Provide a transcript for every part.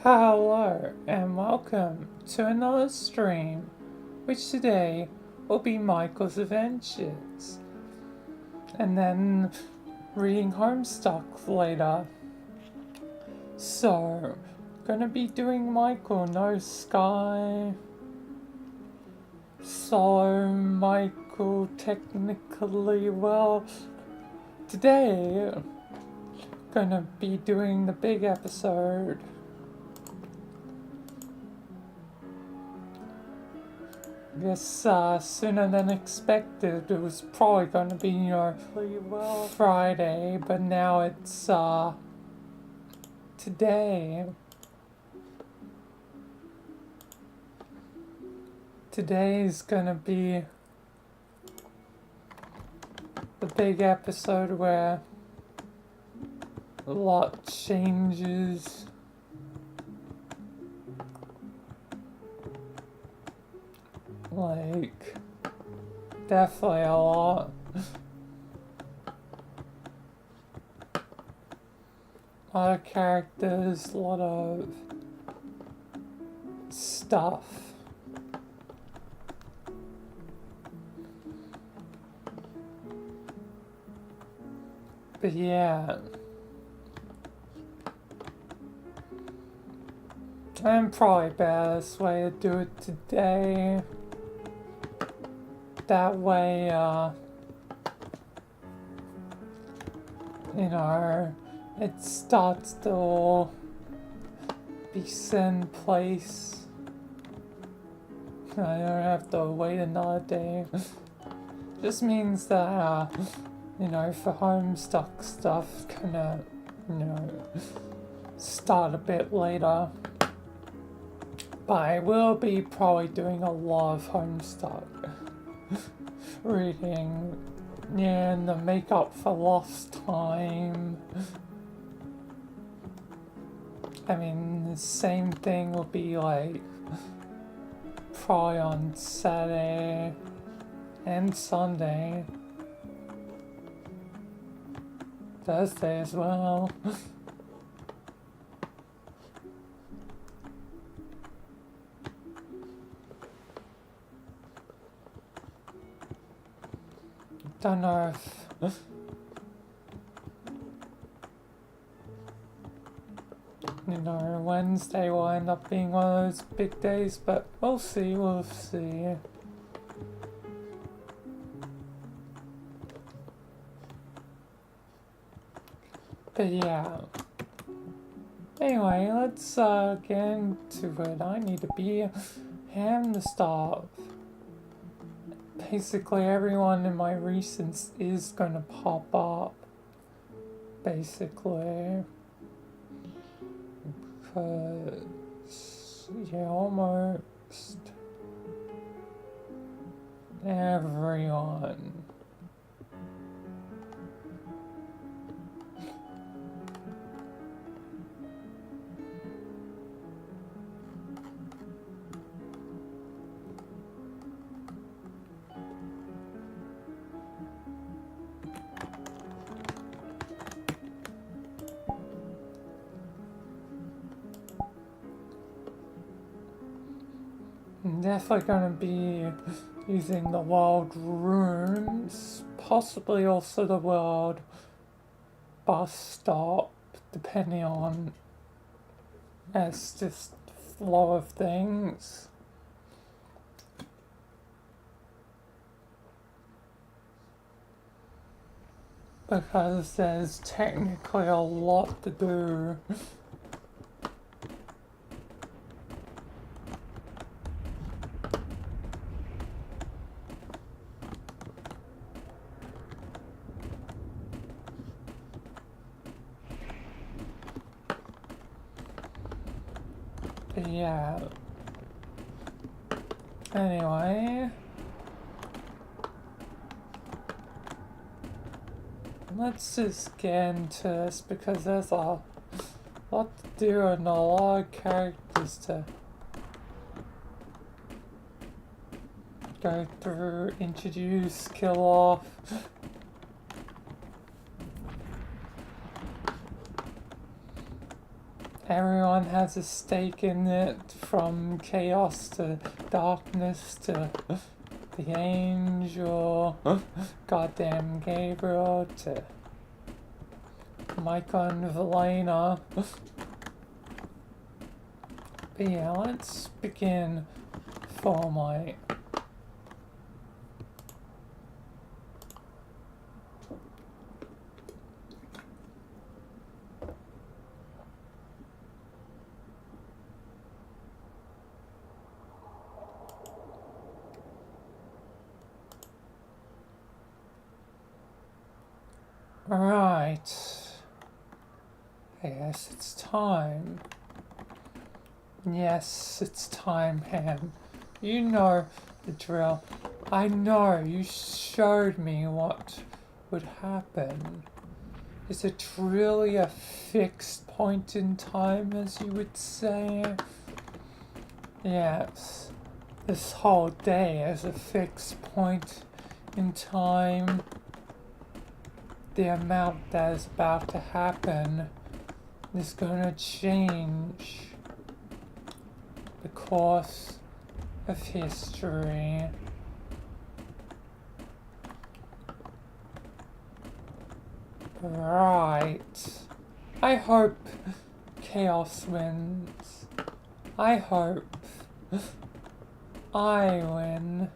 Hello and welcome to another stream, which today will be Michael's Adventures, and then reading Homestuck later. So, gonna be doing Michael, no Sky, solo Michael technically, well, today gonna be doing the big episode. Guess sooner than expected. It was probably going to be Friday, but now it's today. Today's gonna be the big episode where a lot changes. Like, definitely a lot. A lot of characters, a lot of stuff. But yeah. And probably best way to do it today. That way, it starts to all be set in place. I don't have to wait another day. Just means that, for Homestuck stuff, kinda, start a bit later. But I will be probably doing a lot of Homestuck. Reading, and the makeup for lost time. I mean, the same thing will be like probably on Saturday and Sunday. Thursday as well. Don't know if Wednesday will end up being one of those big days, but we'll see. But yeah. Anyway, let's get into it. I need to be ham the stuff. Basically, everyone in my recents is gonna pop up. Basically. Because, yeah, almost everyone. I'm definitely going to be using the wild rooms, possibly also the wild bus stop, depending on as just flow of things. Because there's technically a lot to do. Yeah. Anyway. Let's just get into this because there's a lot to do and a lot of characters to go through, introduce, kill off. Everyone has a stake in it, from chaos to darkness to the angel, goddamn Gabriel to Michael and Valena. But yeah, let's begin formally. Right. I guess it's time. Yes, it's time, Ham. You know the drill. I know, you showed me what would happen. Is it really a fixed point in time, as you would say? Yes, this whole day is a fixed point in time. The amount that is about to happen is gonna change the course of history. Right. I hope chaos wins. I hope I win.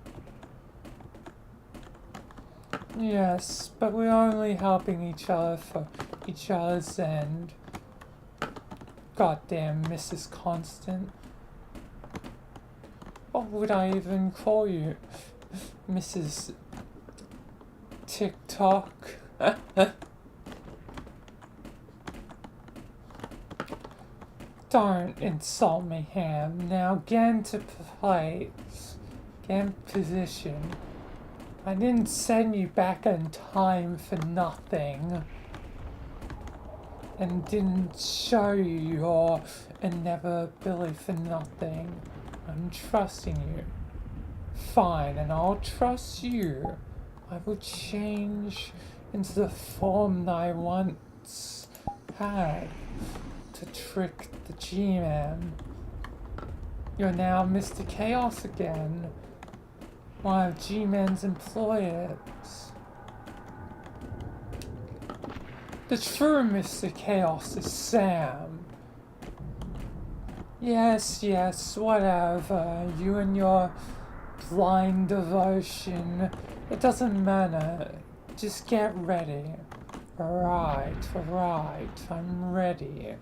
Yes, but we're only helping each other for each other's end. Goddamn Mrs. Constant. What would I even call you? Mrs. TikTok? Don't insult me, Ham. Now get into place. Get in position. I didn't send you back in time for nothing. And didn't show you your inevitability for nothing. I'm trusting you. Fine, and I'll trust you. I will change into the form that I once had to trick the G-Man. You're now Mr. Chaos again. One of G-Man's employers. The true Mr. Chaos is Sam. Yes, whatever. You and your blind devotion. It doesn't matter. Just get ready. Right, I'm ready.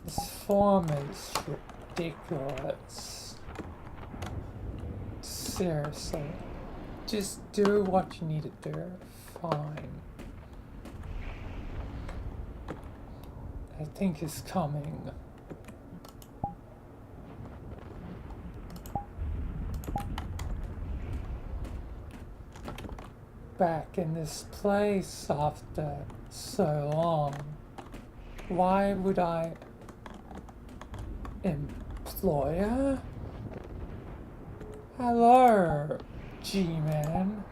This form is ridiculous. Seriously. Just do what you need to do. Fine. I think it's coming. Back in this place after so long. Why would I... Employer? Hello, G-Man.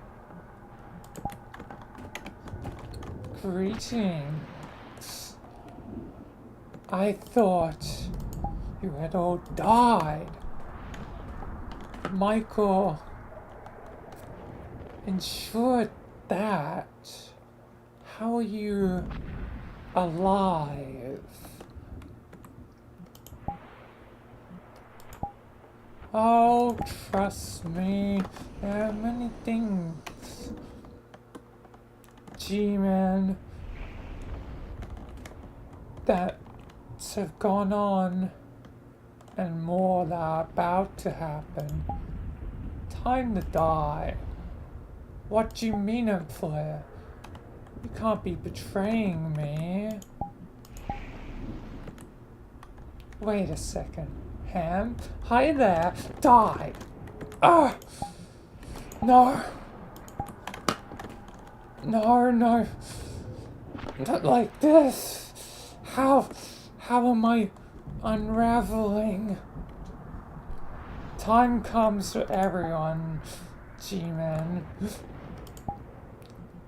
Greetings. I thought you had all died. Michael ensured that. How are you alive? Oh, trust me, there are many things, G-Man, that have gone on, and more that are about to happen. Time to die. What do you mean, employer? You can't be betraying me. Wait a second. Ham? Hi there. Die. Ah! No. No. Not like this. How am I unraveling? Time comes for everyone, G-Man.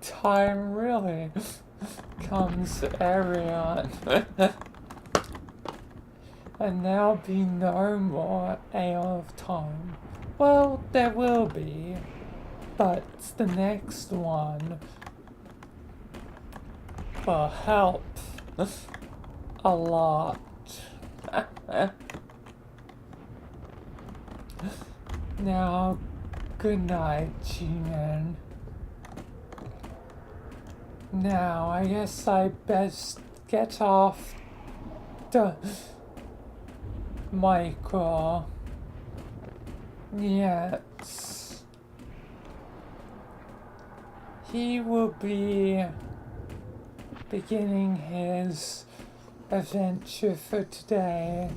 Time really comes to everyone. And there'll be no more Ale of Time. Well, there will be, but the next one will help a lot. Now, good night, G-Man. Now, I guess I best get off the Michael. Yes. He will be beginning his adventure for today.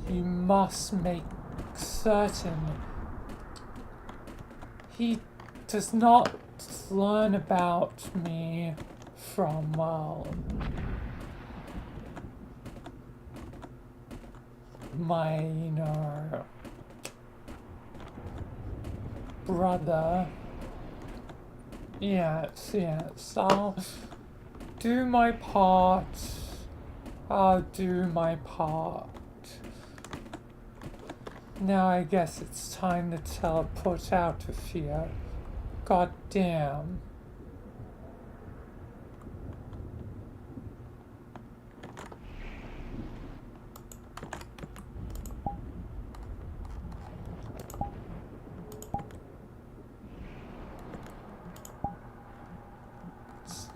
You must make certain he does not learn about me from, well, my, brother. Yes, I'll do my part. I'll do my part. Now I guess it's time to teleport out of here. God damn.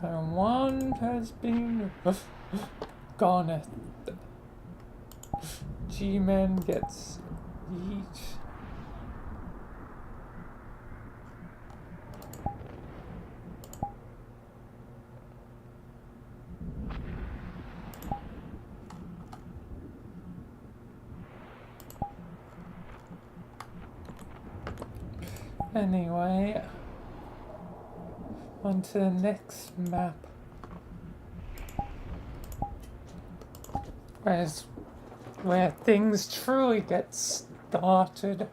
So one has been gone. G-Man gets each. Anyway, on to the next map. Where things truly get started.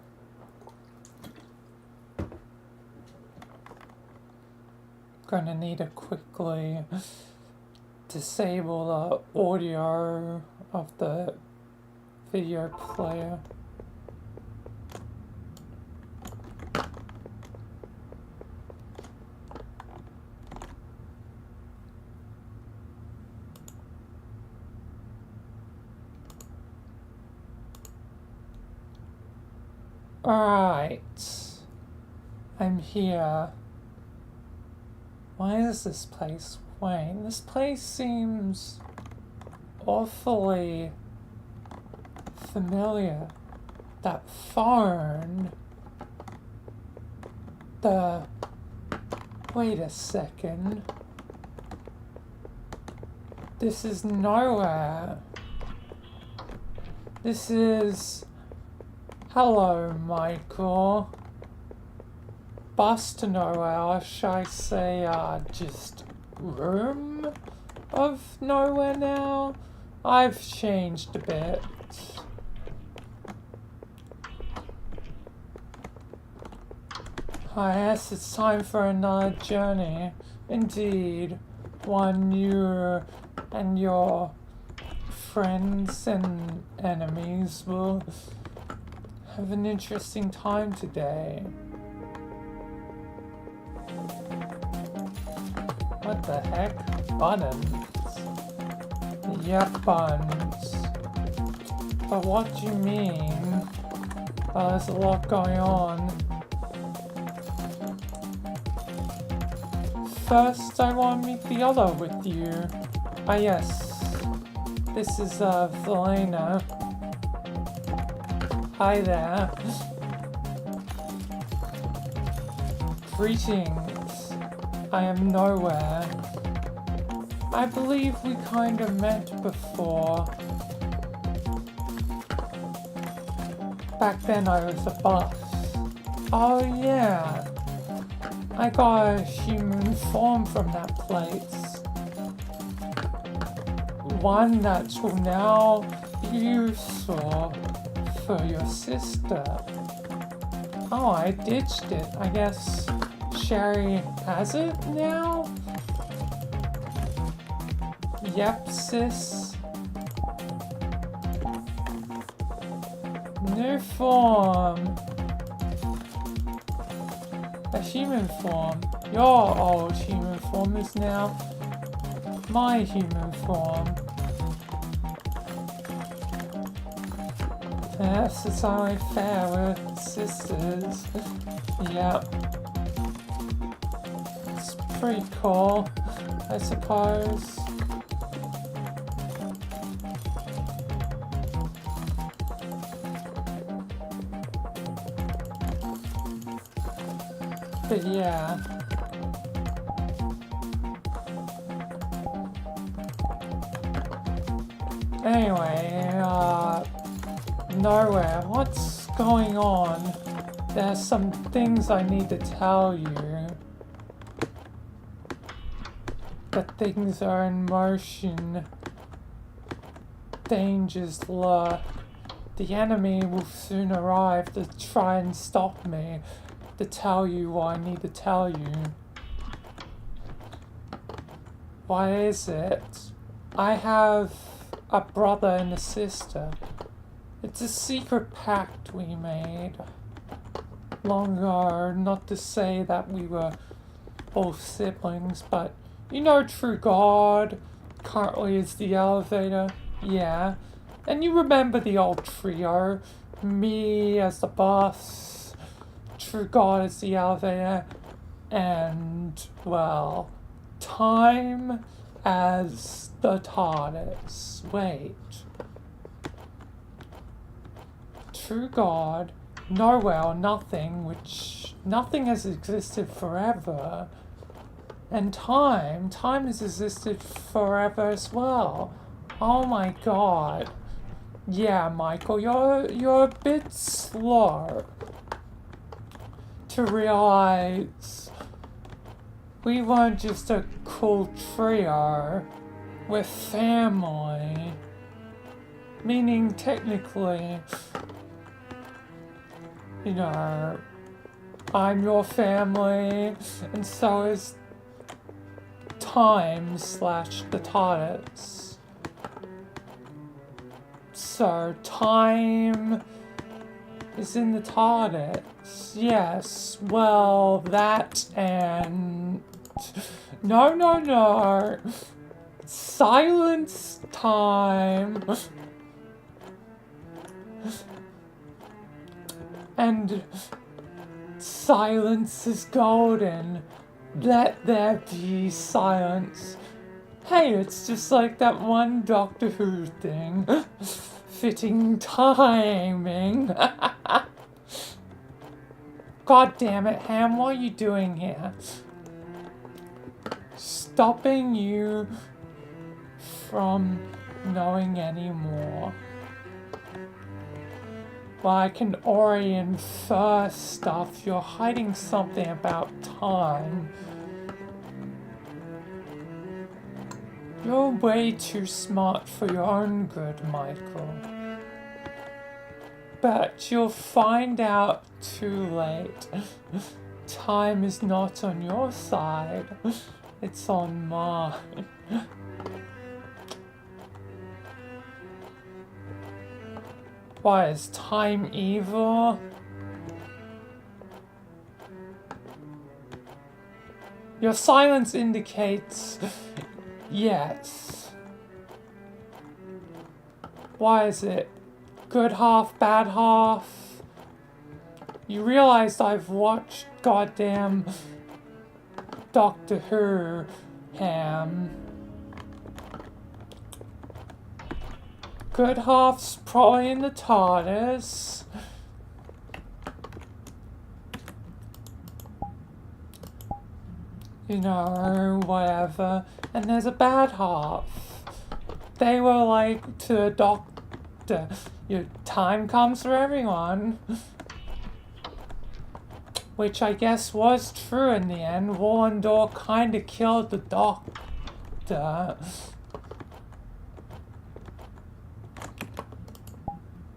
Gonna need to quickly disable the audio of the video player. Alright, I'm here. Why is this place Wayne? This place seems awfully familiar. That phone. Wait a second. This is nowhere. This is... Hello, Michael. Bus to nowhere, shall I say, just room of nowhere now? I've changed a bit. Yes, it's time for another journey. Indeed, one you and your friends and enemies will have an interesting time today. What the heck? Buttons? Yep, buttons. But what do you mean? There's a lot going on. First, I want to meet the other with you. Yes. This is, Velena. Hi there. Greetings. I am nowhere. I believe we kind of met before. Back then I was a buff. Oh yeah. I got a human form from that place. One that will now be useful for your sister. Oh, I ditched it. I guess Sherry has it now? Yep, sis. New form. A human form. Your old human form is now my human form. Yes, it's only fair, we're sisters. Yep. It's pretty cool, I suppose. But yeah. Anyway, nowhere. What's going on? There's some things I need to tell you. But things are in motion. Dangers lurk. The enemy will soon arrive to try and stop me. To tell you what I need to tell you. What is it? I have a brother and a sister. It's a secret pact we made long ago, not to say that we were both siblings, but you know True God currently is the elevator, yeah. And you remember the old trio, me as the bus, True God as the elevator, and, well, Time as the TARDIS. Wait. True God, nowhere or nothing, which nothing has existed forever. And time has existed forever as well. Oh my god. Yeah, Michael, you're a bit slow to realize we weren't just a cool trio, we're family. Meaning, technically, you know, I'm your family, and so is Time / the TARDIS. So, Time is in the TARDIS. Yes, well, that and... No. Silence Time. And silence is golden. Let there be silence. Hey, it's just like that one Doctor Who thing. Fitting timing. God damn it, Ham, what are you doing here? Stopping you from knowing anymore. Well, I can already infer stuff. You're hiding something about time. You're way too smart for your own good, Michael. But you'll find out too late. Time is not on your side. It's on mine. Why, is time evil? Your silence indicates yes. Why is it good half, bad half? You realized I've watched goddamn Doctor Who, Ham. Good half's probably in the TARDIS. You know, whatever. And there's a bad half. They were like to the doctor, your time comes for everyone. Which I guess was true in the end. Wollendor kinda killed the doctor.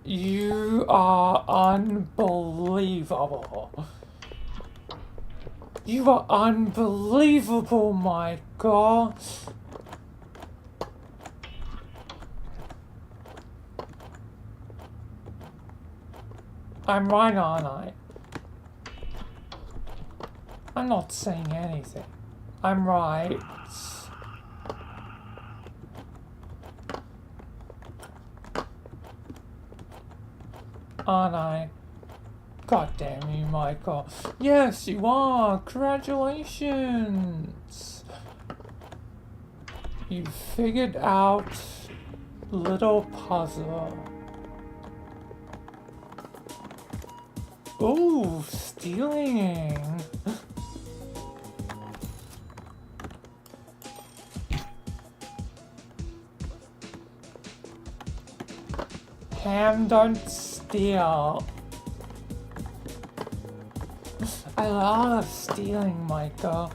You are unbelievable. You are unbelievable, Michael. I'm right, aren't I? I'm not saying anything. I'm right. Aren't I? God damn you, Michael. Yes, you are. Congratulations. You figured out little puzzle. Ooh, stealing. Ham, don't steal. I love stealing, Michael.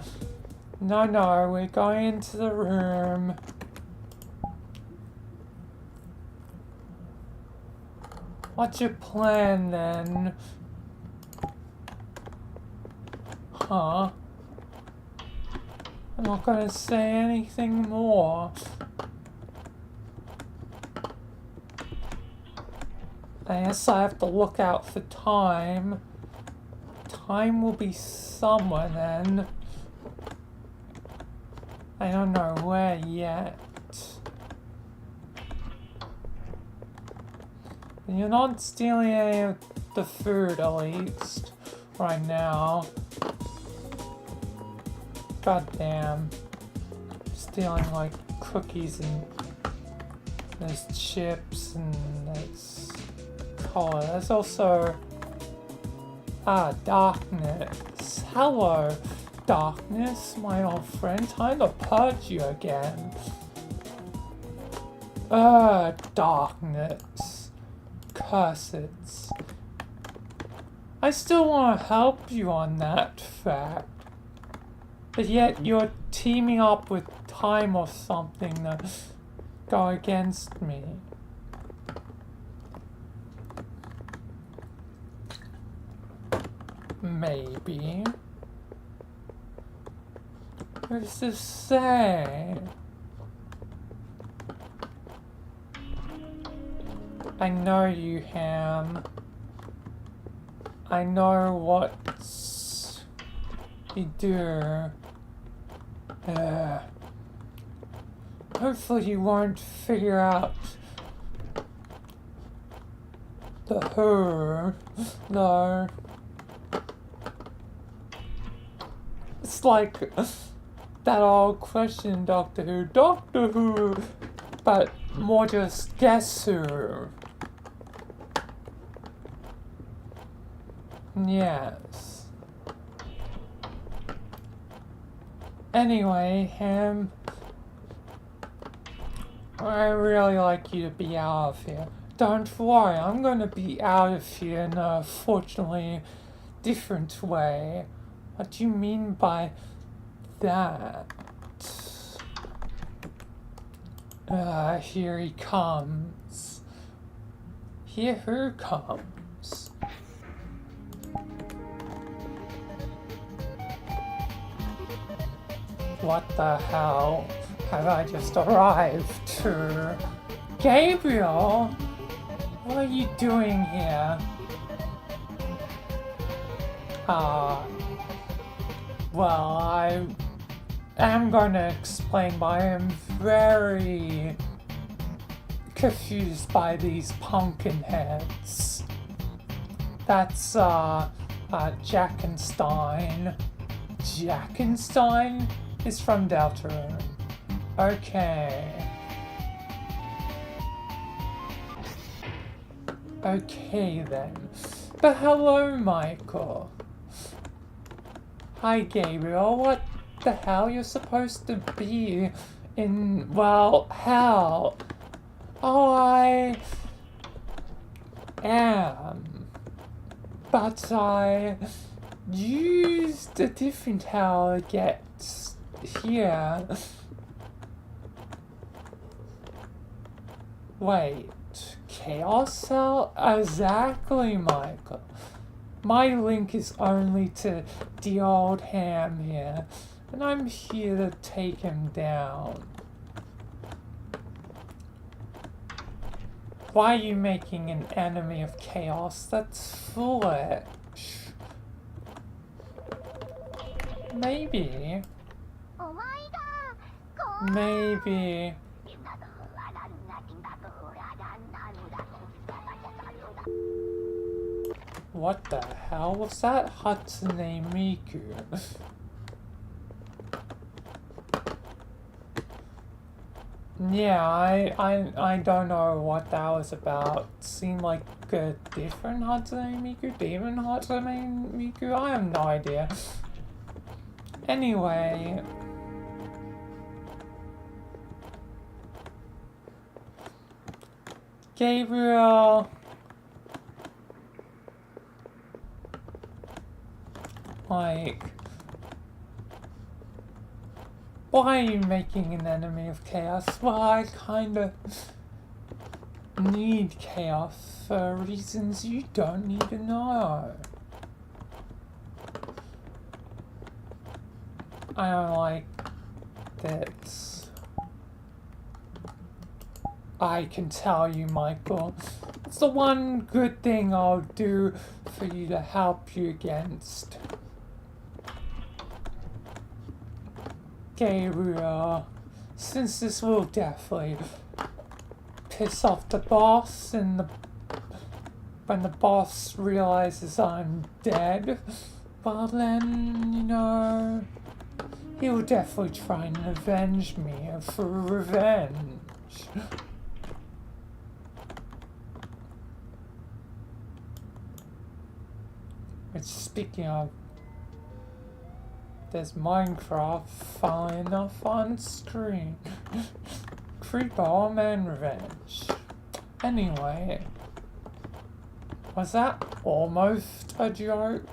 No, we're going into the room. What's your plan then? Huh? I'm not gonna say anything more. I guess I have to look out for time. Time will be somewhere then. I don't know where yet. You're not stealing any of the food, at least, right now. God damn. Stealing, like, cookies and there's chips and there's color. There's also... darkness. Hello, darkness, my old friend. Time to purge you again. Darkness. Curses. I still want to help you on that fact. But yet you're teaming up with time or something to go against me. Maybe. Who's to say? I know you, Ham. I know what you do. Hopefully you won't figure out the who, though. It's like that old question, Doctor Who, but more just guess who. Yes. Anyway, Ham, I really like you to be out of here. Don't worry, I'm gonna be out of here in a fortunately different way. What do you mean by that? Here he comes. Here who comes? What the hell have I just arrived to? Gabriel? What are you doing here? Well, I am going to explain, but I am very confused by these pumpkin heads. That's, Jackenstein. Jackenstein is from Deltarune. Okay. Okay then. But hello, Michael. Hi, Gabriel. What the hell? You're supposed to be in, well, hell. Oh, I am. But I used a different hell to get here. Wait, Chaos Hell? Exactly, Michael. My link is only to the old Ham here, and I'm here to take him down. Why are you making an enemy of chaos? That's foolish. Maybe. Maybe. What the hell was that? Hatsune Miku. Yeah, I don't know what that was about. Seemed like a different Hatsune Miku? Demon Hatsune Miku? I have no idea. Anyway. Gabriel. Like, why are you making an enemy of chaos? Well, I kinda need chaos for reasons you don't need to know. I don't like this. I can tell you, Michael. It's the one good thing I'll do for you to help you against Gabriel. Since this will definitely piss off the boss, and when the boss realizes I'm dead, well then, you know, he will definitely try and avenge me for revenge. It's speaking of, there's Minecraft finally enough on screen. Creeper Man Revenge. Anyway, was that almost a joke?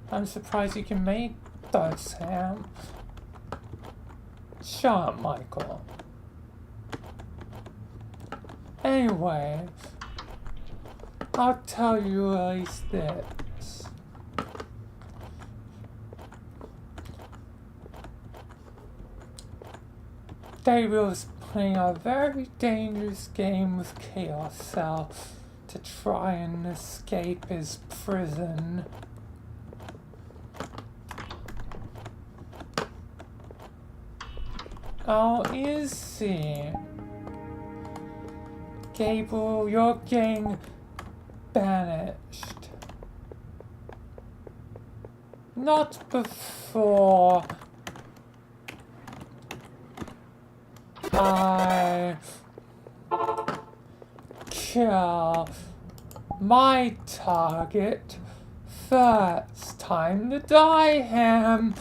I'm surprised you can make those sounds. Shut up, Michael. Anyway, I'll tell you at least this. Gabriel's playing a very dangerous game with Chaos Cell to try and escape his prison. Oh, is he? Gabriel, you're getting banished. Not before I kill my target first. Time to die, Ham.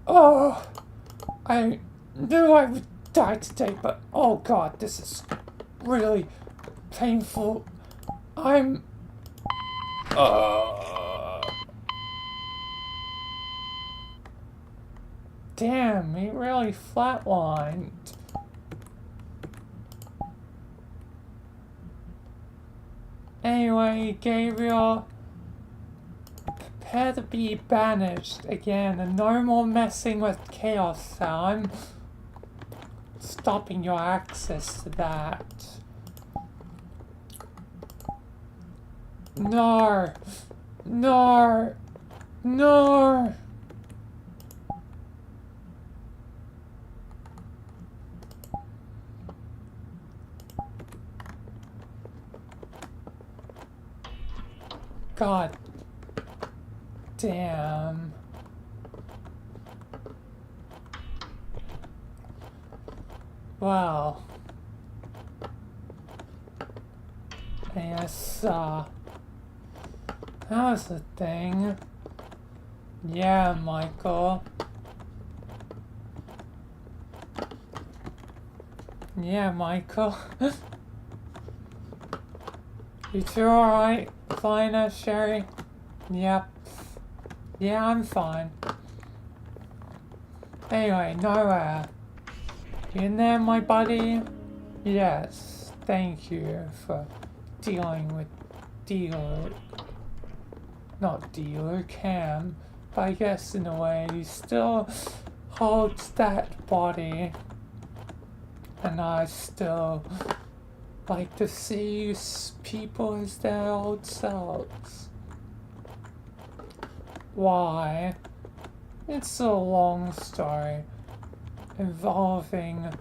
Oh, I knew I would die today, but oh god, this is really painful. I'm damn, he really flatlined. Anyway, Gabriel, prepare to be banished again, and no more messing with Chaos Cell. I'm stopping your access to that. No! No! No! God damn. Well, yes, that was the thing. Yeah, Michael. Yeah, Michael. You two alright? Fine, Sherry? Yep. Yeah, I'm fine. Anyway, Noah. You in there, my buddy? Yes. Thank you for dealing with Dealer. Not Dealer, Cam. But I guess in a way he still holds that body. And I still like to see people as their old selves. Why? It's a long story involving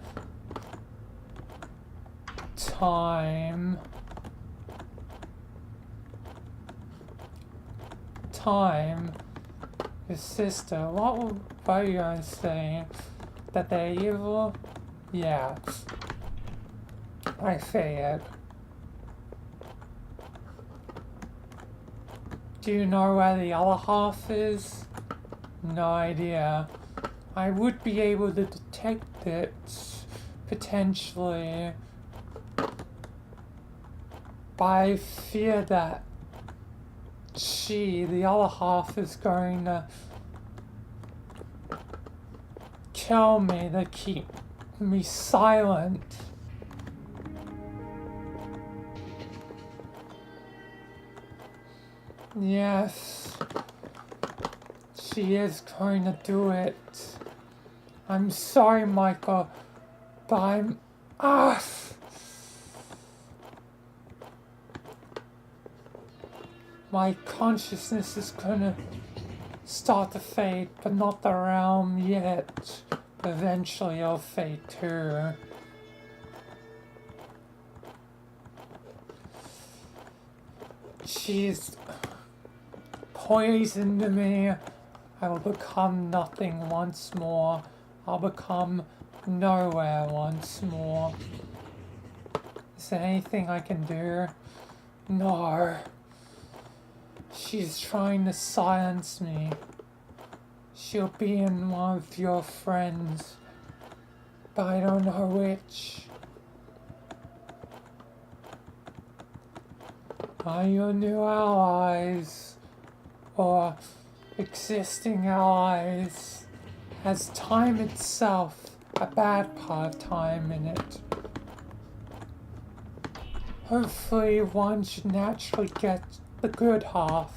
time. Time. Your sister. What were you gonna say? That they're evil? Yeah. I figured. Do you know where the other half is? No idea. I would be able to detect it, potentially. But I fear that the other half, is going to kill me to keep me silent. Yes, she is going to do it. I'm sorry, Michael, but I'm... My consciousness is gonna start to fade, but not the realm yet. Eventually it'll fade too. She's poisoned me. I will become nothing once more. I'll become nowhere once more. Is there anything I can do? No. She's trying to silence me. She'll be in one of your friends, but I don't know which. Are your new allies, or existing allies? Has time itself a bad part of time in it? Hopefully one should naturally get the good half.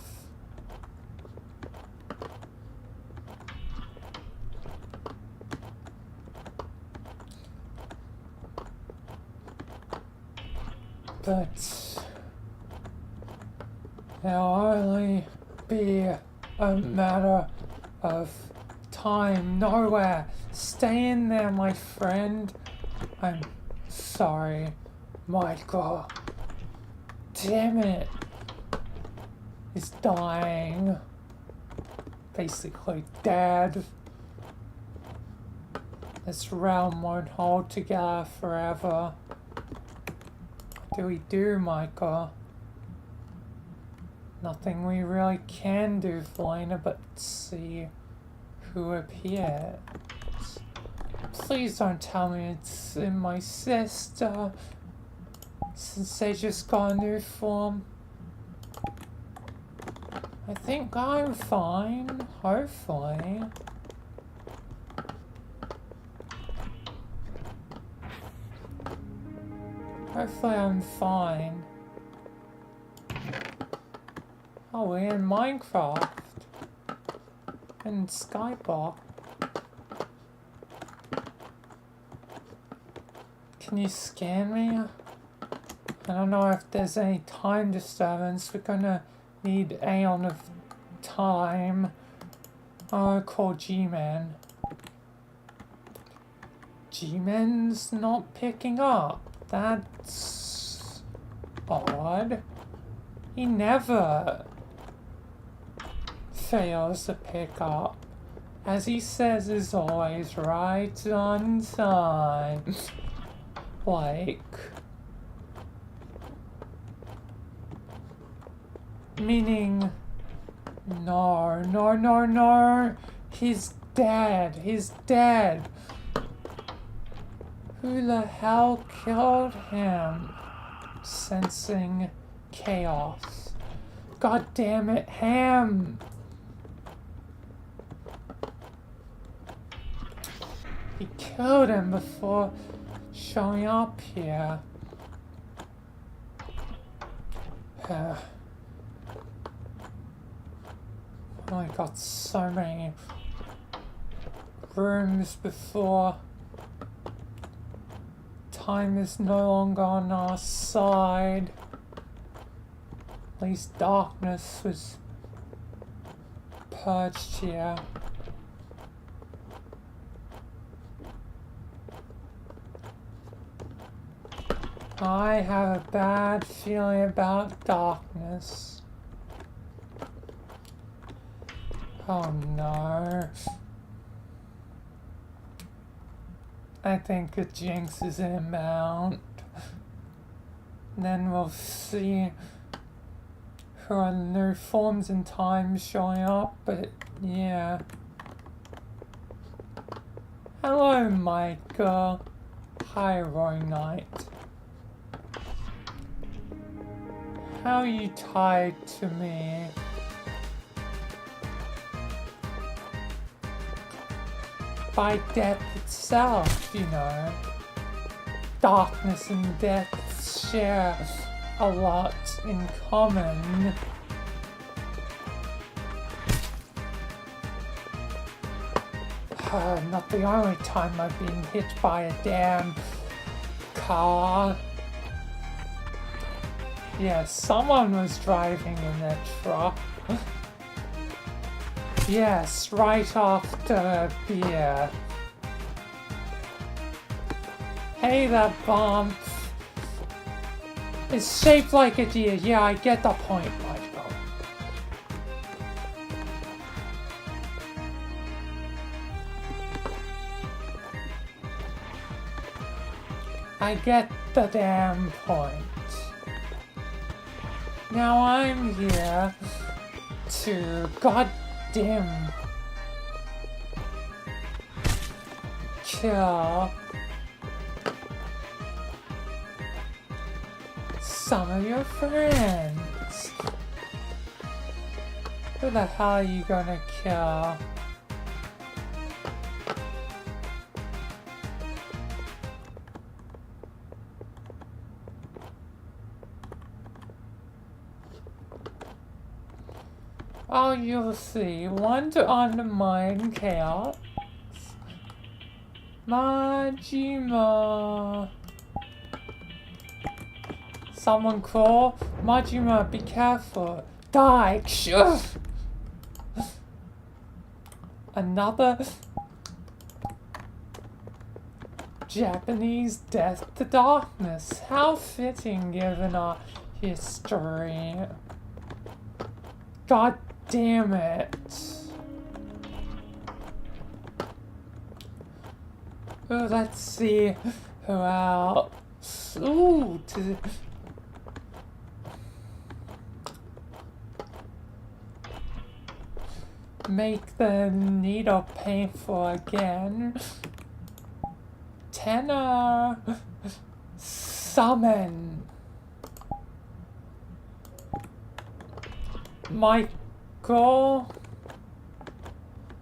But it'll only be a matter of time. Nowhere. Stay in there, my friend. I'm sorry, Michael. Damn it. He's dying. Basically dead. This realm won't hold together forever. What do we do, Michael? Nothing we really can do, Felina, but see who appears. Please don't tell me it's in my sister, since they just got a new form. I think I'm fine, hopefully. Hopefully I'm fine. Oh, we're in Minecraft. And Skyblock. Can you scan me? I don't know if there's any time disturbance. We're gonna need Aeon of time. I'll call G-Man. G-Man's not picking up. That's odd. He never fails to pick up. As he says, is always right on time. Like... Meaning... No. He's dead. He's dead. Who the hell killed him? Sensing chaos. God damn it, Ham! He killed him before showing up here. Oh my god, so many rooms before time is no longer on our side. At least darkness was purged here. I have a bad feeling about darkness. Oh no. I think a jinx is inbound. Then we'll see who are new forms and times showing up, but yeah. Hello, Micah. Hi, Roy Knight. How are you tied to me? By death itself, you know. Darkness and death share a lot in common. Not the only time I've been hit by a damn car. Yeah, someone was driving in that truck. Yes, right after beer. Hey, that bump. It's shaped like a deer. Yeah, I get the point, Michael. I get the damn point. Now I'm here to goddamn kill some of your friends. Who the hell are you gonna kill? Oh, you'll see. One to undermine chaos. Majima. Someone call? Majima, be careful. Die! Sure. Another Japanese death to darkness. How fitting given our history. God damn it. Oh, let's see who else. Ooh, to make the needle painful again. Tenor. Summon. Michael?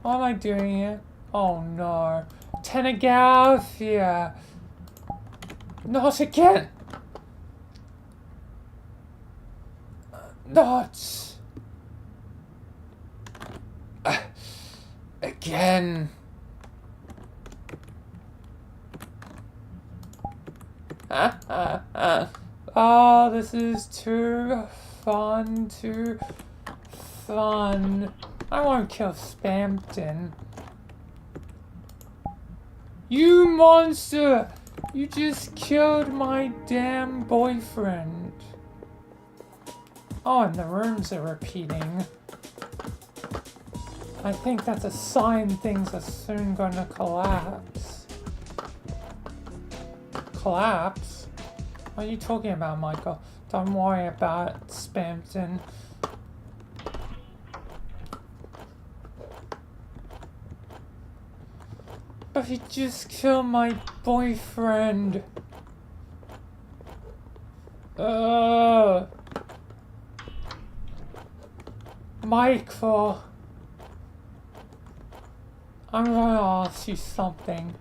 What am I doing here? Oh no. Tenegalfia. Not again. Not again. Oh, this is too fun, too fun. I won't kill Spampton. You monster! You just killed my damn boyfriend. Oh, and the rooms are repeating. I think that's a sign things are soon gonna collapse. Collapse? What are you talking about, Michael? Don't worry about Spampton. But he just killed my boyfriend. Michael. I'm gonna ask you something.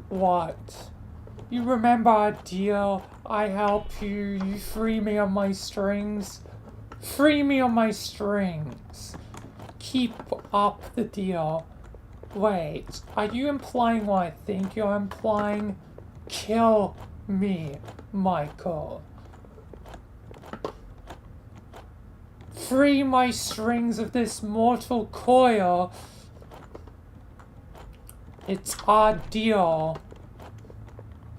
What? You remember our deal? I help you, you free me on my strings. Free me on my strings. Keep up the deal. Wait, are you implying what I think you're implying? Kill me, Michael. Free my strings of this mortal coil. It's our deal.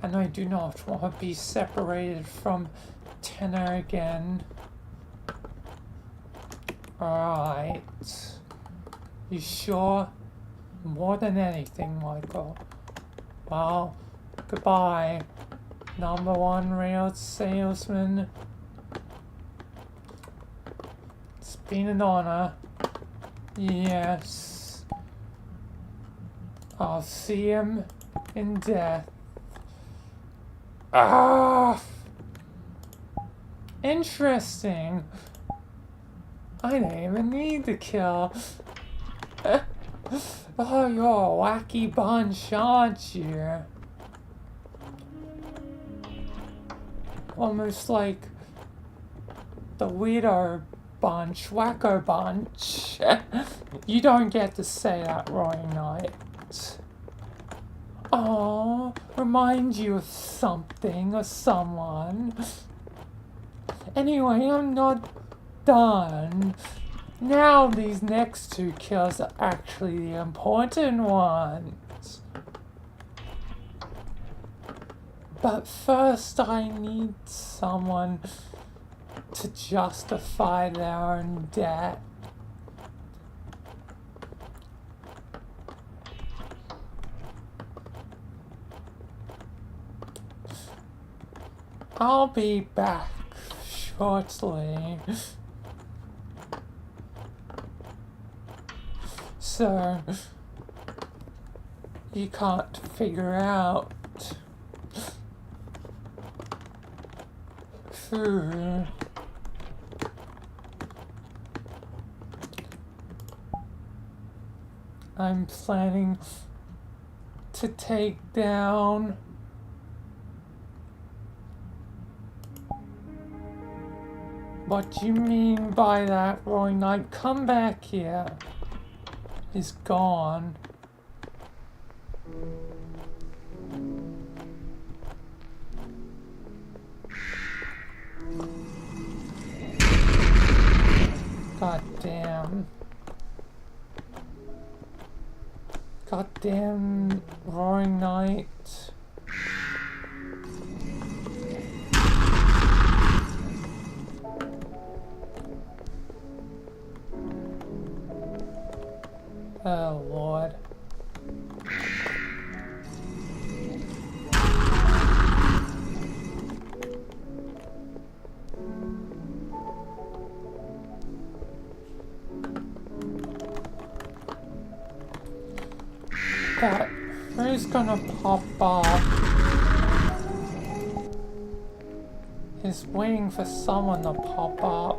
And I do not want to be separated from Tenor again. Alright. You sure? More than anything, Michael. Well, goodbye, #1 real salesman. It's been an honor. Yes. I'll see him in death. Ah! Interesting. I don't even need to kill. Oh, you're a wacky bunch, aren't you? Almost like the weirdo bunch, wacko bunch. You don't get to say that, Roy Knight. Oh, remind you of something or someone. Anyway, I'm not done. Now these next 2 kills are actually the important ones. But first I need someone to justify their own debt. I'll be back shortly. So, you can't figure out who I'm planning to take down. What do you mean by that, Roy Knight? Come back here. He's gone. God damn. Goddamn Roaring Knight. Oh, Lord. That, who's gonna pop off? He's waiting for someone to pop up.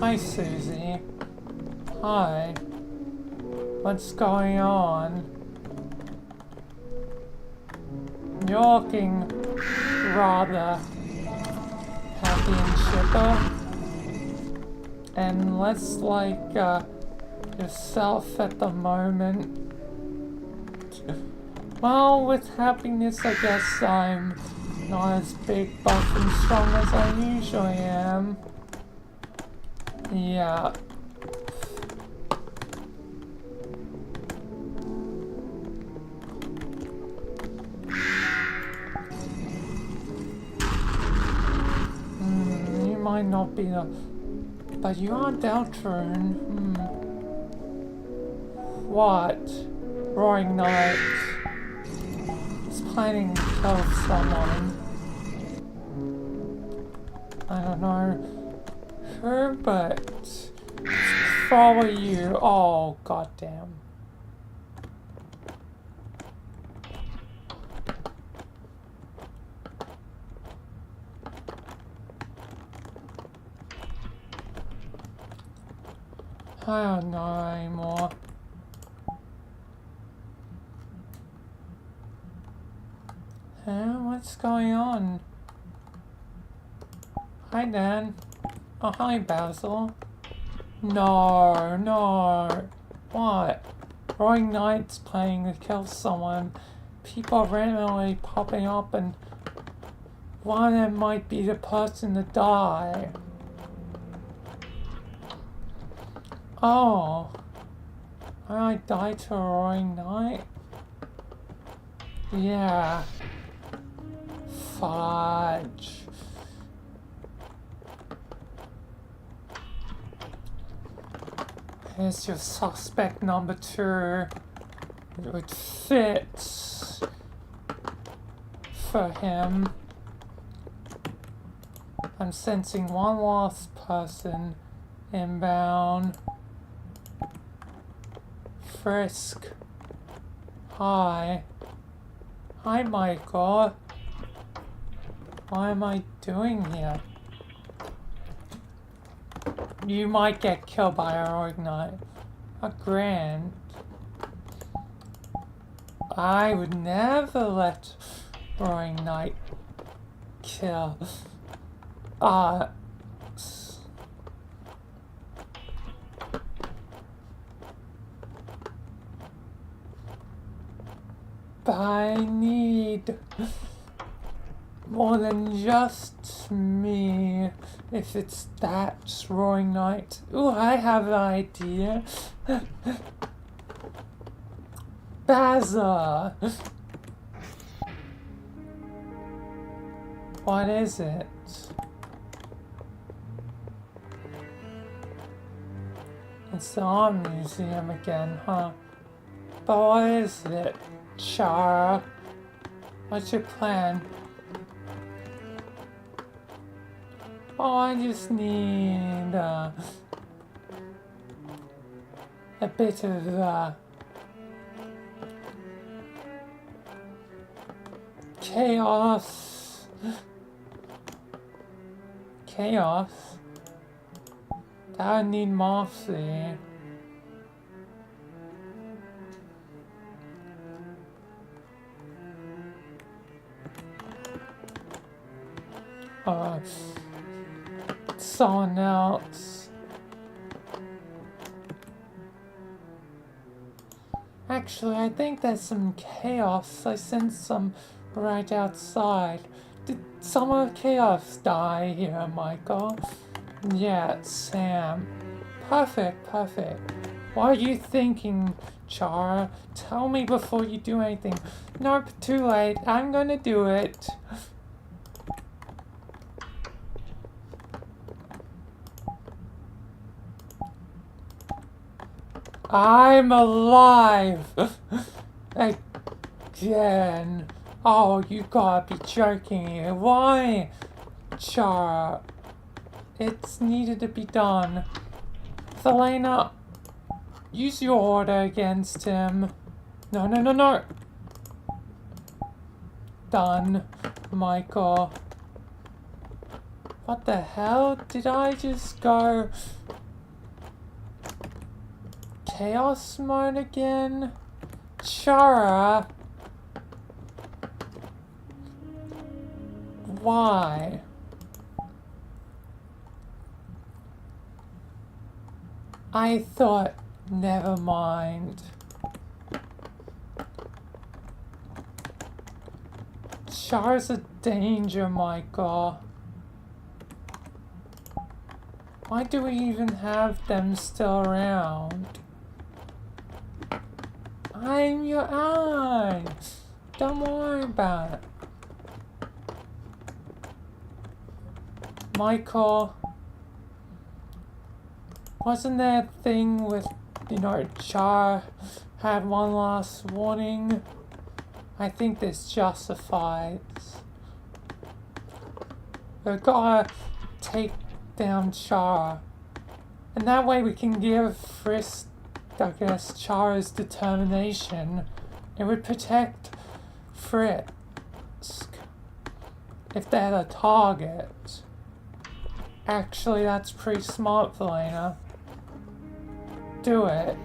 Hi, Susie. Hi. What's going on? You're looking rather happy and chipper. And less like yourself at the moment. Well, with happiness, I guess I'm not as big, buff, and strong as I usually am. Yeah. You might not be the... But you are Deltarune. What? Roaring Knight is planning to kill someone. I don't know who, but it's probably you. Oh, goddamn. I don't know anymore. What's going on? Hi, Dan. Oh, hi, Basil. No, no. What? Roaring Knight's playing to kill someone. People are randomly popping up, and one of them might be the person to die. Oh. I died to a Roaring Knight? Yeah. Fudge. Here's your suspect number 2. It would fit for him. I'm sensing one last person inbound. Frisk. Hi. Hi, Michael. What am I doing here? You might get killed by a Roaring Knight. A grand. I would never let Roaring Knight kill us. But I need more than just me. If it's that Roaring Knight. Ooh, I have an idea. Bazza! What is it? It's the art museum again, huh? But what is it, Chara? What's your plan? Oh, I just need a bit of chaos. Chaos? That would need Mossy. Someone else. Actually, I think there's some chaos. I sense some right outside. Did some of the chaos die here, Michael? Yeah, it's Sam. Perfect, perfect. What are you thinking, Chara? Tell me before you do anything. Nope, too late. I'm gonna do it. I'm alive! Again. Oh, you gotta be joking here. Why? Chara. It's needed to be done. Thelena, use your order against him. No, no, no, no. Done, Michael. What the hell? Did I just go chaos mode again? Chara. Why? I thought, never mind. Chara's a danger, Michael. Why do we even have them still around? I'm your eye. Don't worry about it. Michael, wasn't there a thing with, Char had one last warning? I think this justifies. We've gotta take down Char. And that way we can give Frisk, I guess, Chara's determination. It would protect Frisk if they're the target. Actually, that's pretty smart, Thelena. Do it.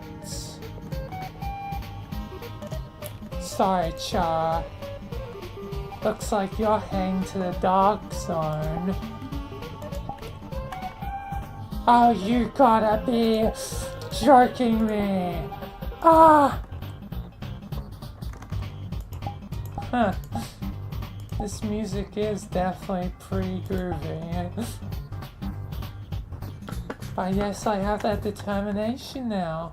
Sorry, Chara. Looks like you're heading to the dark zone. Oh, you gotta be joking me. Ah! Huh. This music is definitely pretty groovy. But yes, I have that determination now.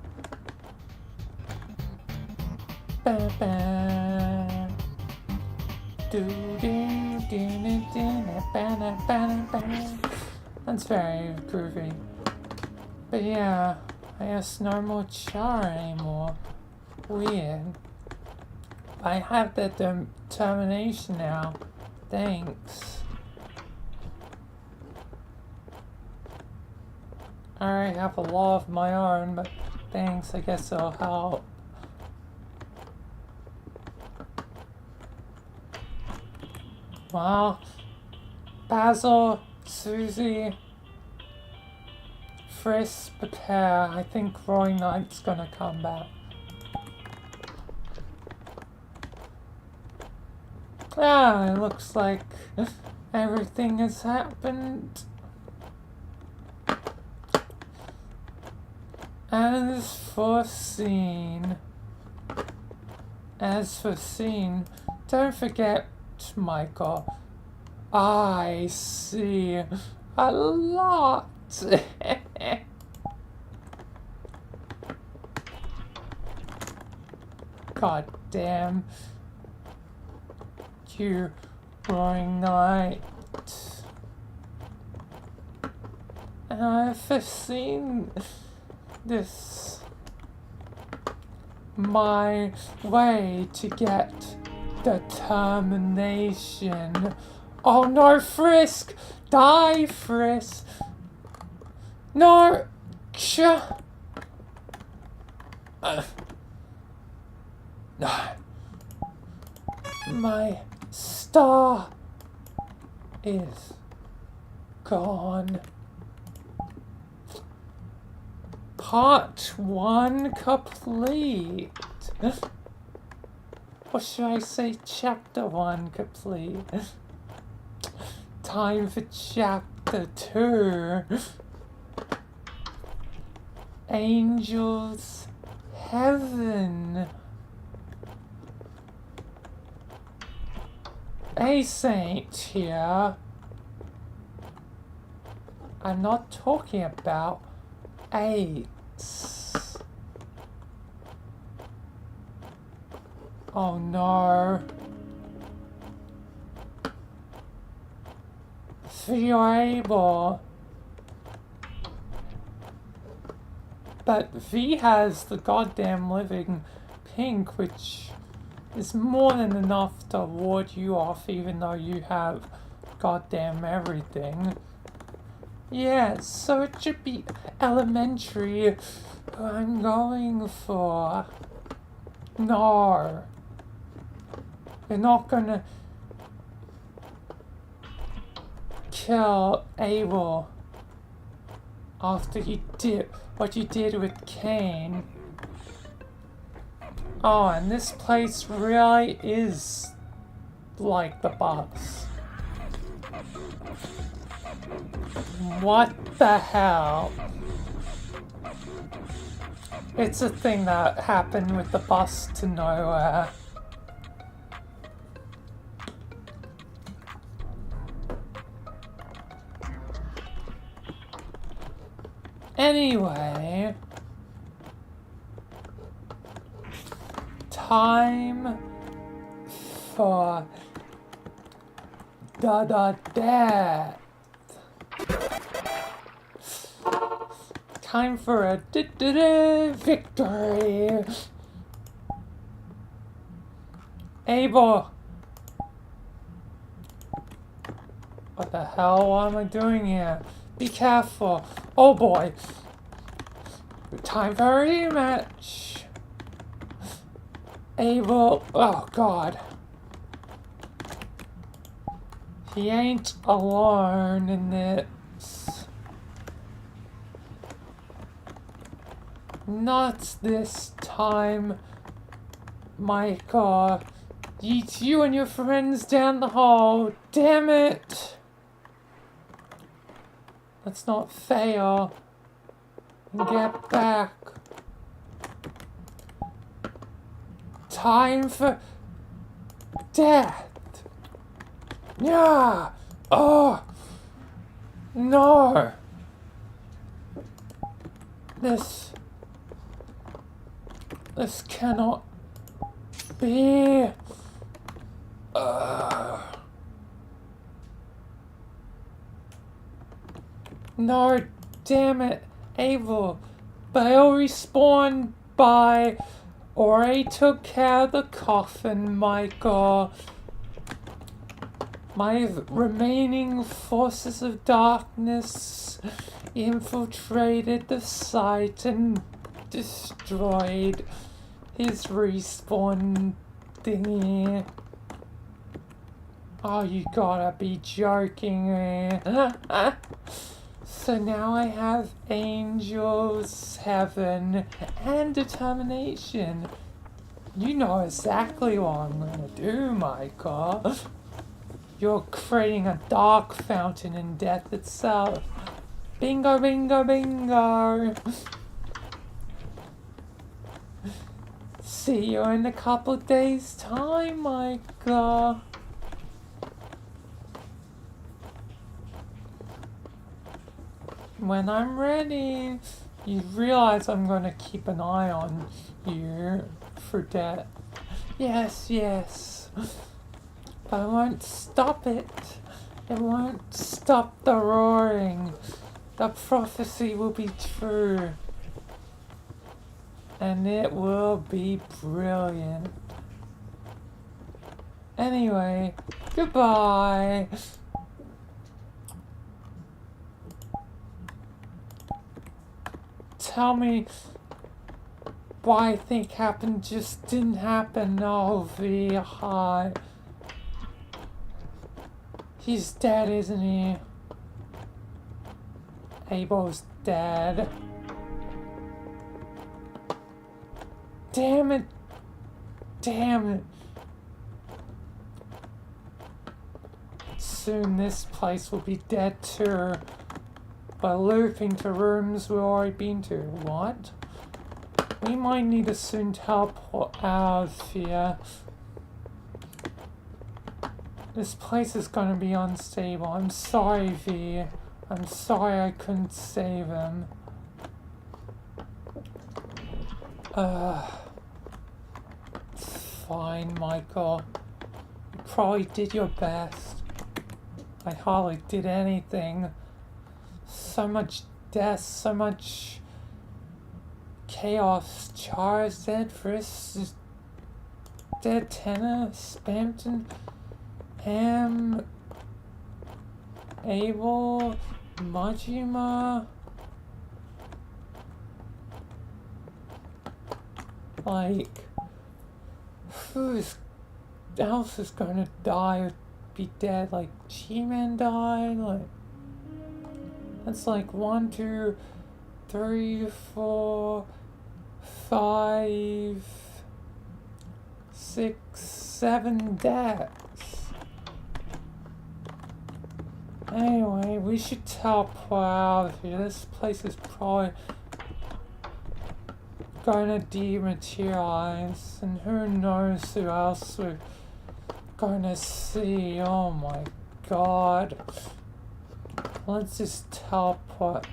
Ba ba. Do do do do do ba ba ba. That's very groovy. But yeah, I guess no more char anymore. Weird. I have that determination now. Thanks. I already have a law of my own, but thanks, I guess it'll help. Well, Basil, Susie, Frisk, prepare. I think Roy Knight's gonna come back. Ah, it looks like everything has happened. As foreseen. As foreseen. Don't forget, Michael. I see a lot. God damn. You, Roaring Knight. And I've foreseen this. My way to get determination. Oh no, Frisk! Die, Frisk! No! No. My star is gone. Part 1 complete. Or should I say chapter 1 complete? Time for chapter 2. Angels Heaven. Ace ain't here. I'm not talking about Ace. Oh no. If you're able. But V has the goddamn living pink, which is more than enough to ward you off, even though you have goddamn everything. Yeah, so it should be elementary who I'm going for. No. You're not gonna kill Abel after you did what you did with Cain. Oh, and this place really is like the bus. What the hell? It's a thing that happened with the bus to nowhere. Anyway, time for death. Time for a victory. Abel. What the hell? What am I doing here? Be careful. Oh boy. Time for a rematch. Abel. Oh god. He ain't alone in this. Not this time, Michael. It's you and your friends down the hall. Damn it. Let's not fail and get back. time for death. Yeah. Oh. No. This cannot be. No, damn it, Abel. They'll respawn by. Already took care of the coffin, Michael. My remaining forces of darkness infiltrated the site and destroyed his respawn thingy. Oh, you gotta be joking me. So now I have angels, heaven, and determination. You know exactly what I'm gonna do, Michael. You're creating a dark fountain in death itself. Bingo, bingo, bingo. See you in a couple days' time, Michael. When I'm ready, you realize I'm gonna keep an eye on you for death. Yes, yes. But I won't stop it. It won't stop the roaring. The prophecy will be true. And it will be brilliant. Anyway, goodbye. Tell me why I think happened just didn't happen. Oh, V, hi. He's dead, isn't he? Abel's dead. Damn it. Damn it. Soon this place will be dead too. By looping to rooms we've already been to. What? We might need to soon teleport out of here. This place is gonna be unstable. I'm sorry, V. I'm sorry I couldn't save him. It's fine, Michael. You probably did your best. I hardly did anything. So much death, so much chaos. Char's dead, Frisk is dead, Tenna, Spampton, Ham, Abel, Majima. Like, who else is gonna die or be dead? Like, G-Man died? Like, that's like 1, 2, 3, 4, 5, 6, 7 deaths. Anyway, we should teleport out of here. This place is probably gonna dematerialize, and who knows who else we're gonna see. Oh my god. Let's just teleport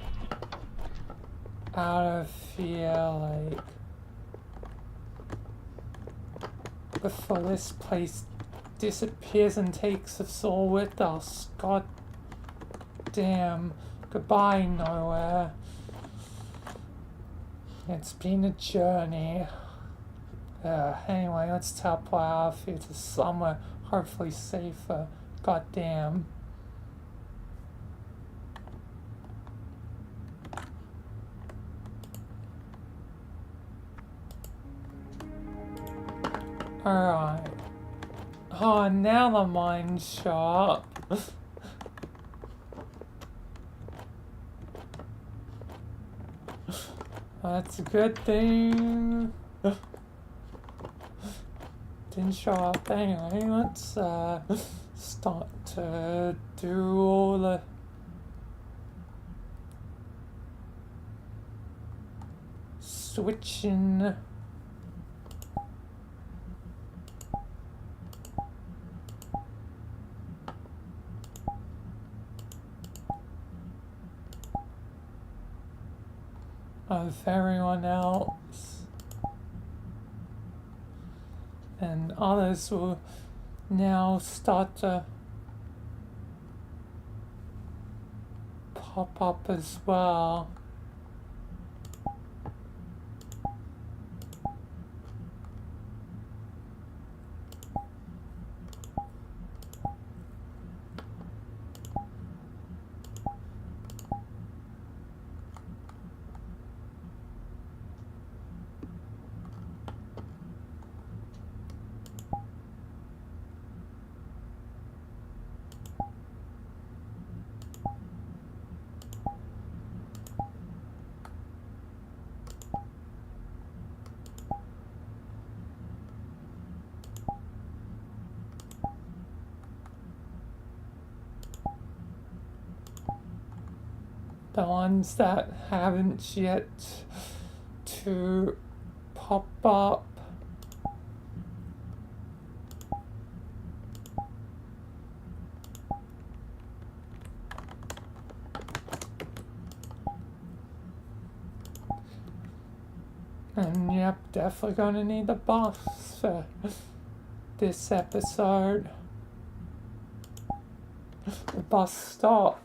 out of here, like, before this place disappears and takes us all with us. God damn. Goodbye, nowhere. It's been a journey. Anyway, let's teleport out of here to somewhere hopefully safer. God damn. Alright. Oh, now the mind's sharp. That's a good thing. Didn't show up. Anyway, let's start to do all the switching. of everyone else, and others will now start to pop up as well. The ones that haven't yet to pop up. And yep, definitely gonna need the buffs for this episode. The bus stop.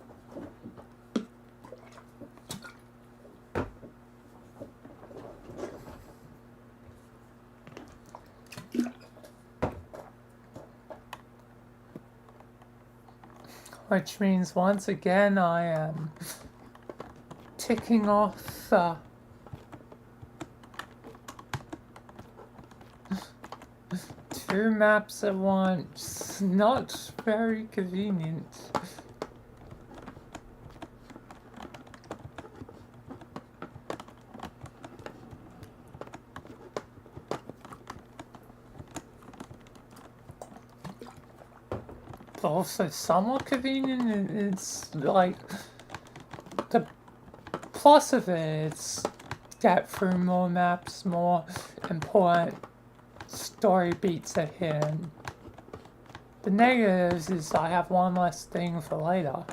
Which means once again I am ticking off 2 maps at once. Not very convenient. But also somewhat convenient. It's like the plus of it is get through more maps, more important story beats ahead. The negatives is I have one less thing for later.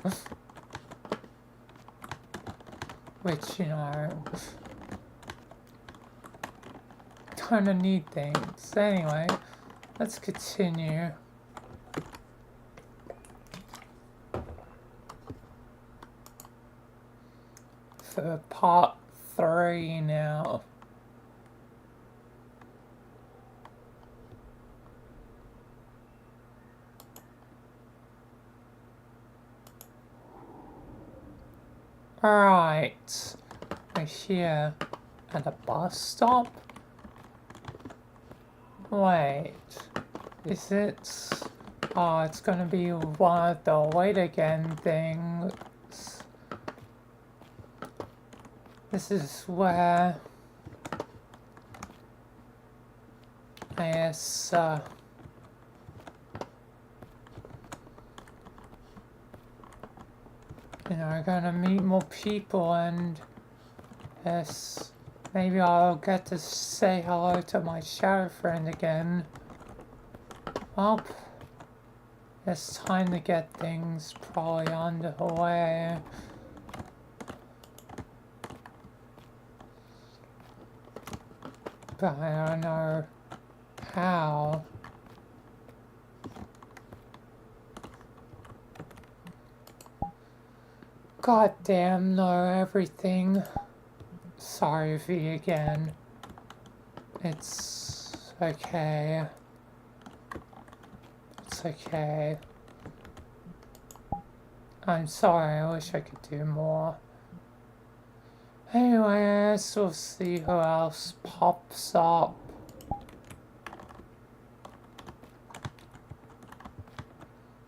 Which, you know, kinda need things. Anyway, let's continue. For part 3 now. Alright, we're here at a bus stop. Wait, is it? Oh, it's gonna be one of the wait again things. This is where I guess you know, gonna meet more people, and yes, maybe I'll get to say hello to my shadow friend again. Well, it's time to get things probably underway. But I don't know how. God damn, no, everything. Sorry, V again. It's okay. It's okay. I'm sorry, I wish I could do more. Anyways, we'll see who else pops up.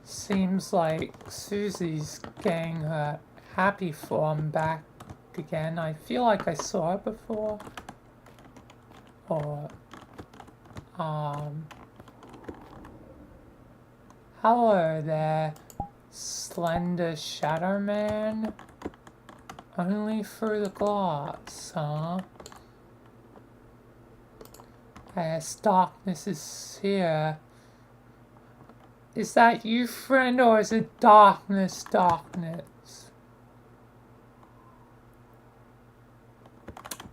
Seems like Susie's getting her happy form back again. I feel like I saw her before. Or, hello there, slender shadow man. Only through the glass, huh? I guess darkness is here. Is that you, friend, or is it darkness, darkness?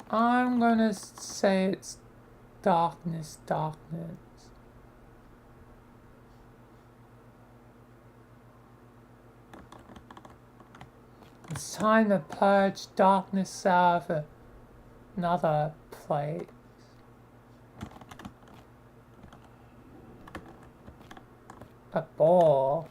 I'm gonna say it's darkness, darkness. It's time to purge darkness out of another place. A ball.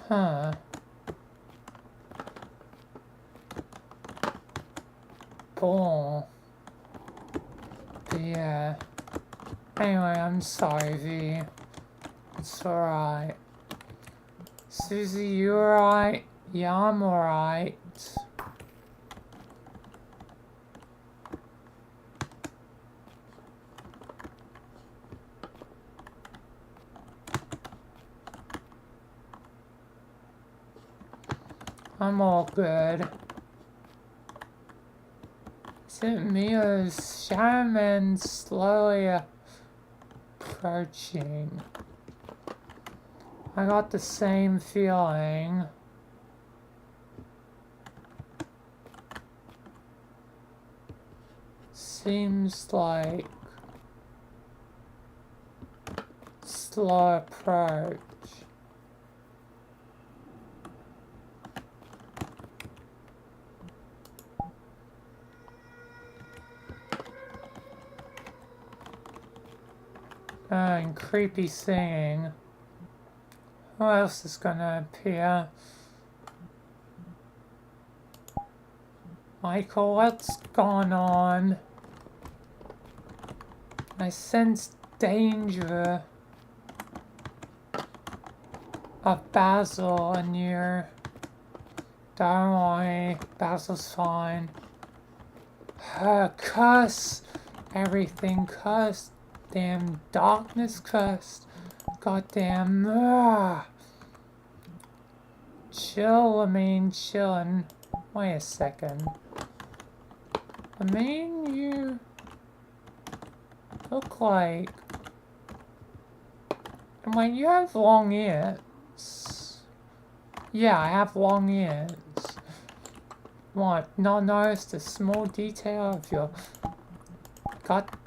Huh. Ball. But yeah. Anyway, I'm sorry, V. It's alright. Susie, you alright? Yeah, I'm alright. I'm all good. Is it me or is Shaman slowly approaching? I got the same feeling. Seems like slow approach. And creepy singing. Who else is gonna appear? Michael, what's going on? I sense danger of Basil in here. Don't worry, Basil's fine. Curse! Everything cursed. Damn darkness cursed. Goddamn. Chill, I mean, chillin'. Wait a second. I mean, you look like. Wait, you have long ears. Yeah, I have long ears. What? Not noticed a small detail of your goddamn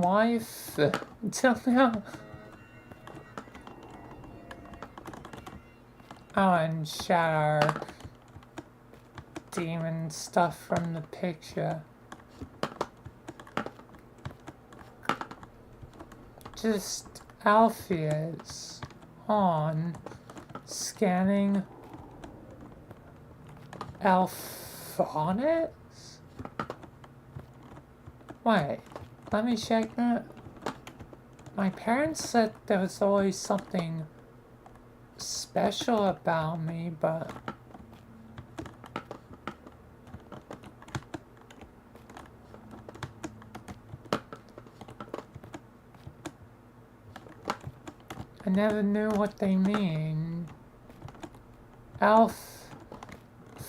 wife until now? Oh, and shadow demon stuff from the picture. Just Alpheus on scanning Alphonics? Wait, let me check that. My parents said there was always something special about me, but I never knew what they mean.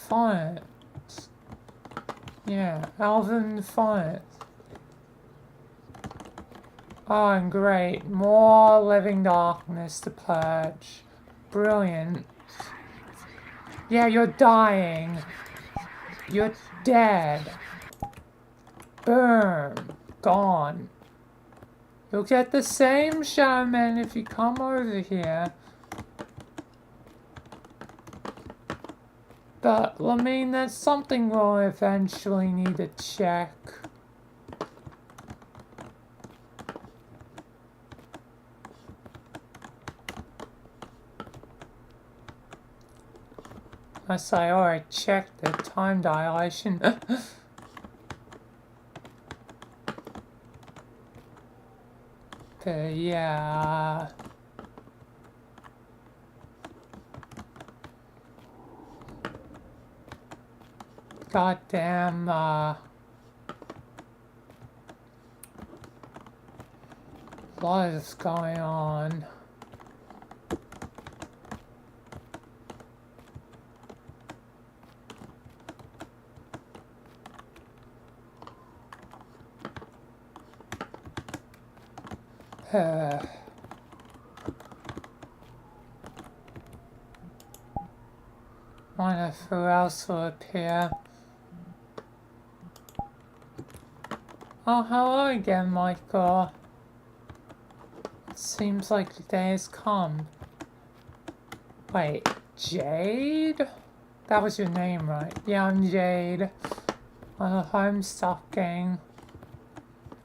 Phonics. Yeah, Alvin phonics. Oh, and great. More living darkness to purge. Brilliant. Yeah, you're dying. You're dead. Boom. Gone. You'll get the same shaman if you come over here. But, I mean, that's something we'll eventually need to check. Unless I already checked the time dilation. But yeah. Goddamn, what is going on? Wonder who else will appear. Oh, hello again, Michael. It seems like the day has come. Wait, Jade? That was your name, right? Yeah, I'm Jade. I'm a homestuck gang.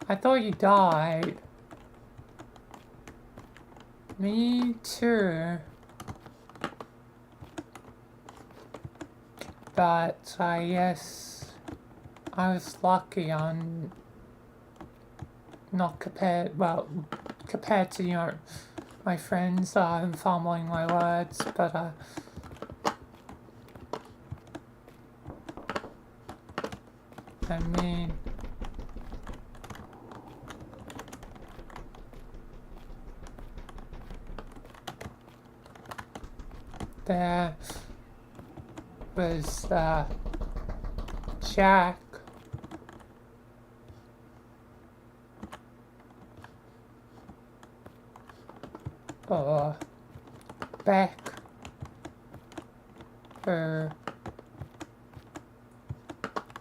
I thought you died. Me too. But I guess I was lucky on not compared, well, compared to, you know, my friends, I'm fumbling my words, but I mean, there was Jack. Or Beck. Who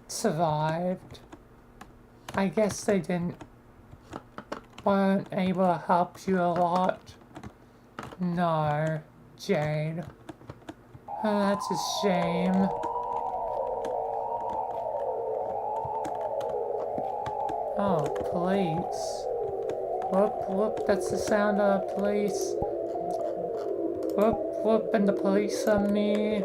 survived. I guess they weren't able to help you a lot. No, Jade. Oh, that's a shame. Oh, police. Whoop, whoop, that's the sound of police. Whoop, whoop, and the police on me.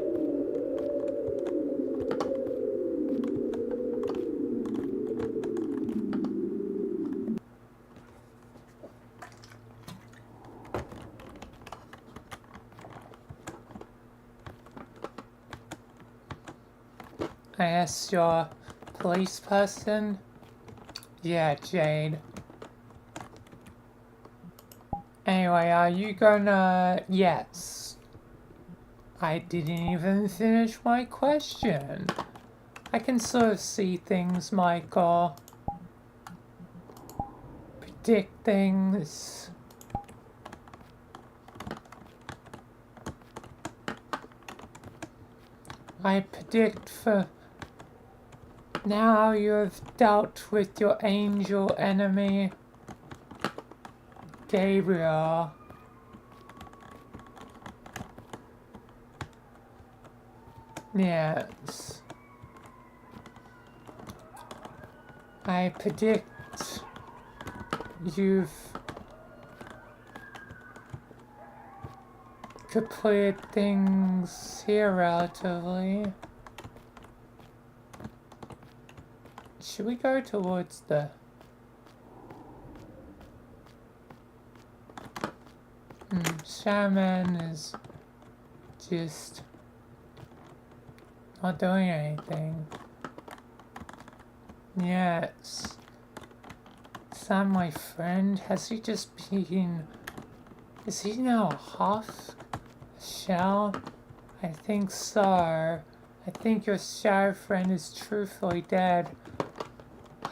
I asked your police person? Yeah, Jade. Anyway, are you gonna... Yes. I didn't even finish my question. I can sort of see things, Michael. Predict things. I predict for... Now you have dealt with your angel enemy, Gabriel. Yes. I predict you've completed things here relatively. Should we go towards the... Shaman is just not doing anything. Yes. Is that my friend? Has he just been... Is he now a husk? A shell? I think so. I think your shadow friend is truthfully dead.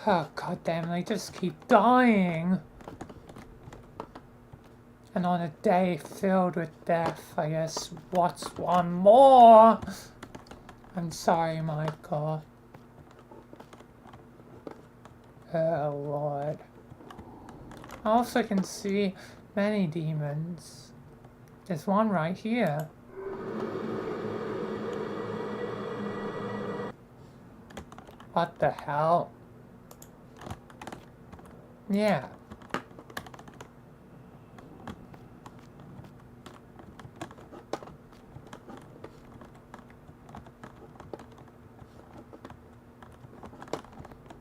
Oh, goddamn, they just keep dying. And on a day filled with death, I guess, what's one more? I'm sorry, Michael. Oh, Lord. I also can see many demons. There's one right here. What the hell? Yeah.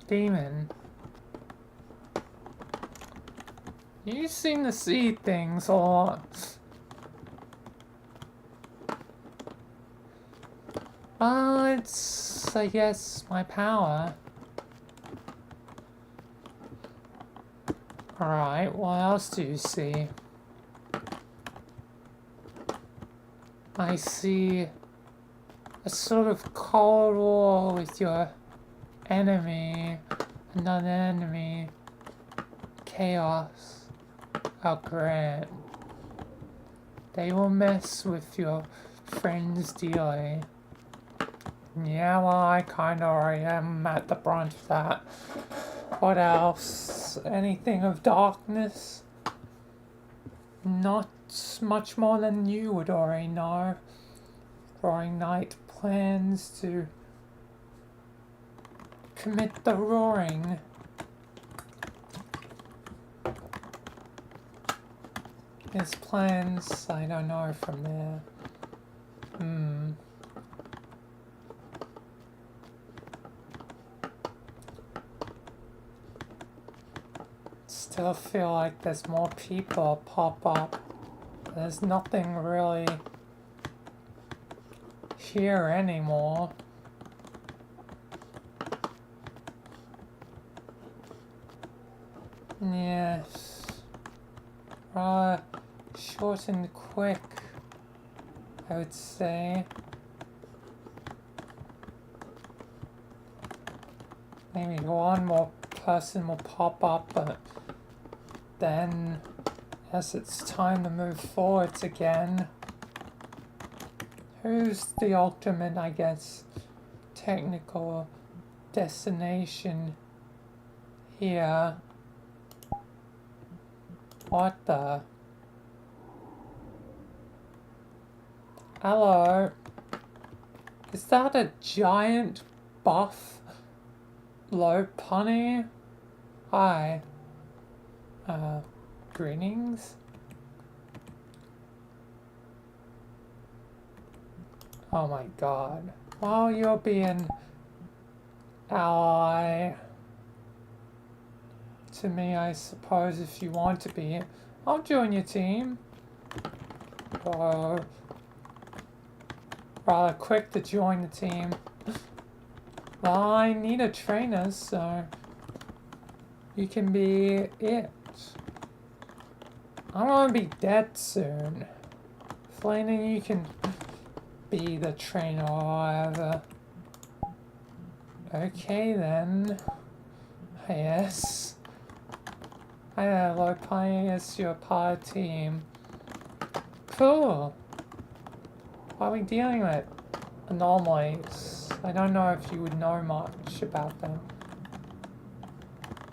Demon. You seem to see things a lot. It's, I guess, my power. Alright, what else do you see? I see a sort of cold war with your enemy, another enemy, chaos. Oh, great. They will mess with your friends dearly. Yeah, well, I kinda already am at the brunt of that. What else? Anything of darkness? Not much more than you would already know. Roaring Knight plans to commit the roaring. His plans, I don't know from there. Still feel like there's more people pop up. There's nothing really here anymore. Yes. Short and quick, I would say. Maybe one more person will pop up, but then as it's time to move forwards again, who's the ultimate, I guess, technical destination here? What the? Hello? Is that a giant buff low punny? Hi. Greetings? Oh my god. Well, you'll be an ally to me, I suppose, if you want to be. I'll join your team. Rather quick to join the team. Well, I need a trainer, so you can be it. I don't want to be dead soon. Flaney, you can be the trainer or whatever. Okay then. Yes. I know, like Pioneers, you're part of the team. Cool. What are we dealing with? Anomalies. I don't know if you would know much about them.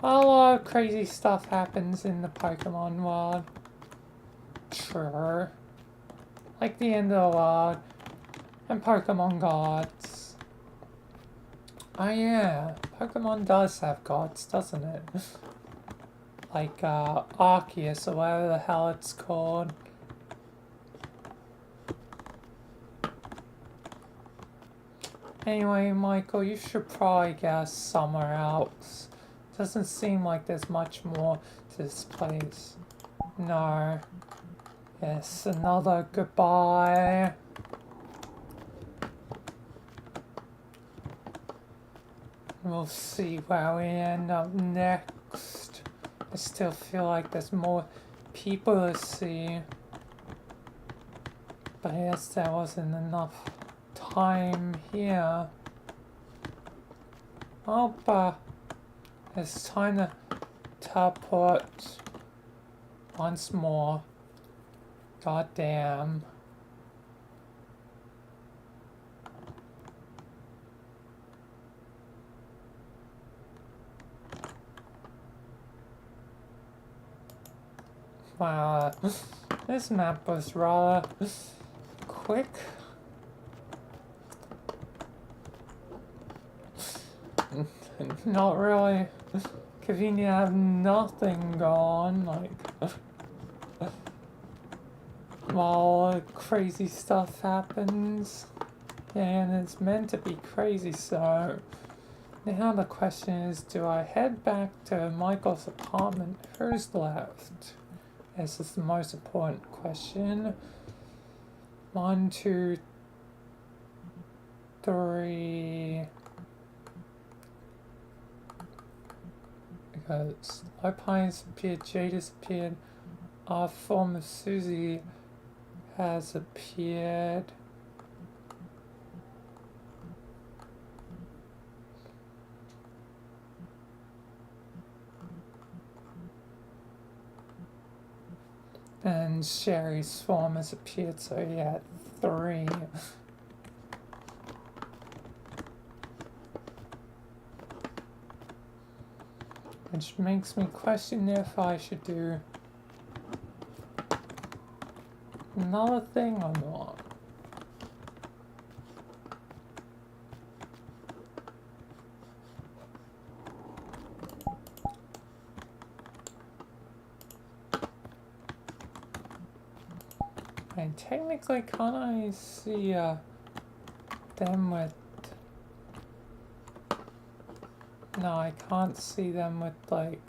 A lot of crazy stuff happens in the Pokemon world. Sure. Like the end of the world. And Pokemon gods. Oh yeah, Pokemon does have gods, doesn't it? Like Arceus or whatever the hell it's called. Anyway, Michael, you should probably guess somewhere else. Doesn't seem like there's much more to this place. No. Yes, another goodbye. We'll see where we end up next. I still feel like there's more people to see. But I guess there wasn't enough time here. Oh, it's time to teleport once more. God damn. Wow, this map was rather quick. Not really convenient to have nothing going, like, while crazy stuff happens. And it's meant to be crazy, so now the question is, do I head back to Michael's apartment? Who's left? This is the most important question. 1, 2, 3. Because Opine disappeared, Jade disappeared, our form of Susie has appeared. And Sherry's swarm has appeared, so yeah, 3. Which makes me question if I should do another thing or not. And technically, can't I see them with... No, I can't see them with, like...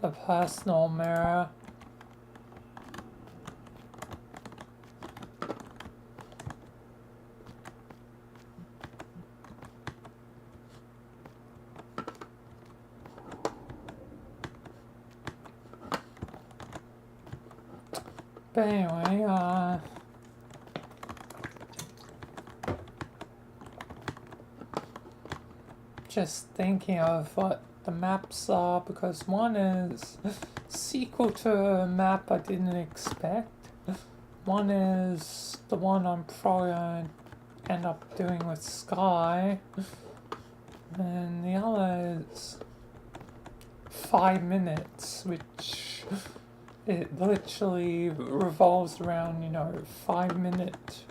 the personal mirror. But anyway, just thinking of what the maps are, because one is sequel to a map I didn't expect. One is the one I'm probably going to end up doing with Sky. And the other is 5 minutes, which it literally revolves around, 5-minute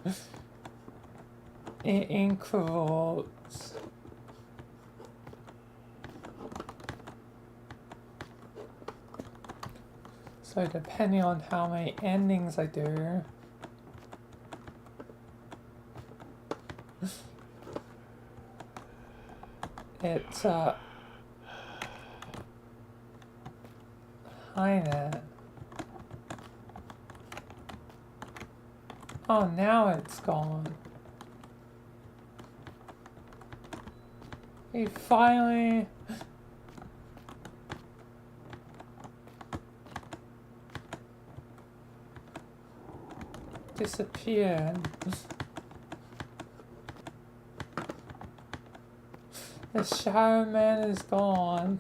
increments. So depending on how many endings I do, it's kinda... Oh, now it's gone. He finally... disappeared. The Shadow Man is gone.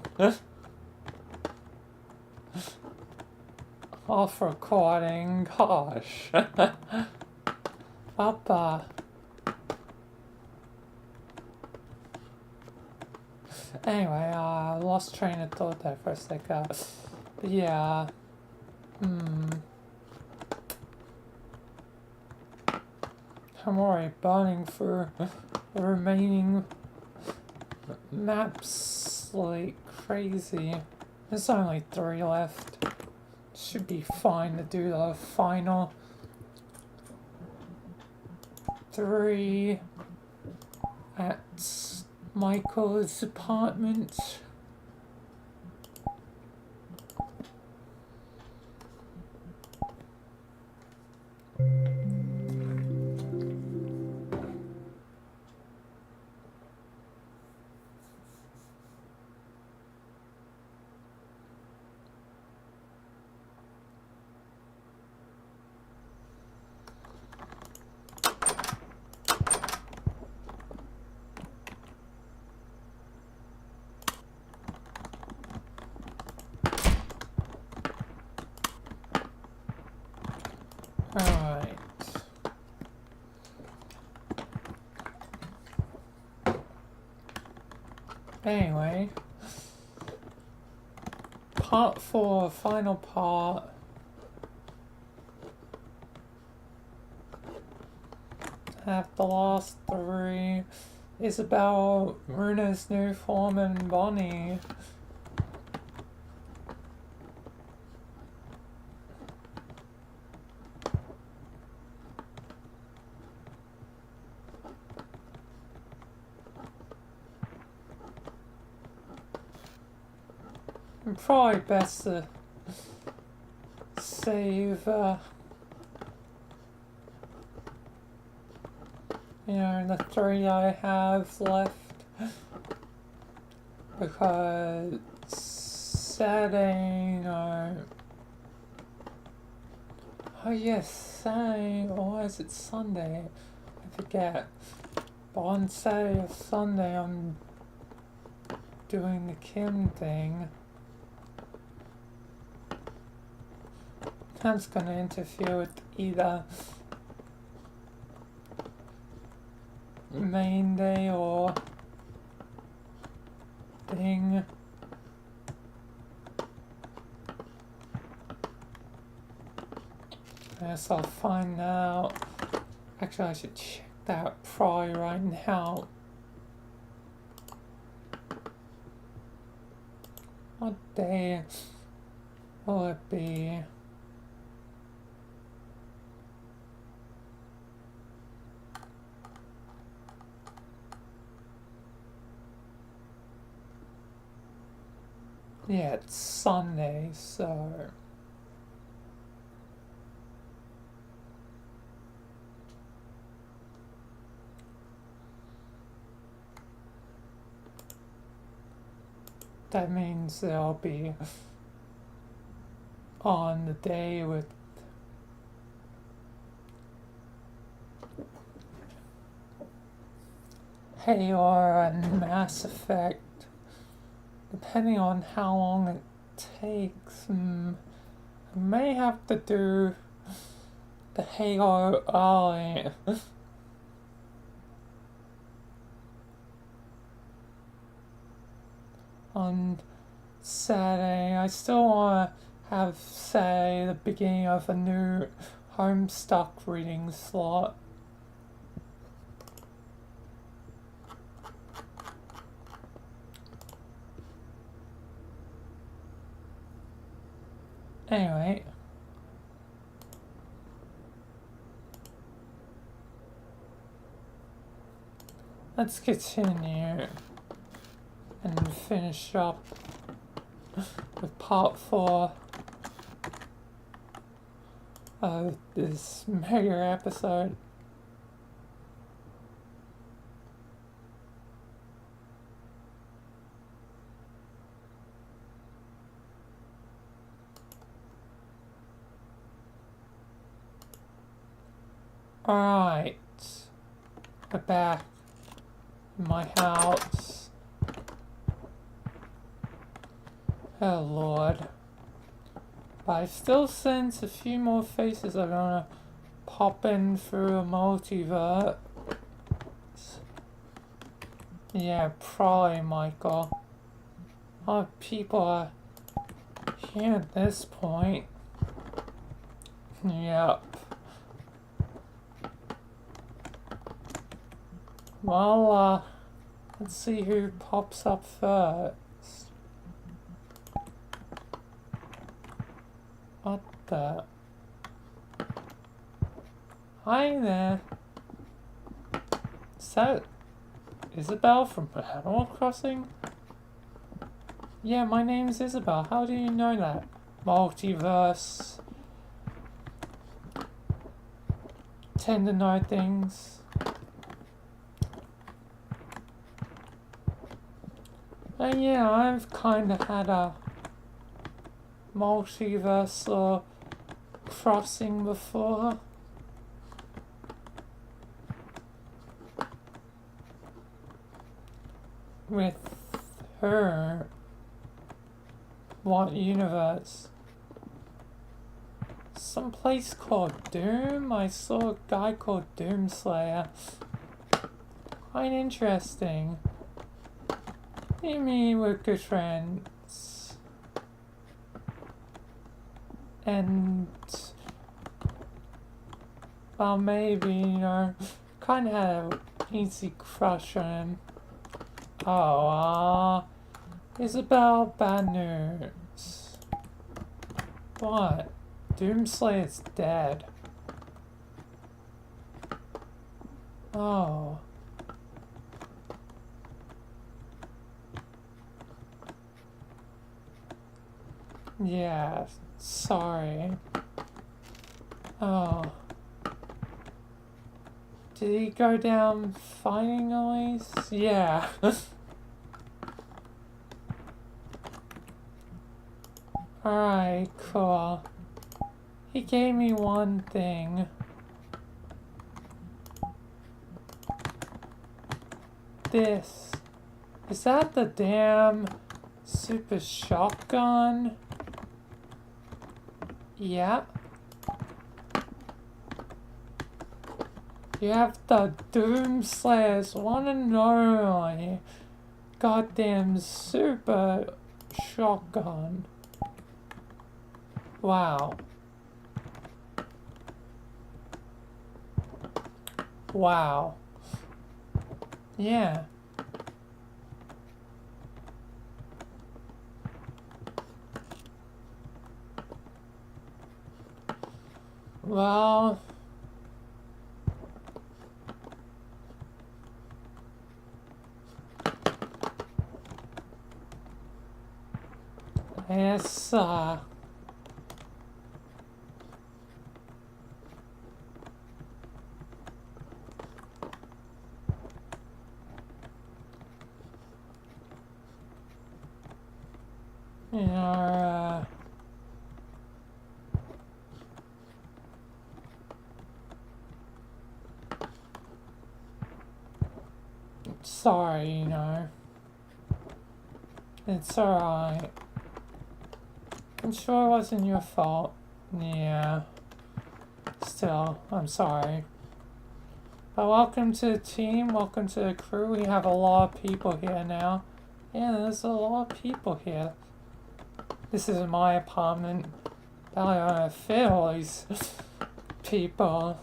Off recording, gosh. Up, anyway, lost train of thought there for a sec. Yeah. I'm already burning for the remaining maps like crazy. There's only 3 left. Should be fine to do the final 3 at Michael's apartment. Alright. Anyway, part 4, final part. Half the last 3 is about Runa's new form and Bonnie. Probably best to save, the 3 I have left, because Saturday, oh yes, Saturday, or is it Sunday? I forget. But on Saturday or Sunday, I'm doing the Kim thing. That's gonna interfere with either main day or thing. I guess I'll find out. Actually, I should check that probably right now. What day will it be? Yeah, it's Sunday, so that means they'll be on the day with Halo and Mass Effect. Depending on how long it takes, I may have to do the Halo early. On Saturday, I still want to have Saturday the beginning of a new homestuck reading slot. Anyway, let's continue and finish up with part 4 of this mega episode. Alright, we're back in my house. Oh Lord. But I still sense a few more faces are gonna pop in through a multiverse. Yeah, probably, Michael. Oh, people are here at this point. Yep. Well, let's see who pops up first. What the? Hi there. Is that Isabel from Animal Crossing? Yeah, my name's Isabel. How do you know that? Multiverse. Tend to know things. And yeah, I've kind of had a multiverse crossing before. With her. What universe? Some place called Doom? I saw a guy called Doomslayer. Quite interesting. Me and me were good friends. And well, maybe, you know, kind of had an easy crush on him. Oh, Isabel, bad news. What? Doomslayer's dead. Oh. Yeah, sorry. Oh. Did he go down fighting Elise? Yeah. Alright, cool. He gave me one thing. This. Is that the damn super shotgun? Yeah. You have the Doomslayer's one and only goddamn super shotgun. Wow. Wow. Yeah. Well, yes, you know, sorry, you know. It's alright. I'm sure it wasn't your fault. Yeah. Still, I'm sorry. But welcome to the team, welcome to the crew. We have a lot of people here now. Yeah, there's a lot of people here. This is my apartment. I don't fit all these people.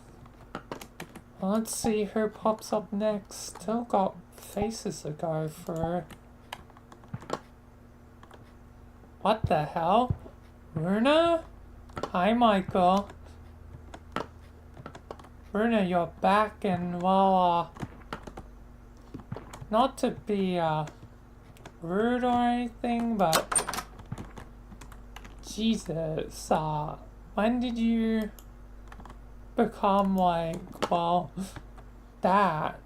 Well, let's see who pops up next. Still got faces to go through. What the hell? Runa? Hi, Michael. Runa, you're back, and well, not to be rude or anything, but Jesus, when did you become like, well, that?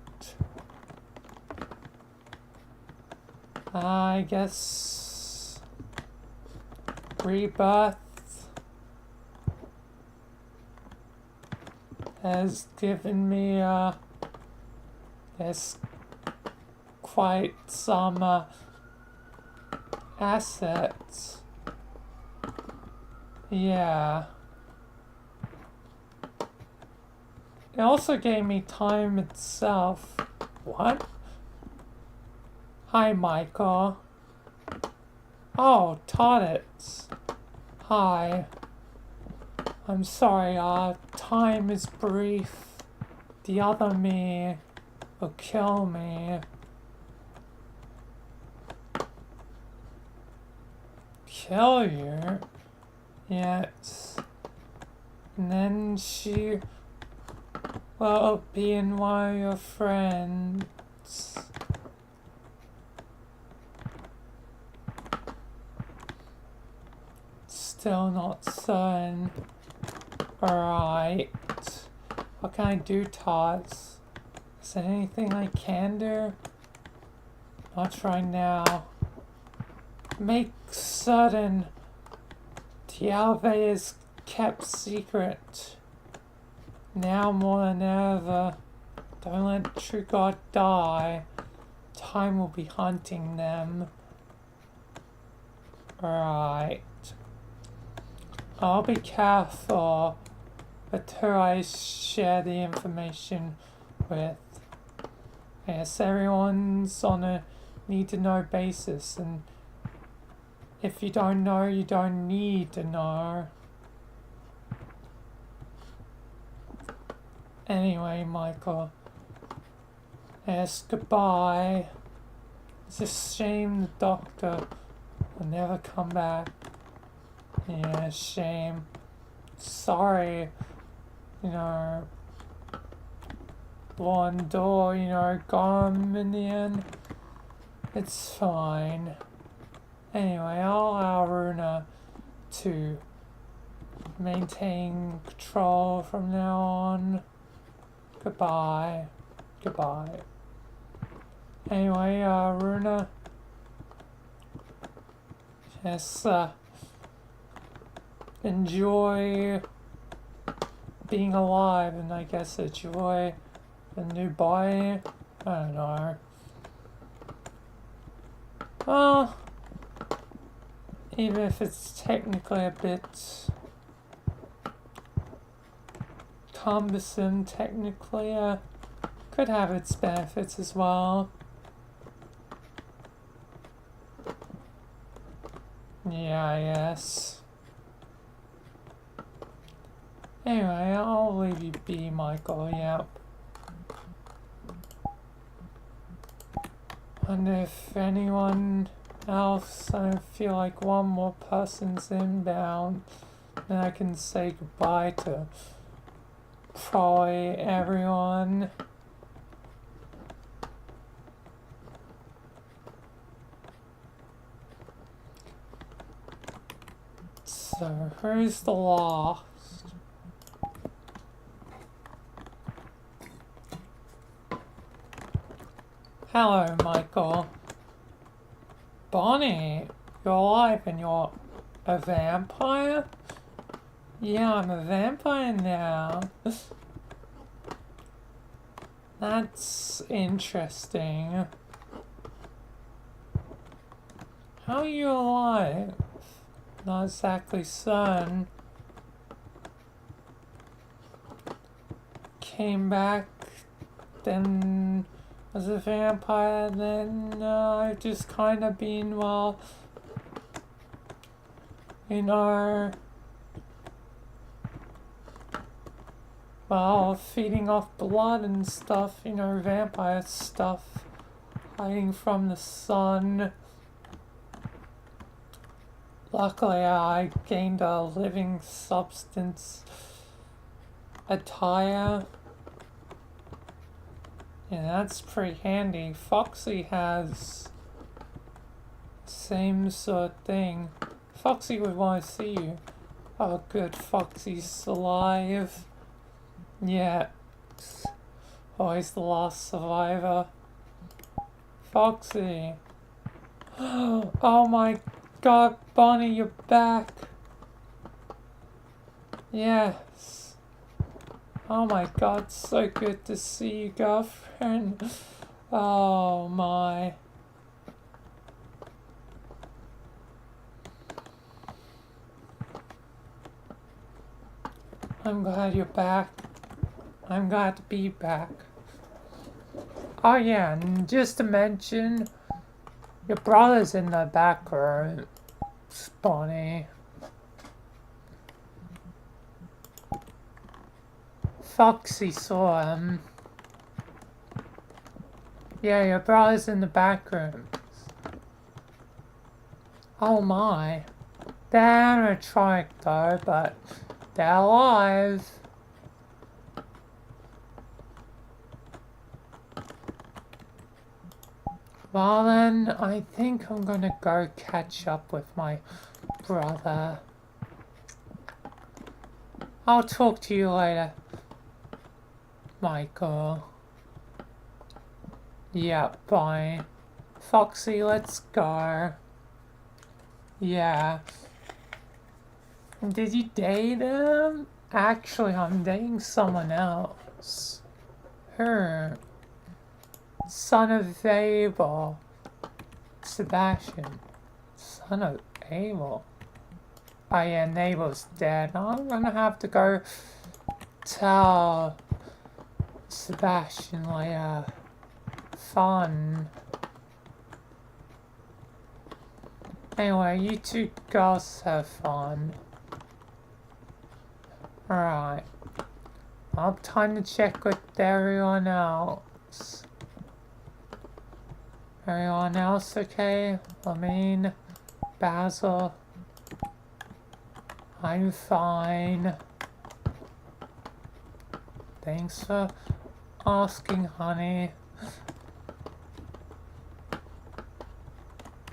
I guess rebirth has given me, guess, quite some assets. Yeah. It also gave me time itself. What? Hi, Michael. Oh, Toddits. Hi. I'm sorry, time is brief. The other me will kill me. Kill you? Yes. And then she will be in one of your friends. Still not certain. Alright. What can I do, Tots? Is there anything I can do? Not right now. Make certain the elevator is kept secret. Now more than ever. Don't let True God die. Time will be hunting them. Alright. I'll be careful with who I share the information with. Yes, everyone's on a need-to-know basis, and if you don't know, you don't need to know. Anyway, Michael. Yes, goodbye. It's a shame the doctor will never come back. Yeah, shame. Sorry. You know, one door, you know, gone in the end. It's fine. Anyway, I'll allow Runa to maintain control from now on. Goodbye. Goodbye. Anyway, Runa. Just, enjoy being alive, and I guess enjoy the new body. I don't know. Well, even if it's technically a bit cumbersome, technically, could have its benefits as well. Yeah, yes. Anyway, I'll leave you be, Michael, yep. Wonder if anyone else, I feel like one more person's inbound, then I can say goodbye to probably everyone. So, who's the last? Hello, Michael. Bonnie, you're alive and you're a vampire? Yeah, I'm a vampire now. That's interesting. How are you alive? Not exactly certain. Came back, then as a vampire, then I've just kind of been, well, you know, well, feeding off blood and stuff, you know, vampire stuff, hiding from the sun. Luckily, I gained a living substance attire. Yeah, that's pretty handy. Foxy has same sort of thing. Foxy would want to see you. Oh, good, Foxy's alive. Yeah, always the last survivor. Foxy. Oh my God, Bonnie, you're back. Yes. Oh my God, so good to see you, girlfriend. Oh my. I'm glad you're back. I'm glad to be back. Oh yeah, and just to mention, your brother's in the back room, Bonnie. Foxy saw him. Yeah, your brother's in the back room. Oh my. They're animatronic though, but they're alive. Well then, I think I'm gonna go catch up with my brother. I'll talk to you later, Michael. Yeah, bye. Foxy, let's go. Yeah. Did you date him? Actually, I'm dating someone else. Her. Son of Abel. Sebastian. Son of Abel. Oh yeah, Abel's dead. I'm gonna have to go tell Sebastian later. Fun. Anyway, you two girls have fun. Alright. I'll have time to check with everyone else. Everyone else okay? Lamine, Basil. I'm fine. Thanks for asking, honey.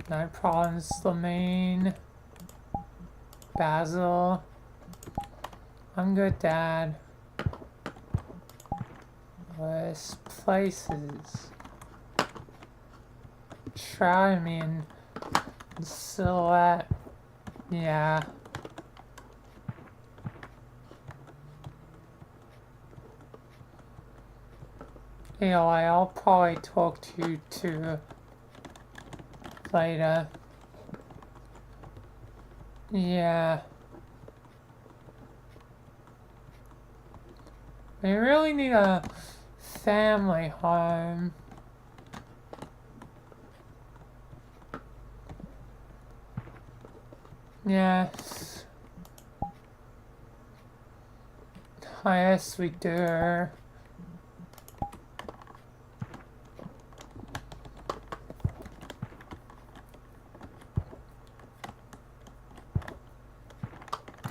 No problems, Lamine. Basil. I'm good, Dad. This place is shrouding me in silhouette. Yeah. Anyway, I'll probably talk to you too later. Yeah. We really need a family home. Yes. Yes, we do.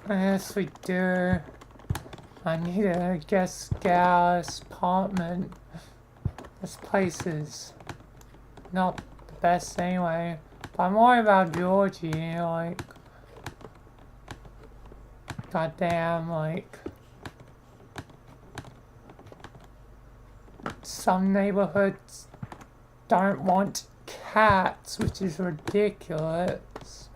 Yes, we do. I need to guest gas apartment. This place is not the best anyway. But I'm worried about Georgie, like, goddamn, like, some neighborhoods don't want cats, which is ridiculous.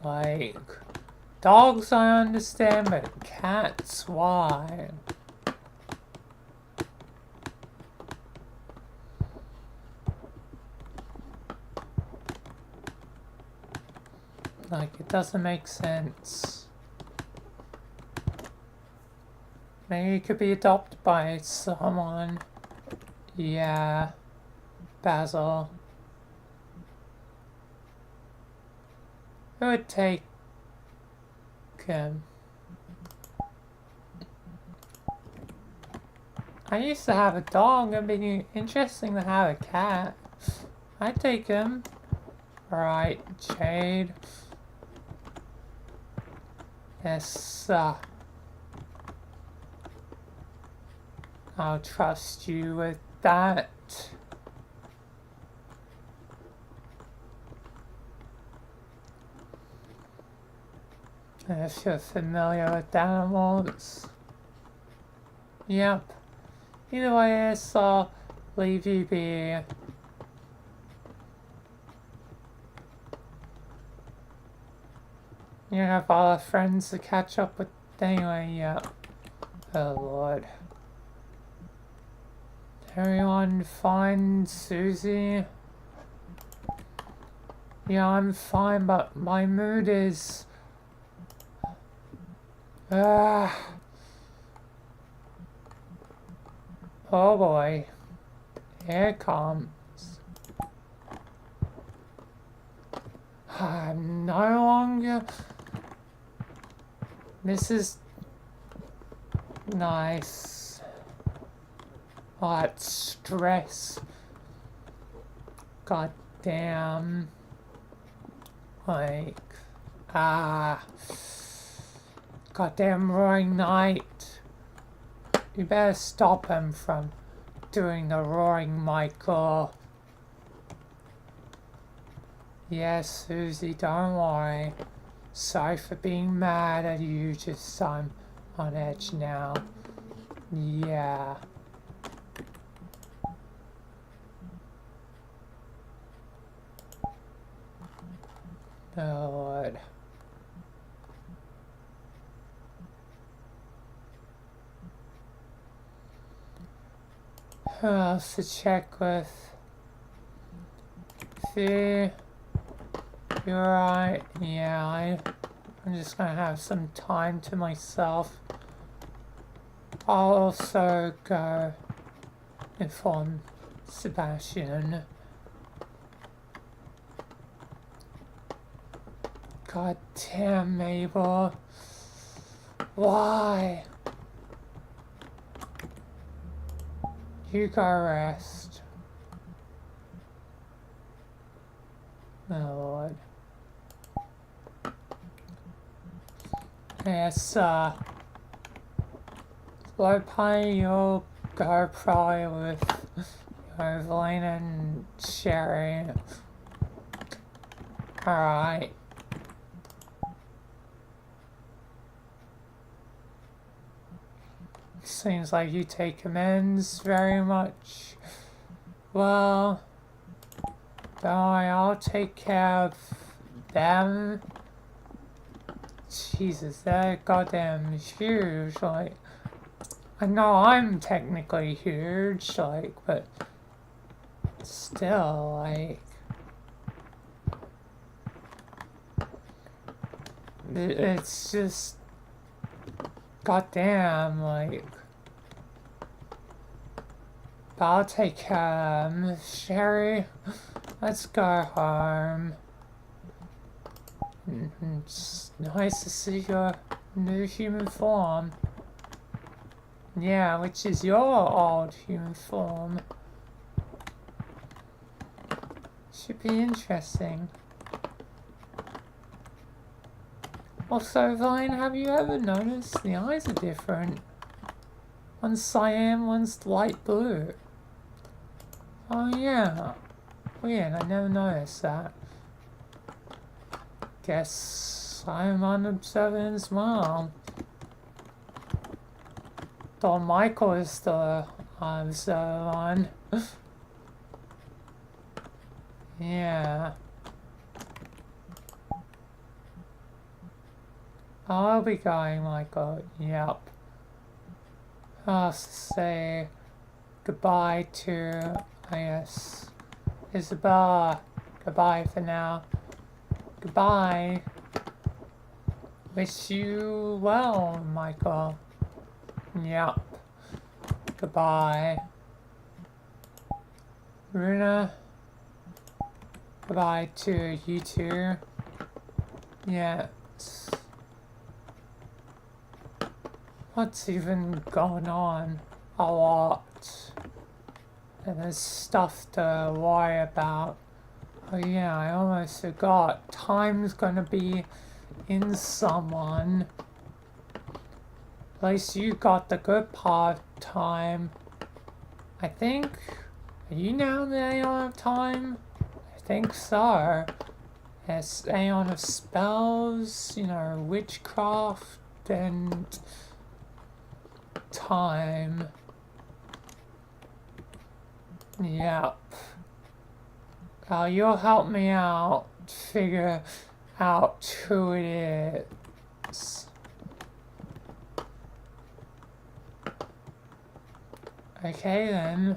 Like, dogs I understand, but cats, why? Like, it doesn't make sense. Maybe it could be adopted by someone. Yeah, Basil. Who would take him? I used to have a dog. It'd be interesting to have a cat. I'd take him. Right, Jade. Yes, I'll trust you with that. If you're familiar with animals. Yep. Either way, I'll leave you be. You have other friends to catch up with anyway, yeah. Oh Lord. Everyone find Susie? Yeah, I'm fine, but my mood is... Oh boy. Here it comes. I'm no longer... This is... nice. Oh, that stress. God damn. Like... Goddamn roaring night. You better stop him from doing the roaring, Michael. Yes, Susie, don't worry. Sorry for being mad at you, just I'm on edge now. Yeah. Oh, Lord. Who else to check with? See? You're right. Yeah, I'm just gonna have some time to myself. I'll also go inform Sebastian. God damn, Mabel. Why? You go rest. Oh Lord. Yes, slow pie, you'll go probably with Evelyn and Sherry. Alright. Seems like you take amends very much. Well, don't worry, I'll take care of them. Jesus, that goddamn huge, like, I know I'm technically huge, like, but still, like, it's just, goddamn, like, but I'll take Sherry, let's go home. It's nice to see your new human form. Yeah, which is your old human form. Should be interesting. Also, Vine, have you ever noticed the eyes are different? One's cyan, one's light blue. Oh yeah. Weird, I never noticed that. Guess I'm unobservant as well. Don Michael is the observant one. Yeah. I'll be going, Michael. Yep. I'll say goodbye to, I guess, Isabella. Goodbye for now. Goodbye. Wish you well, Michael. Yep. Goodbye. Runa. Goodbye to you two. Yes. What's even going on? A lot. And there's stuff to worry about. Oh yeah, I almost forgot. Time's gonna be in someone. At least you got the good part of time. I think. Are you now the Aeon of Time? I think so. Yes, Aeon of Spells, you know, witchcraft and time. Yep. You'll help me out, figure out who it is. Okay then.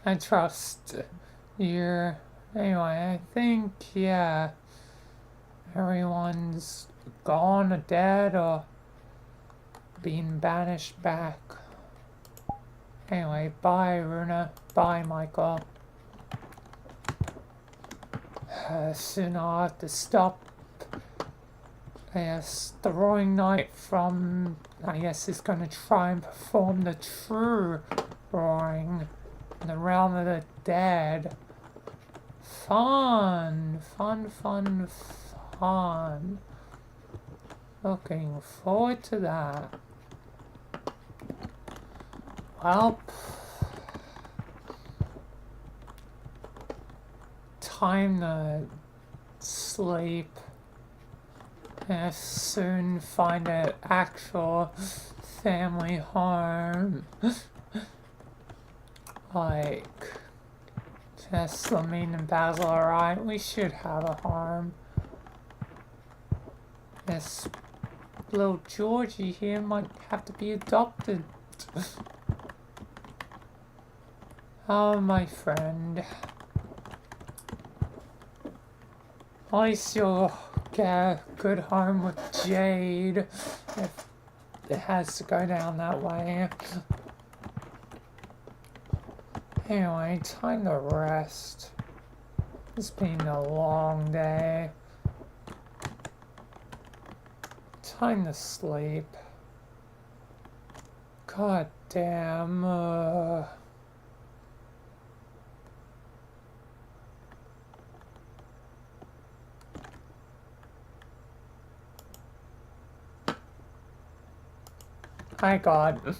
I trust you. Anyway, I think, yeah, everyone's gone or dead or being banished back. Anyway, bye Runa, bye Michael. Soon I'll have to stop. I guess the Roaring Knight from, I guess, is going to try and perform the true roaring in the realm of the dead. Fun, fun, fun, fun. Looking forward to that. Well, time to sleep. And soon find an actual family home. Like, Jessamine and Basil are right. We should have a home. This little Georgie here might have to be adopted. Oh, my friend. At least you'll get a good home with Jade if it has to go down that way. Anyway, time to rest. It's been a long day. Time to sleep. God damn. My God.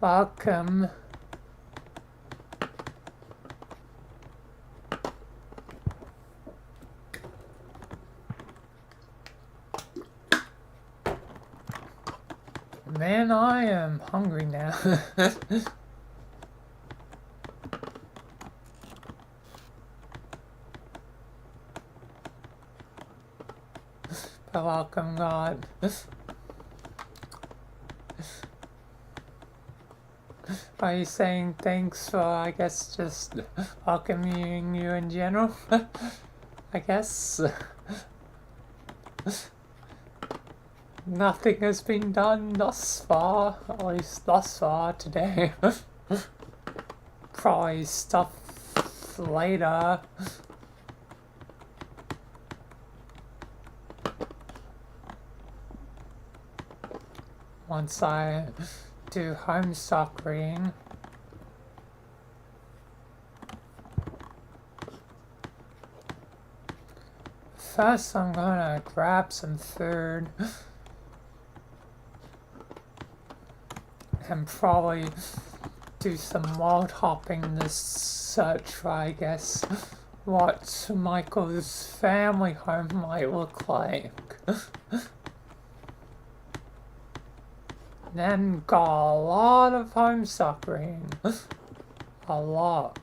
Welcome. Man, I am hungry now. But welcome, God. Are you saying thanks for, I guess, just welcoming you in general? I guess. Nothing has been done thus far, at least thus far today. Probably stuff later. Once I do homestuck reading. First I'm gonna grab some food and probably do some wild hopping to search for, I guess, what Michael's family home might look like. Then got a lot of homestucking. A lot.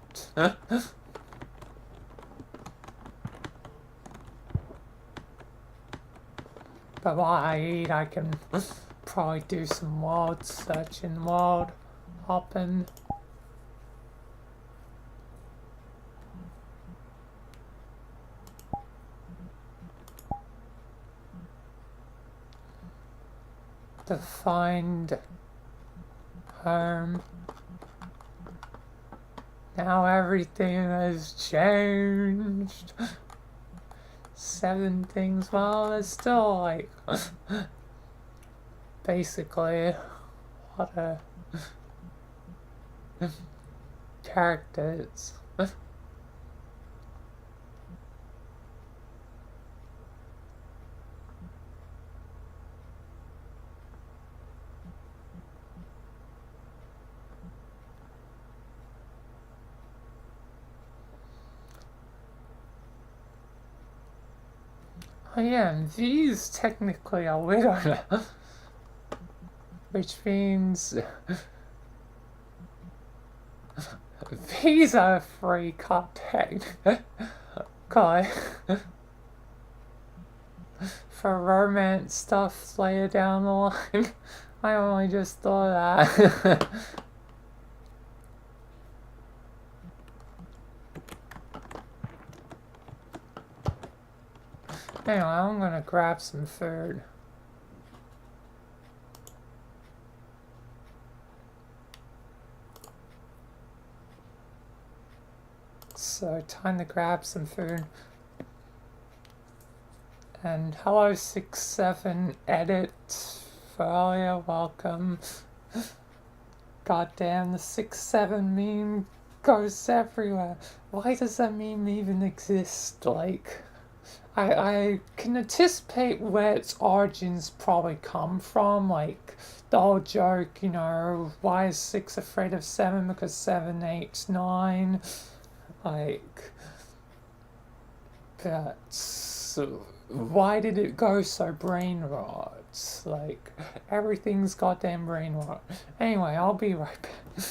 But while I eat, I can probably do some wild searching, wild hopping. To find home. Now everything has changed. 7 things, well, it's still like basically what a characters. Oh yeah, and these technically are widow now, which means these are free content. Okay. For romance stuff later down the line. I only just thought that. Anyway, I'm gonna grab some food. So, time to grab some food. And hello 6-7 edit for earlier, welcome. Goddamn, the 6-7 meme goes everywhere. Why does that meme even exist? Like, I can anticipate where its origins probably come from, like the whole joke, you know, why is 6 afraid of 7? Because 7, 8, 9, like, but why did it go so brain rot? Like, everything's goddamn brain rot. Anyway, I'll be right back.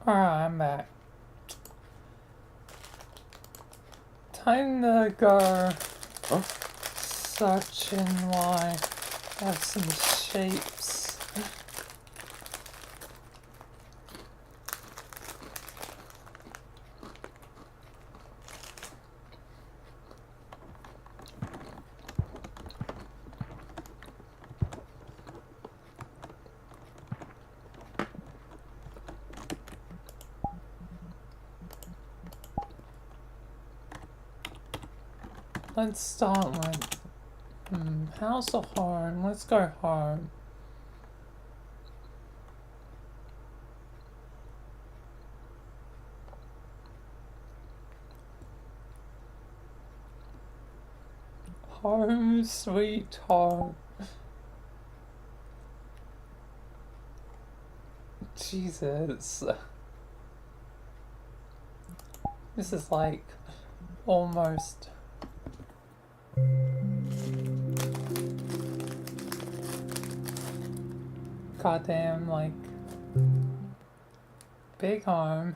Alright, I'm back. Time to go searching while I have some shapes. Let's start with house or home? Let's go home. Home sweet home. Jesus. This is like almost goddamn like big home.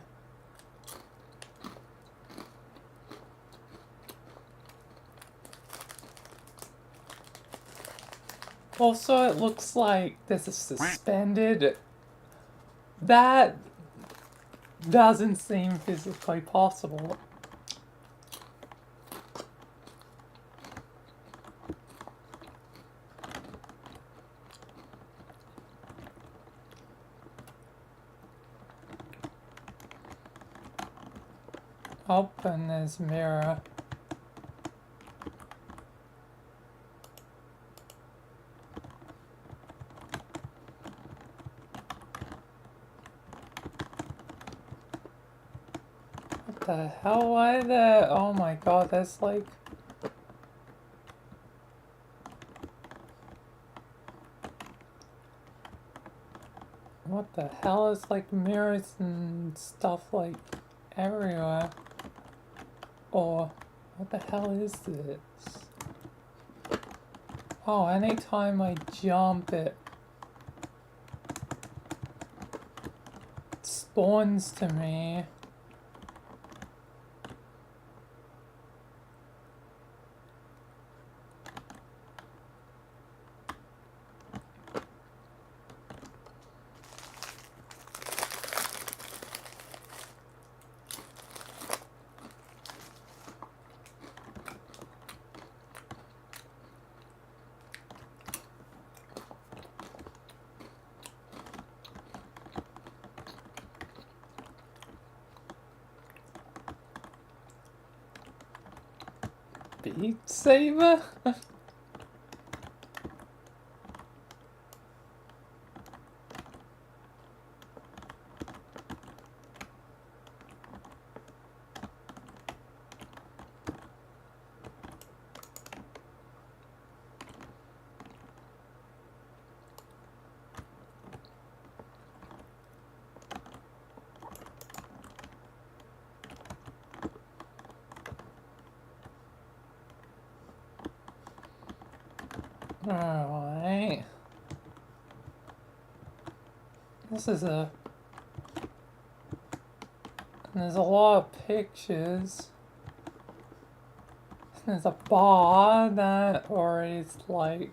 Also, it looks like this is suspended. That doesn't seem physically possible. Open this mirror. What the hell? Why the? Oh my god, that's like. What the hell is like mirrors and stuff like everywhere? Or what the hell is this? Oh, anytime I jump it spawns to me. Beat Saber? Alright. This is a... There's a lot of pictures. There's a bar that already is like...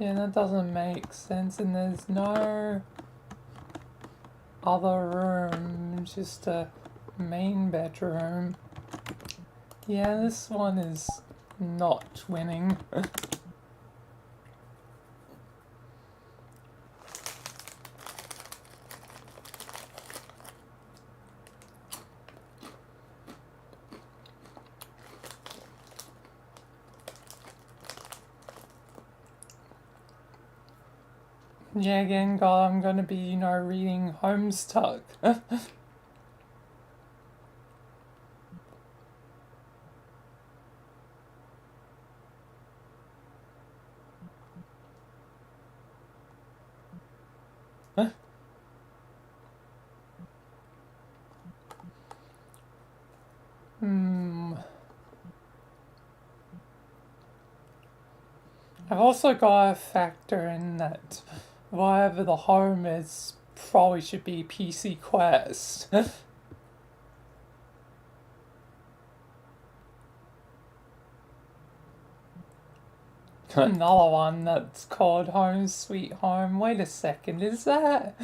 Yeah, that doesn't make sense, and there's no other room, just a main bedroom. Yeah, this one is not winning. Yeah, again, God, I'm gonna be, you know, reading Homestuck. I've also got to factor in that whatever the home is probably should be PC Quest. Another one that's called Home Sweet Home. Wait a second, is that?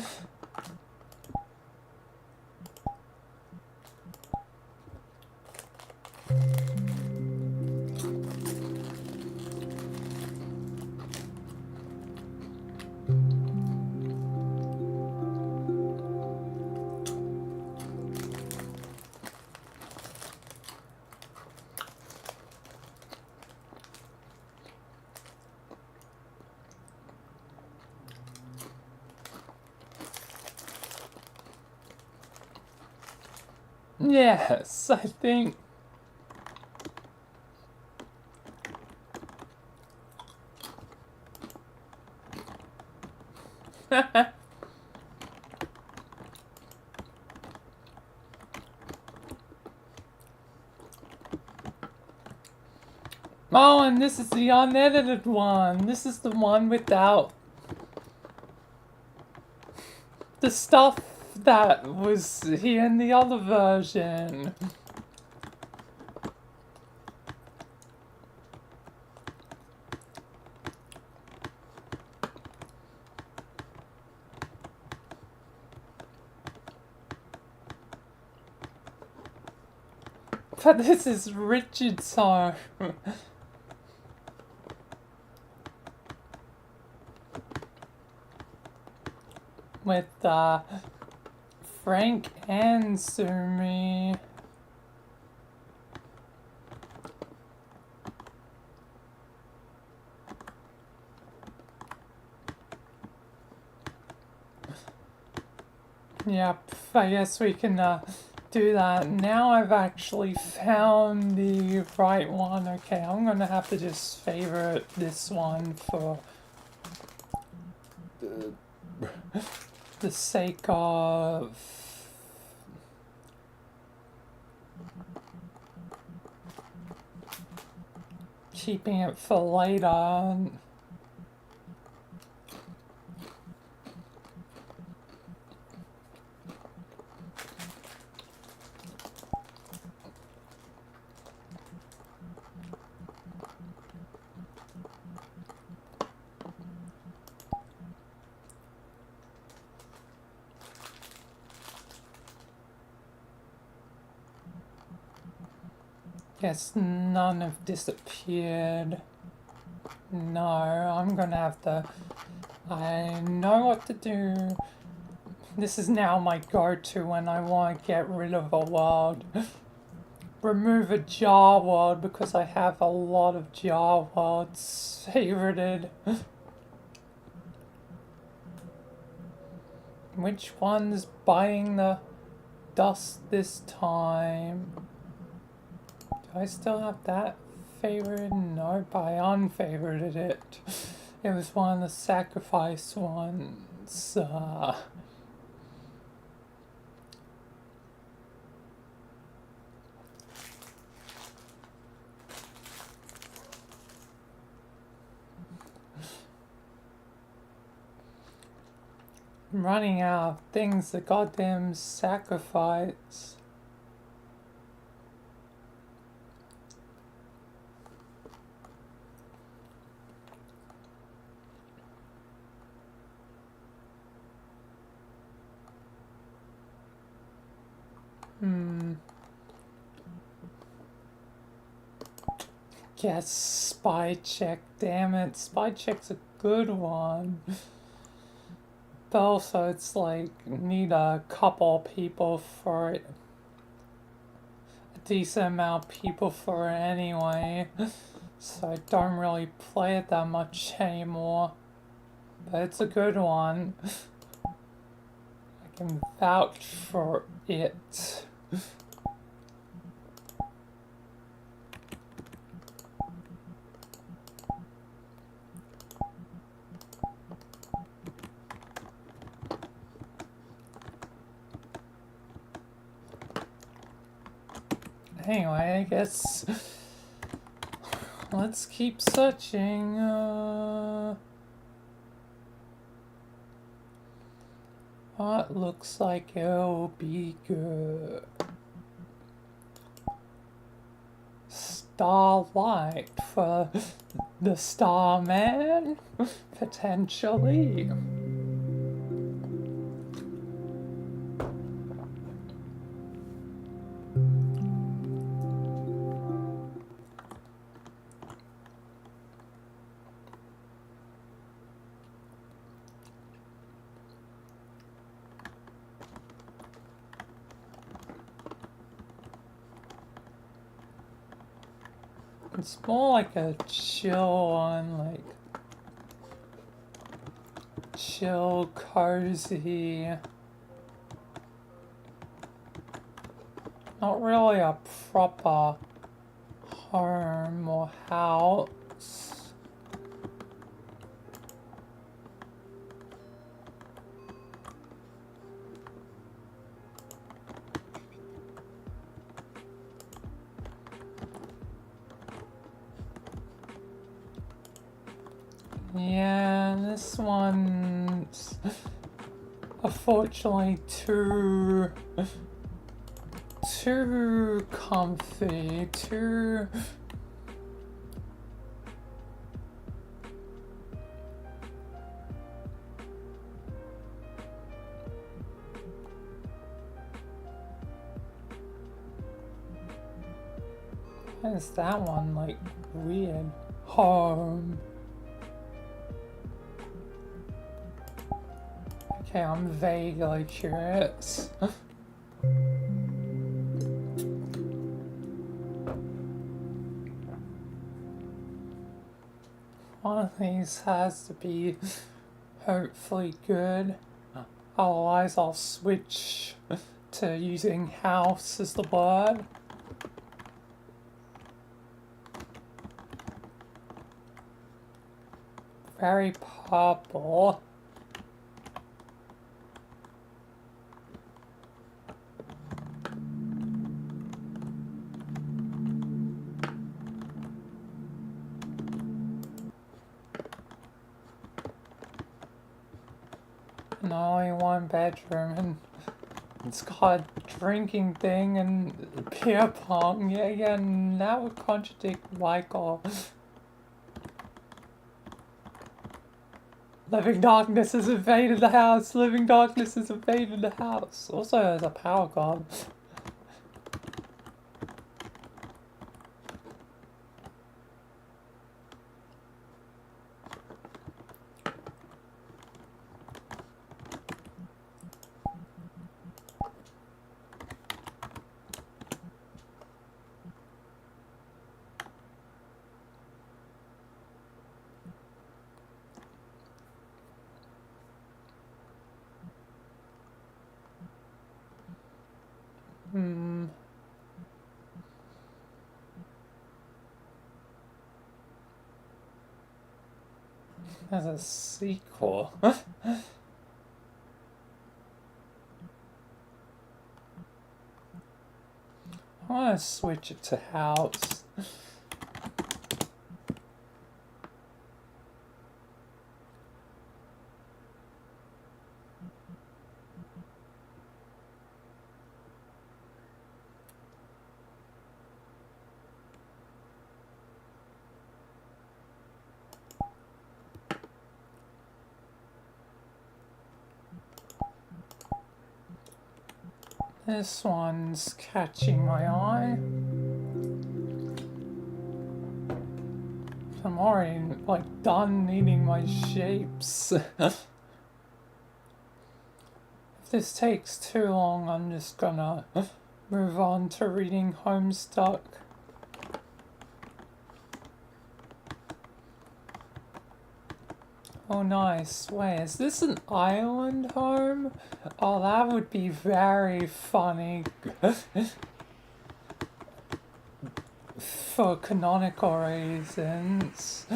Yes, I think. Oh, and this is the unedited one. This is the one without the stuff that was here in the other version. But this is Richard's home. With Frank and Sumi. Yep, I guess we can do that. Now I've actually found the right one. Okay, I'm gonna have to just favorite this one for the sake of keeping it for later. Guess none have disappeared. No, I'm gonna have to. I know what to do. This is now my go-to when I want to get rid of a world. Remove a jar world because I have a lot of jar worlds favorited. Which one's biting the dust this time? Do I still have that favorite? Nope, I unfavorited it. It was one of the sacrifice ones. I'm running out of things to goddamn sacrifice. Yes, spy check, damn it. Spy check's a good one. But also it's like, need a couple people for it. A decent amount of people for it anyway. So I don't really play it that much anymore. But it's a good one. I can vouch for it. Anyway, I guess let's keep searching. It looks like it'll be good. Starlight for the Starman, potentially. It's more like a chill one, like chill, cozy. Not really a proper home or house. Yeah, this one's unfortunately too comfy, too Why is that one like weird? Home. Okay, I'm vaguely curious. One of these has to be hopefully good. Otherwise I'll switch to using house as the word. Very purple. And only one bedroom, and it's got a drinking thing and beer pong. Yeah, and that would contradict Michael. Living darkness has invaded the house. Living darkness has invaded the house. Also, there's a power god. There's a sequel. I want to switch it to house. This one's catching my eye. I'm already like done needing my shapes. If this takes too long, I'm just gonna move on to reading Homestuck. Oh nice, wait, is this an island home? Oh, that would be very funny. For canonical reasons.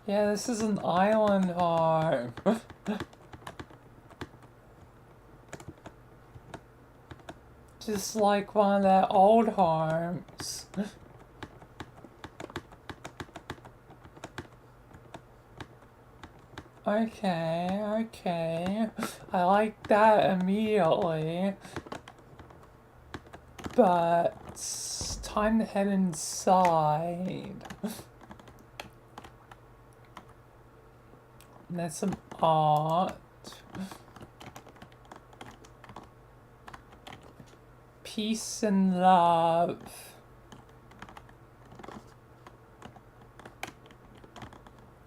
Yeah, this is an island home. Just like one of their old homes. Okay. I like that immediately. But it's time to head inside. And there's some art. Peace and love.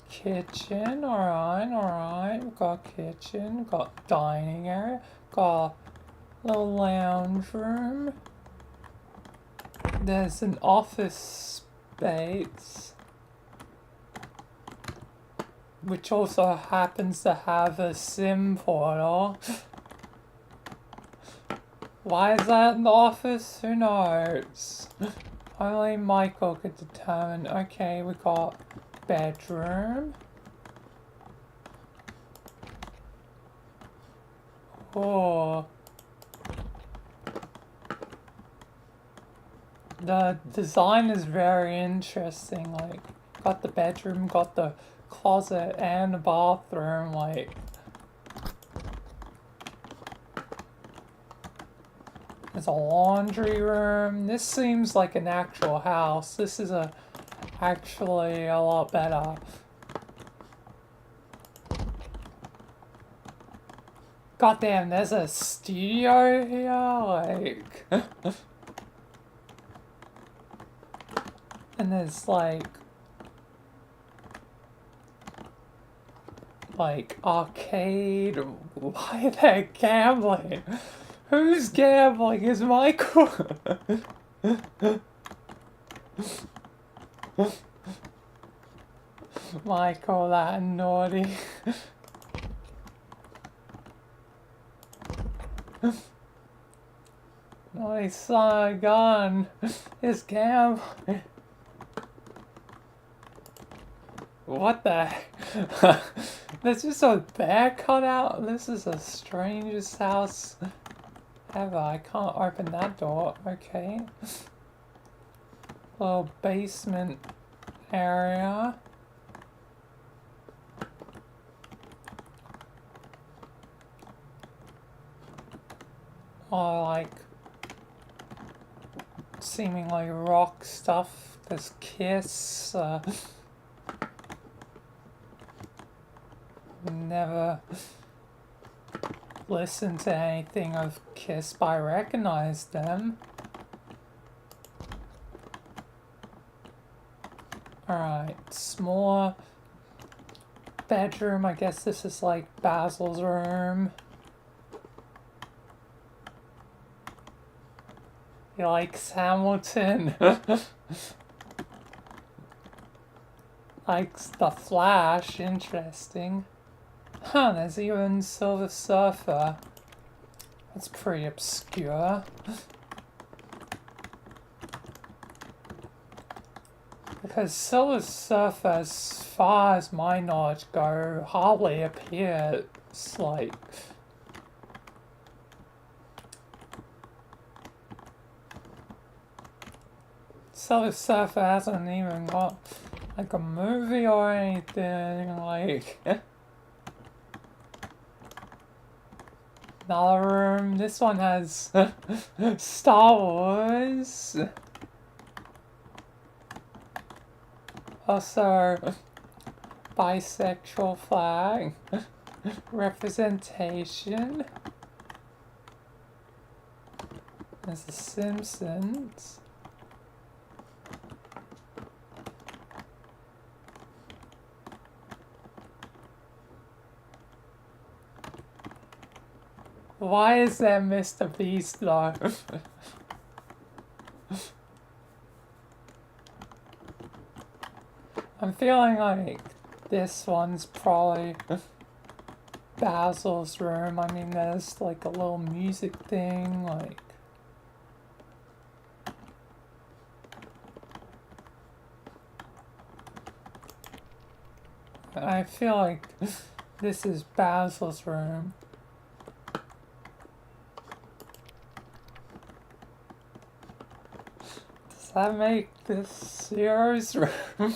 Kitchen, alright. We've got kitchen, got dining area, got a little lounge room. There's an office space, which also happens to have a sim portal. Why is that in the office? Who knows? Only Michael could determine. Okay, we got bedroom. Oh. The design is very interesting. Like, got the bedroom, got the closet, and the bathroom. Like, there's a laundry room. This seems like an actual house. This is actually a lot better. Goddamn, there's a studio here, like... And there's like arcade. Why are they gambling? Who's gambling? Is Michael? Michael, that naughty. Naughty son of a gun is gambling. What the heck? There's just a bear cut out. This is the strangest house ever. I can't open that door. Okay. Little basement area. Oh, like seemingly rock stuff. There's Kiss. Never listened to anything of Kiss, but I recognize them. Alright, smaller bedroom. I guess this is like Basil's room. He likes Hamilton. Likes The Flash. Interesting. Huh, there's even Silver Surfer. That's pretty obscure. Because Silver Surfer, as far as my knowledge go, hardly appears. Like, Silver Surfer hasn't even got like a movie or anything. Like, another room. This one has Star Wars. Also, bisexual flag. Representation. There's The Simpsons. Why is there Mr. Beast though? I'm feeling like this one's probably Basil's room. I mean, there's like a little music thing, like... I feel like this is Basil's room. Does that make this Zero's room?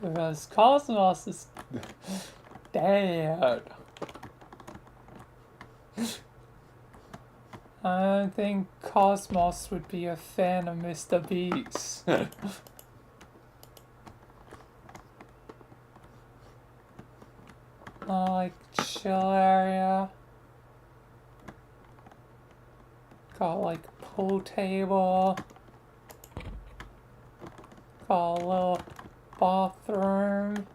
Because Cosmos is dead. I don't think Cosmos would be a fan of Mr. Beast. Like chill area. Got like a pool table. Got a little bathroom.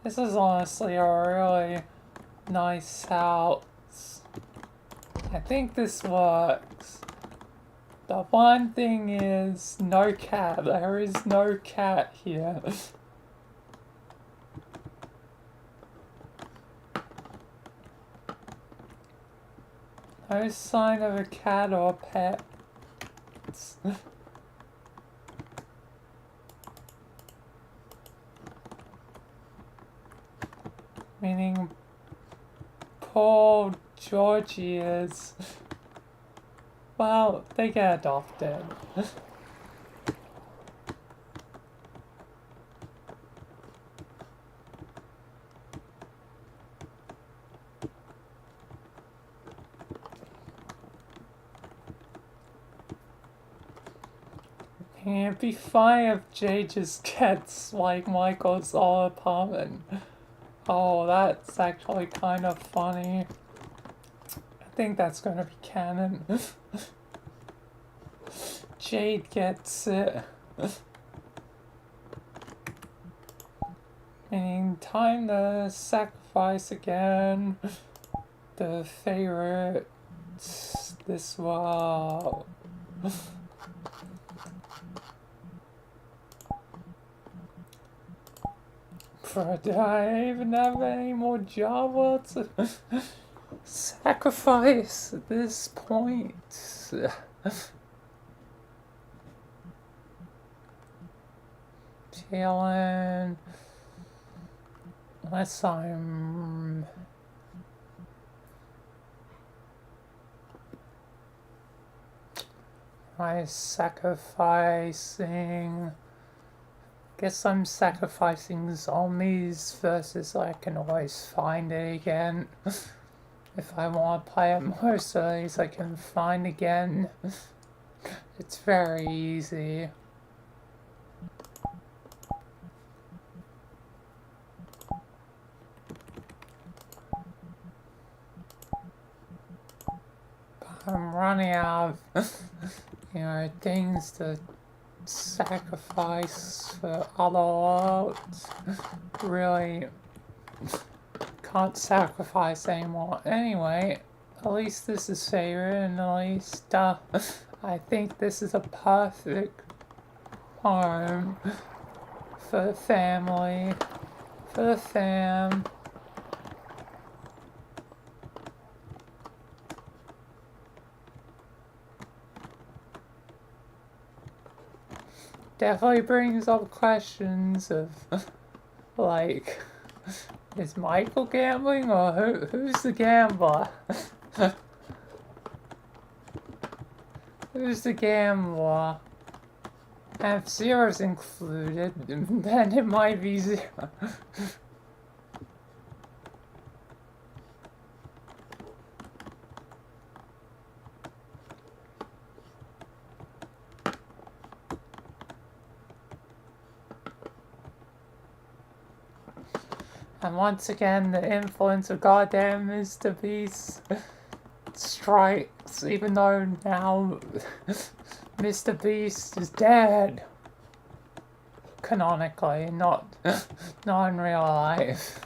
This is honestly a really nice house. I think this works. The one thing is no cat. There is no cat here. No sign of a cat or pet. Meaning poor Georgie is... Well, they get adopted. It'd be fine if Jay just gets like Michael's old apartment. Oh, that's actually kind of funny. I think that's gonna be canon. Jade gets it. Meaning time to sacrifice again. The favorite. This wow. Bro, do I even have any more Java to sacrifice at this point? Chillin'. Unless I'm... sacrificing... Guess I'm sacrificing zombies versus I can always find it again. If I want to play it most of these I can find again. It's very easy. But I'm running out of, things to sacrifice for other worlds. Really can't sacrifice anymore. Anyway, at least this is favorite, and at least I think this is a perfect home for the family, for the fam. Definitely brings up questions of, like, is Michael gambling or who's the gambler? Who's the gambler? And if Zero's included, then it might be Zero. And once again, the influence of goddamn Mr. Beast strikes, even though now Mr. Beast is dead. Canonically, not in real life.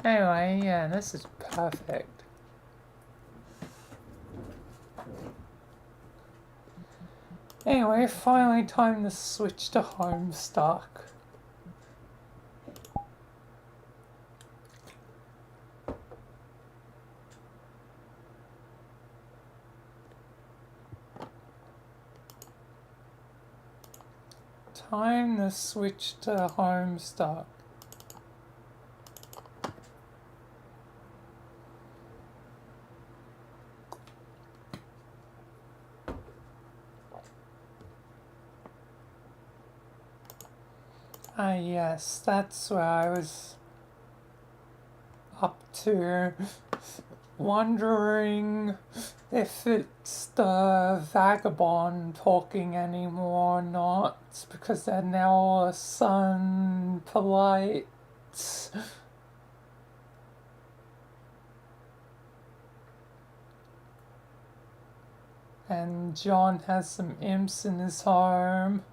Anyway, yeah, this is perfect. Anyway, finally time to switch to homestuck. Time to switch to homestuck. Ah, yes, that's where I was up to, wondering if it's the vagabond talking anymore or not, because they're now a son polite. And John has some imps in his home.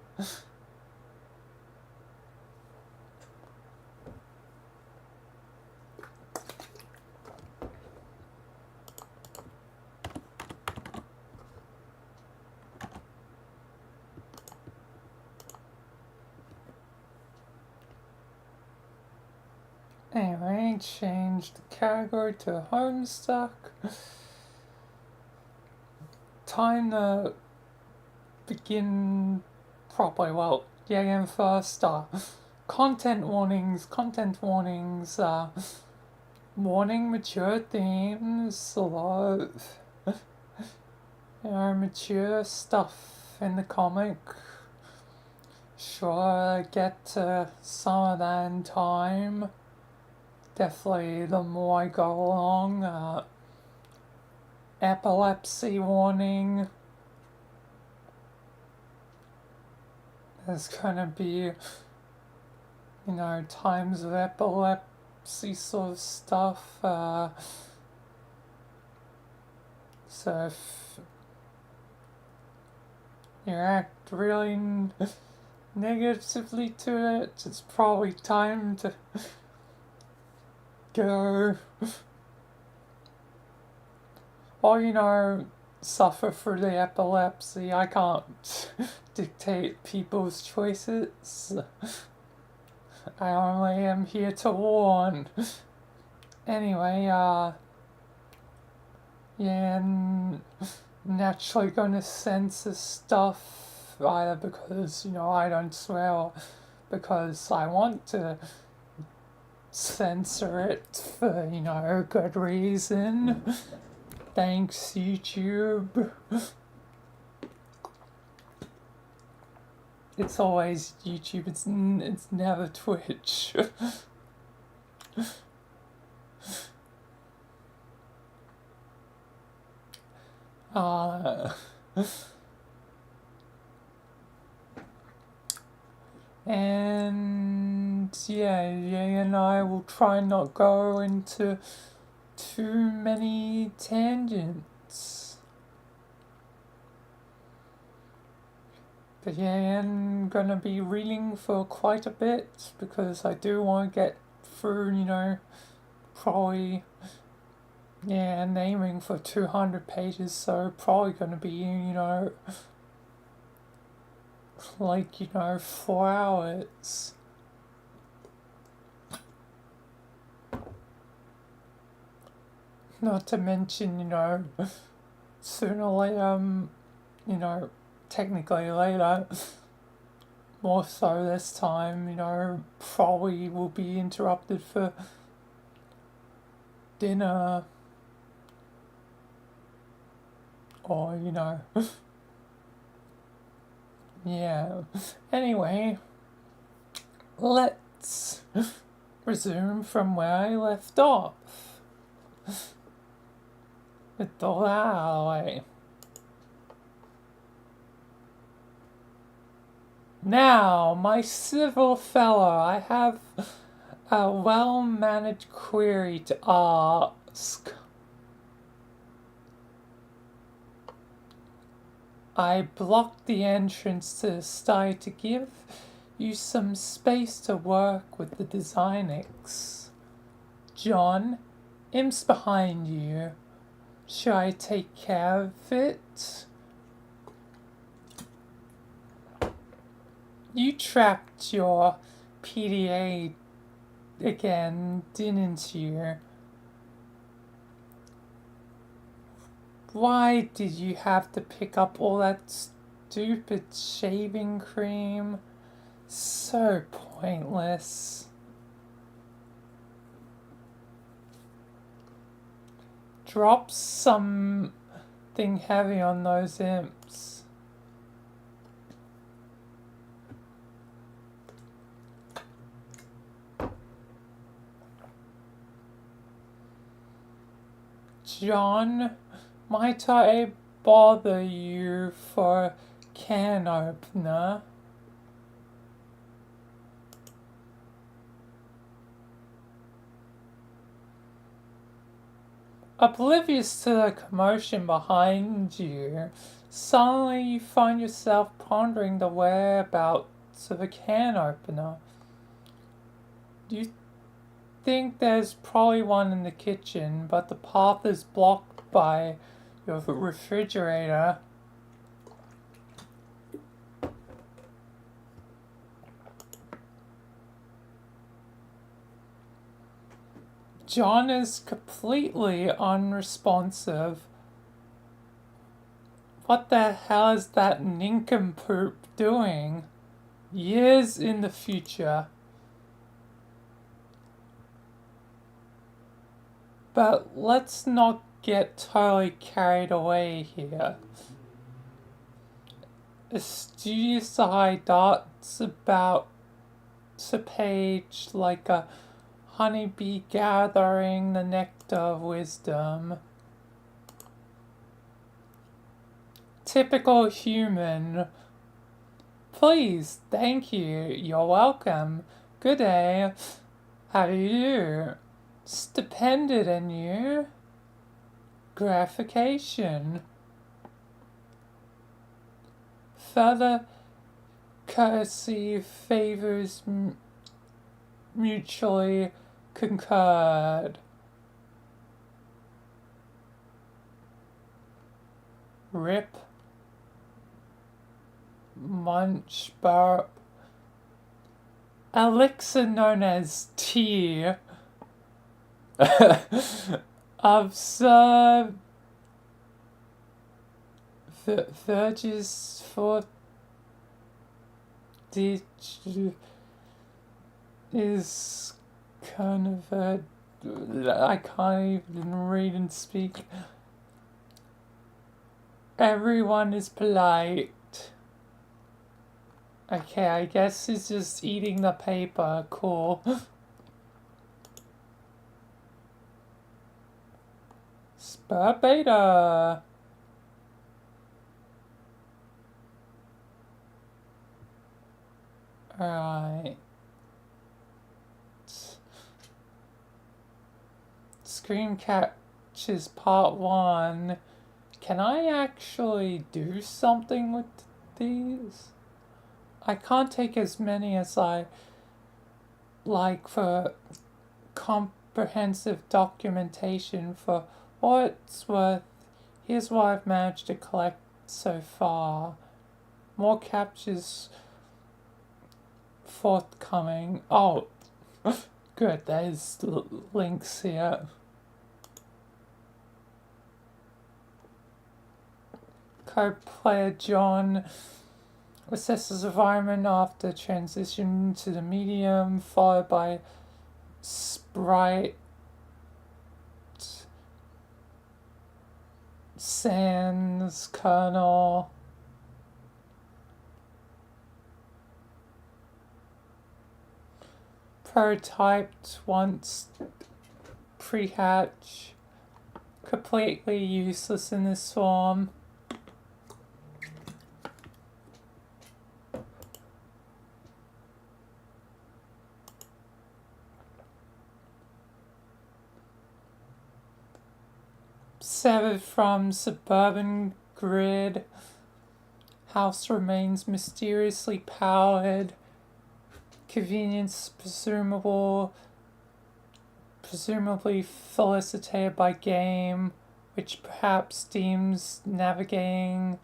Anyway, change the category to homestuck. Time to begin properly. Well, yeah, again, first, content warnings, warning mature themes, a lot of, mature stuff in the comic. Sure, get to some of that in time. Definitely, the more I go along, epilepsy warning. There's gonna be, times of epilepsy sort of stuff. So if you act really negatively to it, it's probably time to go. Or, suffer through the epilepsy. I can't dictate people's choices. I only am here to warn. Anyway, yeah, I'm naturally gonna censor stuff, either because, I don't swear, or because I want to censor it for, good reason. Thanks, YouTube. It's always YouTube, it's never Twitch. And yeah, and I will try not go into too many tangents. But yeah, I'm gonna be reading for quite a bit because I do want to get through, probably, and aiming for 200 pages, so probably gonna be, like, 4 hours. Not to mention, sooner or later, technically later, more so this time, probably will be interrupted for dinner. Or, yeah. Anyway, let's resume from where I left off. With all that out of the way. Now, my civil fellow, I have a well-managed query to ask. I blocked the entrance to the sty to give you some space to work with the Designics. John, imp's behind you. Should I take care of it? You trapped your PDA again, didn't you? Why did you have to pick up all that stupid shaving cream? So pointless. Drop something heavy on those imps. John, might I bother you for a can opener? Oblivious to the commotion behind you, suddenly you find yourself pondering the whereabouts of a can opener. You think there's probably one in the kitchen, but the path is blocked by your refrigerator. John is completely unresponsive. What the hell is that nincompoop doing? Years in the future. But let's not get totally carried away here. A studious eye darts about a page like a honeybee gathering the nectar of wisdom. Typical human. Please, thank you, you're welcome. Good day. How do you do? Stupendous in you. Gratification. Further courtesy favors mutually concurred. Rip. Munch burp. Elixir known as tea. Observe Verges for is kind of a I can't even read and speak. Everyone is polite. Okay, I guess he's just eating the paper. Cool. Spur beta. Alright. Screen Catches Part 1. Can I actually do something with these? I can't take as many as I like for comprehensive documentation. For what it's worth, here's what I've managed to collect so far. More captures forthcoming. Oh, good, there's links here. Co-player John assesses environment after transition to the medium, followed by Sprite Sans kernel. Prototyped once pre-hatch. Completely useless in this form. Severed from suburban grid. House remains mysteriously powered. Convenience presumably felicitated by game, which perhaps deems navigating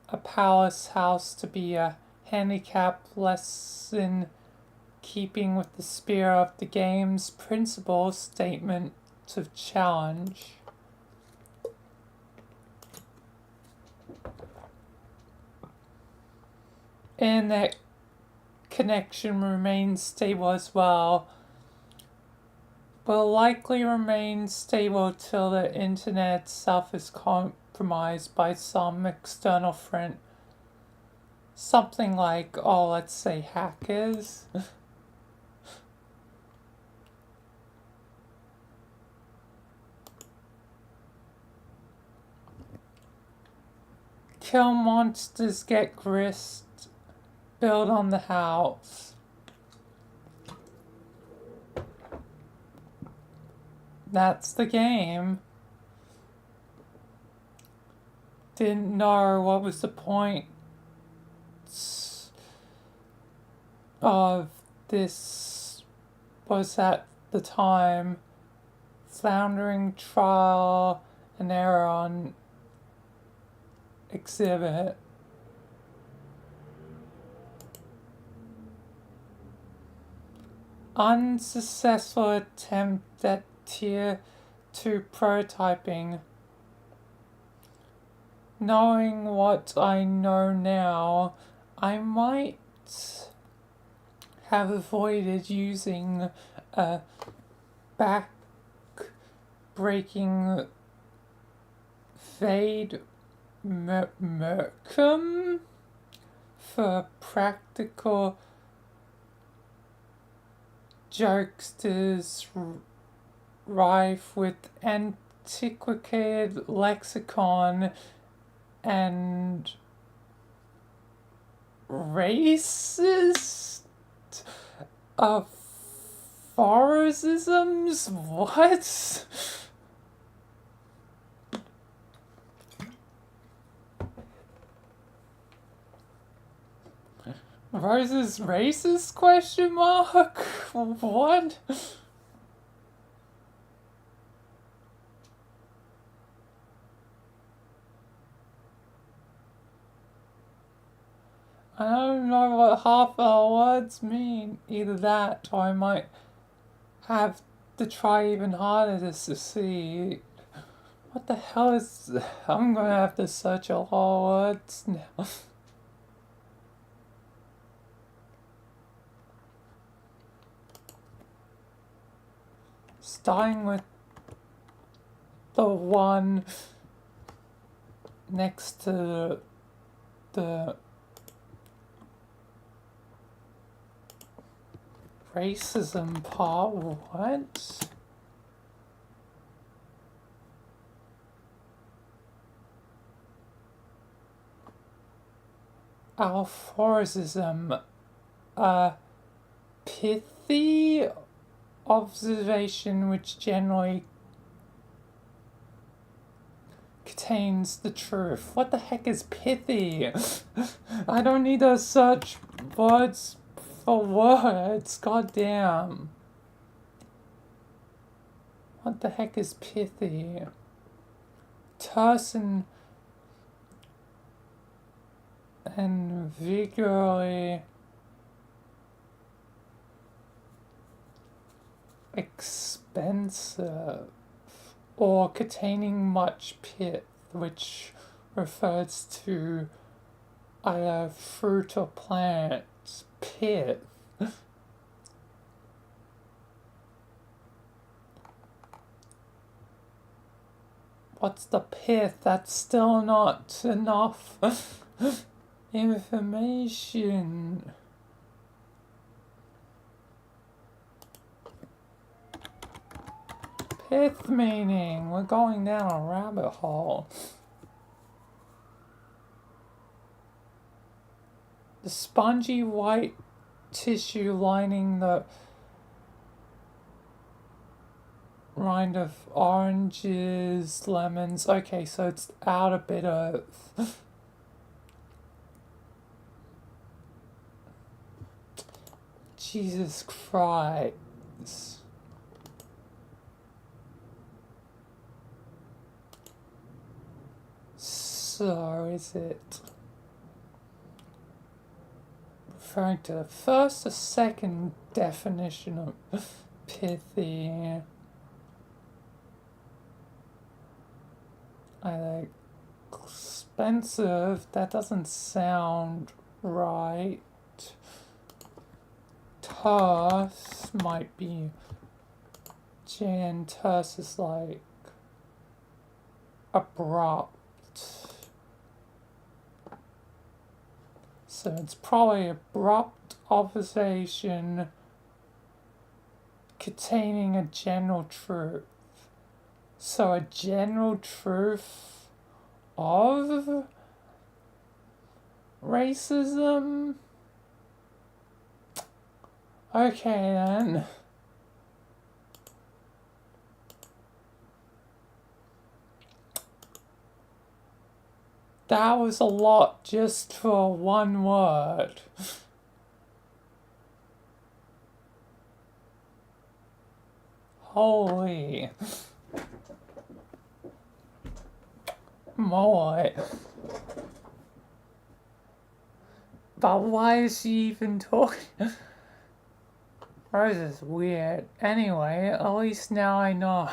a palace house to be a handicap less in keeping with the spirit of the game's principal statement of challenge. In that connection remains stable as well. Will likely remain stable till the internet itself is compromised by some external friend. Something like, oh, let's say hackers. Kill monsters, get grist, build on the house. That's the game. Didn't know what was the point of this was at the time. Floundering trial and error on exhibit. Unsuccessful attempt at tier 2 prototyping. Knowing what I know now, I might have avoided using a back-breaking Fade Mercum for practical jokesters rife with antiquated lexicon and racist aphorisms? What? Rose's racist question mark? What? I don't know what half the words mean. Either that, or I might have to try even harder to succeed. What the hell is... I'm gonna have to search a lot of words now. Starting with the one next to the racism part. What? Aphorism. Pithy observation which generally contains the truth. What the heck is pithy? I don't need to search words for words. Goddamn. What the heck is pithy? Terse and vigorously expensive or containing much pith, which refers to either fruit or plant. Pith. What's the pith? That's still not enough information. Pith meaning. We're going down a rabbit hole. The spongy white tissue lining the rind of oranges, lemons. Okay, so it's outer bit of... Jesus Christ. So is it referring to the first or second definition of pithy? Either expensive, that doesn't sound right. terse might be J and terse is like abrupt. So it's probably abrupt observation containing a general truth. So a general truth of racism? Okay then. That was a lot just for one word. Holy moly. But why is she even talking? Rose is weird. Anyway, at least now I know.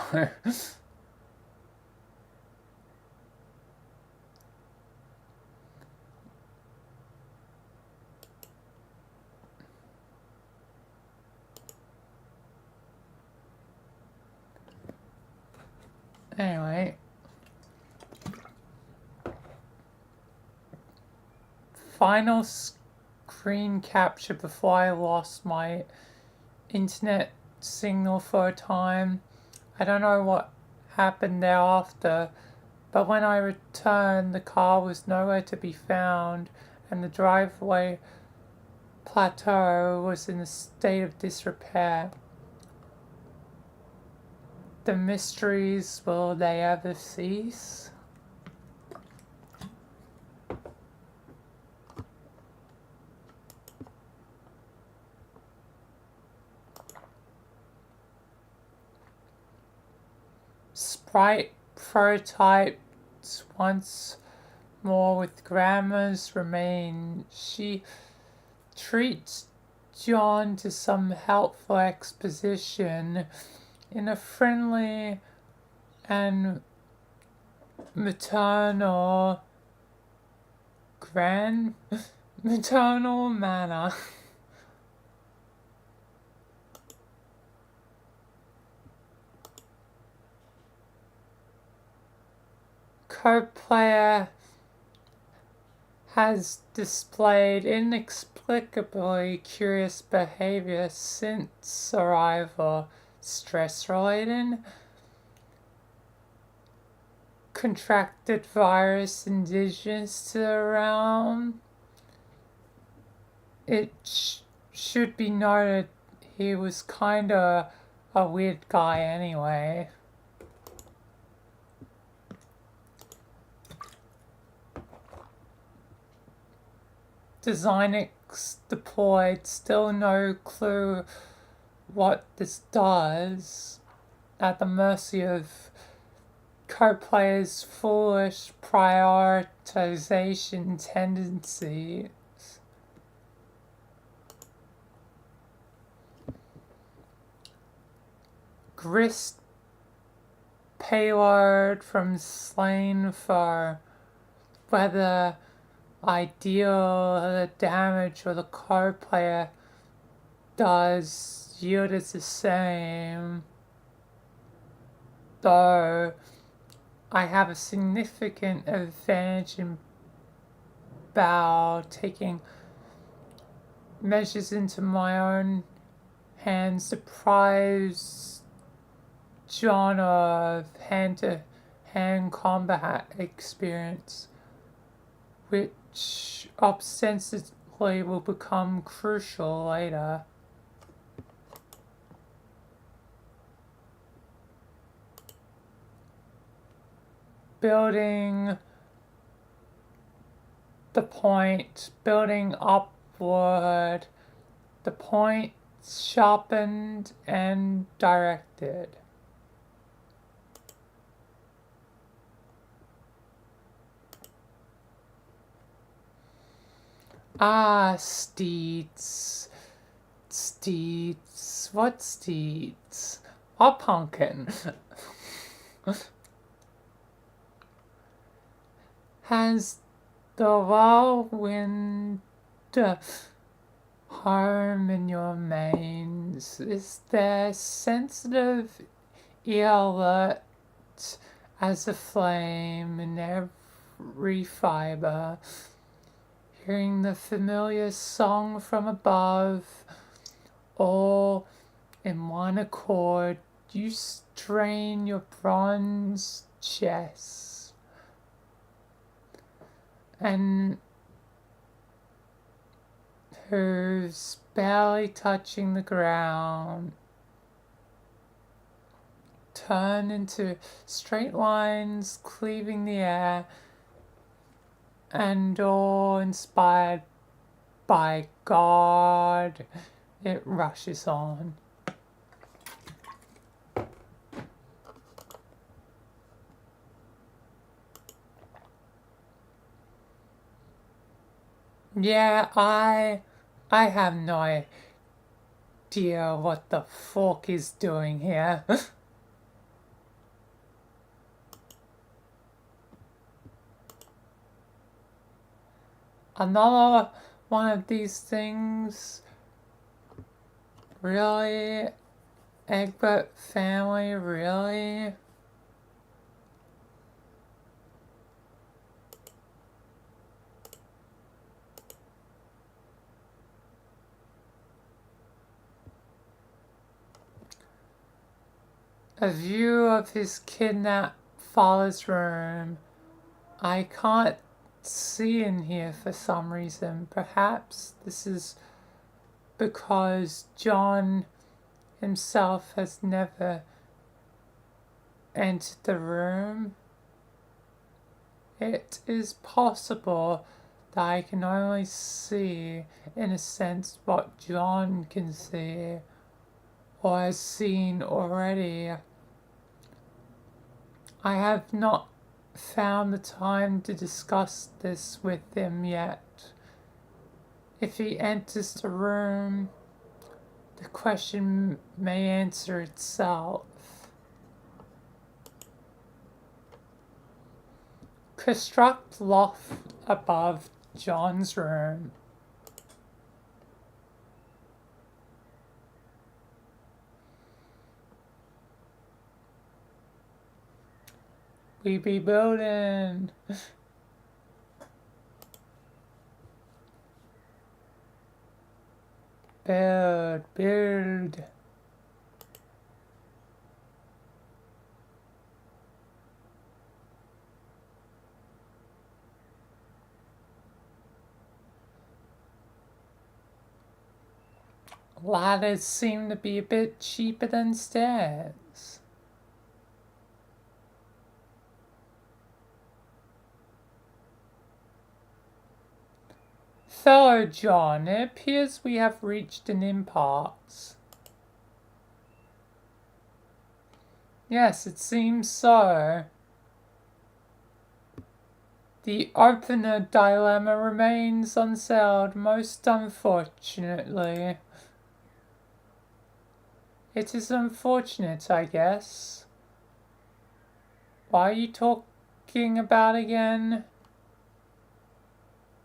Anyway. Final screen capture before I lost my internet signal for a time. I don't know what happened thereafter, but when I returned, the car was nowhere to be found, and the driveway plateau was in a state of disrepair. The mysteries, will they ever cease? Sprite prototyped once more with grammars remain. She treats John to some helpful exposition in a friendly and maternal maternal manner. Co-player has displayed inexplicably curious behavior since arrival. Stress-related, contracted virus indigenous to the realm. It should be noted he was kinda a weird guy anyway. Designix deployed, still no clue what this does, at the mercy of co-players' foolish prioritization tendencies. Grist payload from slain for whether ideal the damage or the co-player does yield is the same, though I have a significant advantage in bow, taking measures into my own hands, deprives John of hand-to-hand combat experience, which ostensibly will become crucial later. Building the point, building upward, the point sharpened and directed. Ah, steeds. Steeds. What steeds? A pumpkin. Has the whirlwind home in your mains? Is there sensitive ear alert as a flame in every fiber, hearing the familiar song from above, all in one accord, you strain your bronze chest and hooves barely touching the ground turn into straight lines cleaving the air, and all inspired by God, it rushes on. Yeah, I have no idea what the fuck is doing here. Another one of these things. Really? Egbert family, really? A view of his kidnapped father's room. I can't see in here for some reason. Perhaps this is because John himself has never entered the room. It is possible that I can only see, in a sense, what John can see or has seen already. I have not found the time to discuss this with him yet. If he enters the room, the question may answer itself. Construct loft above John's room. We be building. Build. Ladders seem to be a bit cheaper than stairs. So, John, it appears we have reached an impasse. Yes, it seems so. The opener dilemma remains unsettled, most unfortunately. It is unfortunate, I guess. Why are you talking about again?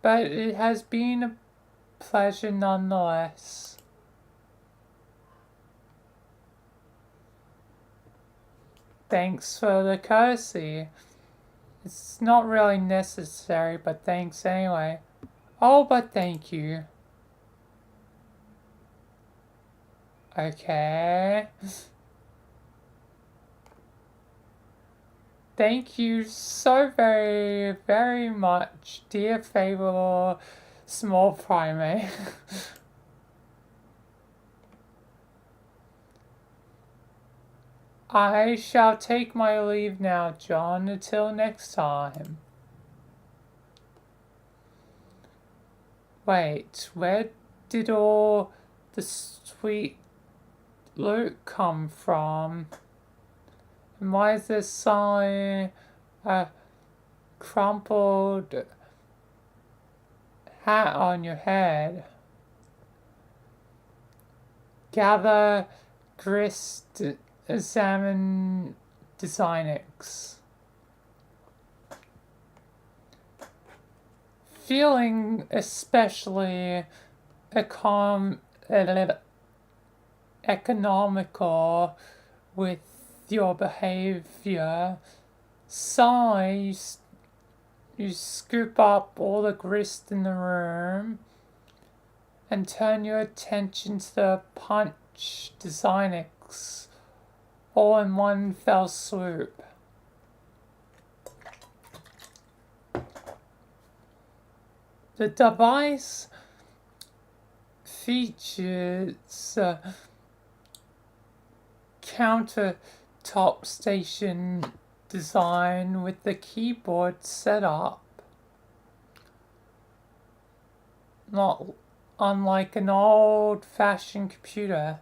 But it has been a pleasure nonetheless. Thanks for the courtesy. It's not really necessary, but thanks anyway. Oh, but thank you. Okay. Thank you so very, very much, dear favorable small primate. I shall take my leave now, John, until next time. Wait, where did all the sweet loot come from? And why is there suddenly a crumpled hat on your head? Gather grist, examine Designix. Feeling especially econ- economical with your behavior. So you scoop up all the grist in the room and turn your attention to the punch Designix all in one fell swoop. The device features a countertop station design with the keyboard set up not unlike an old-fashioned computer.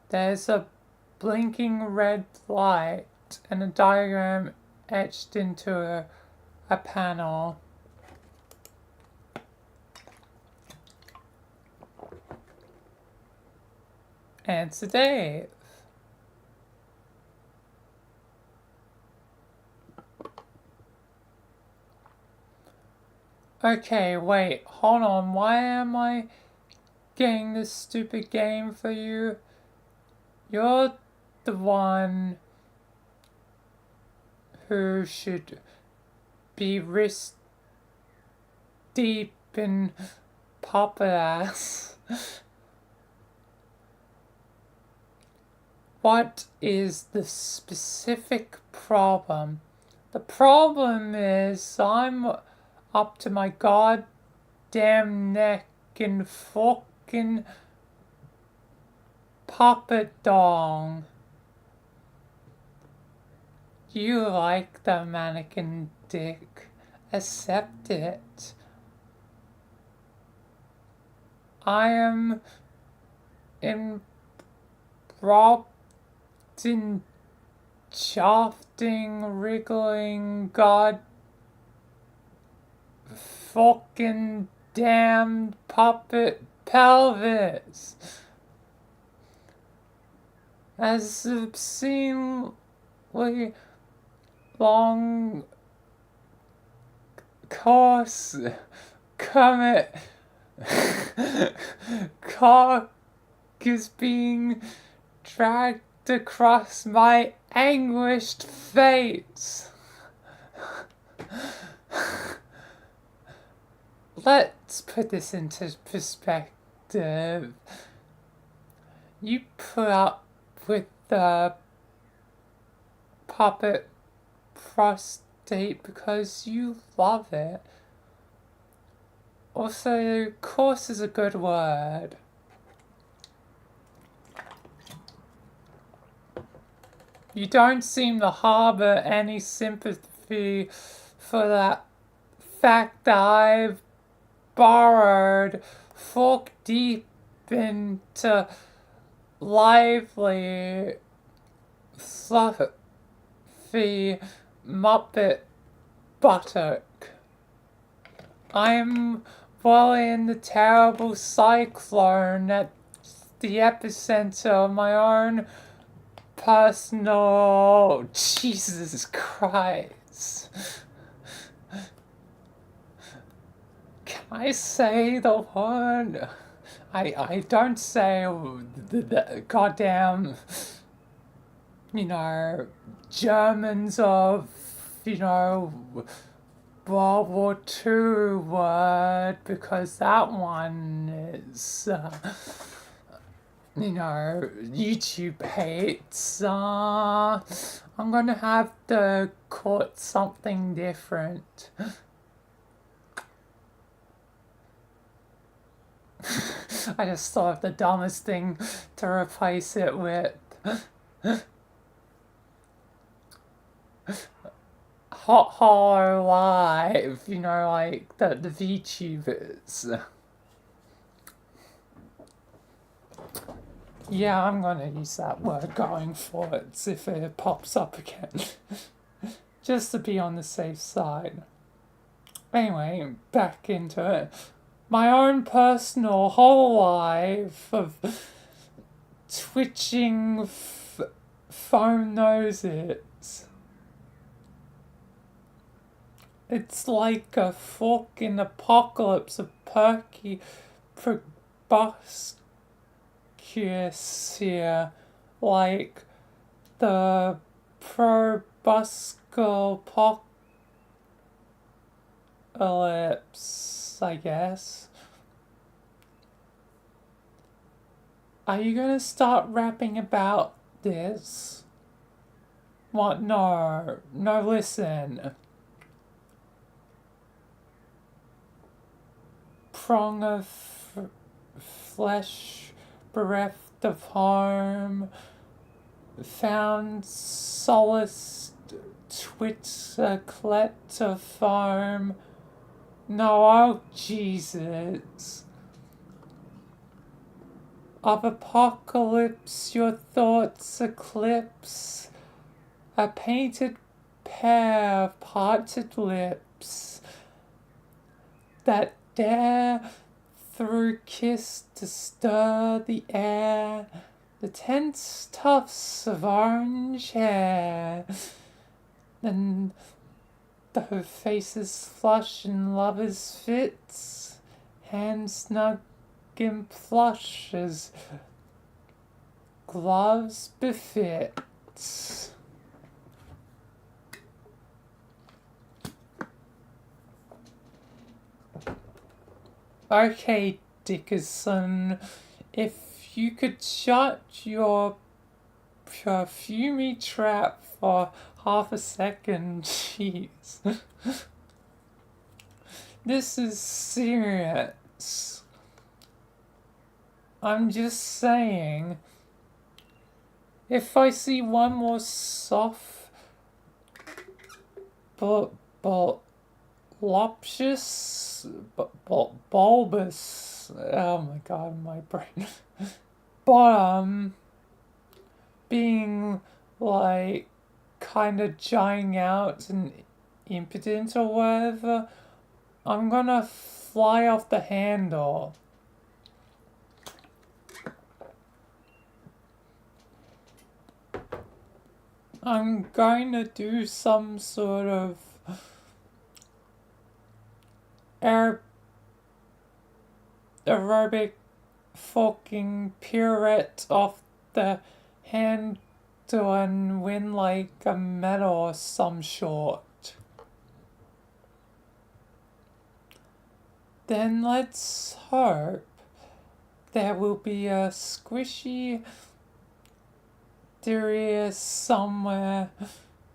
There's a blinking red light and a diagram etched into a panel. Answer Dave. Okay, wait, hold on. Why am I getting this stupid game for you? You're the one who should be wrist deep in puppet ass. What is the specific problem? The problem is I'm up to my goddamn neck in fucking puppet dong. You like the mannequin dick. Accept it. I am enwrapped in shafting, wriggling, god fucking damned puppet pelvis. As obscenely long course comet cock is being dragged across my anguished face. Let's put this into perspective. You put up with the puppet prostate because you love it. Also, course is a good word. You don't seem to harbor any sympathy for that fact that I've borrowed fork deep into lively, fluffy Muppet buttock. I'm well in the terrible cyclone at the epicenter of my own personal Jesus Christ. Can I say the word? I don't say the goddamn, Germans of, World War II word, because that one is, YouTube hates. I'm gonna have to quote something different. I just thought of the dumbest thing to replace it with. Hot Hollow Live, like the VTubers. Yeah, I'm gonna use that word going forwards if it pops up again. Just to be on the safe side. Anyway, back into it. My own personal whole life of twitching foam noses. It's like a fucking apocalypse of perky proboscis here, like the proboscis apocalypse, I guess. Are you gonna start rapping about this? What? No. No, listen. Prong of flesh bereft of harm, found solace twitclet of farm. No, oh Jesus. Of apocalypse your thoughts eclipse, a painted pair of parted lips that dare through kiss to stir the air, the tense tufts of orange hair, and her faces flush in lovers' fits, hands snug in plush as gloves befit. Okay, Dickerson, if you could shut your perfumey trap for half a second, jeez. This is serious. I'm just saying, if I see one more soft, bulbous, oh my god, my brain, bottom, being like kind of dying out and impotent or whatever, I'm gonna fly off the handle. I'm going to do some sort of aerobic fucking pirouette off the handle and win like a medal or some sort. Then let's hope there will be a squishy Darius somewhere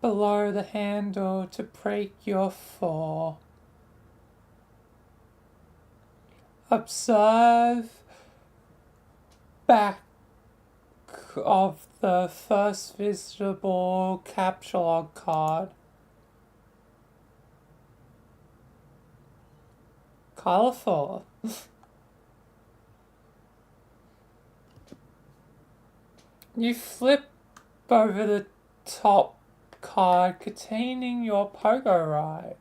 below the handle to break your fall. Observe back of the first visible capture log card. Colorful. You flip over the top card containing your pogo ride.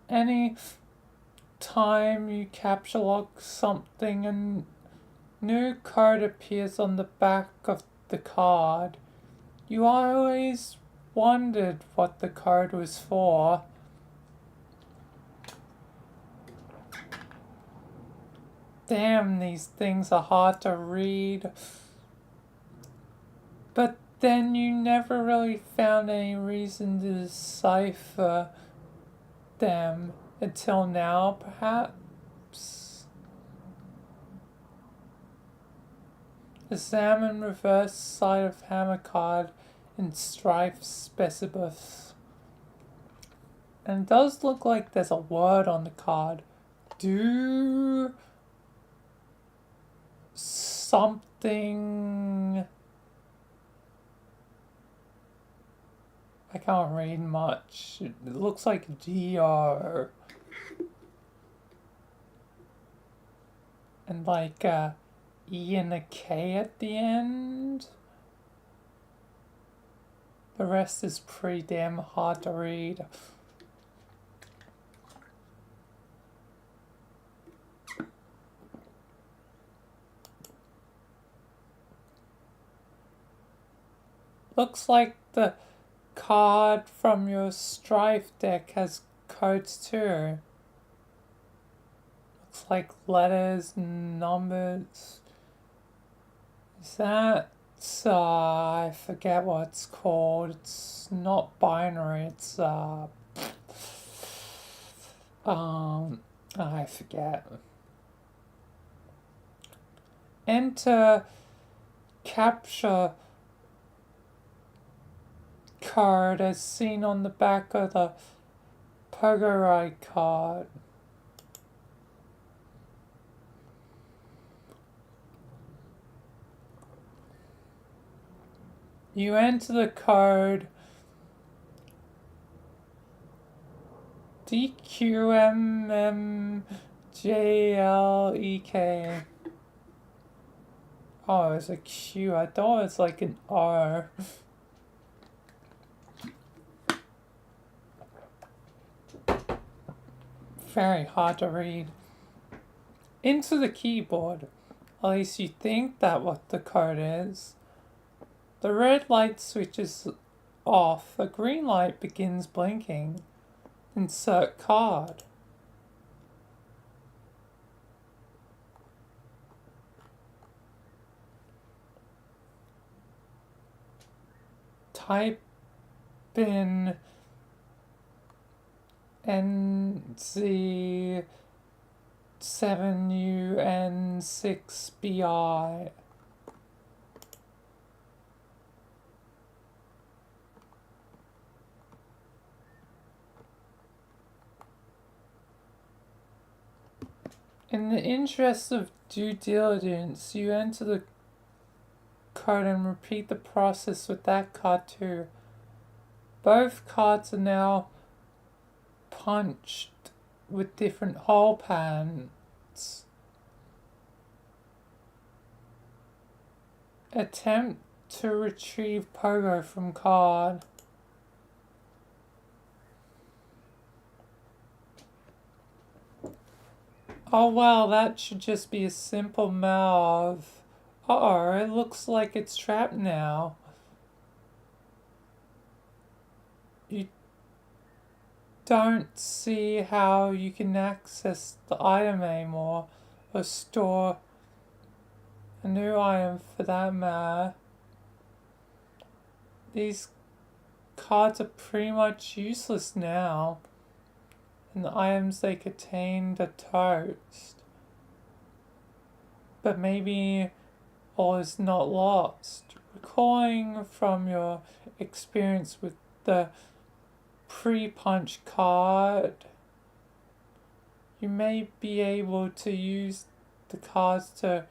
Any time you capture lock something, a new card appears on the back of the card. You always wondered what the card was for. Damn, these things are hard to read. But then you never really found any reason to decipher them until now, perhaps. Examine reverse side of hammer card in strife specibus. And it does look like there's a word on the card. Do something. I can't read much. It looks like DR. And like a E and a K at the end. The rest is pretty damn hard to read. Looks like the card from your Strife deck has codes too. looks like letters and numbers. Is that, I forget what it's called. It's not binary, it's, I forget. Enter capture card as seen on the back of the Polaroid card. You enter the code DQMMJLEK. Oh, it's a Q. I thought it was like an R. Very hard to read. Into the keyboard. At least you think that what the code is. The red light switches off. A green light begins blinking. Insert card. Type in NZ7UN6BI. In the interest of due diligence, you enter the code and repeat the process with that card too. Both cards are now punched with different hole patterns. Attempt to retrieve pogo from card. Oh well, that should just be a simple matter of... Uh-oh, it looks like it's trapped now. You don't see how you can access the item anymore, or store a new item for that matter. These cards are pretty much useless now, and the items they contained are toast. But maybe all is not lost. Recalling from your experience with the pre-punch card, you may be able to use the cards to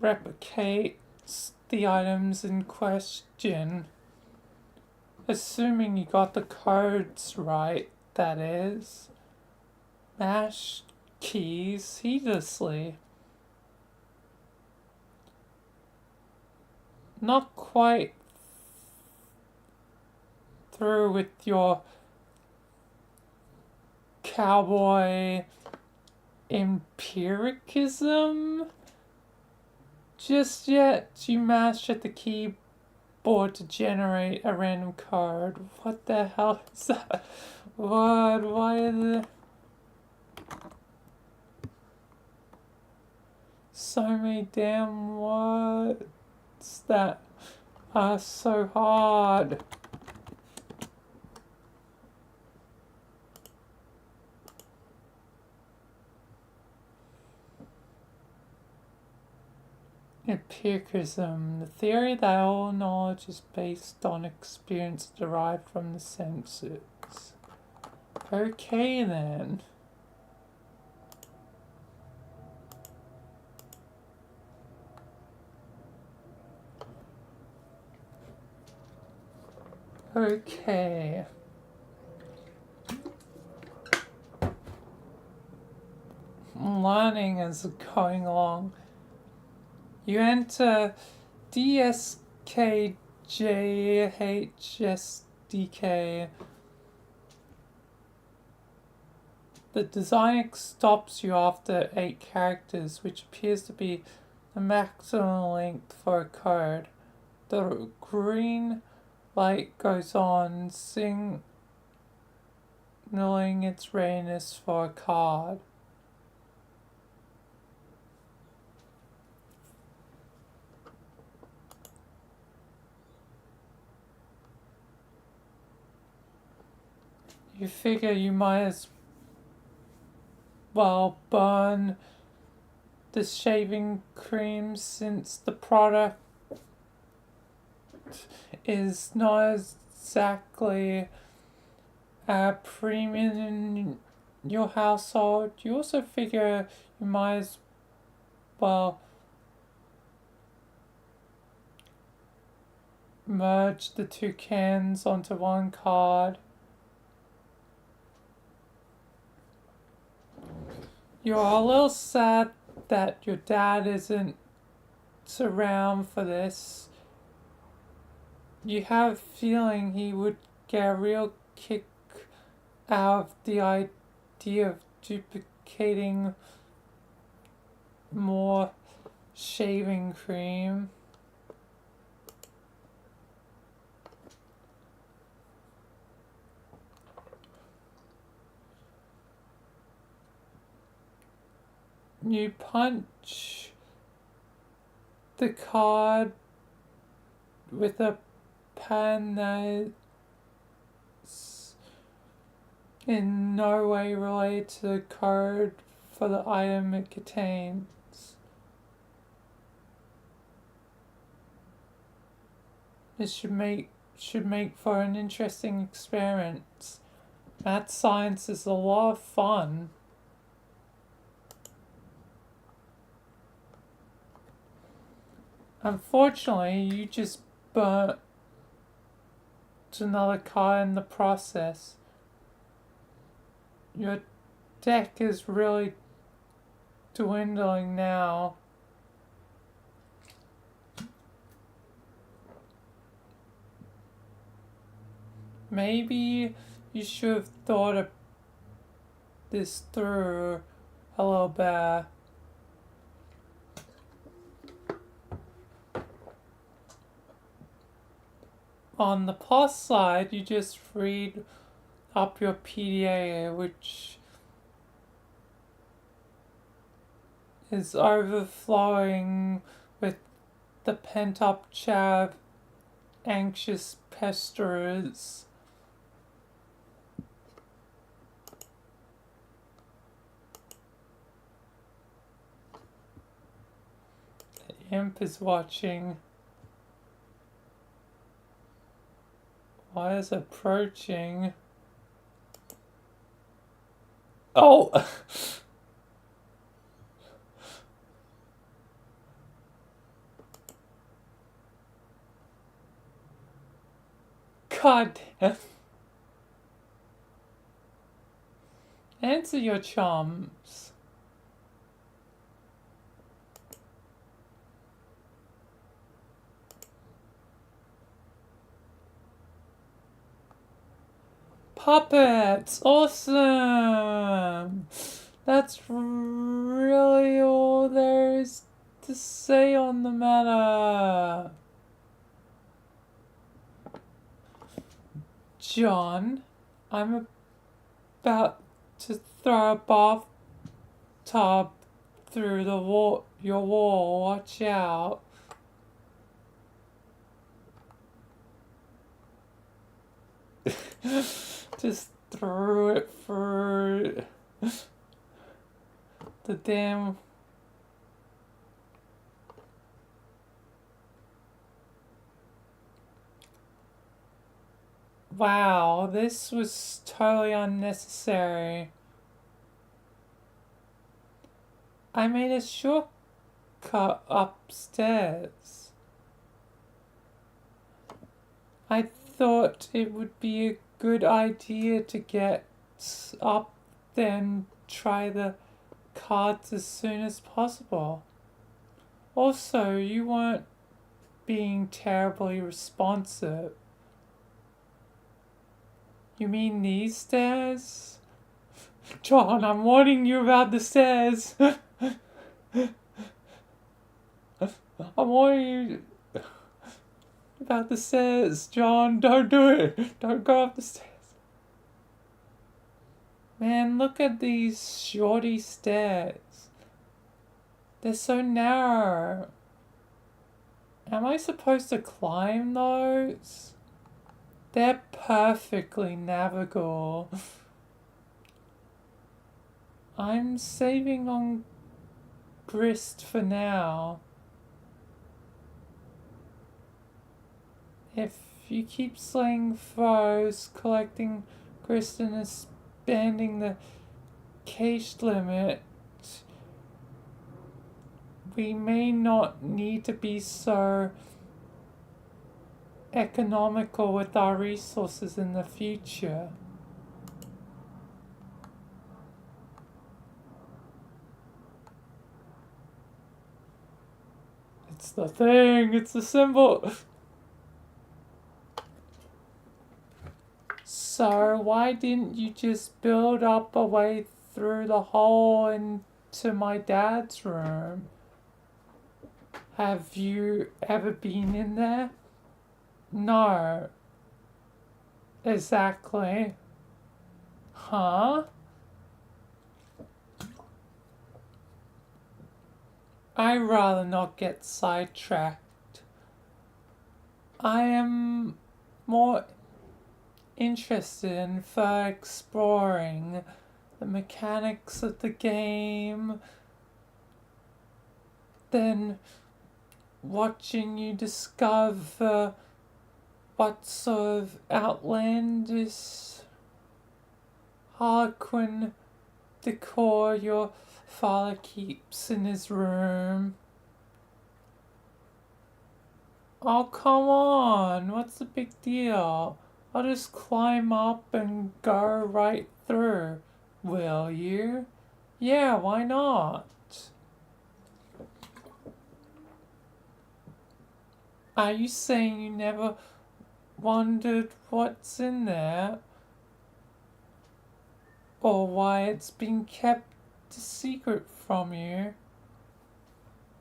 replicate the items in question. Assuming you got the codes right, that is. Mash keys heedlessly. Not quite through with your cowboy empiricism just yet. You mash at the keyboard to generate a random card. What the hell is that? What? Why are there so many damn words that are so hard? Empiricism, the theory that all knowledge is based on experience derived from the senses. Okay then. Okay. I'm learning as going along. You enter DSKJHSDK. The design stops you after 8 characters, which appears to be the maximum length for a code. The green light goes on, signaling its readiness for a card. you figure you might as well burn the shaving cream since the product is not exactly a premium in your household. You also figure you might as well merge the two cans onto one card. You're a little sad that your dad isn't around for this. You have a feeling he would get a real kick out of the idea of duplicating more shaving cream. You punch the card with a pen that's in no way related to the code for the item it contains. This should make for an interesting experiment. Math science is a lot of fun. Unfortunately, you just burnt another card in the process. Your deck is really dwindling now. Maybe you should have thought of this through a little better. On the plus side, you just freed up your PDA, which is overflowing with the pent-up chav, anxious pesterers. The imp is watching. Why is approaching? Oh! God damn. Answer your chums. Puppets! Awesome! That's really all there is to say on the matter. John, I'm about to throw a bathtub through your wall. Watch out. Just threw it through the damn. Wow, this was totally unnecessary. I made a shortcut upstairs. I thought it would be a good idea to get up then try the cards as soon as possible. Also, you weren't being terribly responsive. You mean these stairs? John, I'm warning you about the stairs. I'm warning you about the stairs, John. Don't do it. Don't go up the stairs. Man, look at these shorty stairs. They're so narrow. Am I supposed to climb those? They're perfectly navigable. I'm saving on grist for now. If you keep slaying foes, collecting grist and expanding the cache limit, we may not need to be so economical with our resources in the future. It's the thing, it's the symbol. So why didn't you just build up a way through the hole into my dad's room? Have you ever been in there? No. Exactly. Huh? I'd rather not get sidetracked. I am more interested in exploring the mechanics of the game than watching you discover what sort of outlandish Harlequin decor your father keeps in his room. Oh, come on, what's the big deal? I'll just climb up and go right through. Will you? Yeah, why not? Are you saying you never wondered what's in there? Or why it's been kept a secret from you?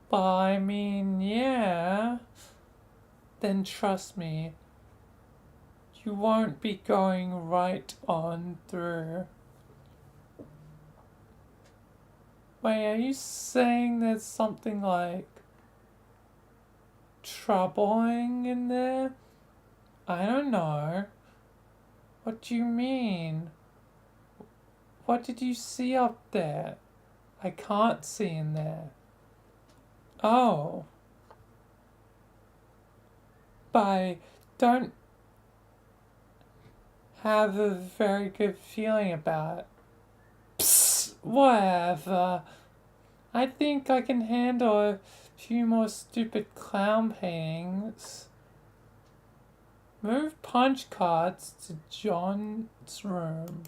But I mean, yeah. Then trust me, you won't be going right on through. Wait, are you saying there's something like troubling in there? I don't know. What do you mean? What did you see up there? I can't see in there. Oh. But I don't have a very good feeling about it. Psst, whatever. I think I can handle a few more stupid clown paintings. Move punch cards to John's room.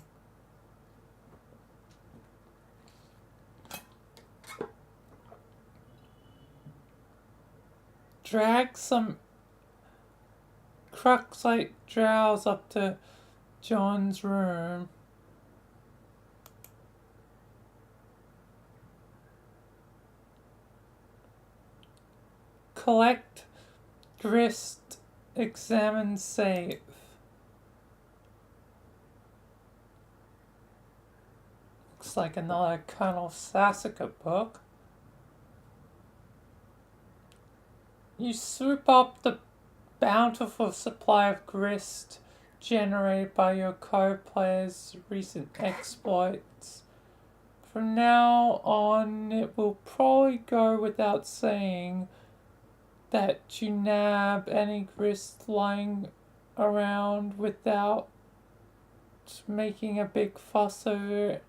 Drag some crux-like drowse up to John's room. Collect grist, examine safe. Looks like another Colonel Sassacre book. You swoop up the bountiful supply of grist generated by your co-player's recent exploits. From now on, it will probably go without saying that you nab any grist lying around without making a big fuss over it.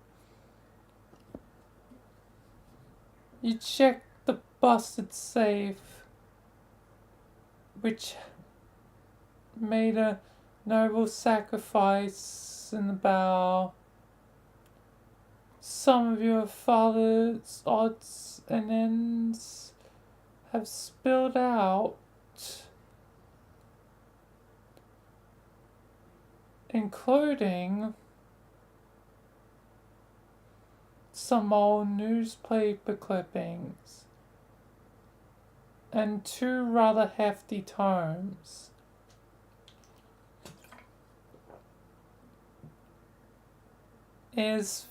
You check the busted safe, which made a noble sacrifice in the bow. Some of your father's odds and ends have spilled out, including some old newspaper clippings and two rather hefty tomes. It is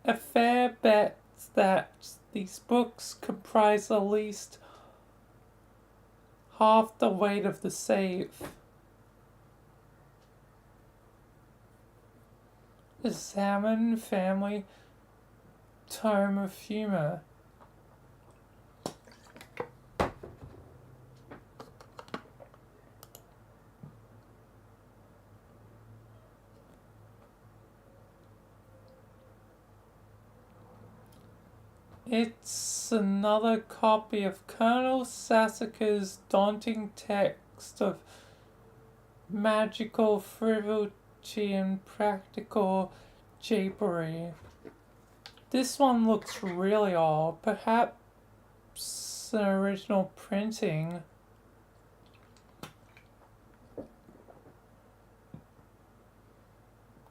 a fair bet that these books comprise at least half the weight of the safe. The Salmon family tome of humor. It's another copy of Colonel Sassacre's daunting text of magical frivolity and practical japery. This one looks really old, perhaps an original printing.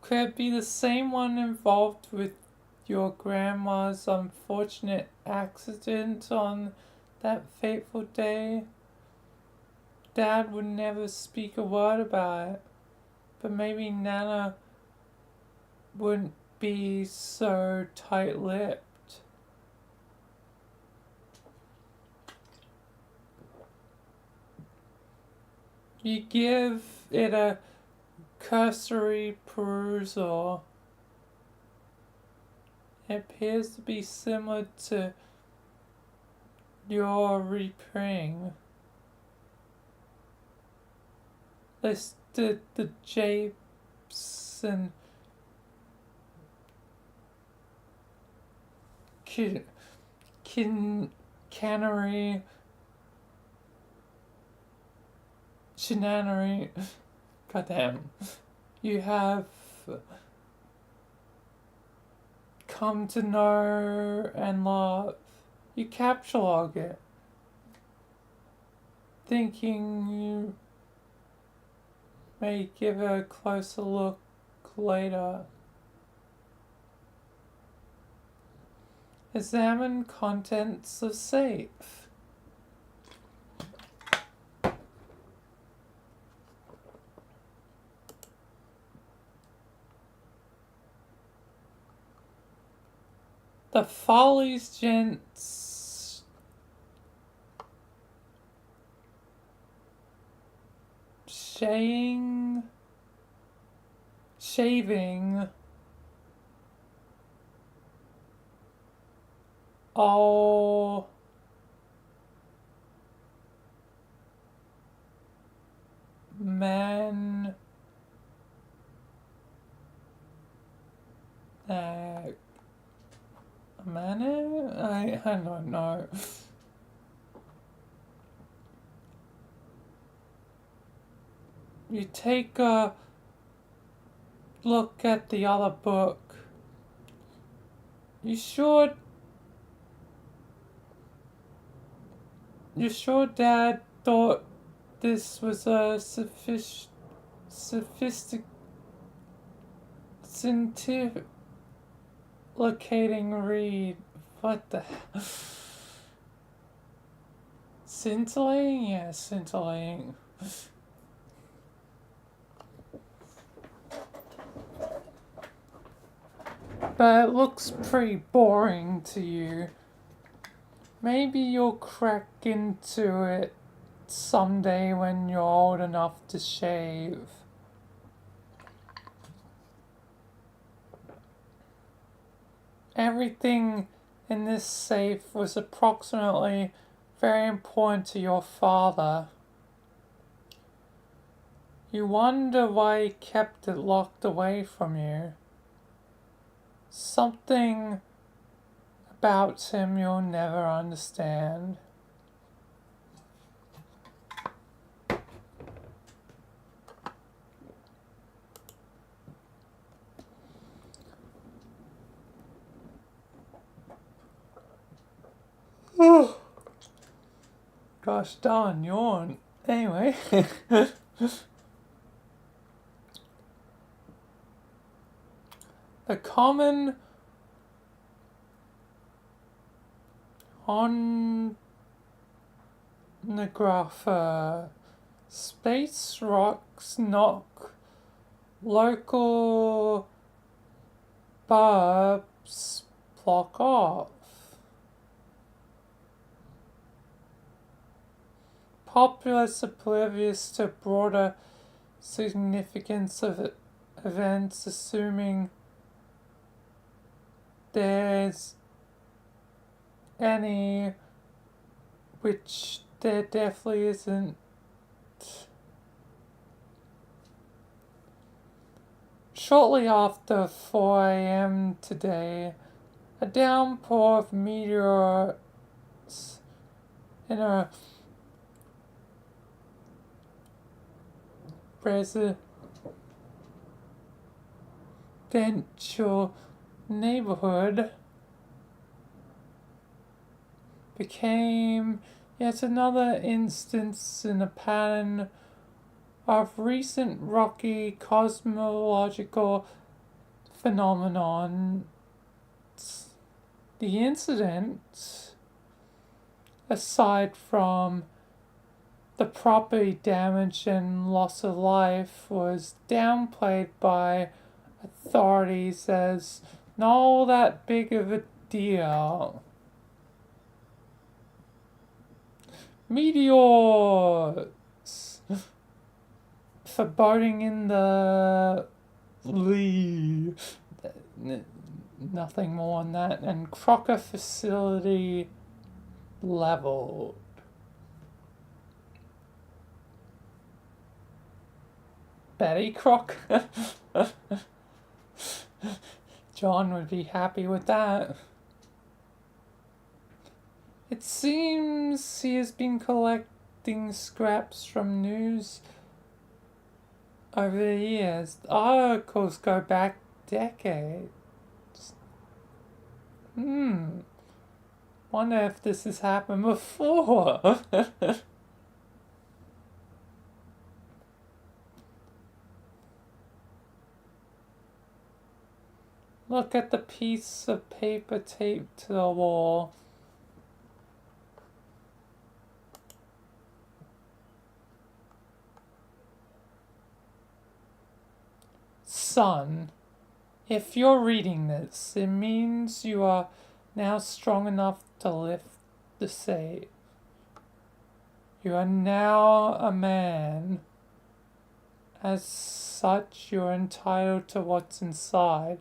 Could it be the same one involved with your grandma's unfortunate accident on that fateful day? Dad would never speak a word about it, but maybe Nana wouldn't be so tight-lipped. You give it a cursory perusal. It appears to be similar to your reprinting. Listed the japes and cannery, shenanery. Goddamn. You have come to know and love. You captulog it, thinking you may give a closer look later. Examine contents of safe. The Follies Gents shaving all men I don't know. You take a look at the other book. You sure Dad thought this was a scintillating read? What the hell? Scintillating? Yeah, scintillating. But it looks pretty boring to you. Maybe you'll crack into it someday when you're old enough to shave. Everything in this safe was approximately very important to your father. You wonder why he kept it locked away from you. Something about him you'll never understand. Gosh darn, yawn. Anyway. The common onographer. Space rocks knock local barbs block off. Populace oblivious to broader significance of events, assuming there's any, which there definitely isn't. Shortly after 4 a.m. today, a downpour of meteors in a residential neighborhood became yet another instance in a pattern of recent rocky cosmological phenomenon. The incident, aside from the property damage and loss of life, was downplayed by authorities as not all that big of a deal. Meteors foreboding in the Lee. Nothing more than that. And Crocker facility leveled. Betty Croc. John would be happy with that. It seems he has been collecting scraps from news over the years. The articles go back decades. Wonder if this has happened before. Look at the piece of paper taped to the wall. Son, if you're reading this, it means you are now strong enough to lift the safe. You are now a man. As such, you're entitled to what's inside.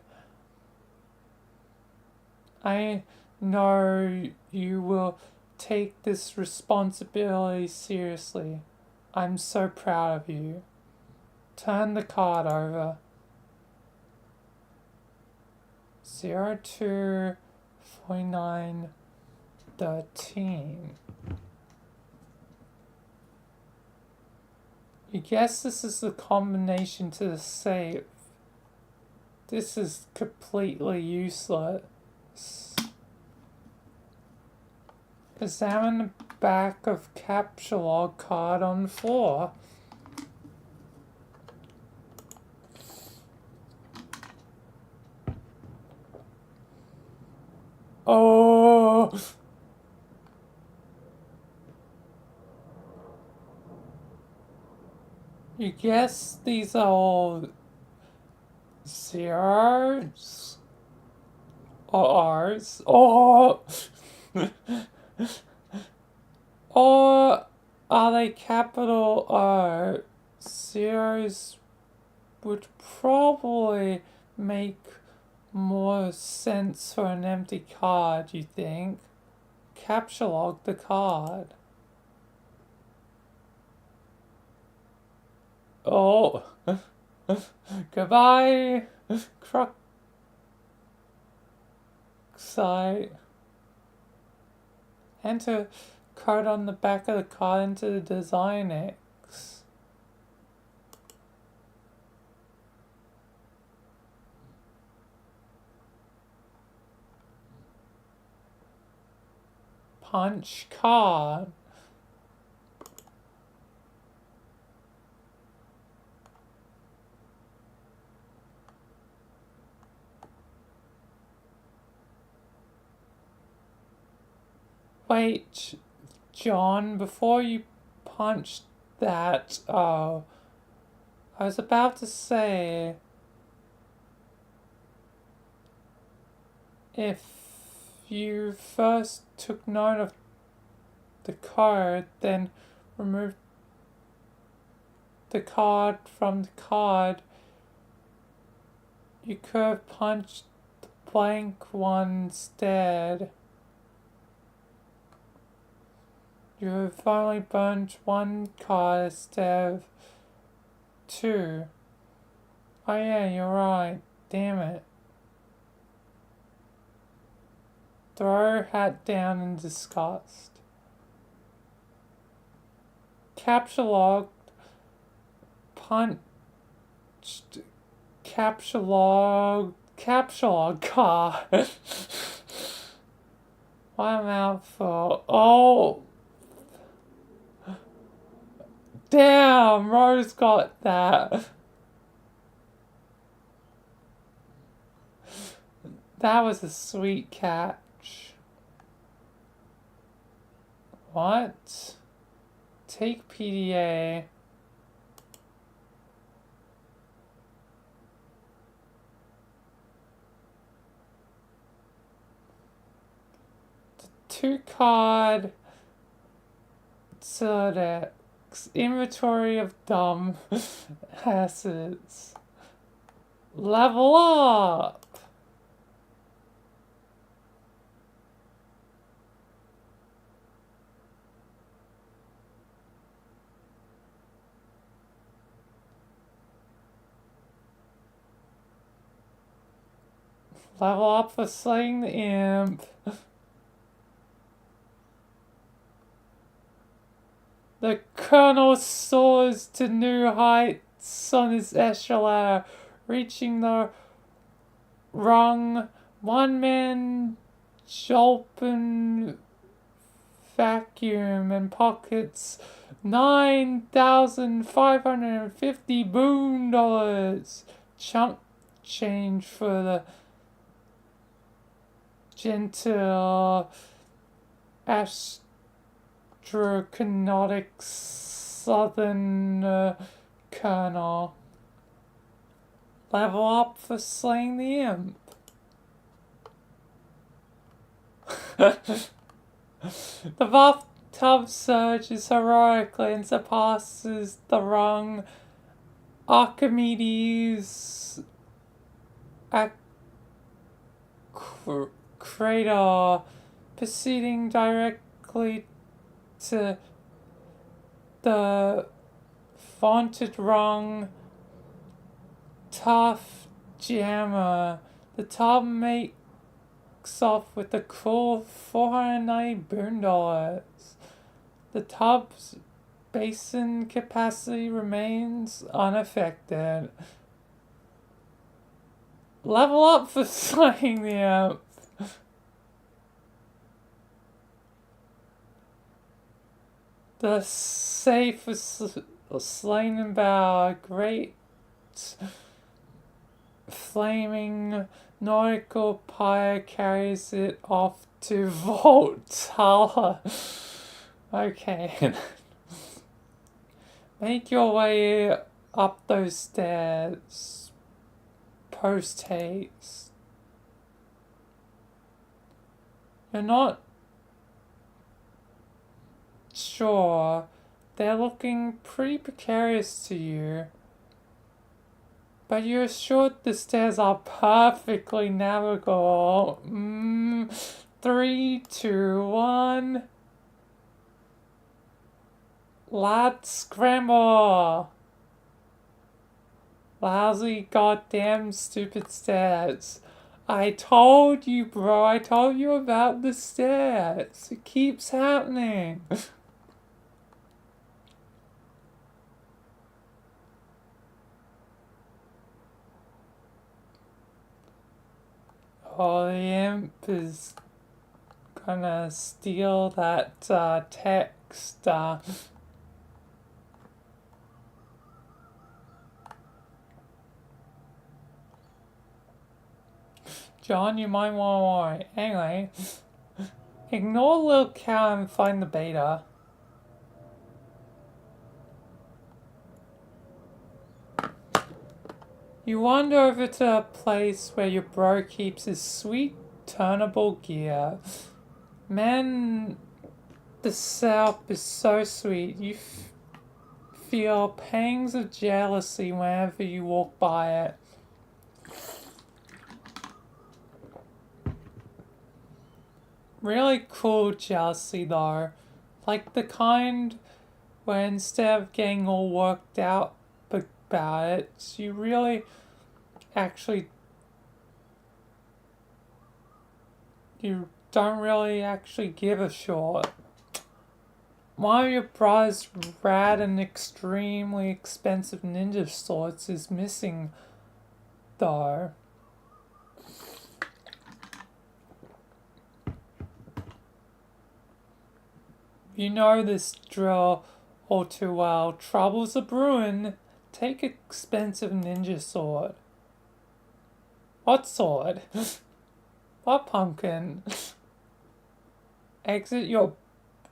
I know you will take this responsibility seriously. I'm so proud of you. Turn the card over. 024913. You guess this is the combination to the safe. This is completely useless. Examine the back of capture log card on the floor. Oh! You guess these are all zeros? Or R's? Or or are they capital R? Zeros would probably make more sense for an empty card, you think? Capture log the card. Oh. Goodbye, Croc site. Enter card on the back of the card into the design X. Punch card. Wait, John, before you punch that, I was about to say, if you first took note of the card, then remove the card from the card, you could have punched the blank one instead. You've only burnt one card instead of two. Oh yeah, you're right. Damn it. Throw hat down in disgust. Capture logged. Punched. Capture log card. What am I out for? Oh! Damn, Rose got that. That was a sweet catch. What? Take PDA. The 2-card Zerdex. Inventory of dumb assets. Level up! Level up for slaying the imp. The Colonel soars to new heights on his echelon, reaching the rung. One-man Jolpen vacuum and pockets 9,550 boon dollars. Chunk change for the gentle astrokinetic southern colonel. Level up for slaying the imp. The bathtub surges heroically and surpasses the rung. Archimedes crater, proceeding directly to the vaunted rung. Tough jammer. The tub makes off with a cool 490 boon dollars. The tub's basin capacity remains unaffected. Level up for slaying the imp. The safe was slain and bow. Great flaming nautical pyre carries it off to Voltala. Okay. Make your way up those stairs. Post haste. You're not sure. They're looking pretty precarious to you. But you're assured the stairs are perfectly navigable. 3, 2, 1. Let's scramble. Lousy goddamn stupid stairs. I told you, bro. I told you about the stairs. It keeps happening. Oh, the imp is gonna steal that text. John, you might want to worry. Anyway, ignore little cow and find the beta. You wander over to a place where your bro keeps his sweet turnable gear. Man, the setup is so sweet. You feel pangs of jealousy whenever you walk by it. really cool jealousy though. Like the kind where instead of getting all worked out about it, you really actually you don't really actually give a shit. One of your brother's rad and extremely expensive ninja swords is missing, though. You know this drill all too well. Troubles are brewing. Take expensive ninja sword. What sword? What pumpkin? Exit your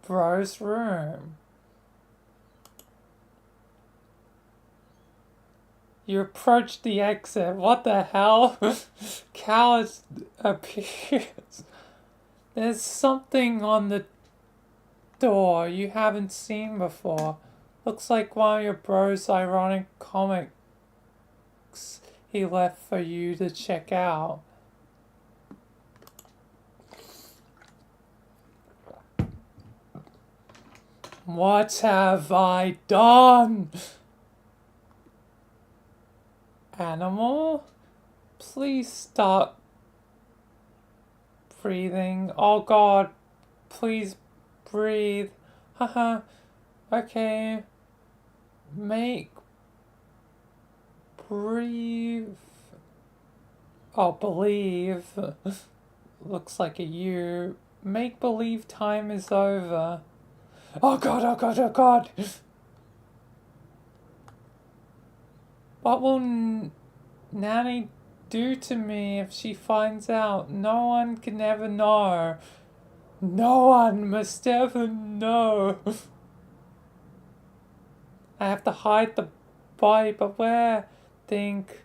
bro's room. You approach the exit. What the hell? Coward appears. There's something on the door you haven't seen before. Looks like one of your bro's ironic comics he left for you to check out. What have I done? Animal? Please stop breathing. Oh God, please breathe. Haha. Okay. Make breathe. Oh, believe. Looks like a you. Make believe time is over. Oh God, oh God, oh God. What will Nanny do to me if she finds out? No one can ever know. No one must ever know. I have to hide the body, but where? Think,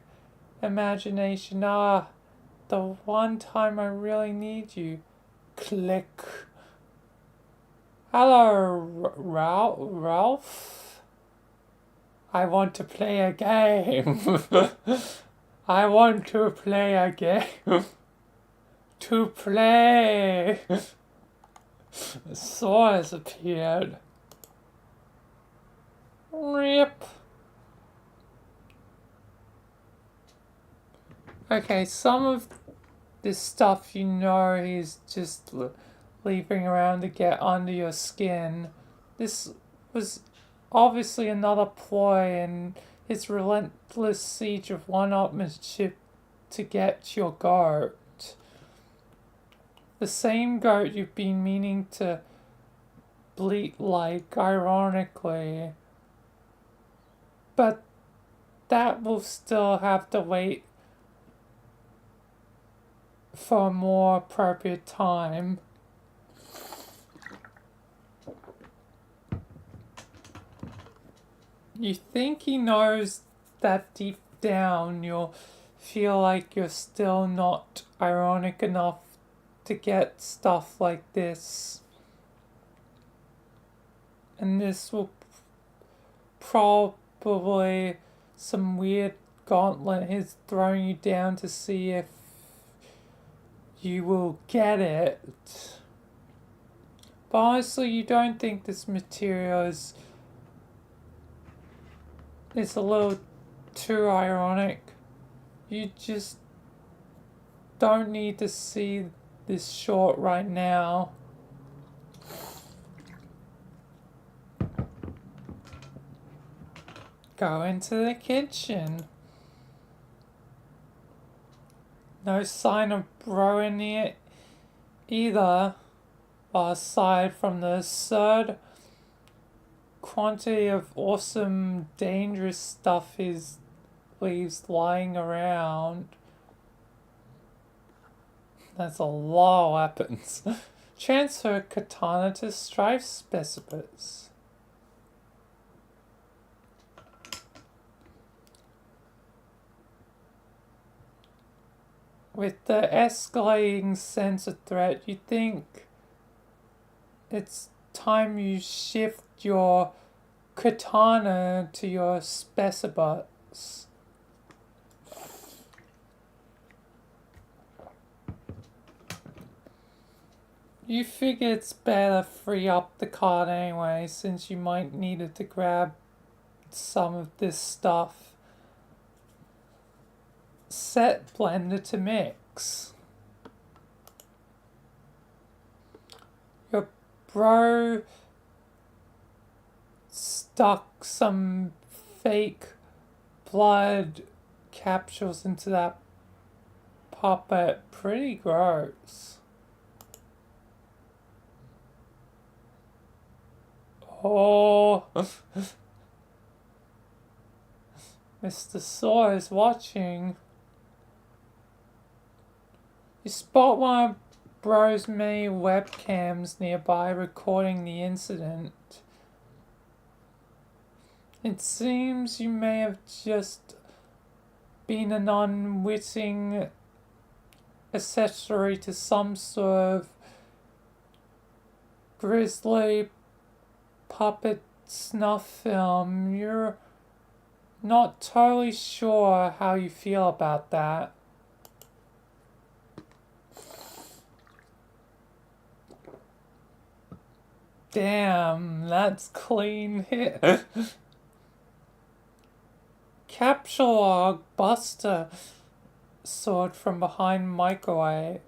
imagination. Ah, the one time I really need you. Click. Hello, Ralph. I want to play a game. I want to play a game. To play. The sword has appeared. Rip. Okay, some of this stuff you know he's just leaping around to get under your skin. This was obviously another ploy in his relentless siege of one-upmanship to get your goat. The same goat you've been meaning to bleat like, ironically. But that will still have to wait for a more appropriate time. You think he knows that deep down you'll feel like you're still not ironic enough to get stuff like this. And this will probably some weird gauntlet he's throwing you down to see if you will get it. But honestly, you don't think this material is it's a little too ironic. You just don't need to see this short right now. Go into the kitchen. No sign of bro in here either, aside from the absurd quantity of awesome, dangerous stuff he leaves lying around. That's a lot of weapons. Transfer katana to strife specimens. With the escalating sense of threat, you think it's time you shift your katana to your specibutts. You figure it's better free up the card anyway, since you might need it to grab some of this stuff. Set blender to mix. Your bro stuck some fake blood capsules into that puppet. Pretty gross. Oh, Mr. Saw is watching. You spot one of Bro's many webcams nearby recording the incident. It seems you may have just been an unwitting accessory to some sort of grisly puppet snuff film. You're not totally sure how you feel about that. Damn, that's clean hit. Capsulog Buster sword from behind microwave.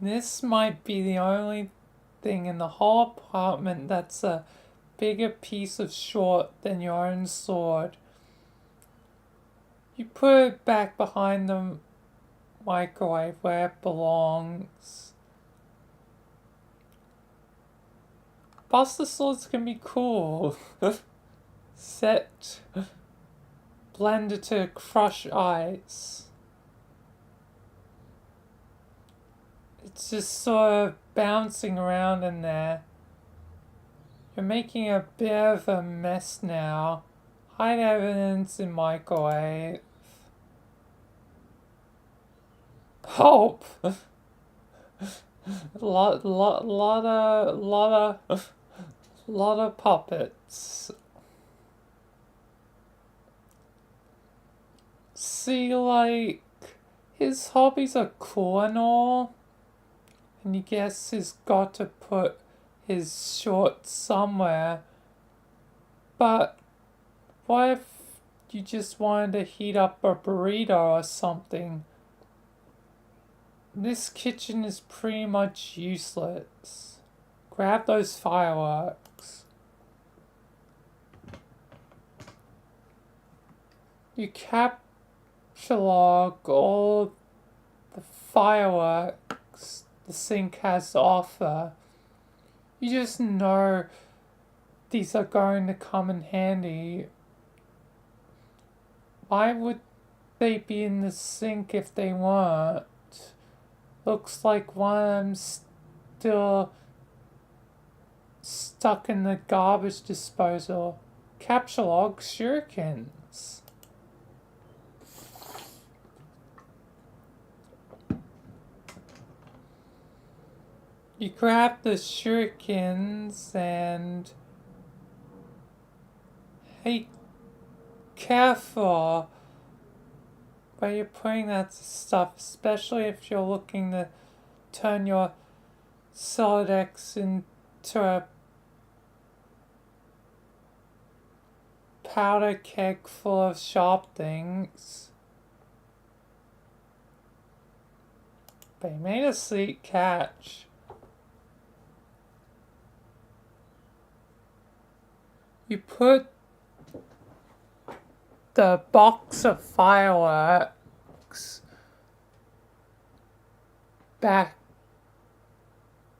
This might be the only thing in the whole apartment that's a bigger piece of short than your own sword. You put it back behind the microwave where it belongs. Buster swords can be cool. Set blender to crush ice. It's just sort of bouncing around in there. You're making a bit of a mess now. Hide evidence in microwave. Hope. lot of puppets. See, like, his hobbies are cool and all, and you guess he's got to put his shorts somewhere. But what if you just wanted to heat up a burrito or something? This kitchen is pretty much useless. Grab those fireworks. You catalog all the fireworks the sink has to offer. You just know these are going to come in handy. Why would they be in the sink if they weren't? Looks like one of them's still stuck in the garbage disposal. Capsulog shurikens. You grab the shurikens and... Hey, careful where you're putting that stuff, especially if you're looking to turn your Solidex into a powder keg full of sharp things. But you made a sweet catch. You put the box of fireworks back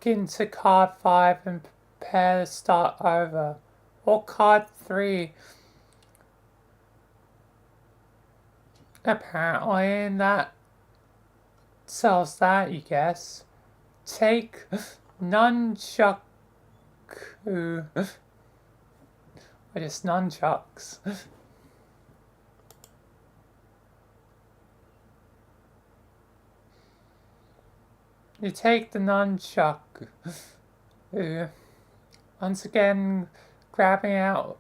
into card 5 and prepare to start over. Or card 3. Apparently, and that sells that, you guess. Take nunchuck. Or just nunchucks. You take the nunchuck. Once again, grabbing out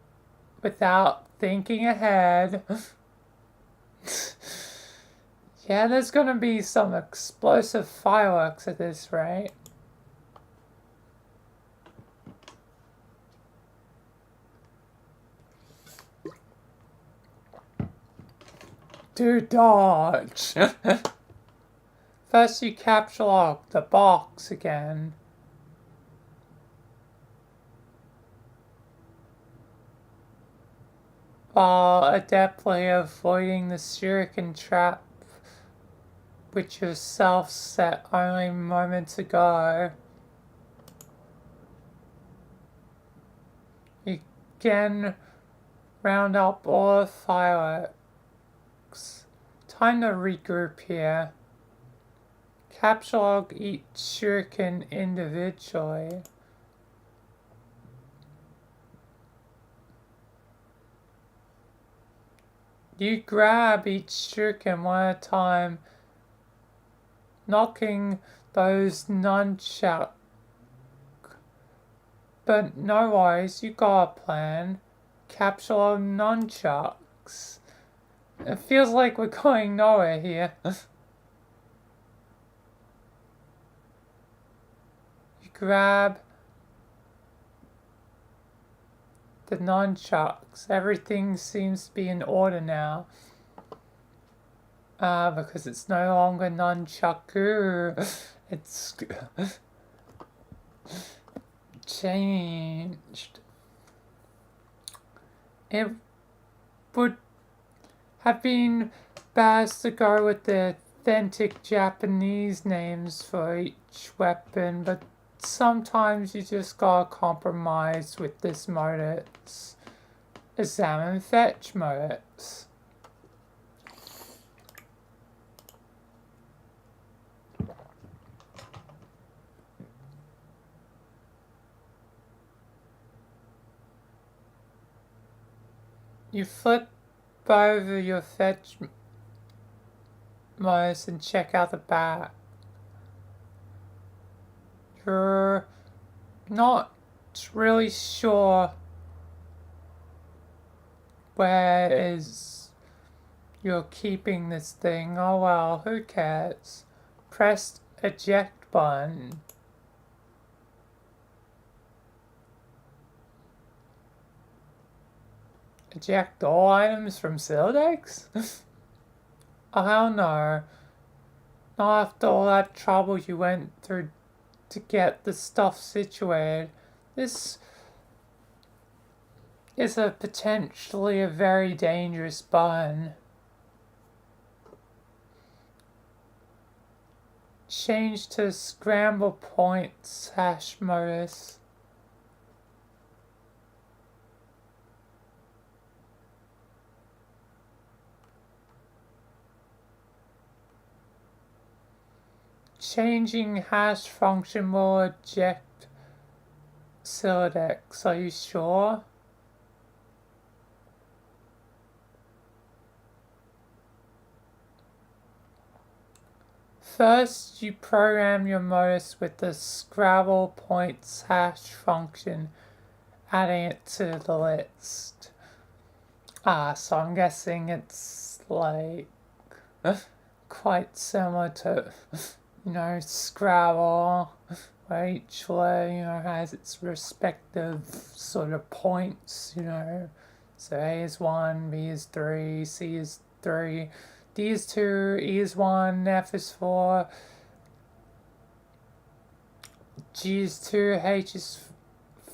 without thinking ahead. Yeah, there's gonna be some explosive fireworks at this rate. Do dodge! First you capture lock the box again. While adeptly avoiding the shuriken trap which yourself set only moments ago. You again round up all the fireworks. Time to regroup here. Capture log each shuriken individually. You grab each shuriken one at a time, knocking those nunchuck. But no worries, you got a plan. Capture log nunchucks. It feels like we're going nowhere here. You grab the nunchucks. Everything seems to be in order now. Because it's no longer nunchaku. It's changed. It would have been best to go with the authentic Japanese names for each weapon, but sometimes you just gotta compromise with this modus. Examine fetch modus. You flip over your fetch modus and check out the back. You're not really sure where is you're keeping this thing. Oh well, who cares? Press eject button. Eject all items from Sildex? I don't know. Not after all that trouble you went through to get the stuff situated. This is potentially a very dangerous button. Change to scramble points hash modus. Changing hash function will eject Sildex. Are you sure? First, you program your modus with the Scrabble points hash function, adding it to the list. So I'm guessing it's like quite similar to, Scrabble, where each letter, has its respective sort of points, So A is 1, B is 3, C is 3, D is 2, E is 1, F is 4, G is 2, H is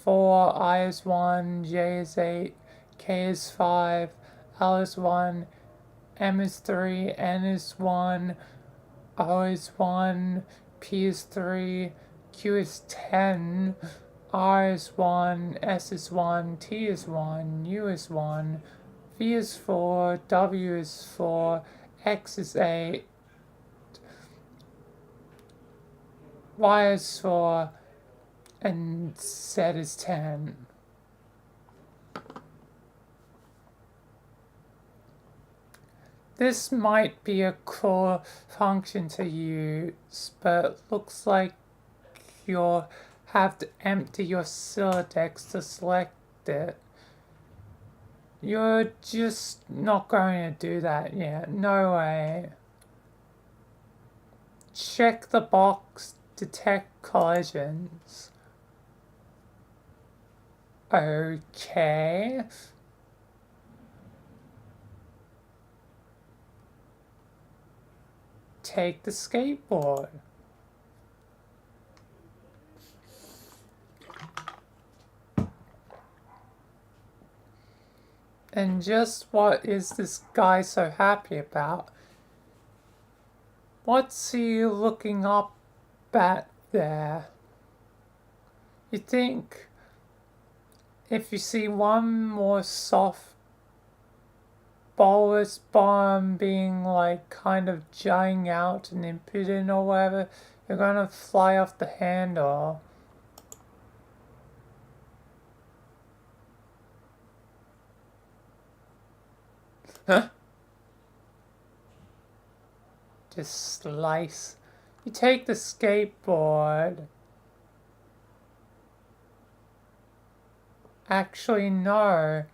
4, I is 1, J is 8, K is 5, L is 1, M is 3, N is 1, O is 1, P is 3, Q is 10, R is 1, S is 1, T is 1, U is 1, V is 4, W is 4, X is 8, Y is 4, and Z is 10. This might be a cool function to use, but looks like you'll have to empty your Sildex to select it. You're just not going to do that yet. No way. Check the box. Detect collisions. Okay. Take the skateboard. And just what is this guy so happy about? What's he looking up at there? You think if you see one more soft bolus bomb being like kind of jutting out and impudent or whatever, you're gonna fly off the handle. Huh? Just slice. You take the skateboard. Actually, no.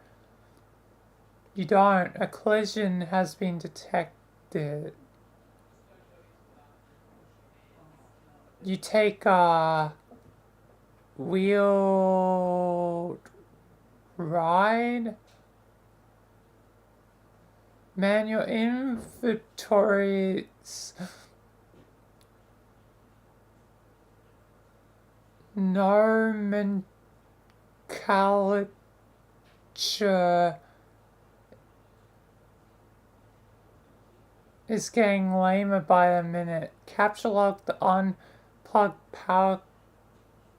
You don't. A collision has been detected. You take a wheeled ride. Man, your inventory's nomenclature is getting lamer by the minute. Capture log the unplugged power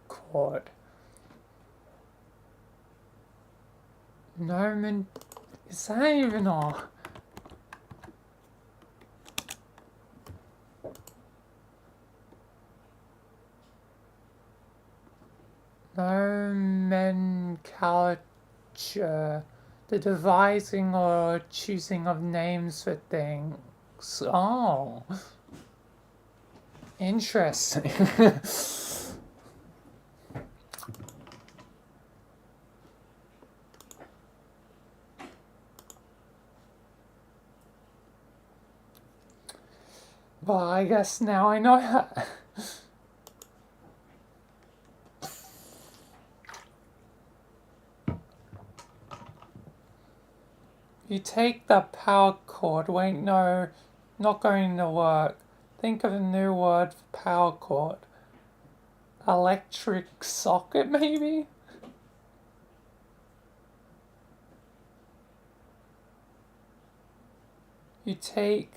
cord. Nomen... Is that even all? Nomenclature. The devising or choosing of names for things. Oh. Interesting. Well, I guess now I know how. You take the power cord. Wait, no, not going to work. Think of a new word for power cord. Electric socket, maybe? You take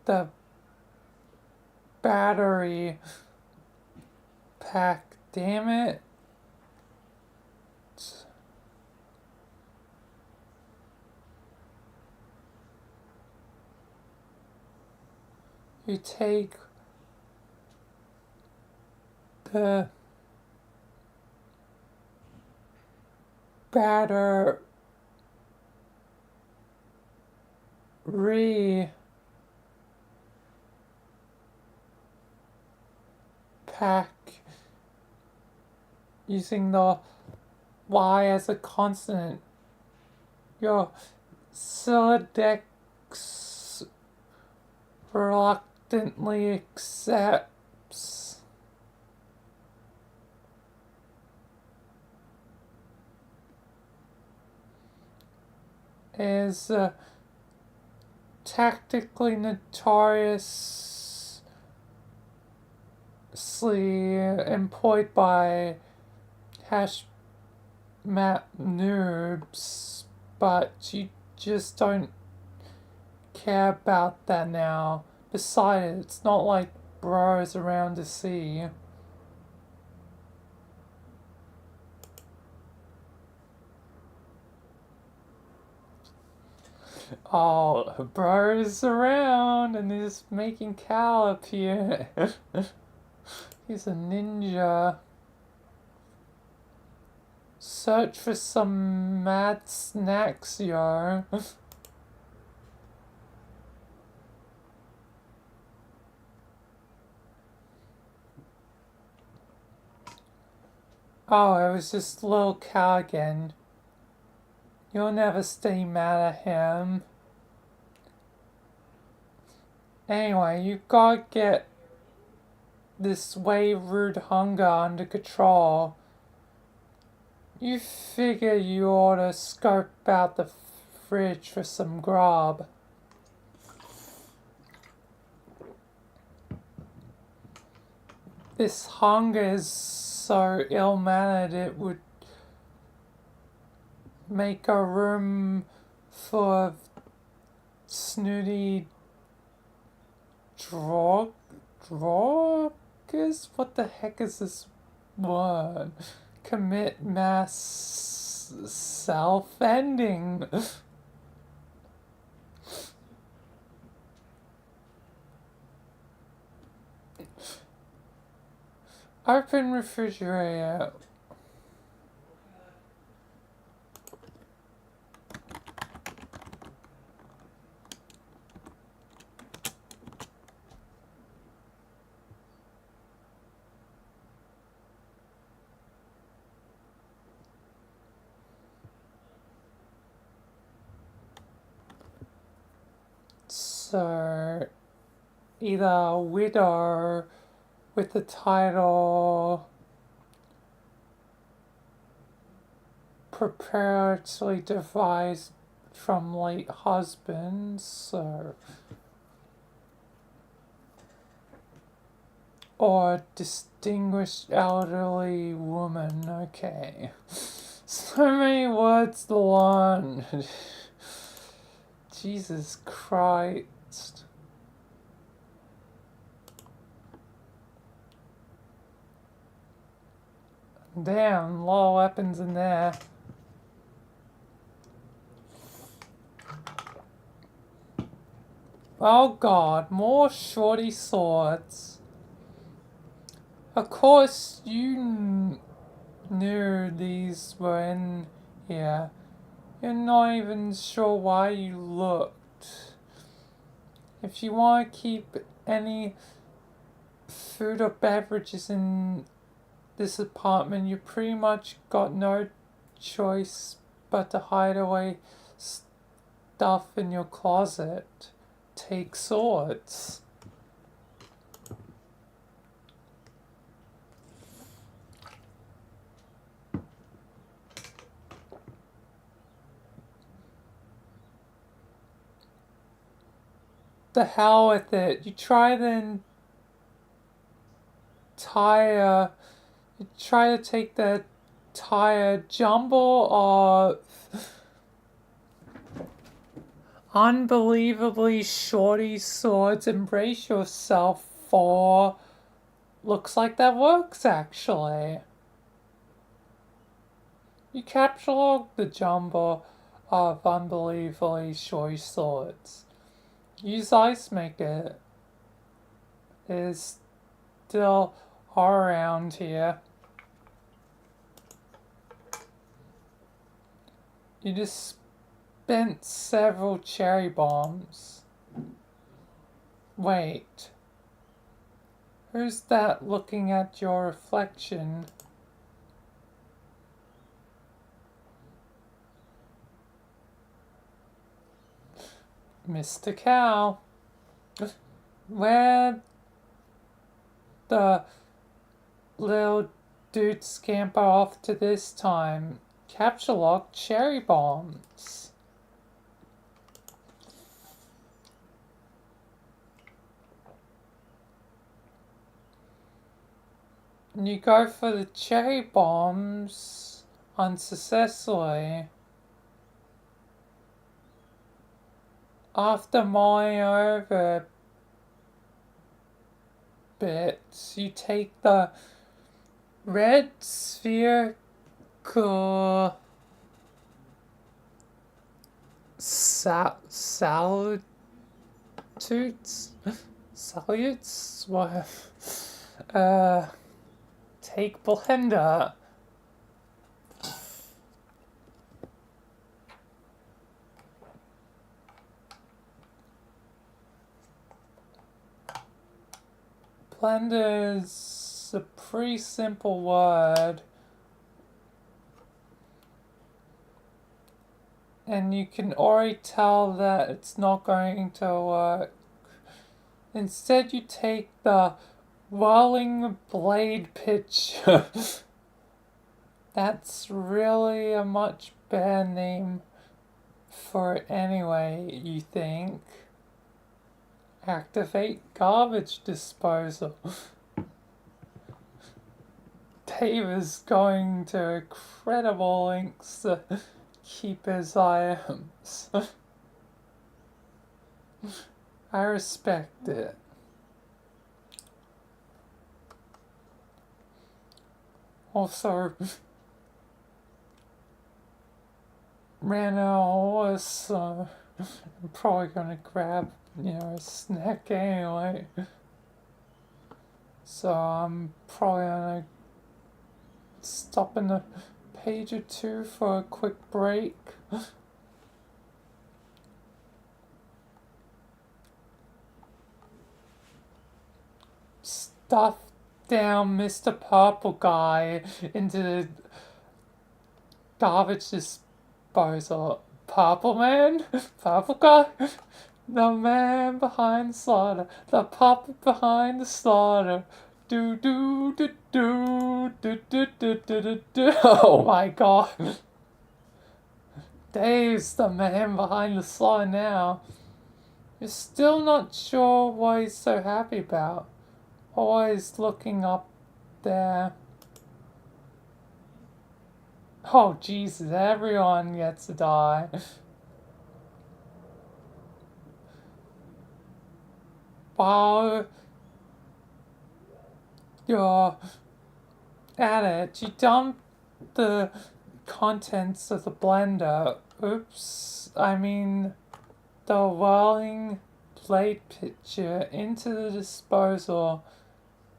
the battery pack. Damn it. You take the battery pack using the Y as a consonant. Your Sylladex reluctantly accepts. Is tactically notoriously employed by hash map noobs, but you just don't care about that now. Besides, it's not like bros around to see. Oh, bro's around and he's making Cal appear. He's a ninja. Search for some mad snacks, yo. Oh, it was just little Cal again. You'll never stay mad at him. Anyway, you gotta get this way rude hunger under control. You figure you ought to scope out the fridge for some grub. This hunger is so ill-mannered it would make a room full of snooty drogers? What the heck is this word? Commit mass self-ending. Open refrigerator. So, either a widow with the title preparatory devised from late husband, so, or distinguished elderly woman. Okay, so many words to learn. Jesus Christ. Damn, a lot of weapons in there. Oh god, more shorty swords. Of course, you knew these were in here. You're not even sure why you looked. If you want to keep any food or beverages in this apartment, you pretty much got no choice but to hide away stuff in your closet. Take swords. The hell with it. You try to take the entire jumble of unbelievably shorty swords and brace yourself for. Looks like that works actually. You capture the jumble of unbelievably shorty swords. Use ice maker. It is still around here. You just spent several cherry bombs. Wait. Who's that looking at your reflection? Mr. Cow. Where the little dude scamper off to this time? Capture lock cherry bombs. And you go for the cherry bombs unsuccessfully. After mulling over bits, you take the red spherical salutes? Salutes? What? Take blender. Blender is a pretty simple word. and you can already tell that it's not going to work. Instead, you take the whirling blade picture. That's really a much better name for it anyway, you think. Activate garbage disposal. Dave is going to incredible lengths to keep his items. I respect it. Also, ran out of horse, so I'm probably gonna grab, a snack anyway. So I'm probably gonna stop in a page or two for a quick break. Stuff down Mr. Purple Guy into the garbage disposal. Purple Man? Purple Guy? The man behind the slaughter, the puppet behind the slaughter. Do do do do do do do do do do. Oh my god. Dave's the man behind the slaughter now. You're still not sure what he's so happy about. Always looking up there. Oh Jesus, everyone gets to die. While you're at it, you dump the contents of the blender. Oops, I mean the whirling blade pitcher into the disposal,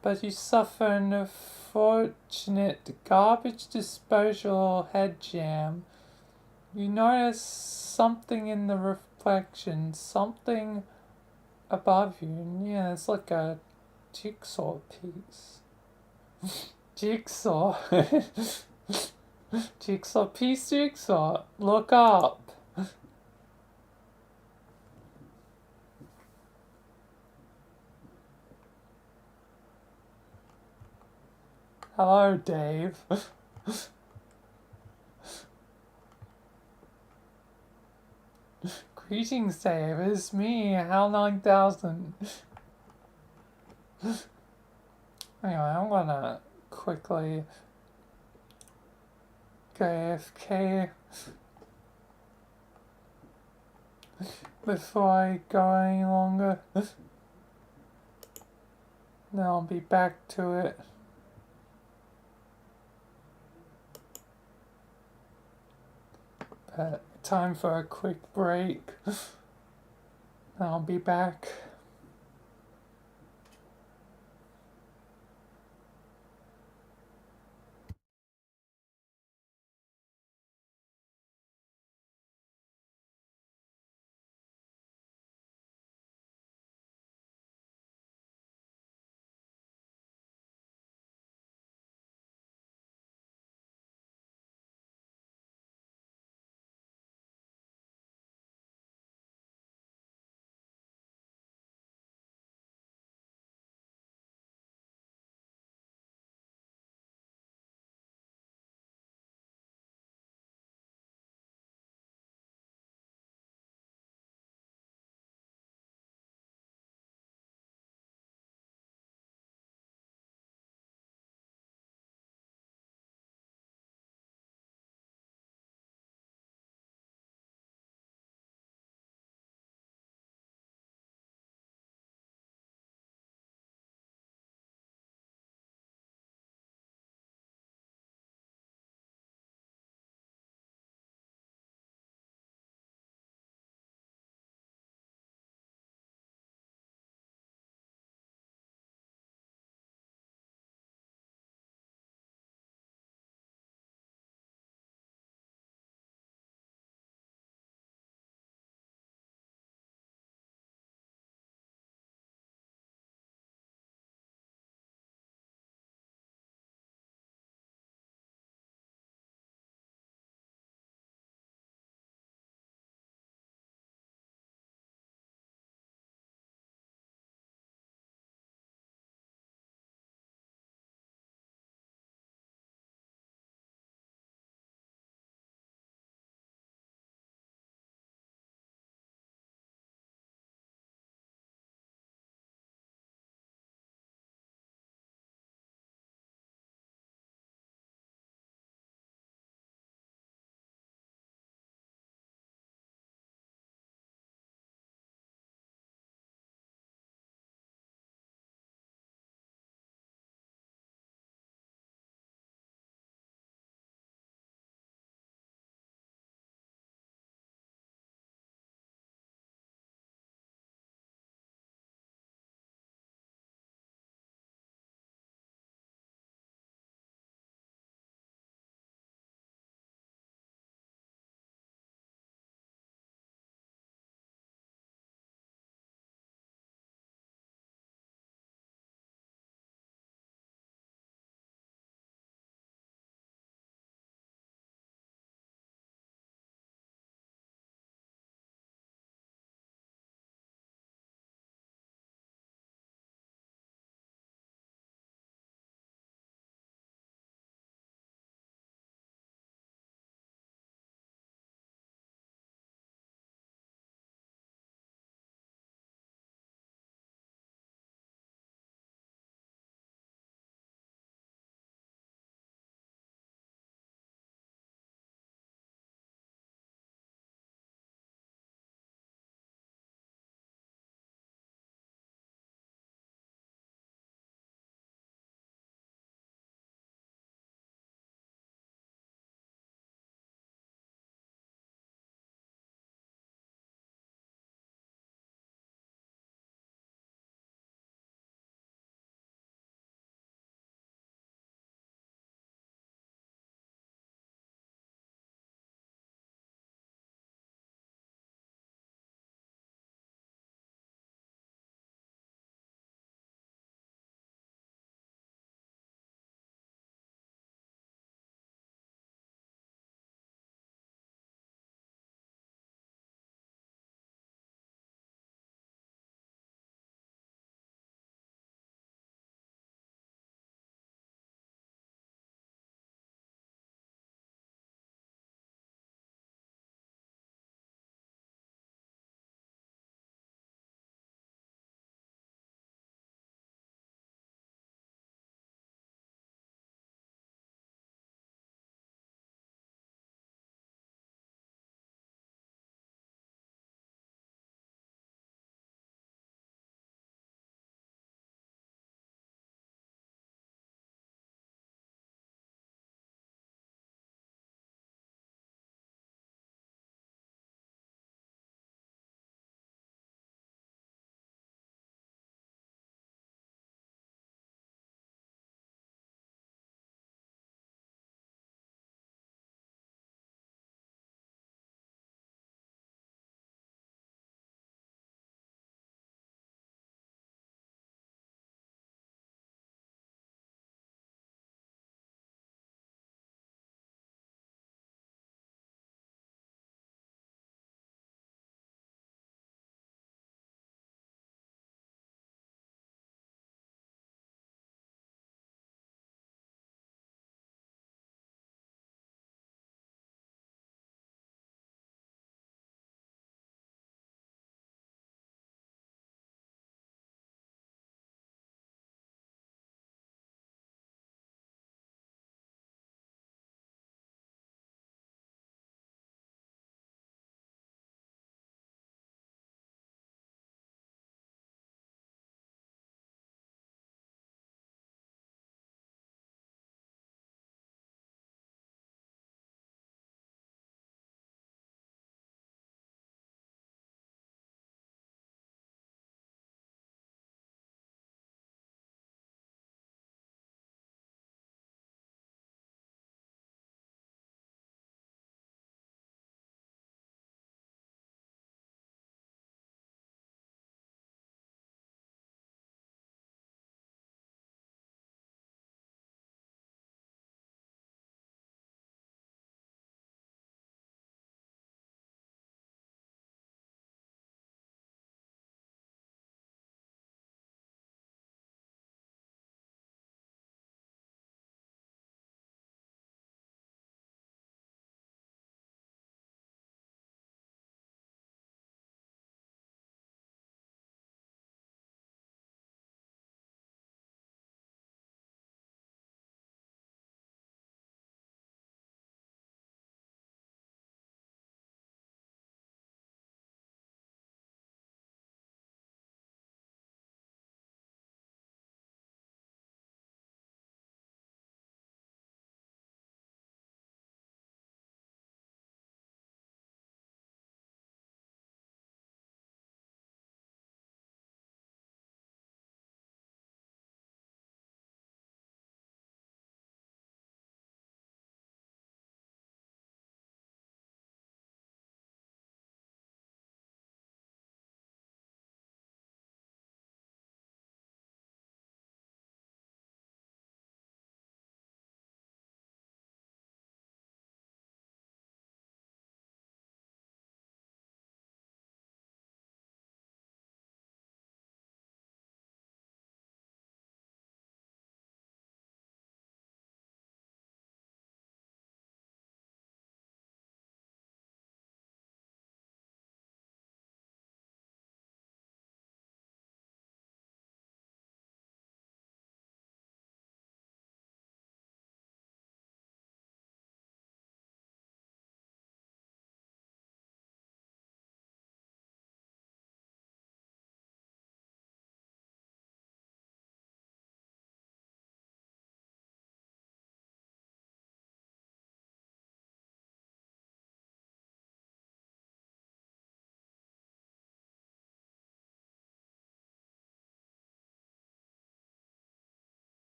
but you suffer an unfortunate garbage disposal head jam. You notice something in the reflection, something above you, and yeah, it's like a jigsaw piece. Jigsaw. Jigsaw piece, jigsaw. Look up. Hello, Dave. Greetings, Dave. It's me, Hal 9000. Anyway, I'm gonna quickly go AFK before I go any longer. Then I'll be back to it. But time for a quick break. Then I'll be back.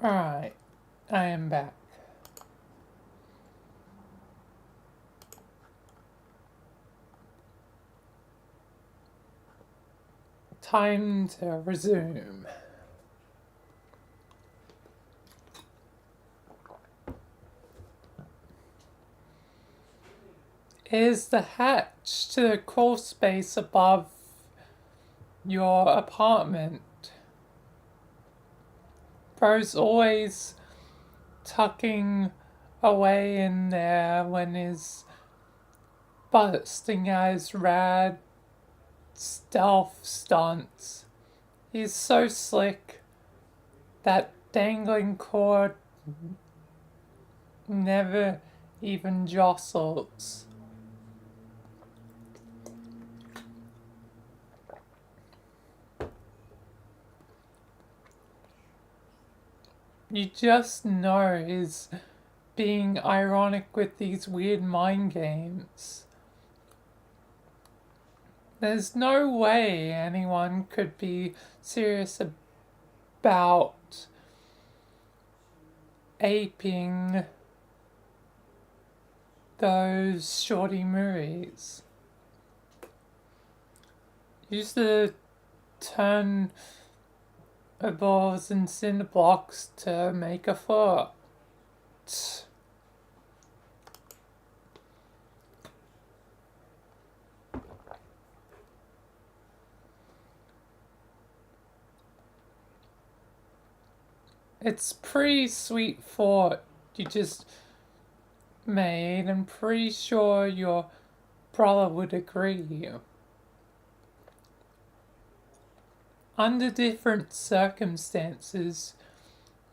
Alright, I am back. Time to resume. Is the hatch to the crawl space above your apartment? Bro's always tucking away in there when he's busting out his rad stealth stunts. He's so slick. That dangling cord never even jostles. You just know he's being ironic with these weird mind games. There's no way anyone could be serious about aping those shorty movies. Used to turn balls and cinder blocks to make a fort. It's pretty sweet fort you just made. I'm pretty sure your brother would agree. Under different circumstances,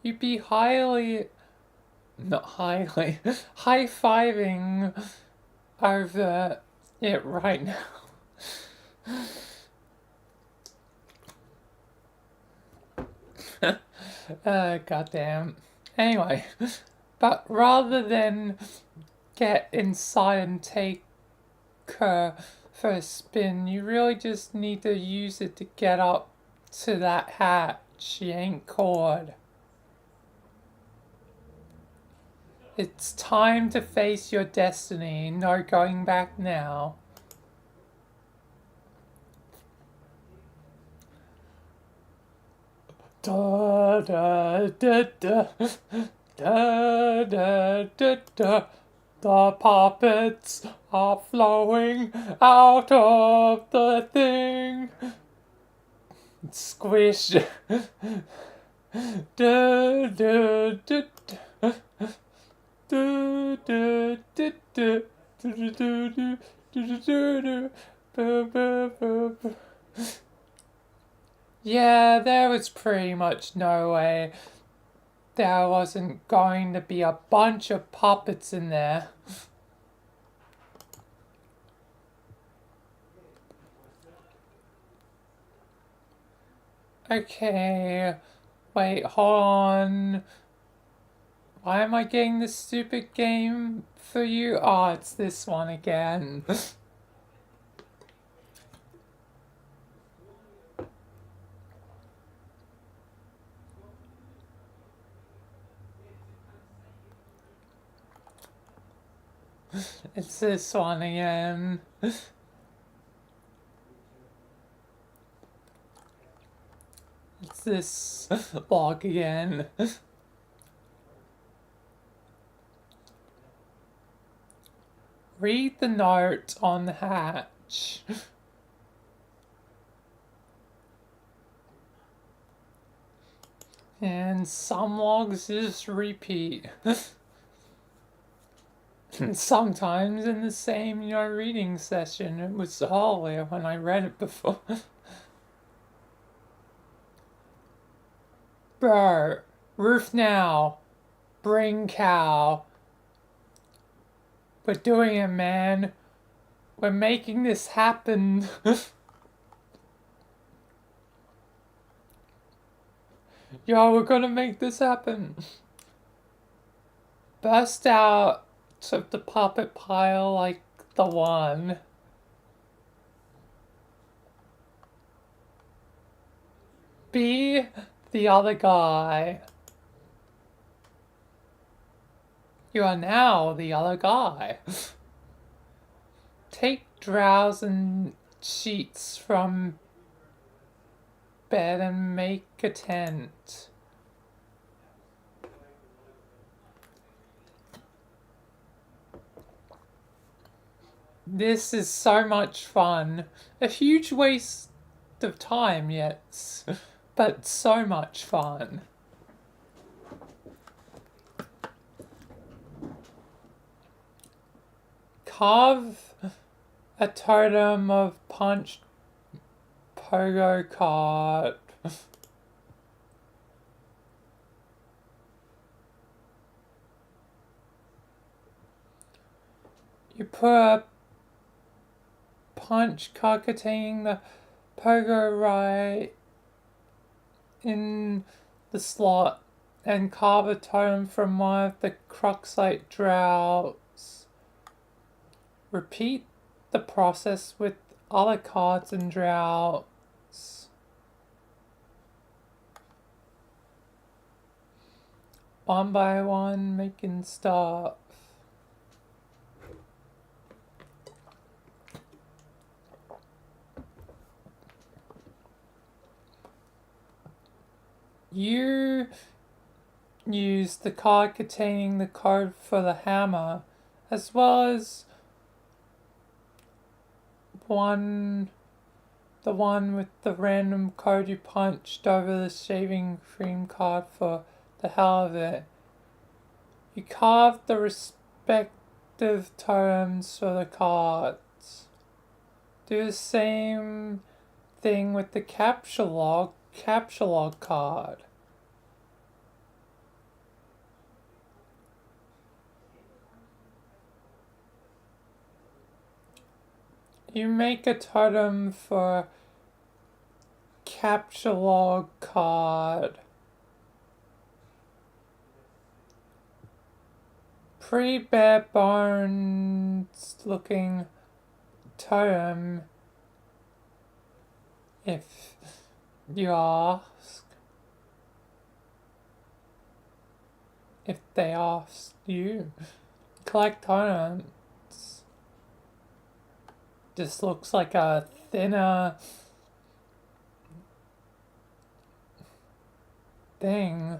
you'd be not highly, high-fiving over it right now. Goddamn. Anyway, but rather than get inside and take her for a spin, you really just need to use it to get up to that hatch. Yank cord. It's time to face your destiny. No going back now. Da da da da da da da da. The puppets are flowing out of the thing. Squish. Da da da da. Do do do do do do do do do. Yeah, there was pretty much no way there wasn't going to be a bunch of puppets in there. Okay, wait, hold on. Why am I getting this stupid game for you? Oh, it's this one again. It's this one again. It's this log again. Read the note on the hatch. And some logs just repeat. And sometimes in the same, reading session. It was earlier when I read it before. Bro, roof now. Bring cow. We're doing it, man. We're making this happen. Yo, we're gonna make this happen. Burst out of the puppet pile like the one. Be the other guy. You are now the other guy. Take drowse and sheets from bed and make a tent. This is so much fun. A huge waste of time, yes, but so much fun. Carve a totem of punched pogo card. You put a punch card containing the pogo right in the slot and carve a totem from one of the Cruxite droughts. Repeat the process with other cards and droughts. One by one, making stuff. You use the card containing the code for the hammer, as well as the one with the random code you punched over the shaving cream card for the hell of it. You carve the respective totems for the cards. Do the same thing with the capture log card. You make a totem for capture log card. Pretty bare bones looking totem, if you ask. If they ask you. Collect totems. Just looks like a thinner thing.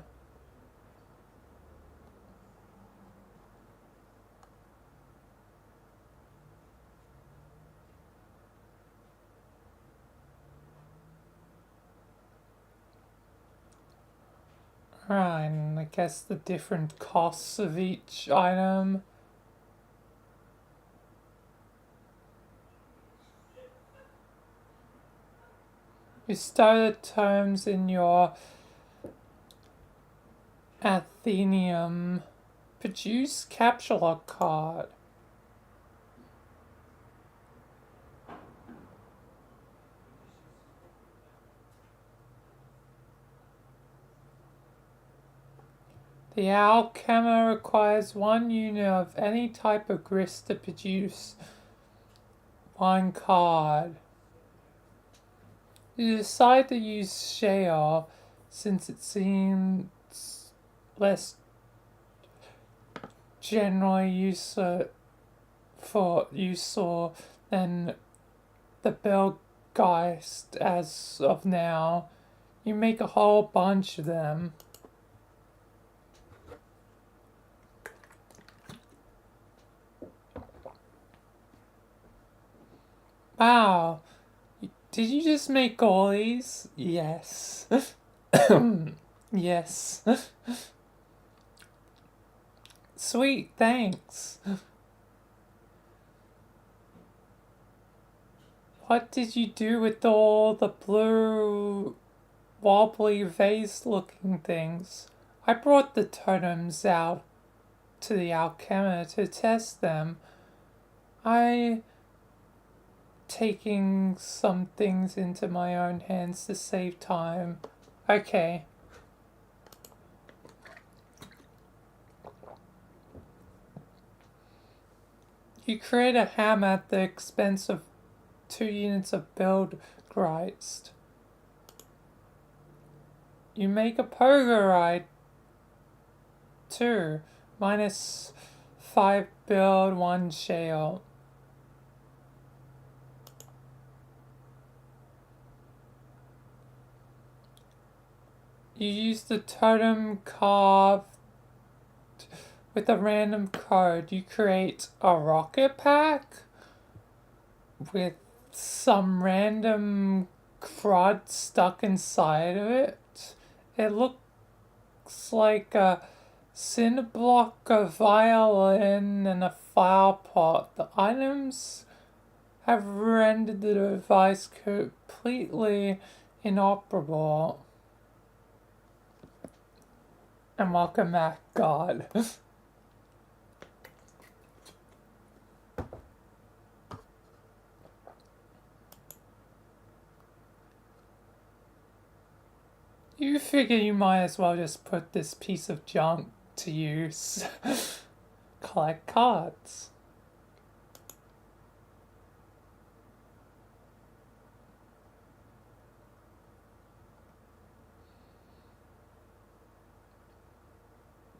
Right, and I guess the different costs of each item. You stow the tomes in your Athenium. Produce capture log card. The alchemy requires 1 unit of any type of grist to produce 1 card. You decide to use shale since it seems less generally useful than the Belgeist as of now. You make a whole bunch of them. Wow. Did you just make all these? Yes. Yes. Sweet, thanks. What did you do with all the blue wobbly vase looking things? I brought the totems out to the alchemist to test them. I taking some things into my own hands to save time. Okay. You create a hammer at the expense of 2 units of Belgeist. You make a pogo ride too. -5 build, 1 shale. You use the totem carved with a random code. You create a rocket pack with some random crud stuck inside of it. It looks like a cinder block, a violin, and a flower pot. The items have rendered the device completely inoperable. And welcome back, God. You figure you might as well just put this piece of junk to use. Collect cards.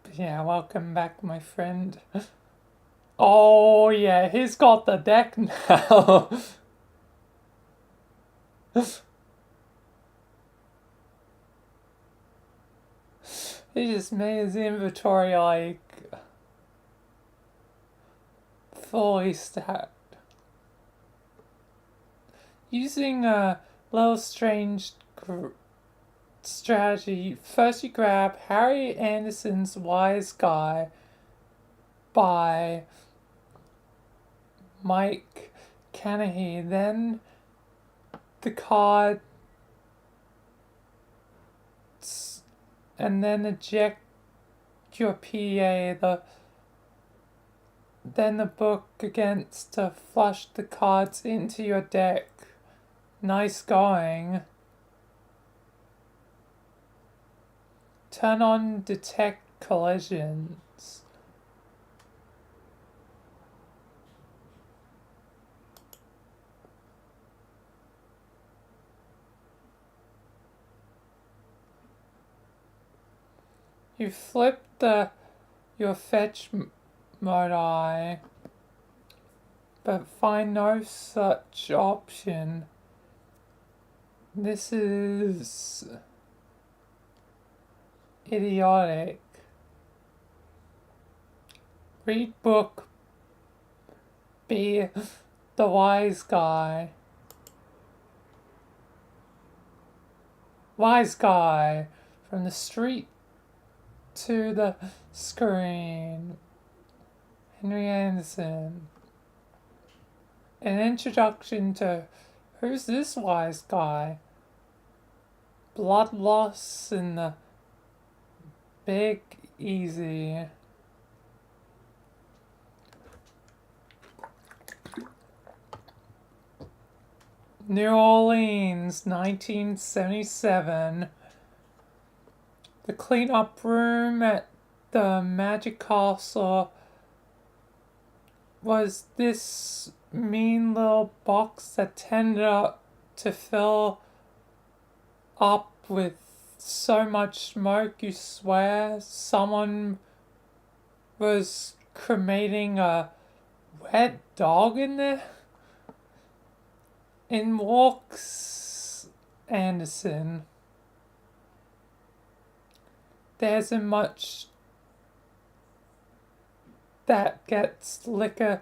But yeah, welcome back, my friend. Oh yeah, he's got the deck now. He just made his inventory like fully stacked. Using a little strange strategy, first you grab Harry Anderson's Wise Guy by Mike Canahy, then the card, and then eject your PA, then the book against to flush the cards into your deck. Nice going. Turn on detect collisions. You flip your fetch modi, but find no such option. This is idiotic. Read book. Be the wise guy. Wise guy. From the street to the screen. Henry Anderson. An introduction to who's this wise guy? Blood loss in the Big Easy. New Orleans, 1977. The cleanup room at the Magic Castle was this mean little box that tended up to fill up with so much smoke you swear someone was cremating a wet dog in there. In walks Anderson. There isn't much that gets liquor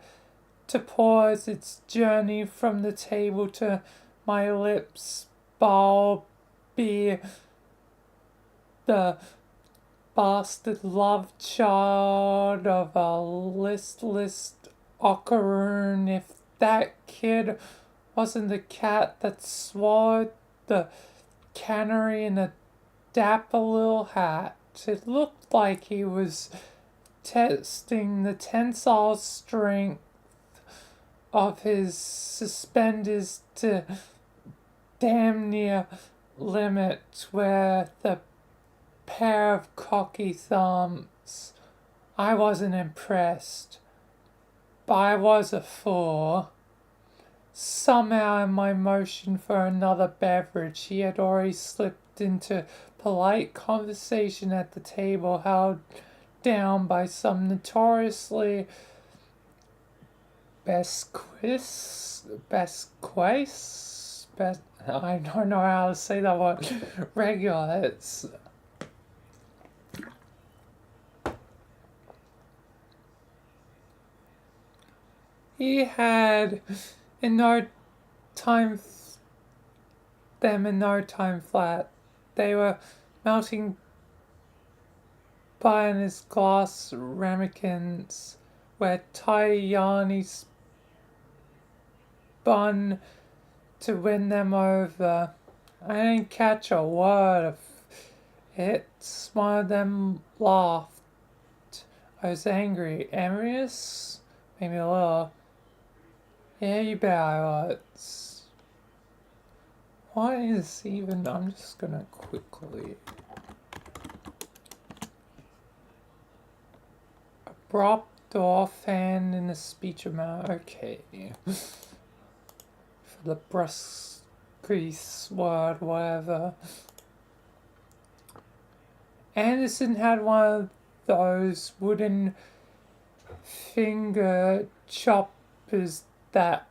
to pause its journey from the table to my lips. Ball be the bastard love child of a listless occaroon. If that kid wasn't the cat that swallowed the canary in a dapper little hat, it looked like he was testing the tensile strength of his suspenders to damn near limit where the pair of cocky thumbs. I wasn't impressed, but I was a fool. Somehow in my motion for another beverage, he had already slipped into polite conversation at the table held down by some notoriously I don't know how to say that word regular. He had in no time them in no time flat. They were melting by in his glass ramekins where Tayani spun to win them over. I didn't catch a word of it. One of them laughed. I was angry. Envious? Maybe a little. Yeah, you bet I was. What is even... I'm just gonna quickly... Abrupt offhand in the speech amount. Okay. For the brusque word, whatever. Anderson had one of those wooden finger choppers that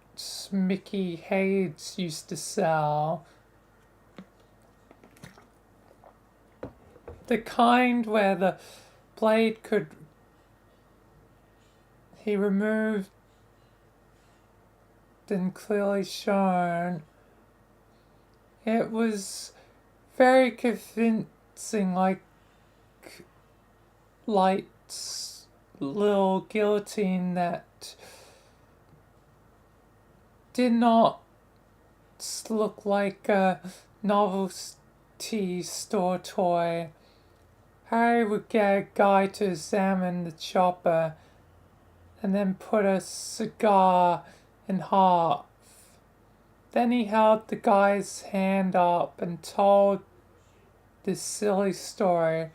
Mickey Hayes used to sell. The kind where the blade could... He removed and clearly shown. It was very convincing, like Light's little guillotine that did not look like a novelty store toy. Harry would get a guy to examine the chopper and then put a cigar in half. Then he held the guy's hand up and told this silly story.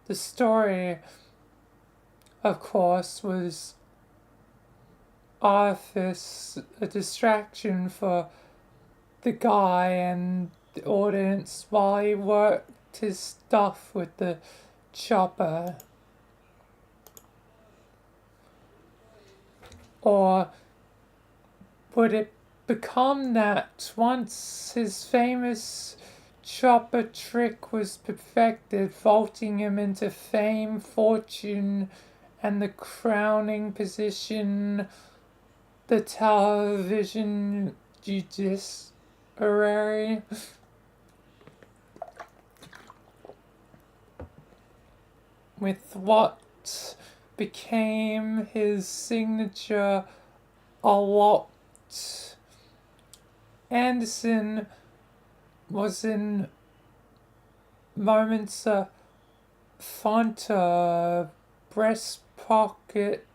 The story, of course, was artifice, a distraction for the guy and the audience while he worked his stuff with the chopper. Or would it become that once his famous chopper trick was perfected, vaulting him into fame, fortune, and the crowning position, the television judiciary? With what became his signature allot. Anderson was in moments of Fanta, breast pocket,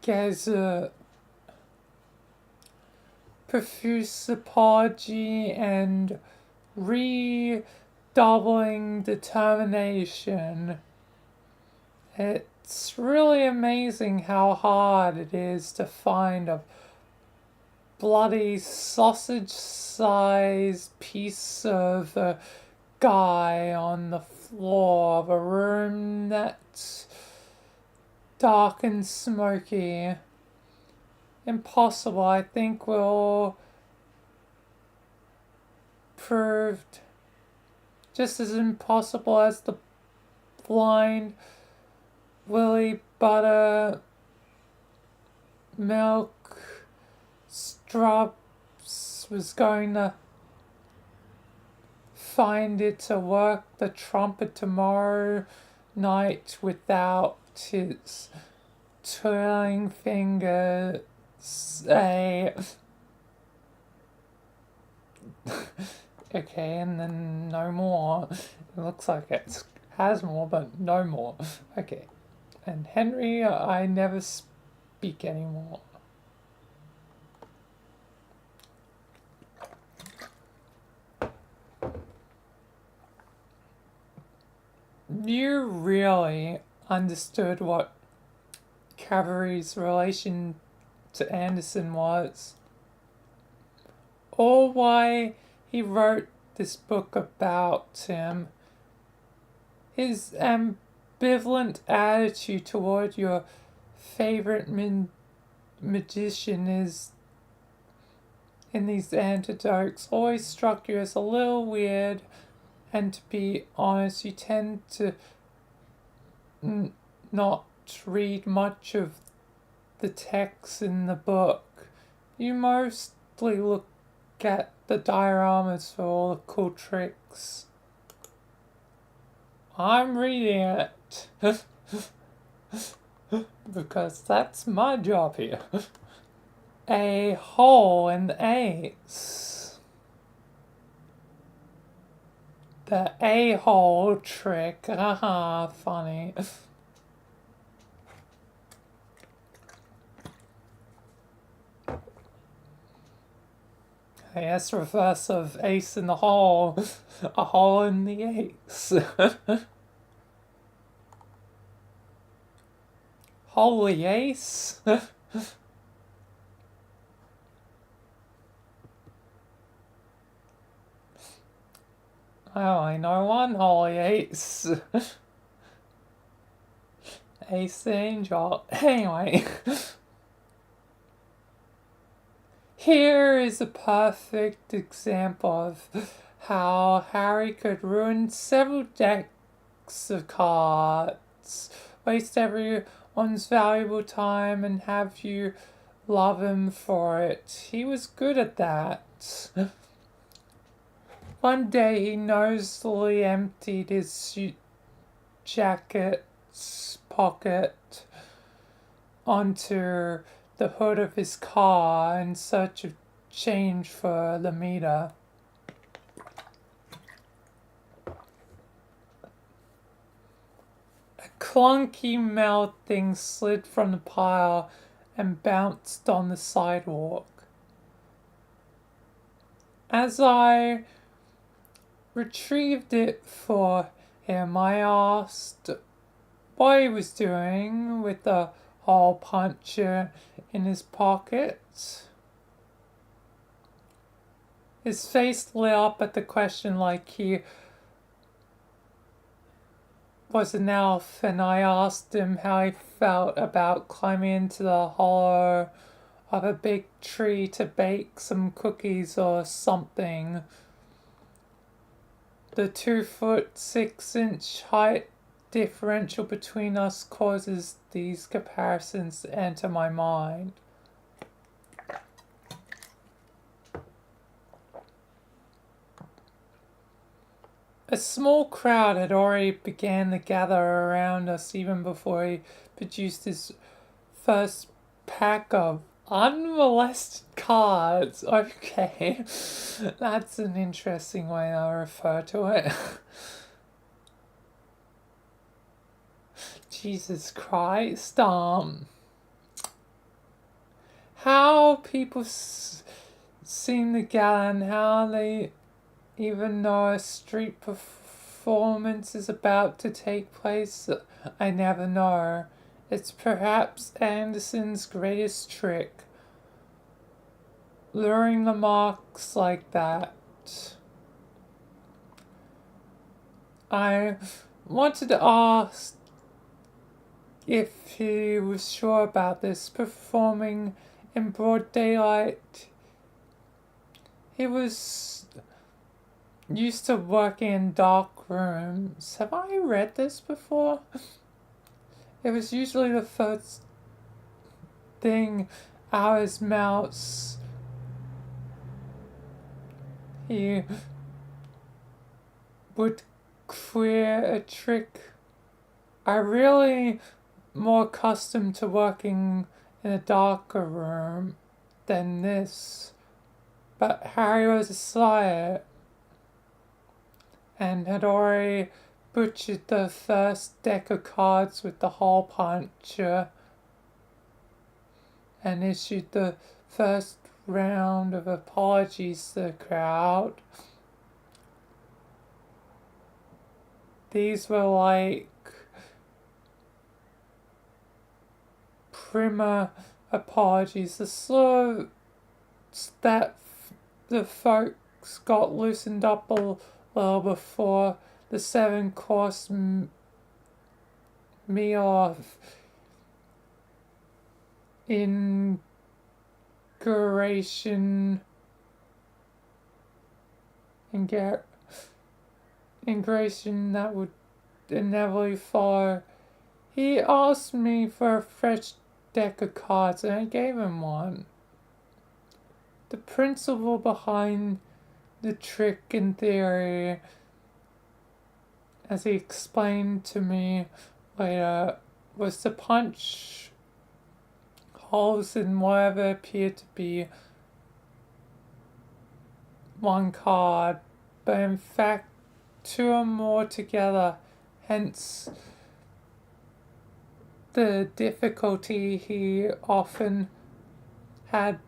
gazette, profuse apology, and redoubling determination. It's really amazing how hard it is to find a bloody sausage-sized piece of a guy on the floor of a room that's dark and smoky. Impossible, I think, will proved just as impossible as the blind Willy Butter Milk Strops was going to find it to work the trumpet tomorrow night without his twirling fingers. Okay, and then no more. It looks like it has more, but no more. Okay. And Henry, I never speak anymore. You really understood what Cavalry's relation to Anderson was, or why he wrote this book about him. his ambivalent attitude toward your favorite magician is in these anecdotes always struck you as a little weird, and to be honest, you tend to not read much of the text in the book. You mostly look at the dioramas for all the cool tricks. I'm reading it because that's my job here. A hole in the ace. The a-hole trick. Haha, funny. Yes, reverse of ace in the hole. A hole in the ace. Holy ace. I only know one holy ace. Ace the angel. Anyway. Here is a perfect example of how Harry could ruin several decks of cards, waste everyone's valuable time, and have you love him for it. He was good at that. One day he noisily emptied his suit jacket's pocket onto the hood of his car in search of change for the meter. A clunky metal thing slid from the pile and bounced on the sidewalk. As I retrieved it for him, I asked what he was doing with the hole puncher in his pocket. His face lit up at the question like he was an elf, and I asked him how he felt about climbing into the hollow of a big tree to bake some cookies or something. The 2-foot 6-inch height differential between us causes these comparisons to enter my mind. A small crowd had already began to gather around us even before he produced his first pack of unmolested cards. Okay, that's an interesting way to refer to it. Jesus Christ, how people seem to gather and how they even though a street performance is about to take place, I never know. It's perhaps Anderson's greatest trick, luring the marks like that. I wanted to ask if he was sure about this, performing in broad daylight. He was used to working in dark rooms. Have I read this before? It was usually the first thing out of his mouth. He would create a trick. I really more accustomed to working in a darker room than this, but Harry was a sire and had already butchered the first deck of cards with the hole puncher and issued the first round of apologies to the crowd. These were like primer apologies, the sort of that the folks got loosened up a little before the 7-course meal of ingration that would inevitably follow. He asked me for a fresh deck of cards and I gave him one. The principle behind the trick in theory, as he explained to me later, was to punch holes in whatever appeared to be one card, but in fact 2 or more together, hence the difficulty he often had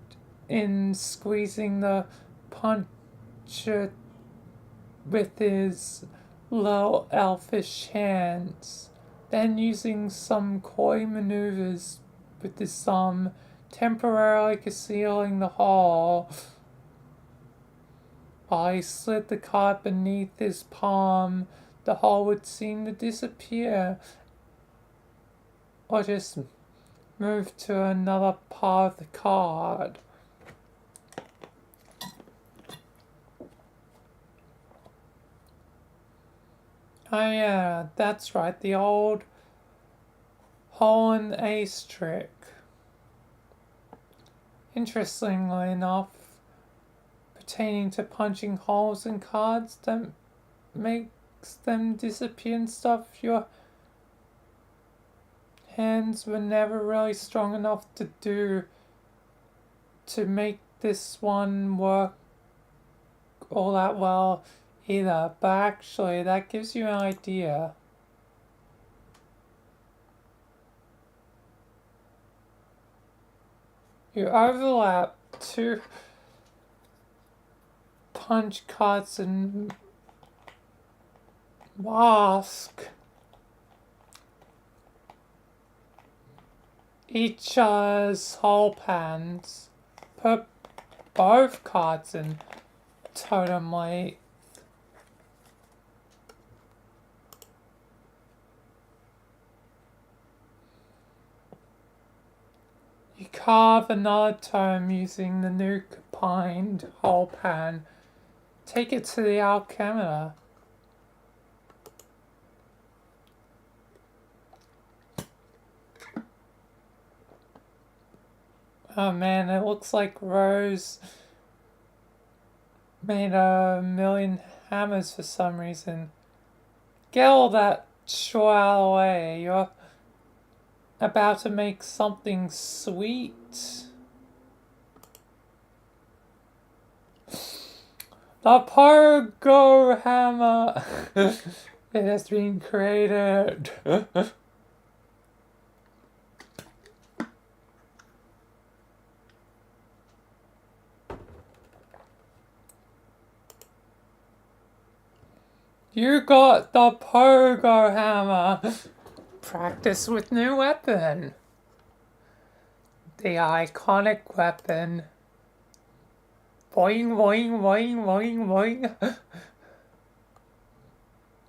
in squeezing the puncher with his little elfish hands, then using some coy maneuvers with his thumb, temporarily concealing the hole while he slid the card beneath his palm. The hole would seem to disappear or just move to another part of the card. Oh yeah, that's right, the old hole and ace trick. Interestingly enough, pertaining to punching holes in cards that makes them disappear and stuff, your hands were never really strong enough to do to make this one work all that well either, but actually that gives you an idea. You overlap 2 punch cards and mask each other's hole pans. Put both cards in totem length. You carve another totem using the new combined hole pan. Take it to the alchemist. Oh man, it looks like Rose made a million hammers for some reason. Get all that short out of the way. You're about to make something sweet. The Pogo Hammer! It has been created. You got the Pogo Hammer! Practice with new weapon. The iconic weapon. Boing, boing, boing, boing, boing.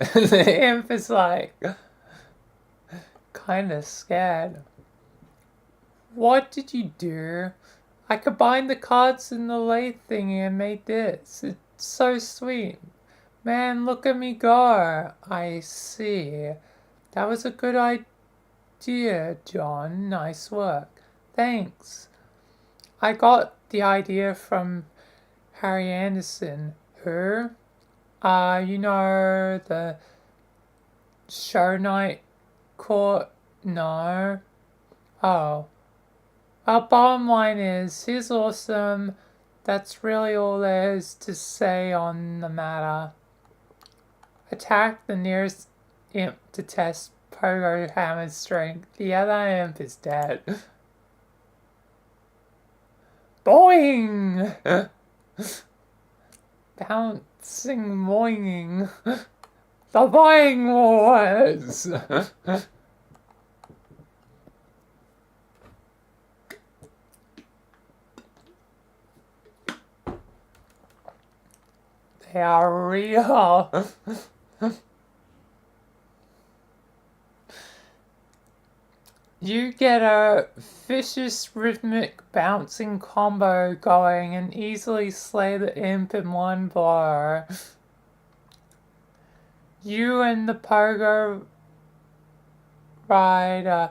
The imp is like, kinda scared. What did you do? I combined the cards in the lathe thingy and made this. It's so sweet. Man, look at me go. I see. That was a good idea, John. Nice work. Thanks. I got the idea from Harry Anderson. Who? You know, the show night court? No. Oh. Our bottom line is, he's awesome. That's really all there is to say on the matter. Attack the nearest imp to test Pogo Hammer's strength. The other imp is dead. Boing! Bouncing, boinging. The Boing Wars! They are real. You get a vicious rhythmic bouncing combo going and easily slay the imp in one blow. You and the pogo ride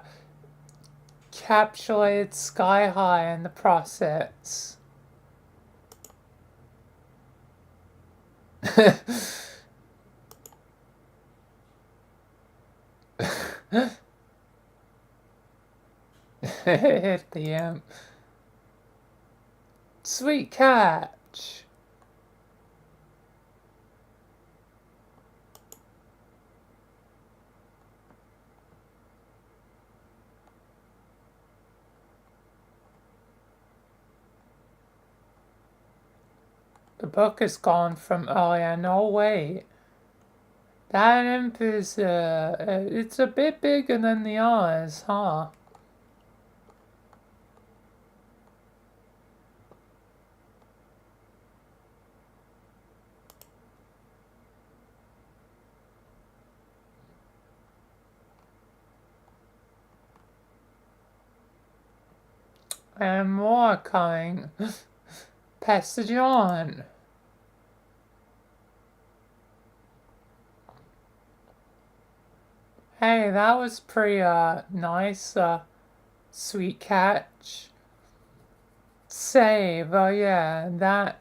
capsulated sky high in the process. Hit the imp. Sweet catch. The book is gone from earlier. No, wait. That imp is, it's a bit bigger than the others, huh? And more coming. Passage on. Hey, that was pretty, nice, sweet catch. Save, oh yeah,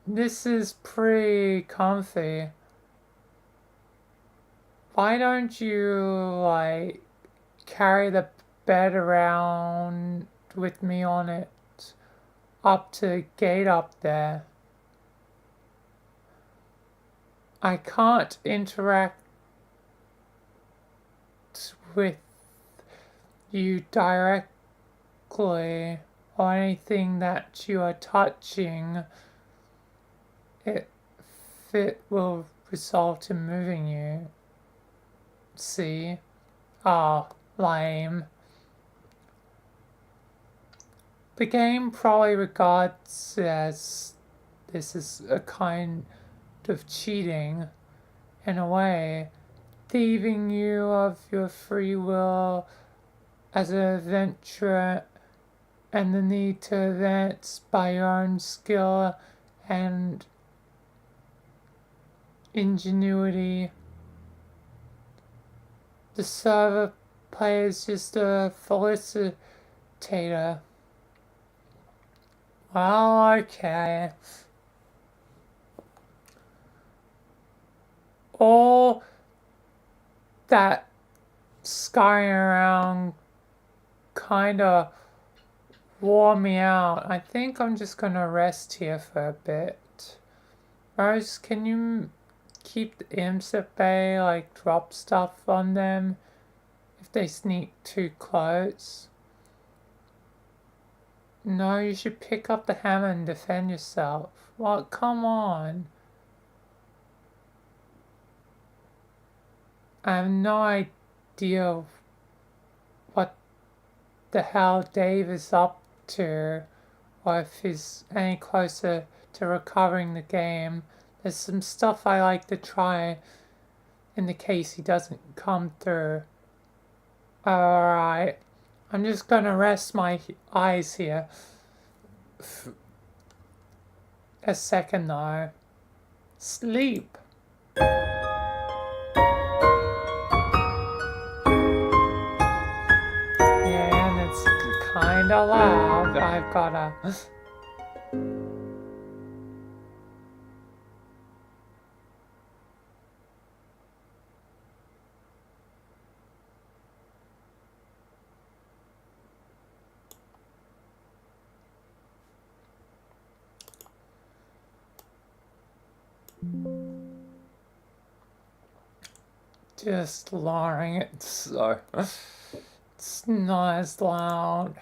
this is pretty comfy. Why don't you, like, carry the bed around with me on it up to the gate up there? I can't interact with you directly or anything that you are touching. If it will result in moving you. See? Ah, lame. The game probably regards as this is a kind of cheating in a way, thieving you of your free will as an adventurer and the need to advance by your own skill and ingenuity. The server player is just a felicitator. Well, okay. All that scurrying around kinda wore me out. I think I'm just gonna rest here for a bit. Rose, can you keep the imps at bay, like drop stuff on them if they sneak too close? No, you should pick up the hammer and defend yourself. Well, come on. I have no idea what the hell Dave is up to, or if he's any closer to recovering the game. There's some stuff I like to try in the case he doesn't come through. Alright, I'm just gonna rest my eyes here a second though. Sleep. Yeah, and it's kinda loud. I've gotta. Just lowering it so it's not as loud.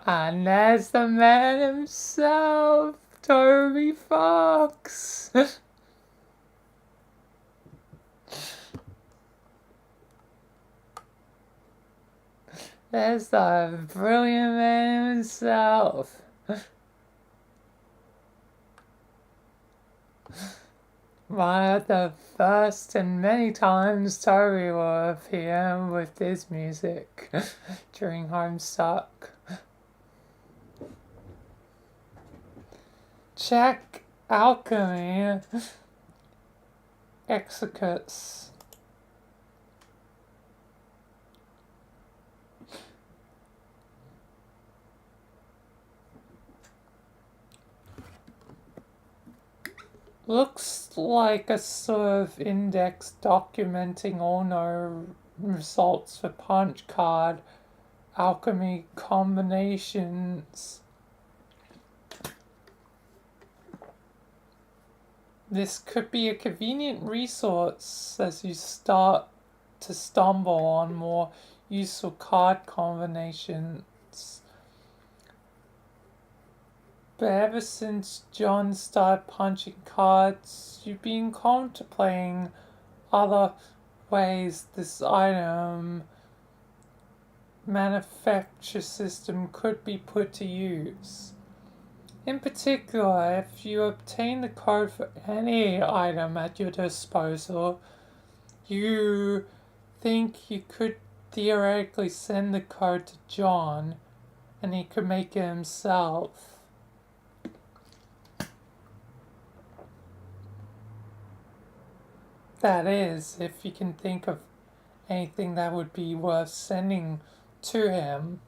And there's the man himself, Toby Fox. There's the brilliant man himself. One of the first and many times Toby will appear with his music during Homestuck. Check Alchemy Executs. Looks like a sort of index documenting all known results for punch card alchemy combinations. This could be a convenient resource as you start to stumble on more useful card combinations. But ever since John started punching cards, you've been contemplating other ways this item manufacture system could be put to use. In particular, if you obtain the code for any item at your disposal, you think you could theoretically send the code to John and he could make it himself. That is, if you can think of anything that would be worth sending to him.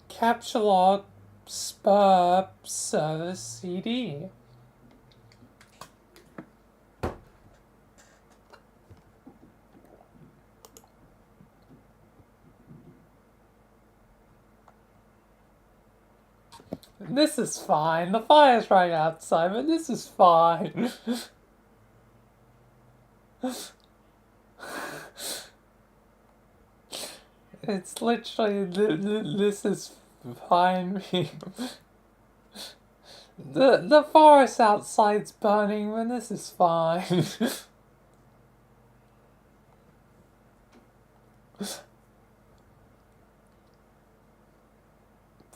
Capture log spur service CD. This is fine. The fire's right outside, but this is fine. It's literally, this is fine. The forest outside's burning, but this is fine.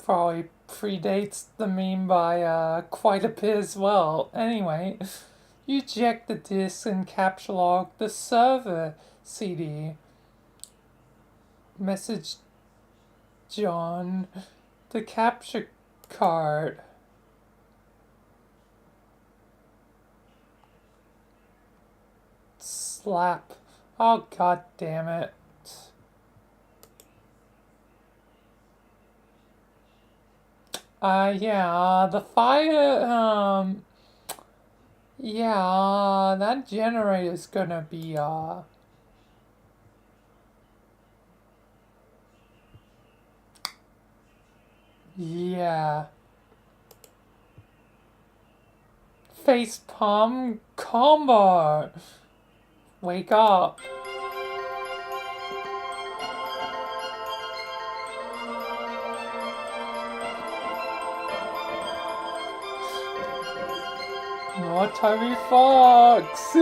Probably predates the meme by quite a bit as well. Anyway, you eject the disk and capture log the server CD. Message John the capture card. Slap. Oh, god damn it. Yeah, the fire, yeah, that generator's gonna be, yeah. Facepalm combo. Wake up. More Toby Fox.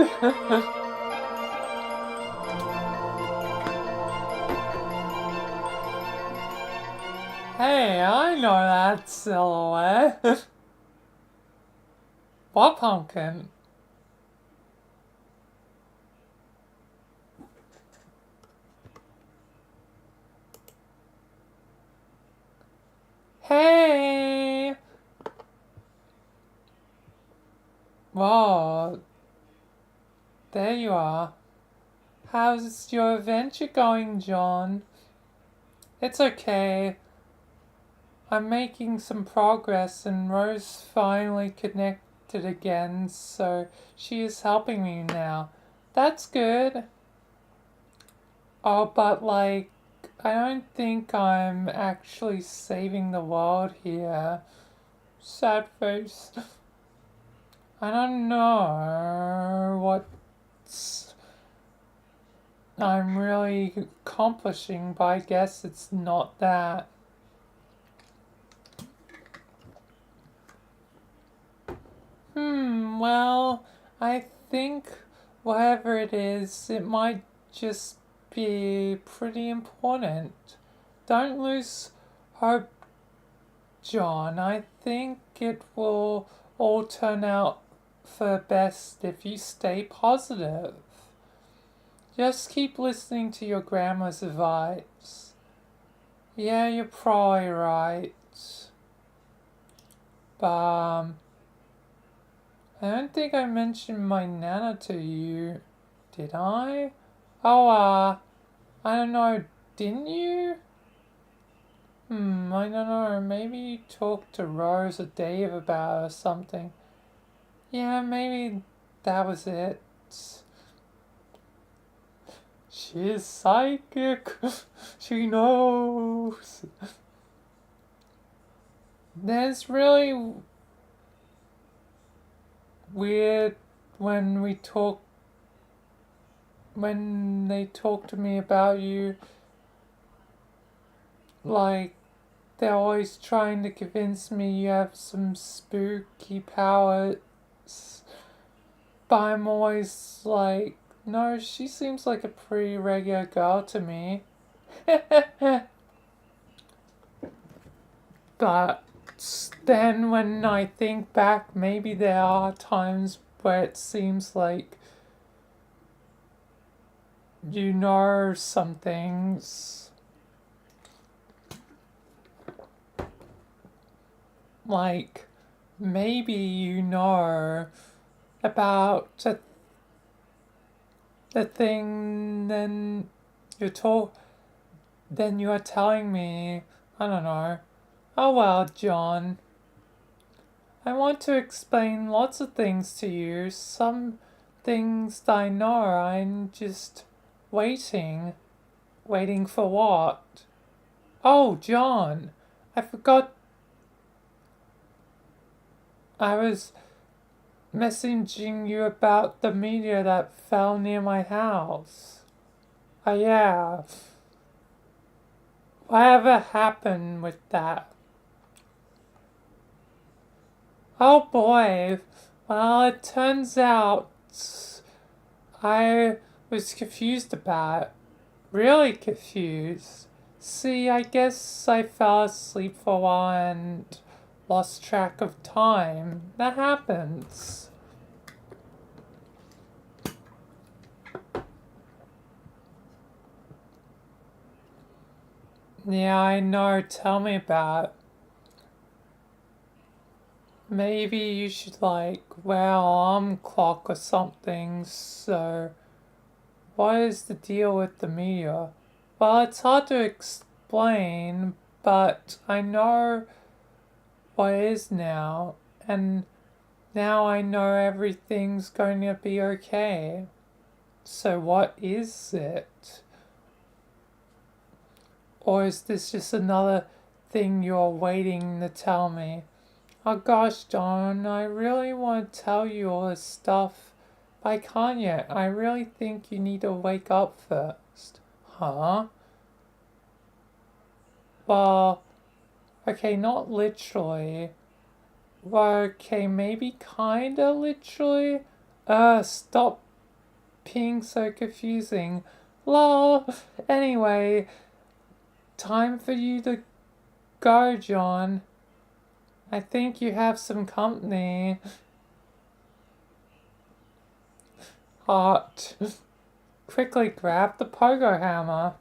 Hey, I know that silhouette. What pumpkin? Hey! Whoa. There you are. How's your adventure going, John? It's okay. I'm making some progress and Rose finally connected again, so she is helping me now. That's good. Oh, but like, I don't think I'm actually saving the world here. Sad face. I don't know what I'm really accomplishing, but I guess it's not that. Well, I think whatever it is, it might just be pretty important. don't lose hope, John. I think it will all turn out for the best if you stay positive. Just keep listening to your grandma's advice. Yeah, you're probably right. But I don't think I mentioned my Nana to you. Did I? Oh, I don't know. Didn't you? I don't know. Maybe you talked to Rose or Dave about it or something. Yeah, maybe that was it. She's psychic. She knows. That's really weird when they talk to me about you, like they're always trying to convince me you have some spooky powers, but I'm always like, no, she seems like a pretty regular girl to me. But then when I think back, maybe there are times where it seems like you know some things. Like, maybe you know about the thing, then you're telling me, I don't know. Oh well, John. I want to explain lots of things to you. Some things I know, I'm just waiting. Waiting for what? Oh, John. I forgot. I was messaging you about the meteor that fell near my house. Oh, yeah. Whatever happened with that? Oh boy. Well, it turns out I was confused about it. Really confused. See, I guess I fell asleep for a while and lost track of time. That happens. Yeah, I know. Tell me about it. Maybe you should like wear an alarm clock or something. So, what is the deal with the meteor? Well, it's hard to explain, but I know what it is now, and now I know everything's going to be okay. So, what is it? Or is this just another thing you're waiting to tell me? Oh gosh, John, I really want to tell you all this stuff, but I can't yet. I really think you need to wake up first. Huh? Well, okay, not literally. Well, okay, maybe kinda literally. Stop being so confusing. Lol. Anyway, time for you to go, John. I think you have some company. Hot. Quickly grab the pogo hammer.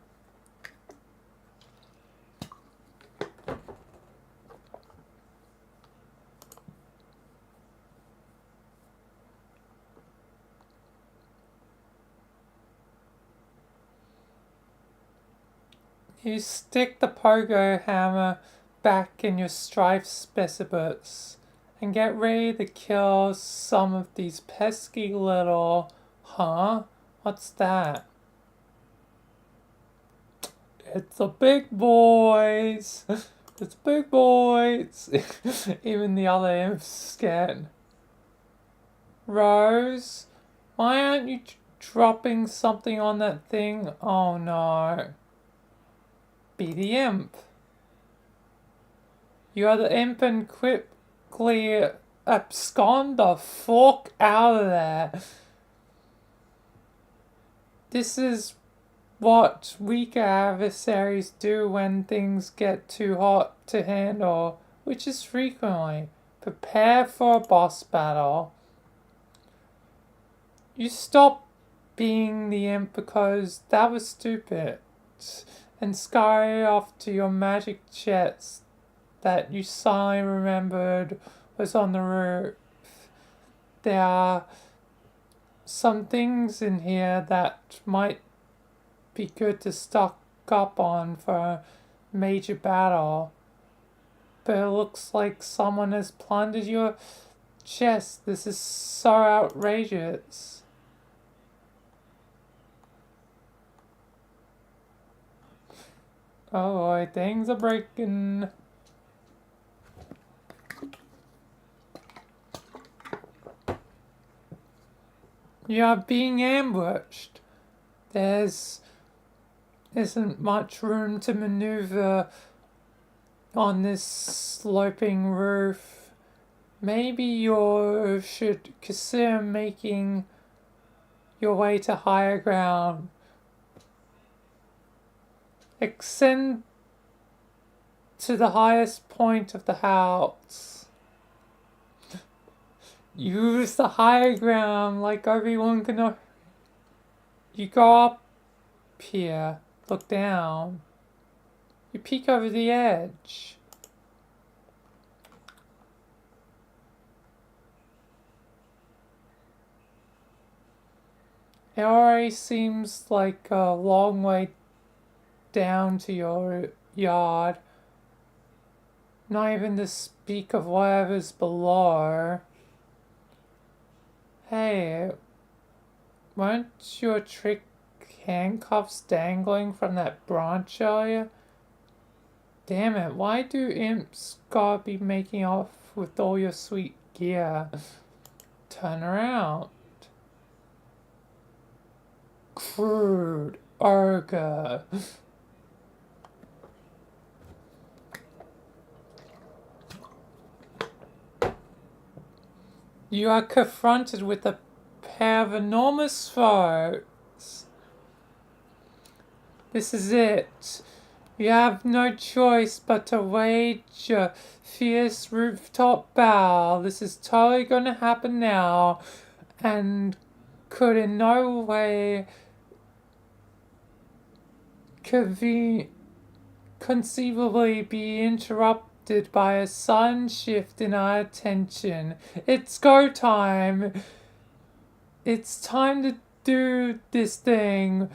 You stick the pogo hammer back in your striped specimens and get ready to kill some of these pesky little... Huh? What's that? It's the big boys! It's big boys! Even the other imp's scared. Rose, why aren't you dropping something on that thing? Oh no. Be the imp. You are the imp and quickly abscond the fuck out of there. This is what weaker adversaries do when things get too hot to handle, which is frequently. Prepare for a boss battle. You stop being the imp because that was stupid, and scurry off to your magic chest that you suddenly remembered was on the roof. There are some things in here that might be good to stock up on for a major battle. But it looks like someone has plundered your chest. This is so outrageous. Oh boy, things are breaking. You are being ambushed. There's isn't much room to maneuver on this sloping roof. Maybe you should consider making your way to higher ground. Ascend to the highest point of the house. Use the higher ground like everyone can. You go up here, look down. You peek over the edge. It already seems like a long way down to your yard. Not even to speak of whatever's below. Hey, weren't your trick handcuffs dangling from that branch earlier? Damn it, why do imps gotta be making off with all your sweet gear? Turn around. Crude ogre. You are confronted with a pair of enormous foes. This is it. You have no choice but to wage a fierce rooftop battle. This is totally gonna happen now, and could in no way conceivably be interrupted by a sudden shift in our attention. It's go time. It's time to do this thing.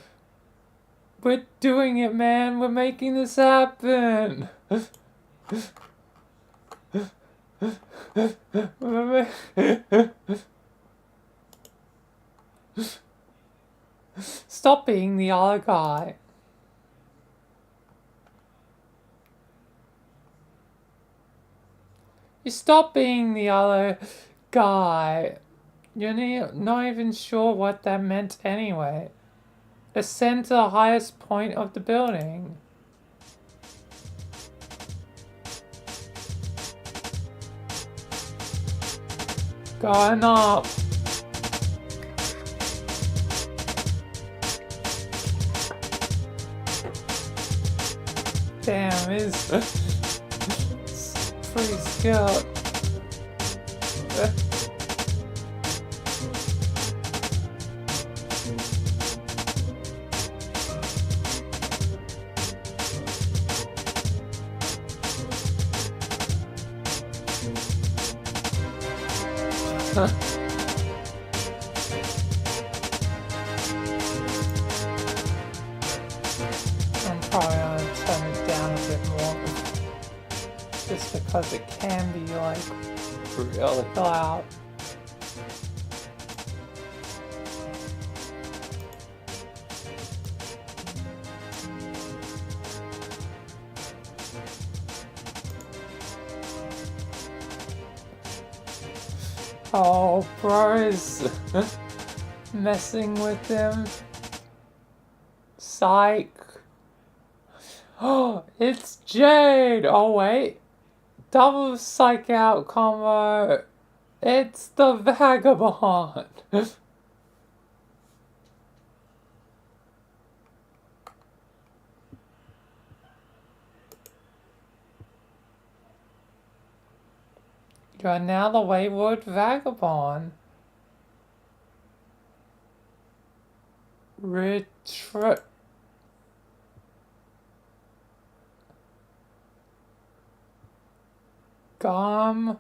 We're doing it, man. We're making this happen. Stop being the other guy. You stop being the other guy. You're not even sure what that meant anyway. Ascend to the highest point of the building. Going up. Damn, it's pretty skilled. I'm probably gonna turn it down a bit more, just because it can be like really loud. Oh, bros, messing with him. Psych. Oh, it's Jade. Oh wait, double psych out combo. It's the vagabond. You are now the wayward vagabond. Retreat. Gum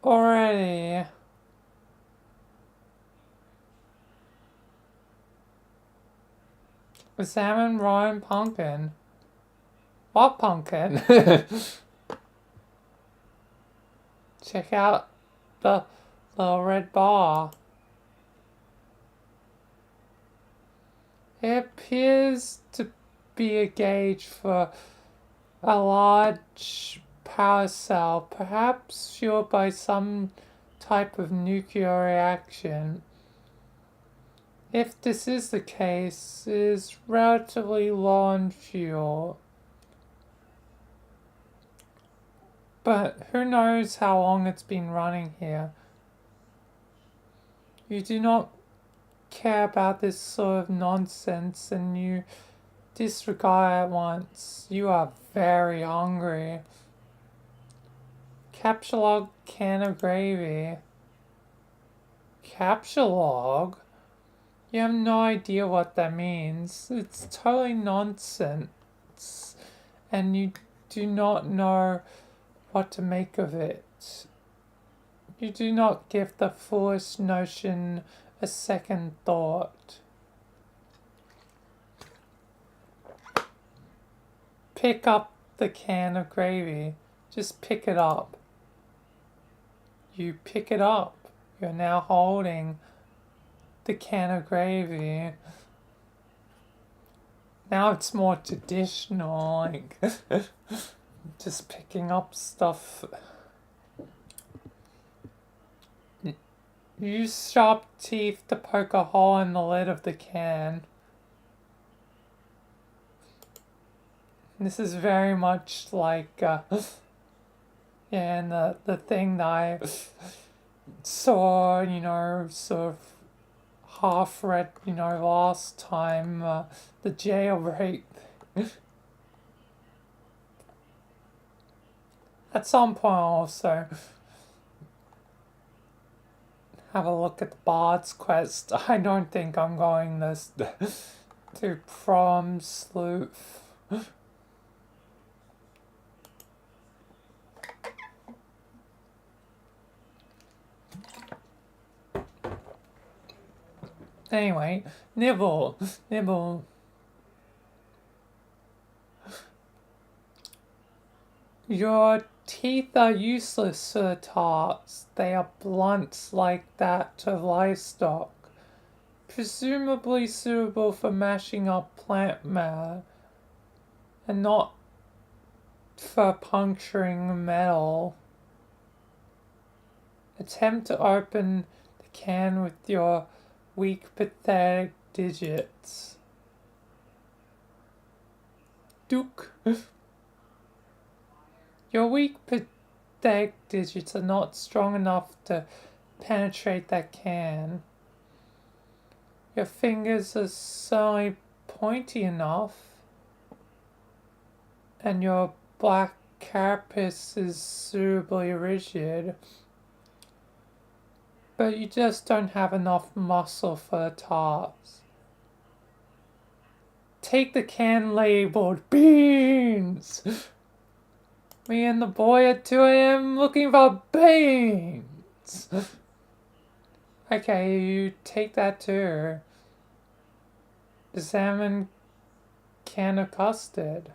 already. Salmon, Ryan, pumpkin. What pumpkin? Check out the little red bar. It appears to be a gauge for a large power cell, perhaps fueled by some type of nuclear reaction. If this is the case, it is relatively low on fuel. But who knows how long it's been running here. You do not care about this sort of nonsense and you disregard it once. You are very hungry. Capture log, can of gravy. Capture log? You have no idea what that means. It's totally nonsense. And you do not know what to make of it. You do not give the foolish notion a second thought. Pick up the can of gravy. Just pick it up. You pick it up. You're now holding the can of gravy. Now it's more traditional, like just picking up stuff. Use sharp teeth to poke a hole in the lid of the can. This is very much like, yeah, and the thing that I saw, sort of half read, last time, the jailbreak. At some point also, have a look at the Bard's Quest. I don't think I'm going this to Prom Sleuth. Anyway, nibble. Your teeth are useless for the task. They are blunt like that of livestock, presumably suitable for mashing up plant matter, and not for puncturing metal. Attempt to open the can with your weak, pathetic digits. Duke. Your weak, pathetic digits are not strong enough to penetrate that can. Your fingers are certainly pointy enough, and your black carapace is suitably rigid. But you just don't have enough muscle for the task. Take the can labeled beans! Me and the boy at 2 a.m. looking for beans! Okay, you take that too. The salmon can of custard.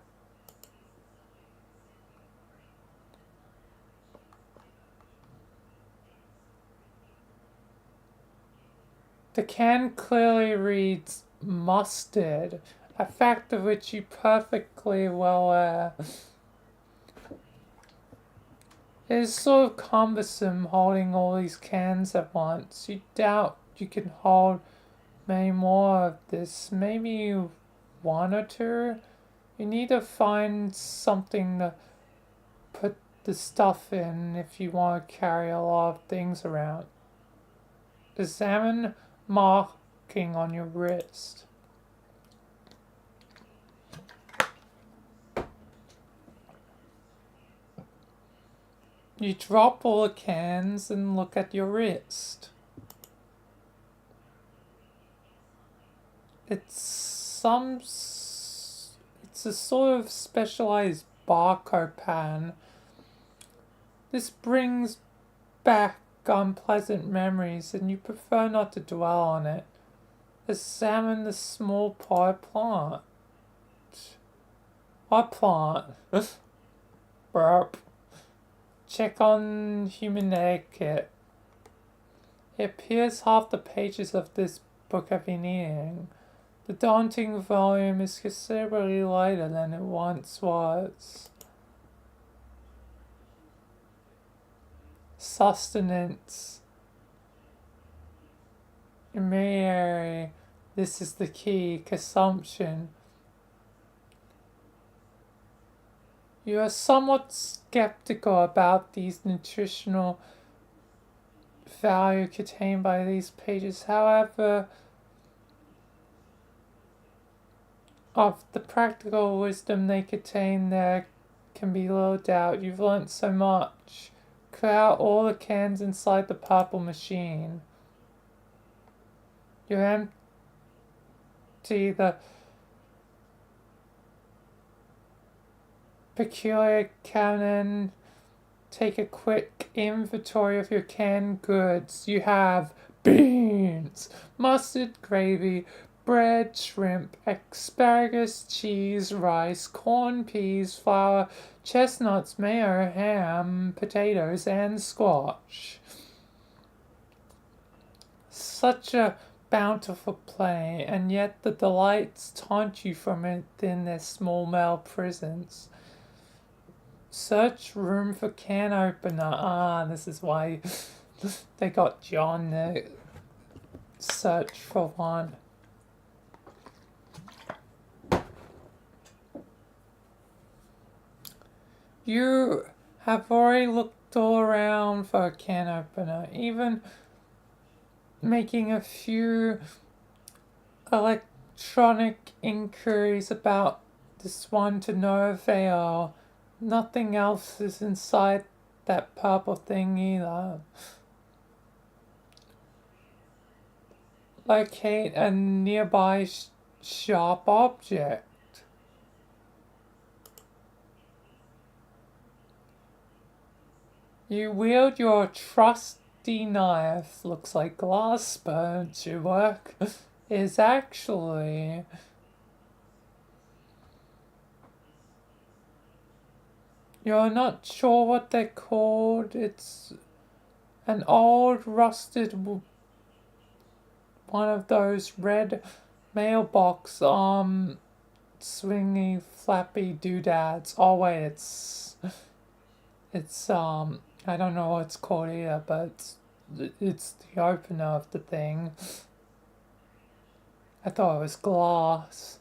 The can clearly reads mustard, a fact of which you perfectly well aware. It is sort of cumbersome holding all these cans at once. You doubt you can hold many more of this, maybe one or two. You need to find something to put the stuff in if you want to carry a lot of things around. Examine marking on your wrist. You drop all the cans and look at your wrist. It's a sort of specialized barcode pan. This brings back unpleasant memories and you prefer not to dwell on it. Examine the small pot plant. What plant? Burp. Check on human etiquette. It appears half the pages of this book have been eating. The daunting volume is considerably lighter than it once was. Sustenance. Intermediary. This is the key. Consumption. You are somewhat skeptical about these nutritional value contained by these pages. However, of the practical wisdom they contain, there can be little doubt. You've learnt so much. Clear out all the cans inside the purple machine. You empty the peculiar canon. Take a quick inventory of your canned goods. You have beans, mustard, gravy, bread, shrimp, asparagus, cheese, rice, corn, peas, flour, chestnuts, mayo, ham, potatoes, and squash. Such a bountiful play, and yet the delights taunt you from it in their small male prisons. Search room for can opener. Ah, this is why they got John to search for one. You have already looked all around for a can opener, even making a few electronic inquiries about this one to no avail. Nothing else is inside that purple thing either. Locate a nearby sharp object. You wield your trusty knife. Looks like glass burnt. Your work is actually... You're not sure what they're called. It's an old rusted one of those red mailbox swingy flappy doodads. Oh wait, it's I don't know what it's called either, but it's the opener of the thing. I thought it was glass.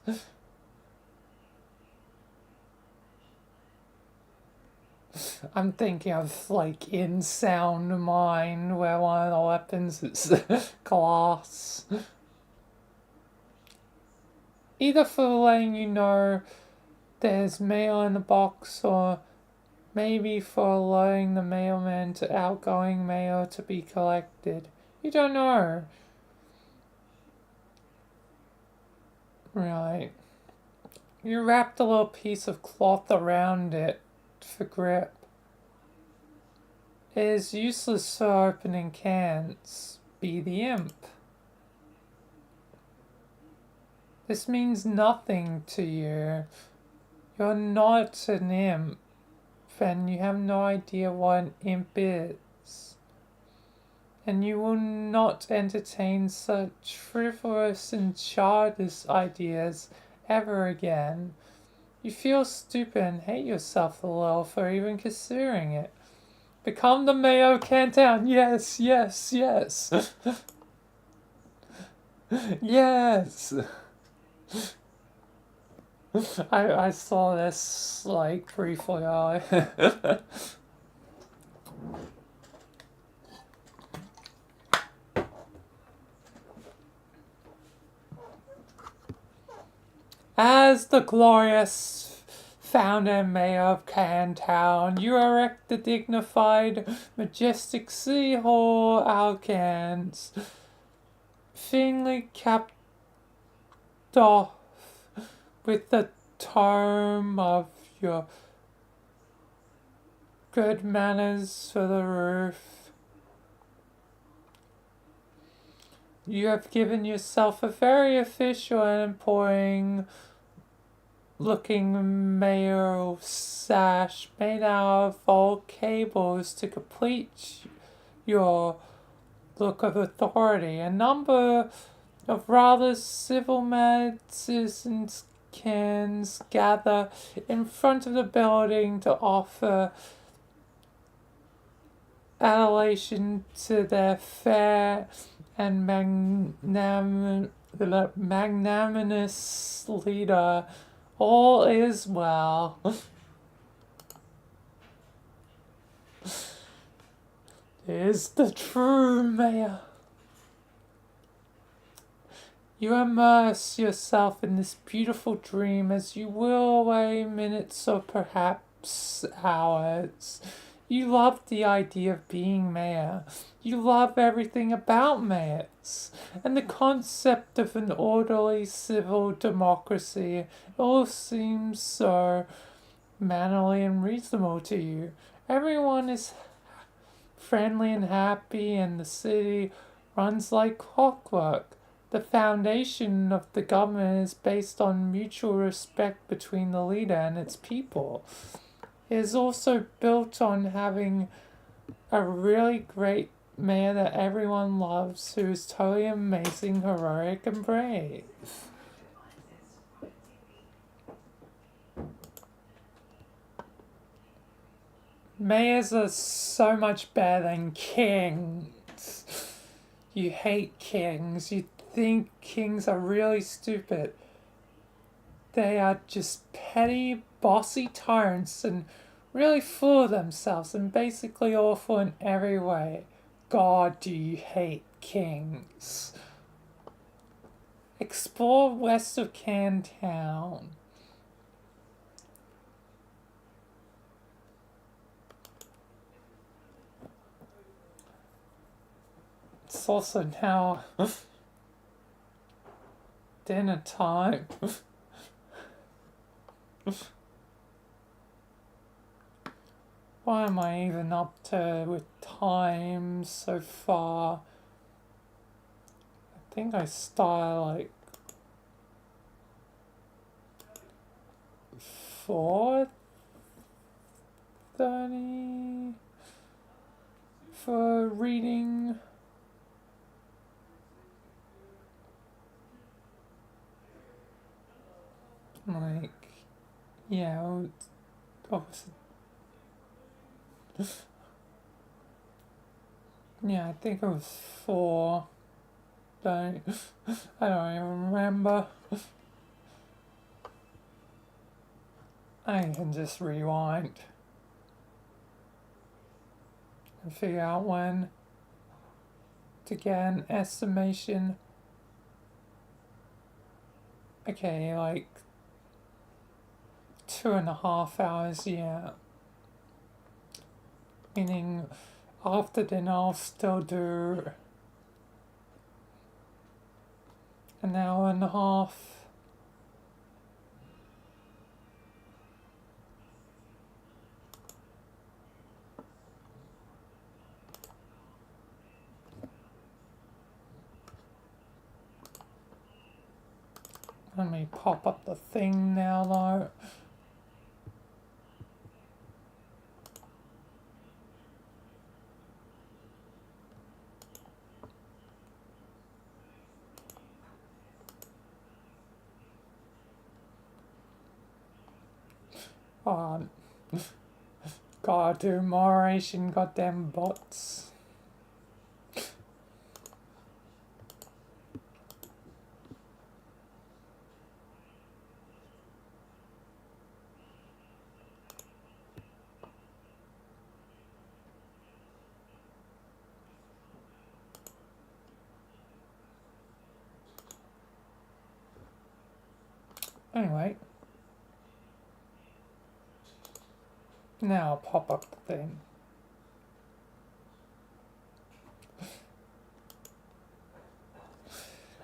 I'm thinking of like in Sound Mine, where one of the weapons is glass. Either for letting you know there's mail in the box, or maybe for allowing the mailman to outgoing mail to be collected. You don't know. Right. You wrapped a little piece of cloth around it for grip. It is useless for opening cans. Be the imp. This means nothing to you. You're not an imp, and you have no idea what an imp is. And you will not entertain such frivolous and childish ideas ever again. You feel stupid and hate yourself a little for even considering it. Become the Mayo Cantown. Yes, yes, yes. Yes. I saw this like briefly. As the glorious founder and mayor of Cantown. You erect the dignified, majestic City Hall Alcans, thinly capped off with the tome of your good manners for the roof. You have given yourself a very official and important looking mayoral sash made out of old cables to complete your look of authority. A number of rather civil-minded citizens can gather in front of the building to offer adulation to their fair and magnanimous leader. All is well. Is the true mayor. You immerse yourself in this beautiful dream as you will away minutes or perhaps hours. You love the idea of being mayor. You love everything about mayors. And the concept of an orderly civil democracy. It all seems so manly and reasonable to you. Everyone is friendly and happy, and the city runs like clockwork. The foundation of the government is based on mutual respect between the leader and its people. It is also built on having a really great mayor that everyone loves, who is totally amazing, heroic, and brave. Mayors are so much better than kings. You hate kings. You think kings are really stupid. They are just petty, bossy tyrants and really full of themselves and basically awful in every way. God, do you hate kings. Explore west of Cantown. It's also now dinner time. Why am I even up to with time so far? I think I started like 4:30 for reading. Like, yeah, yeah, I think it was 4. I don't even remember. I can just rewind and figure out when to get an estimation. Okay, like 2.5 hours, yeah. Meaning after dinner I'll still do an hour and a half. Let me pop up the thing now though. Oh, gotta do moderation, goddamn bots. Anyway. Now I'll pop up the thing.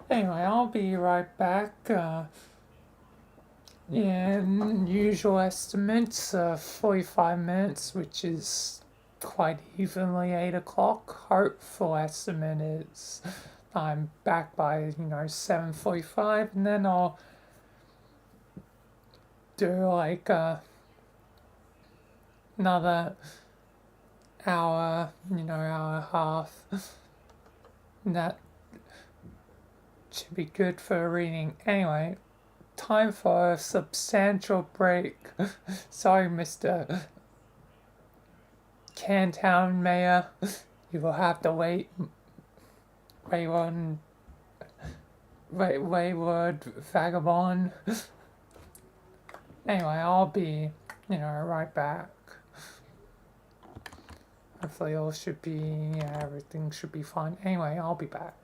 Anyway, I'll be right back. In usual estimates, 45 minutes, which is quite evenly 8 o'clock. Hopeful estimate is I'm back by 7:45, and then I'll do like another hour, hour and a half. And that should be good for reading. Anyway, time for a substantial break. Sorry, Mr. Cantown Mayor. You will have to wait. Wayward, wayward vagabond. Anyway, I'll be, right back. Hopefully, all should be, everything should be fine. Anyway, I'll be back.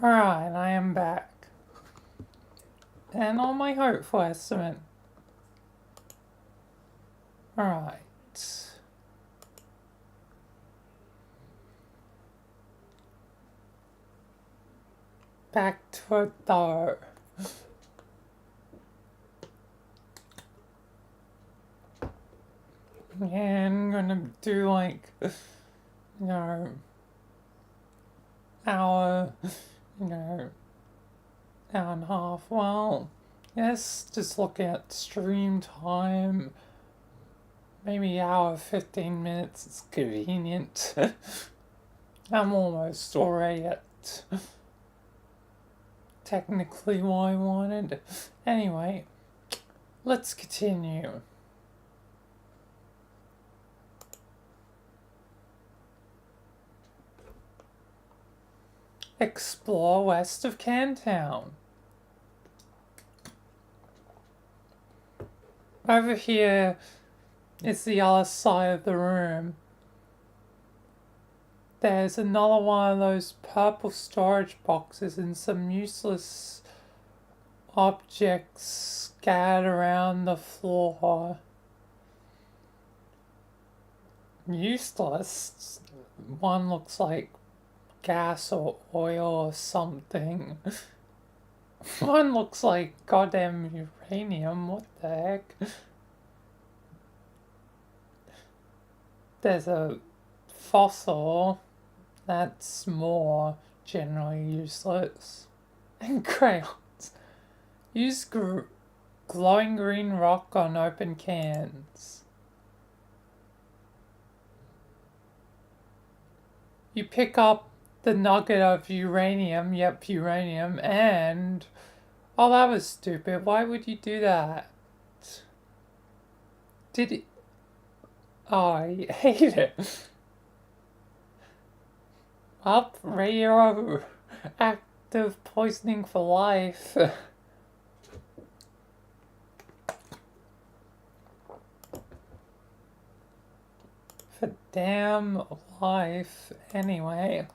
Alright, I am back. And on my hopeful estimate. Alright. Back to it though. And I'm gonna do like, hour, hour and a half. Well, yes, just look at stream time. Maybe hour, 15 minutes. It's convenient. I'm almost already at technically what I wanted. Anyway, let's continue. Explore west of Cantown. Over here is the other side of the room. There's another one of those purple storage boxes and some useless objects scattered around the floor. Useless? One looks like gas or oil or something. One looks like goddamn uranium. What the heck? There's a fossil that's more generally useless. And crayons. Use glowing green rock on open cans. You pick up the nugget of uranium, yep, uranium, and... Oh, that was stupid. Why would you do that? Did it... Oh, I hate it. Well, radioactive poisoning for life. For damn life, anyway.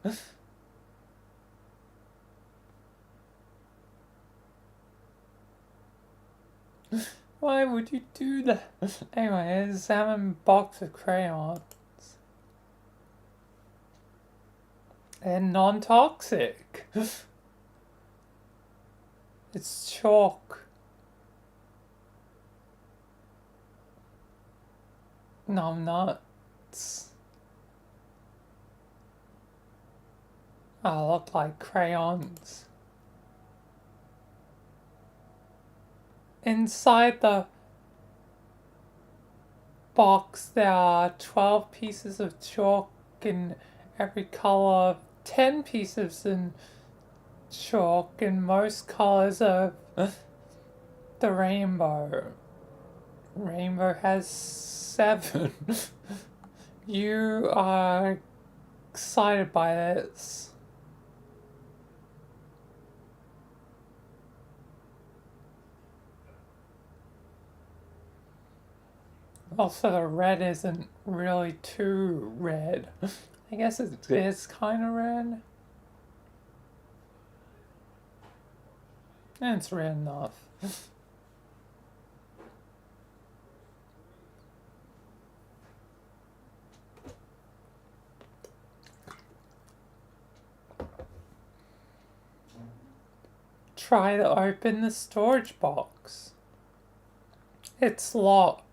Why would you do that? Anyway, a salmon box of crayons. And non-toxic. It's chalk. No, I'm not. Oh, look like crayons. Inside the box there are 12 pieces of chalk in every color, 10 pieces in chalk in most colors of the rainbow. Rainbow has 7. You are excited by this. Also, the red isn't really too red. I guess it is kind of red. And it's red enough. Try to open the storage box. It's locked.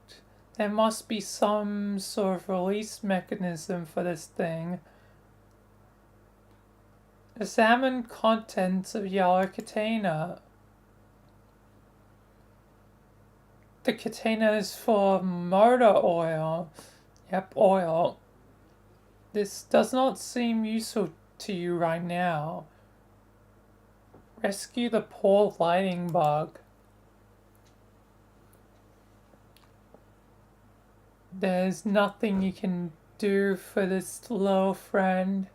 There must be some sort of release mechanism for this thing. Examine contents of yellow container. The container is for motor oil. Yep, oil. This does not seem useful to you right now. Rescue the poor lighting bug. There's nothing you can do for this little friend.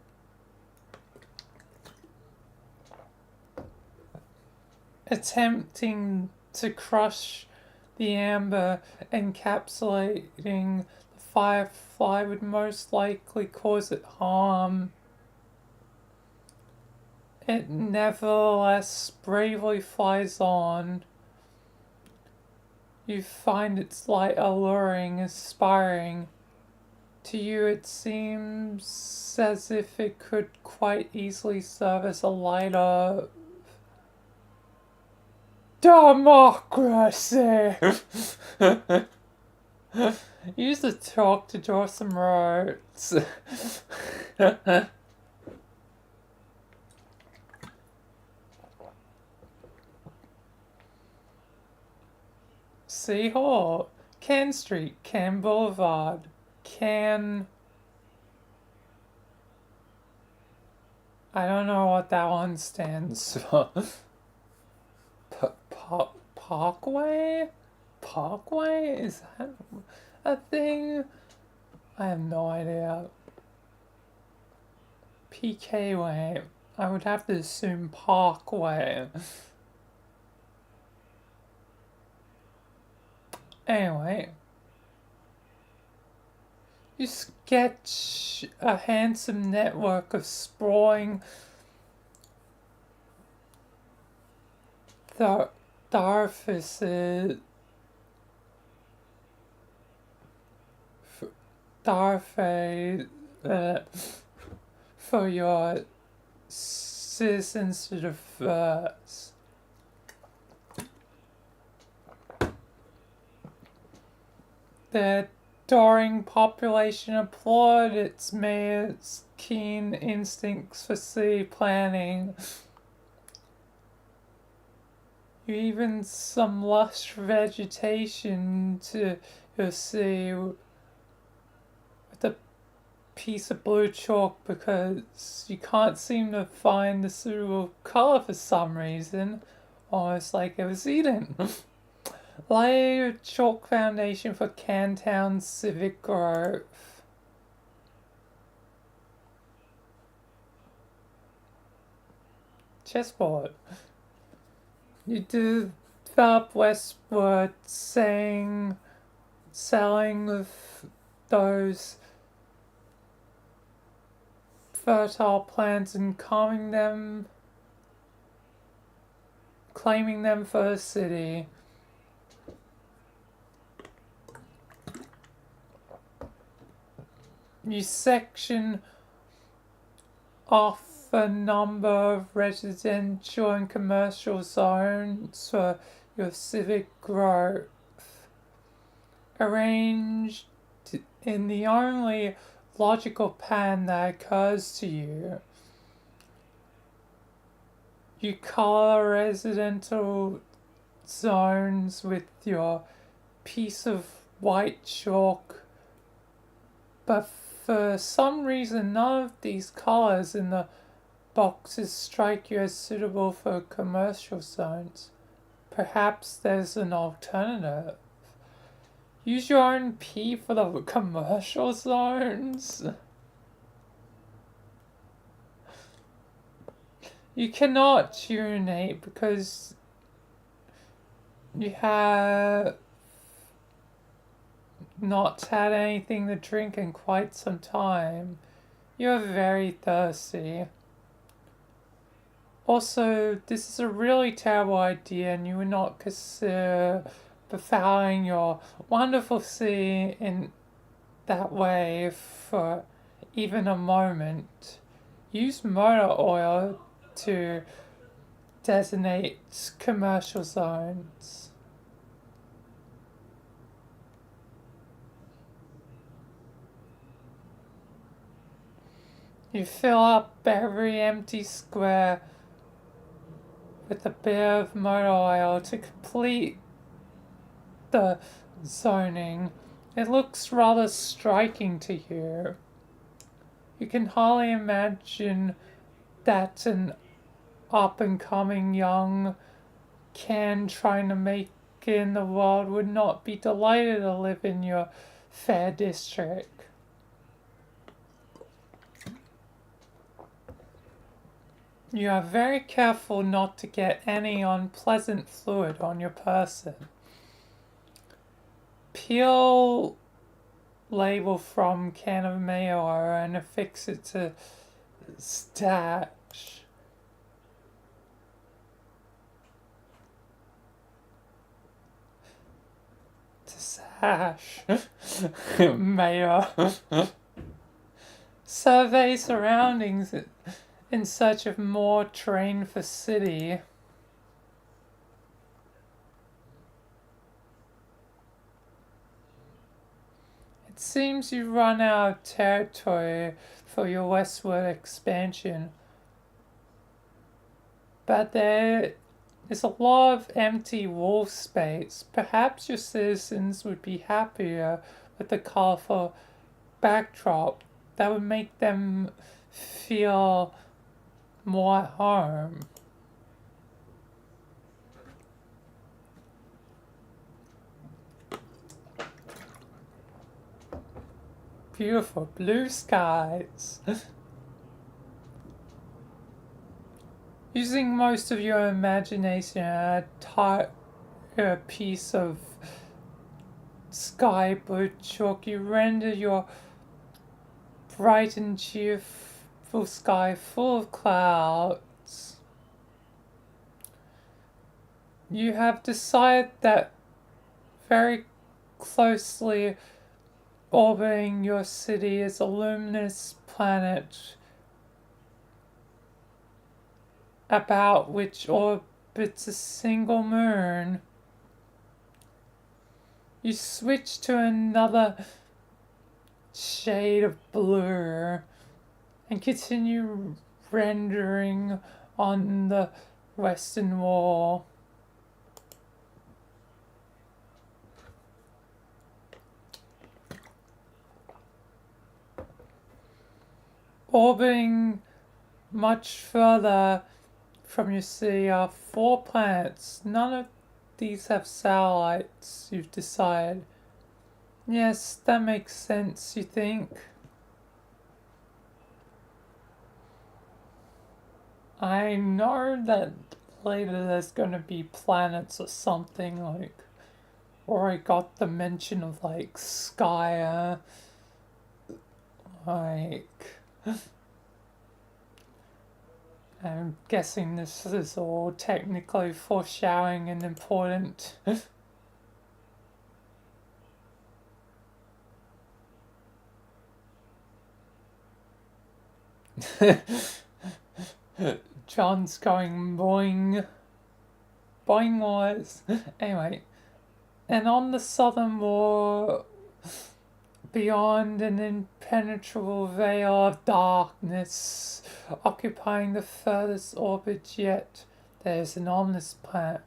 Attempting to crush the amber encapsulating the firefly would most likely cause it harm. It nevertheless bravely flies on. You find its light alluring, inspiring. To you it seems as if it could quite easily serve as a light of democracy. Use the chalk to draw some roads. City Hall, Can Street, Can Boulevard, Can... I don't know what that one stands for. Parkway? Parkway? Is that a thing? I have no idea. PK Way. I would have to assume Parkway. Anyway. You sketch a handsome network of sprawling thoroughfares for your citizens to traverse. The adoring population applaud its mayor's keen instincts for city planning. You even some lush vegetation to your city with a piece of blue chalk because you can't seem to find the suitable colour for some reason. Almost like it was eaten. Lay a chalk foundation for Cantown civic growth. Chessboard. You develop westward, selling of those fertile plants and claiming them for the city. You section off a number of residential and commercial zones for your civic growth, arranged in the only logical pattern that occurs to you. You colour residential zones with your piece of white chalk, but for some reason none of these colours in the boxes strike you as suitable for commercial zones. Perhaps there's an alternative. Use your own P for the commercial zones. You cannot urinate because you have not had anything to drink in quite some time. You're very thirsty. Also, this is a really terrible idea and you would not consider befouling your wonderful city in that way for even a moment. Use motor oil to designate commercial zones. You fill up every empty square with a bit of motor oil to complete the zoning. It looks rather striking to you. You can hardly imagine that an up-and-coming young can trying to make it in the world would not be delighted to live in your fair district. You are very careful not to get any unpleasant fluid on your person. Peel label from can of mayo and affix it to stash. Hash. Mayor. Survey surroundings in search of more terrain for city. It seems you run out of territory for your westward expansion, but there is a lot of empty wall space. Perhaps your citizens would be happier with the colorful backdrop that would make them feel more at home. Beautiful blue skies. Using most of your imagination, a piece of sky blue chalk, you render your bright and cheerful sky full of clouds. You have decided that very closely orbiting your city is a luminous planet about which orbits a single moon. You switch to another shade of blue and continue rendering on the western wall. Orbiting much further from your city are 4 planets. None of these have satellites, you've decided. Yes, that makes sense, you think? I know that later there's gonna be planets or something, like, or I got the mention of, like, Skya, like, I'm guessing this is all technically foreshadowing and important. John's going boing. Boing wise. Anyway. And on the southern wall, beyond an impenetrable veil of darkness, occupying the furthest orbit yet, there's an ominous planet.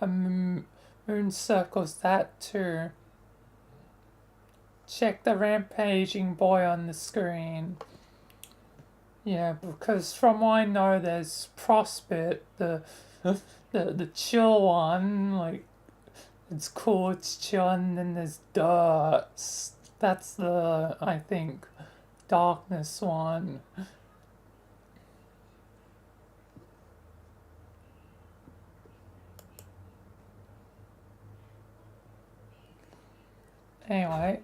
A moon circles that too. Check the rampaging boy on the screen. Yeah, because from what I know, there's Prospect, the chill one, like, it's cool, it's chill, and then there's Dirt. That's the, I think, darkness one. Anyway.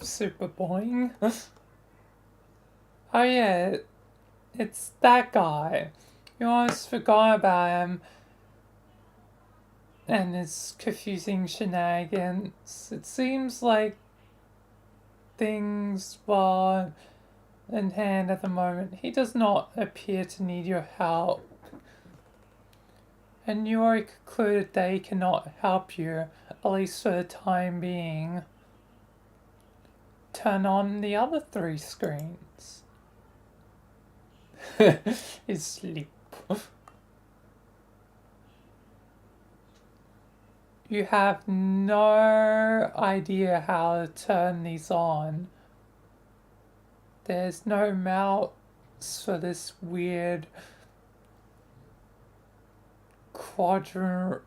Super boring. Oh yeah, it's that guy. You almost forgot about him and his confusing shenanigans. It seems like things were in hand at the moment. He does not appear to need your help. And you already concluded that he cannot help you, at least for the time being. Turn on the other 3 screens. His sleep. You have no idea how to turn these on. There's no mouse for this weird quadra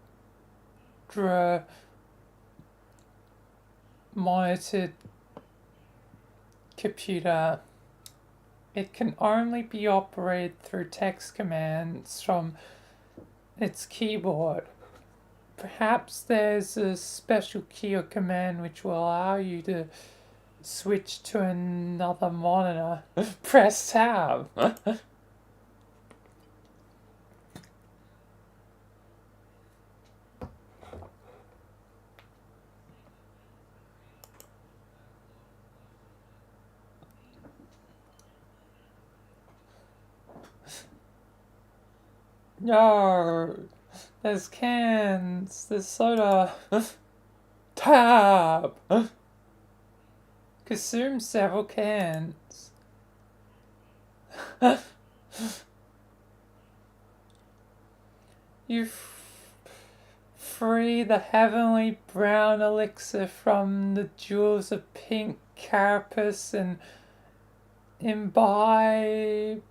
monitored computer. It can only be operated through text commands from its keyboard. Perhaps there's a special key or command which will allow you to switch to another monitor. Press tab. No, there's cans, there's soda. Tab! Consume several cans. You free the heavenly brown elixir from the jewels of pink carapace and imbibe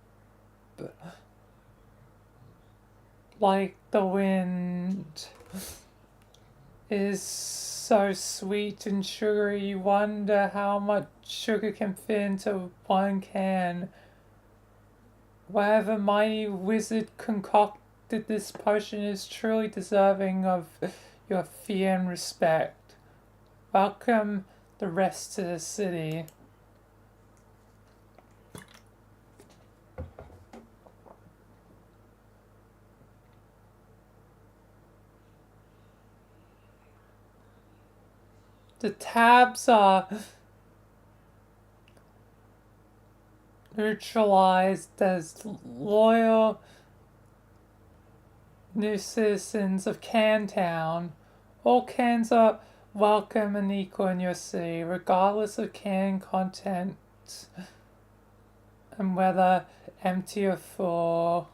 like the wind. It is so sweet and sugary, you wonder how much sugar can fit into one can. Whatever mighty wizard concocted this potion is truly deserving of your fear and respect. Welcome the rest to the city. The tabs are neutralized as loyal new citizens of Cantown. All cans are welcome and equal in your city, regardless of can content and whether empty or full.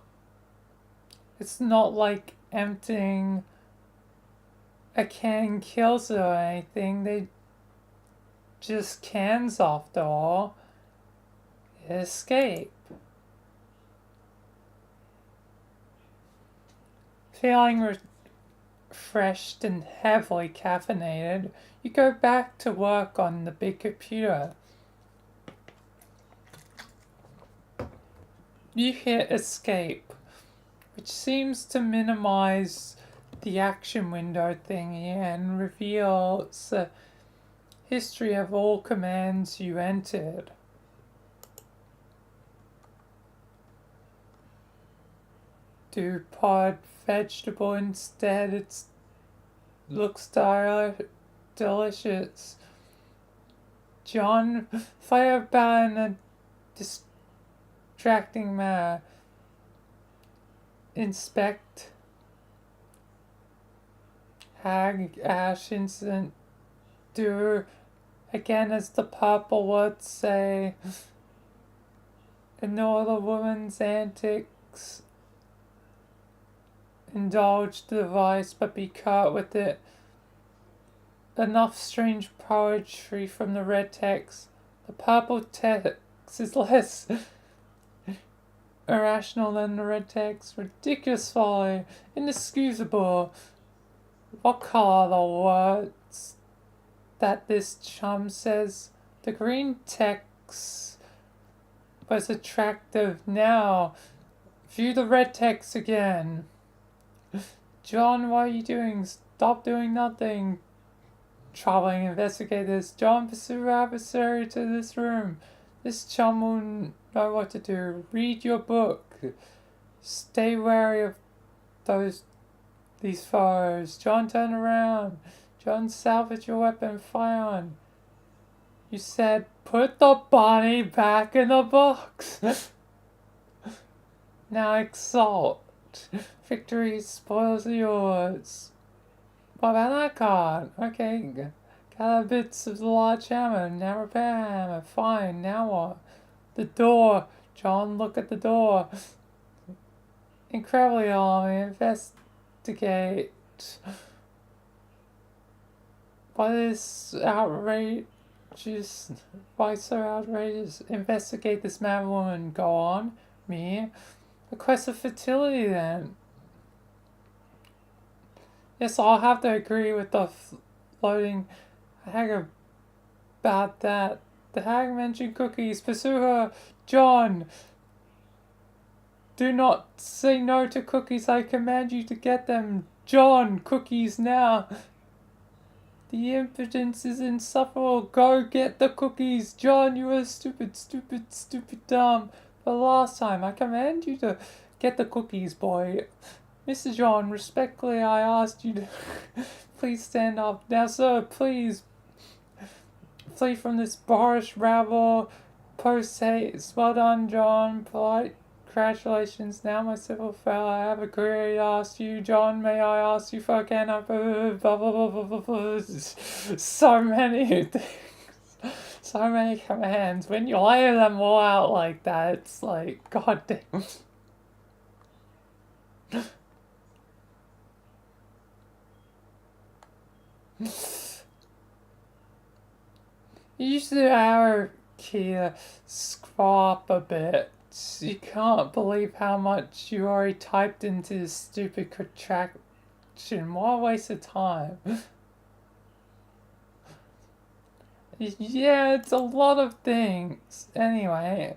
It's not like emptying a can kills it or anything. They just cans after all. Escape. Feeling refreshed and heavily caffeinated, you go back to work on the big computer. You hit escape, which seems to minimize the action window thingy and reveals the history of all commands you entered. Do pod vegetable instead, it looks delicious. John, fire about in a distracting manner. Inspect Hag Ash incident. Do again as the purple words say. Ignore the woman's antics. Indulge the device, but be caught with it. Enough strange poetry from the red text. The purple text is less irrational than the red text. Ridiculous folly. Inexcusable. What color are the words that this chum says? The green text was attractive. Now, view the red text again. John, what are you doing? Stop doing nothing. Traveling investigators. John, pursue adversary to this room. This chum will know what to do. Read your book. Stay wary of these foes. John, turn around. John, salvage your weapon. Fire on. You said, put the bunny back in the box. Now exalt. Victory spoils yours. What about that card? Okay, gather bits of the large hammer, now repair hammer. Fine, now what? The door. John, look at the door. Incredibly alarming. Investigate. What is outrageous? Why so outrageous? Investigate this mad woman. Go on. Me. A quest of fertility then. Yes, I'll have to agree with the floating hag about that. The hag mentioned cookies. Pursue her. John, do not say no to cookies. I command you to get them. John, cookies now. The impotence is insufferable. Go get the cookies. John, you are stupid, dumb. For the last time, I command you to get the cookies, boy. Mr. John, respectfully, I asked you to please stand up. Now, sir, please flee from this boorish rabble. Post haste. Well done, John. Polite congratulations. Now my civil fella, I have a query to ask you, John. May I ask you for again? Blah, blah, blah, blah, blah, blah, blah. So many things. So many commands. When you lay them all out like that, it's like, god damn. Use the arrow key to scroll up a bit. You can't believe how much you already typed into this stupid contraction. What a waste of time. Yeah, it's a lot of things. Anyway.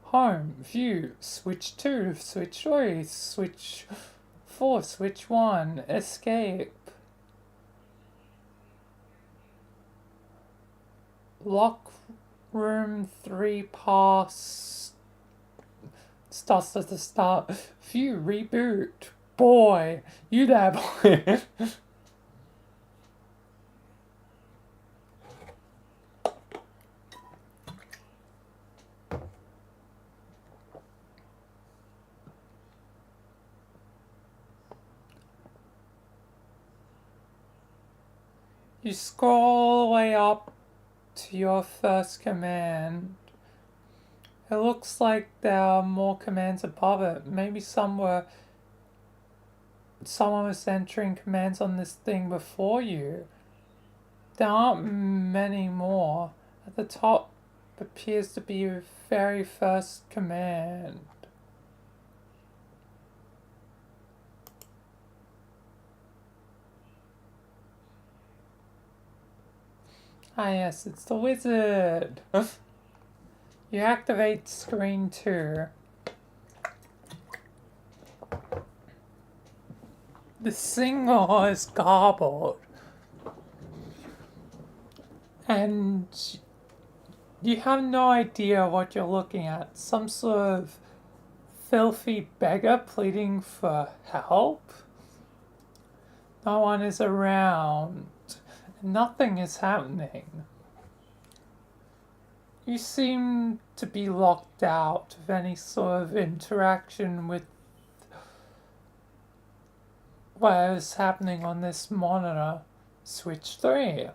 Home, view, switch 2, switch 3, switch 4, switch 1, escape. Lock room 3 pass. Start. View, reboot. Boy, you there, boy. You scroll all the way up to your first command. It looks like there are more commands above it. Maybe someone was entering commands on this thing before you. There aren't many more. At the top appears to be your very first command. Ah yes, it's the wizard. You activate screen 2. The signal is garbled. And you have no idea what you're looking at. Some sort of filthy beggar pleading for help? No one is around. Nothing is happening. You seem to be locked out of any sort of interaction with what is happening on this monitor. Switch 3.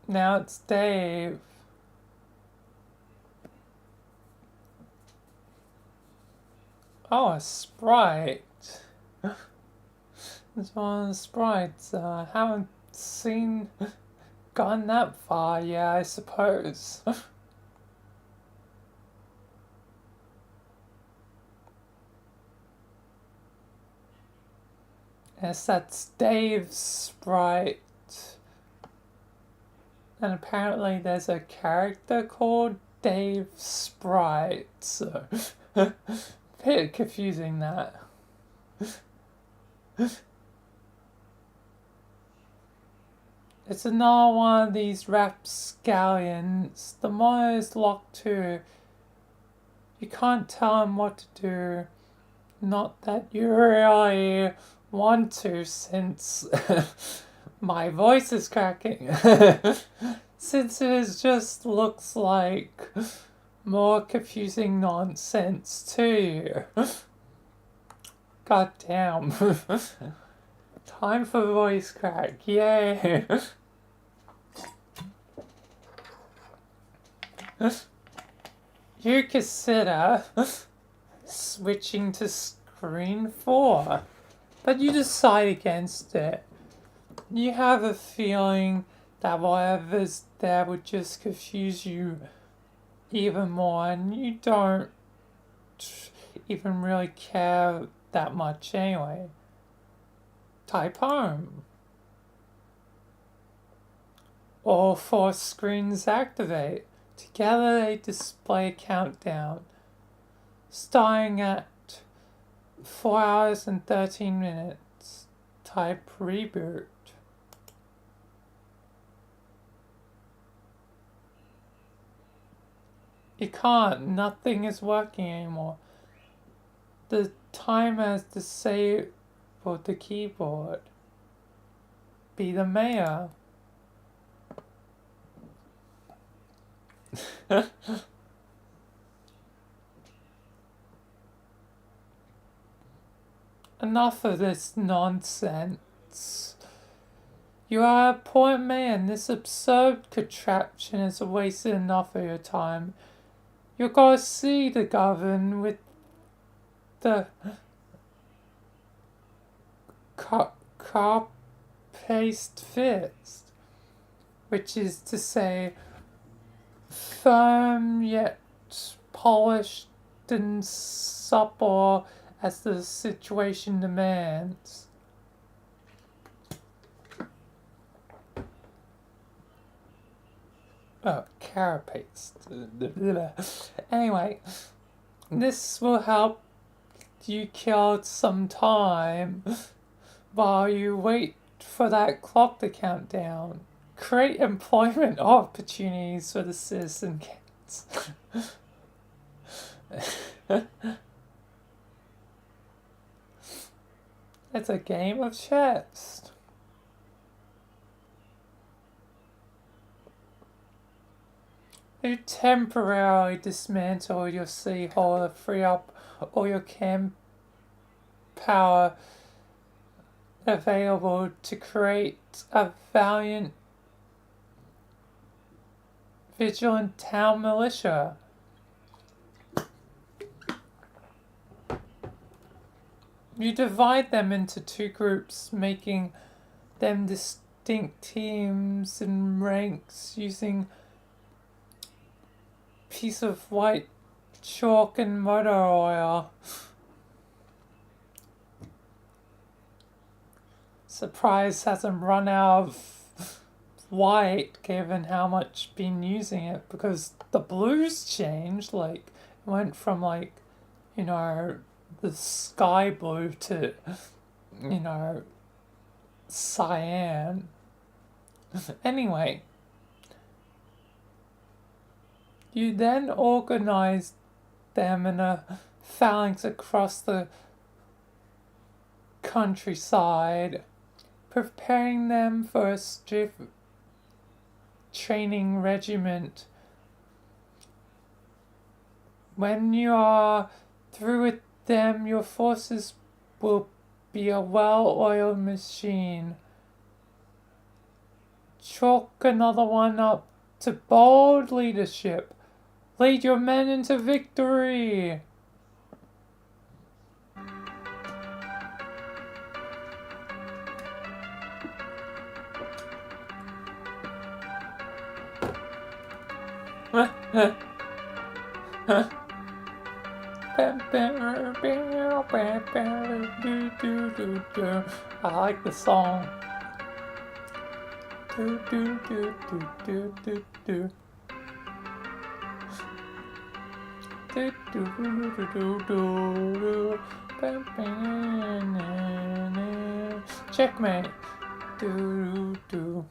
Now it's Dave. Oh, a sprite. It's one of the sprites. Haven't gone that far yet, I suppose. Yes, that's Dave's sprite. And apparently there's a character called Dave Sprite, so bit confusing that. It's another one of these rapscallions. The monitor is locked too. You can't tell him what to do. Not that you really want to, since my voice is cracking. Since it just looks like more confusing nonsense to you. God damn. Time for voice crack, yay! You consider switching to screen 4, but you decide against it. You have a feeling that whatever's there would just confuse you even more, and you don't even really care that much anyway. Type home. All 4 screens activate. Together they display a countdown, starting at 4 hours and 13 minutes. Type reboot. You can't. Nothing is working anymore. The timer has disabled the keyboard. Be the mayor. Enough of this nonsense. You are a poor man. This absurd contraption has wasted enough of your time. You gotta see the govern with the car paste fist, which is to say, firm yet polished and supple as the situation demands. Oh, carapace. Anyway, this will help you kill some time while you wait for that clock to count down. Create employment opportunities for the citizen cats. It's a game of chess. You temporarily dismantle your city hall to free up all your camp power available to create a valiant, vigilant town militia. You divide them into two groups, making them distinct teams and ranks using piece of white chalk and motor oil. Surprise hasn't run out of white given how much been using it, because the blues changed, like it went from like, you know, the sky blue to, you know, cyan. Anyway, you then organize them in a phalanx across the countryside, preparing them for a strict training regiment. When you are through with them, your forces will be a well-oiled machine. Chalk another one up to bold leadership. Lead your men into victory. I like the song. Do do do do do do do. Do do do do do do. Checkmate. Do do.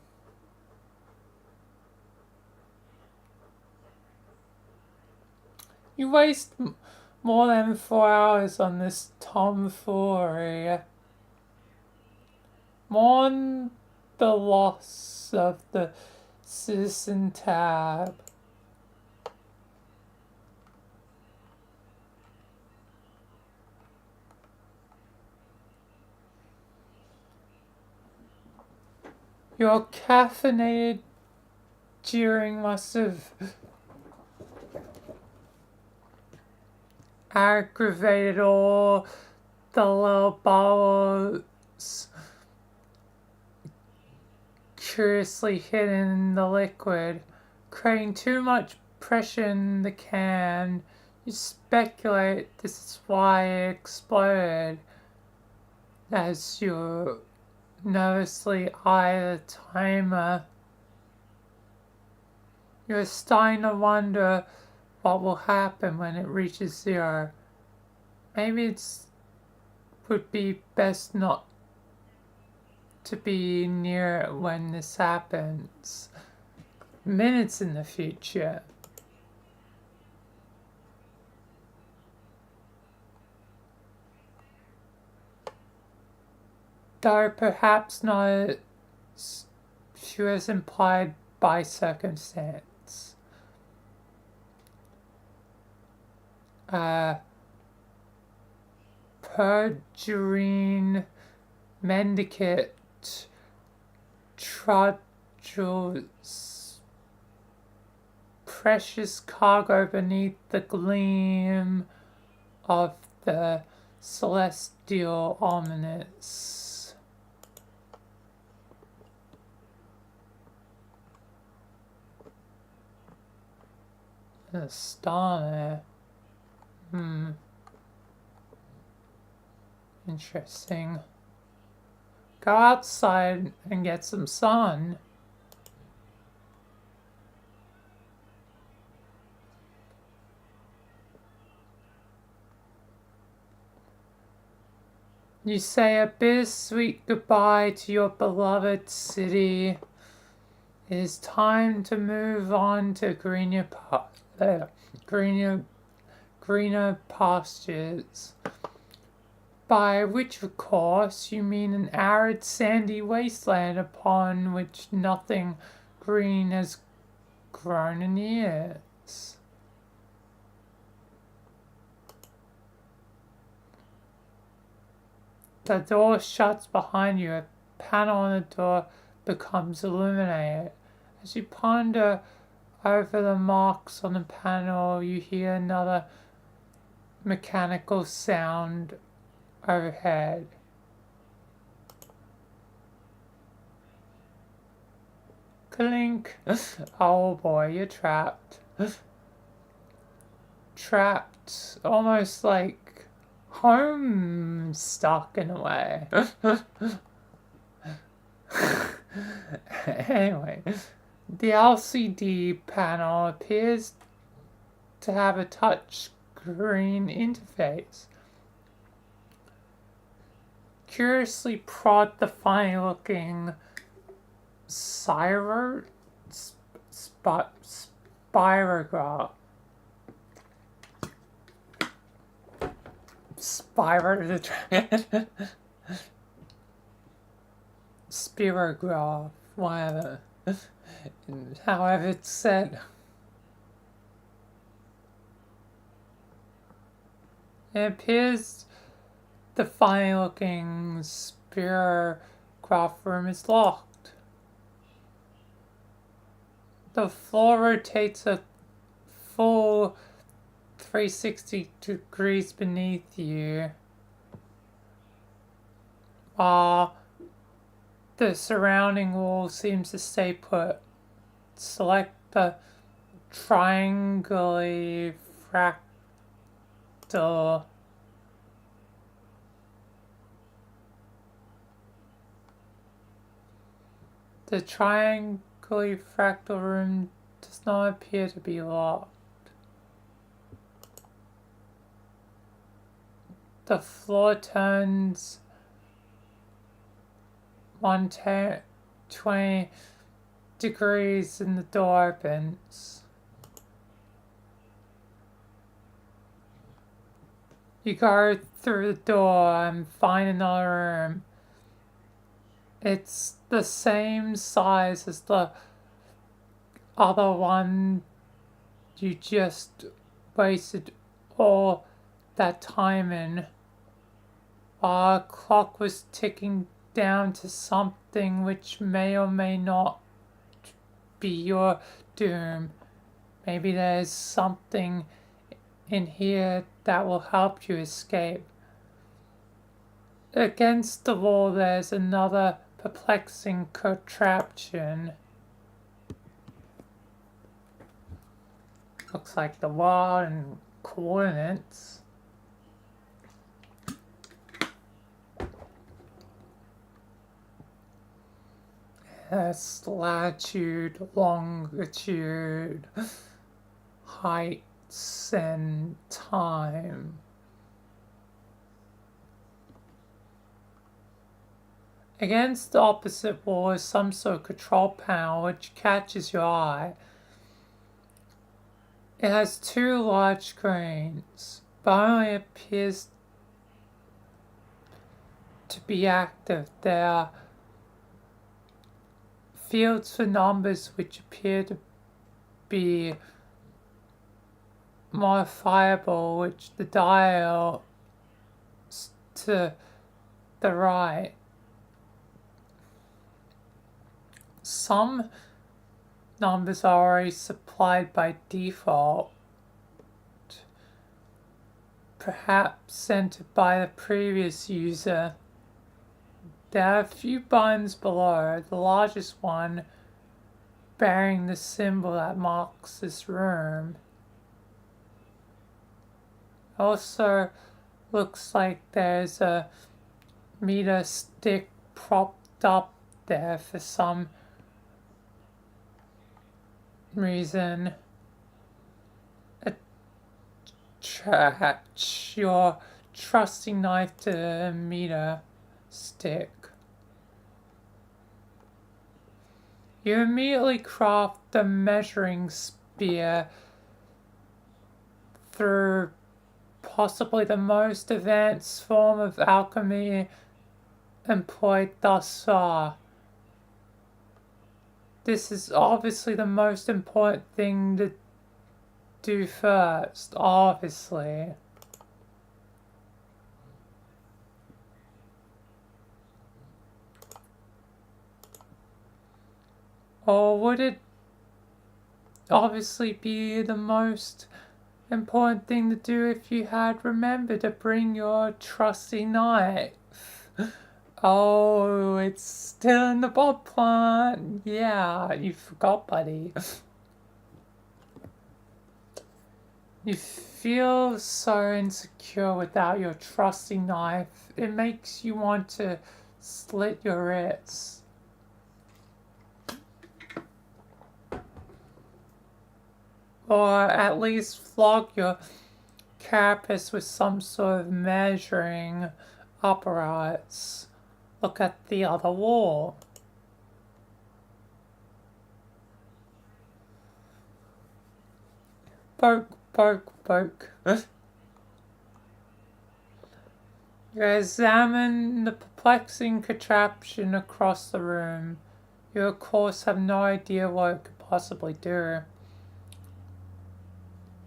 You waste more than 4 hours on this tomfoolery. Mourn the loss of the citizen tab. Your caffeinated jeering must have aggravated all the little bubbles curiously hidden in the liquid, creating too much pressure in the can. You speculate this is why it exploded, as you nervously eye the timer. You're starting to wonder what will happen when it reaches 0. Maybe it's would be best not to be near it when this happens. Minutes in the future. Though perhaps not as she was implied by circumstance. uh, Perdurine Mendicate Trudges precious cargo beneath the gleam of the celestial ominous. A star there. Interesting. Go outside and get some sun. You say a bittersweet goodbye to your beloved city. It is time to move on to greener pastures. By which, of course, you mean an arid, sandy wasteland upon which nothing green has grown in years. The door shuts behind you. A panel on the door becomes illuminated. As you ponder over the marks on the panel, you hear another mechanical sound overhead. Clink. Oh boy, you're trapped. Trapped. Almost like homestuck in a way. Anyway, the LCD panel appears to have a touch screen interface. Curiously prod the funny-looking spirograph. Spirograph, whatever. However it's said. It appears the funny-looking spirograph room is locked. The floor rotates a full 360 degrees beneath you, while the surrounding wall seems to stay put. Select the triangly fractal The triangly fractal room does not appear to be locked. The floor turns 120 degrees and the door opens. You go through the door and find another room. It's the same size as the other one you just wasted all that time in. Our clock was ticking down to something which may or may not be your doom. Maybe there's something in here that will help you escape. Against the wall there's another perplexing contraption. Looks like the wall and coordinates. Yes, latitude, longitude, heights, and time. Against the opposite wall is some sort of control panel which catches your eye. It has two large screens, but only appears to be active. There are fields for numbers which appear to be modifiable, which the dial to the right. Some numbers are already supplied by default, perhaps entered by the previous user. There are a few buttons below, the largest one bearing the symbol that marks this room. Also looks like there's a meter stick propped up there for some reason. Attach your trusty knife to the meter stick. You immediately craft the measuring spear through possibly the most advanced form of alchemy employed thus far. This is obviously the most important thing to do first, obviously. Or would it obviously be the most important thing to do if you had remembered to bring your trusty knife? Oh, it's still in the bod plant. Yeah, you forgot, buddy. You feel so insecure without your trusty knife. It makes you want to slit your wrists. Or at least flog your carapace with some sort of measuring apparatus. Look at the other wall. Poke, poke, poke. You examine the perplexing contraption across the room. You, of course, have no idea what it could possibly do.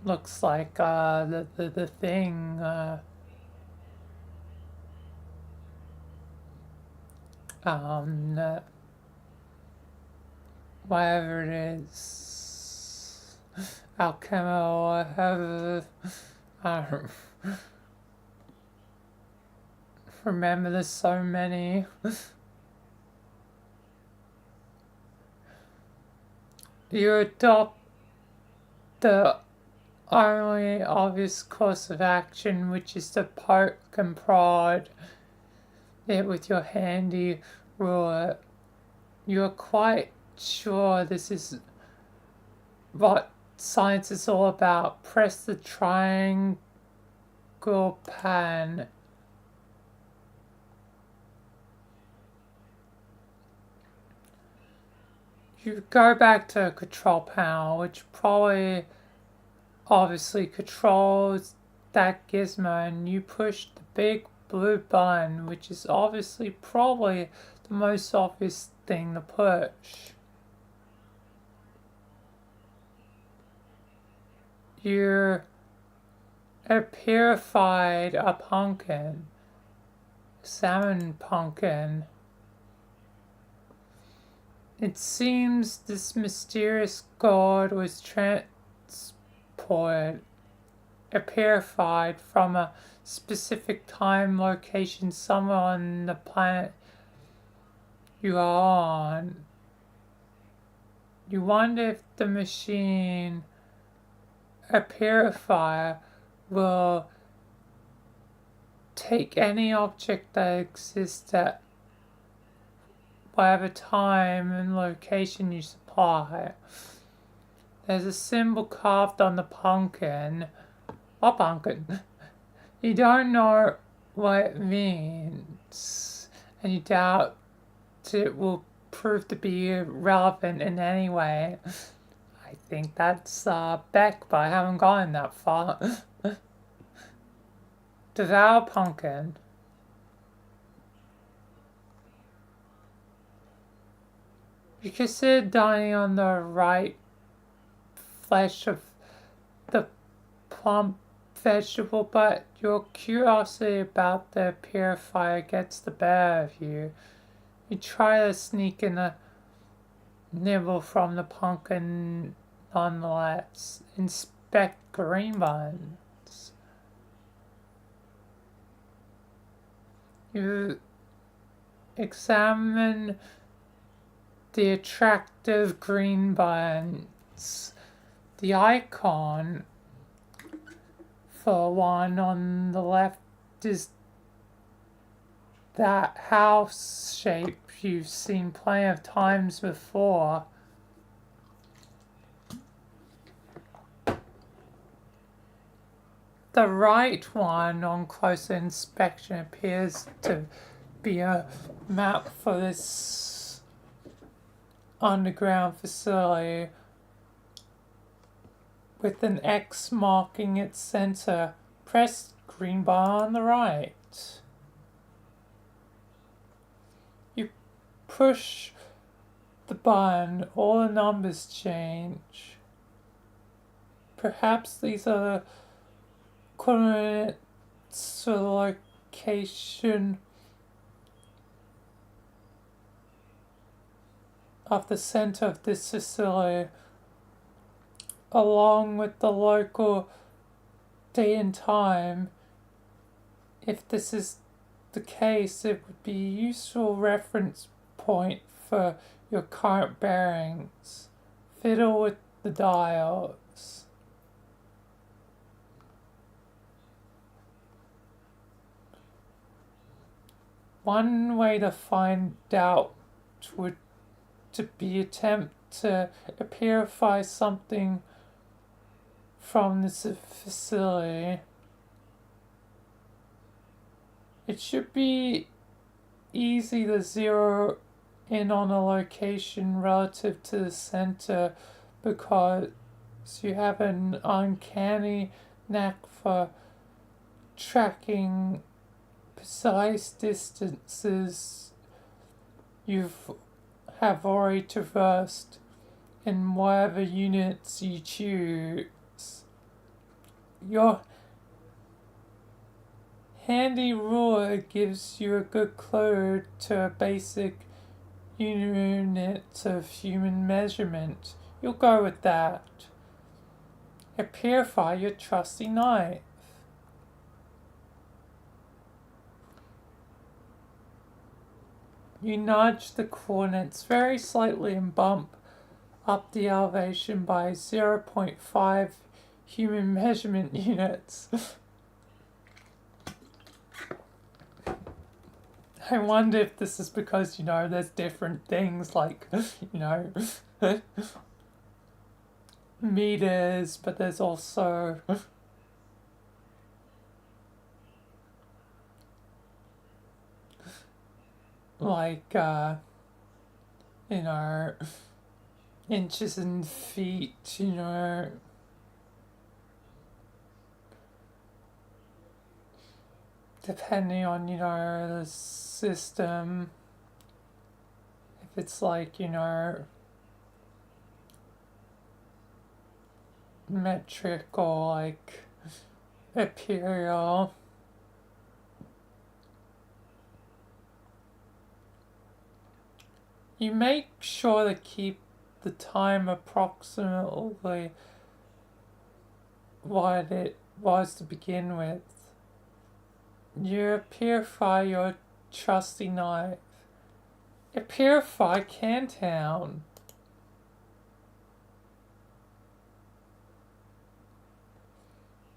Looks like the thing whatever it is, alchemy or whatever. I don't remember. There's so many. You adopt the only obvious course of action, which is to poke and prod it with your handy ruler. You are quite sure this is what science is all about. Press the triangle pan. You go back to control panel, which probably obviously controls that gizmo, and you push the big blue button, which is obviously probably the most obvious thing to push. You're purified a pumpkin, salmon pumpkin. It seems this mysterious god was purified from a specific time location somewhere on the planet you are on. You wonder if the machine, a purifier, will take any object that exists at whatever time and location you supply. There's a symbol carved on the pumpkin. What pumpkin? You don't know what it means, and you doubt it will prove to be relevant in any way. I think that's Beck, but I haven't gotten that far. Devour pumpkin. You consider dining on the right flesh of the plump vegetable, but your curiosity about the purifier gets the better of you. You try to sneak in a nibble from the pumpkin nonetheless. Inspect green buns. You examine the attractive green buns. The icon for one on the left is that house shape you've seen plenty of times before. The right one on closer inspection appears to be a map for this underground facility with an X marking its center. Press green bar on the right. You push the button, all the numbers change. Perhaps these are the coordinates to the location of the center of this facility, along with the local date and time. If this is the case, it would be a useful reference point for your current bearings. Fiddle with the dials. One way to find out would to be attempt to purify something from this facility. It should be easy to zero in on a location relative to the center because you have an uncanny knack for tracking precise distances you have already traversed in whatever units you choose. Your handy ruler gives you a good clue to a basic unit of human measurement. You'll go with that. Purify your trusty knife. You nudge the coordinates very slightly and bump up the elevation by 0.5 human measurement units. I wonder if this is because, there's different things like, meters, but there's also like, inches and feet, depending on, the system. If it's like, metric or like imperial. You make sure to keep the time approximately what it was to begin with. You purify your trusty knife. Purify Cantown.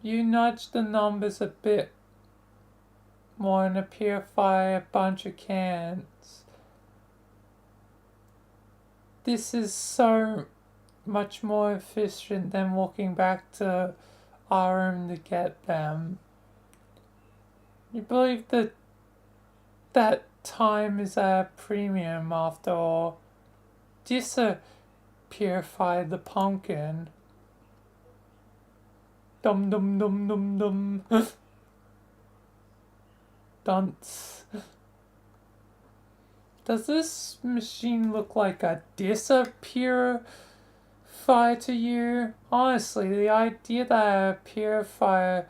You nudge the numbers a bit more and purify a bunch of cans. This is so much more efficient than walking back to our room to get them. You believe that time is a premium after all. Dissa purified the pumpkin. Dum dum dum dum dum. Dunce. Does this machine look like a disappear purify to you? Honestly, the idea that a purifier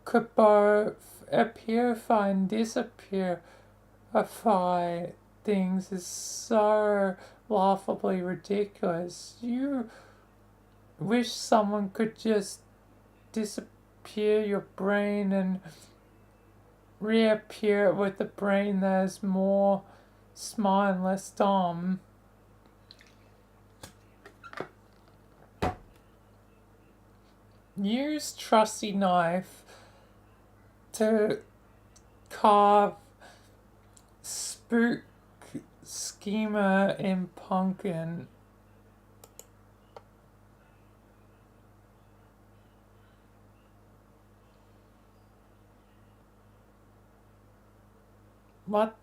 could both purify and disappearify things is so laughably ridiculous. You wish someone could just disappear your brain and reappear with a brain that is more smart and less dumb. Use trusty knife to carve spook schema in pumpkin. What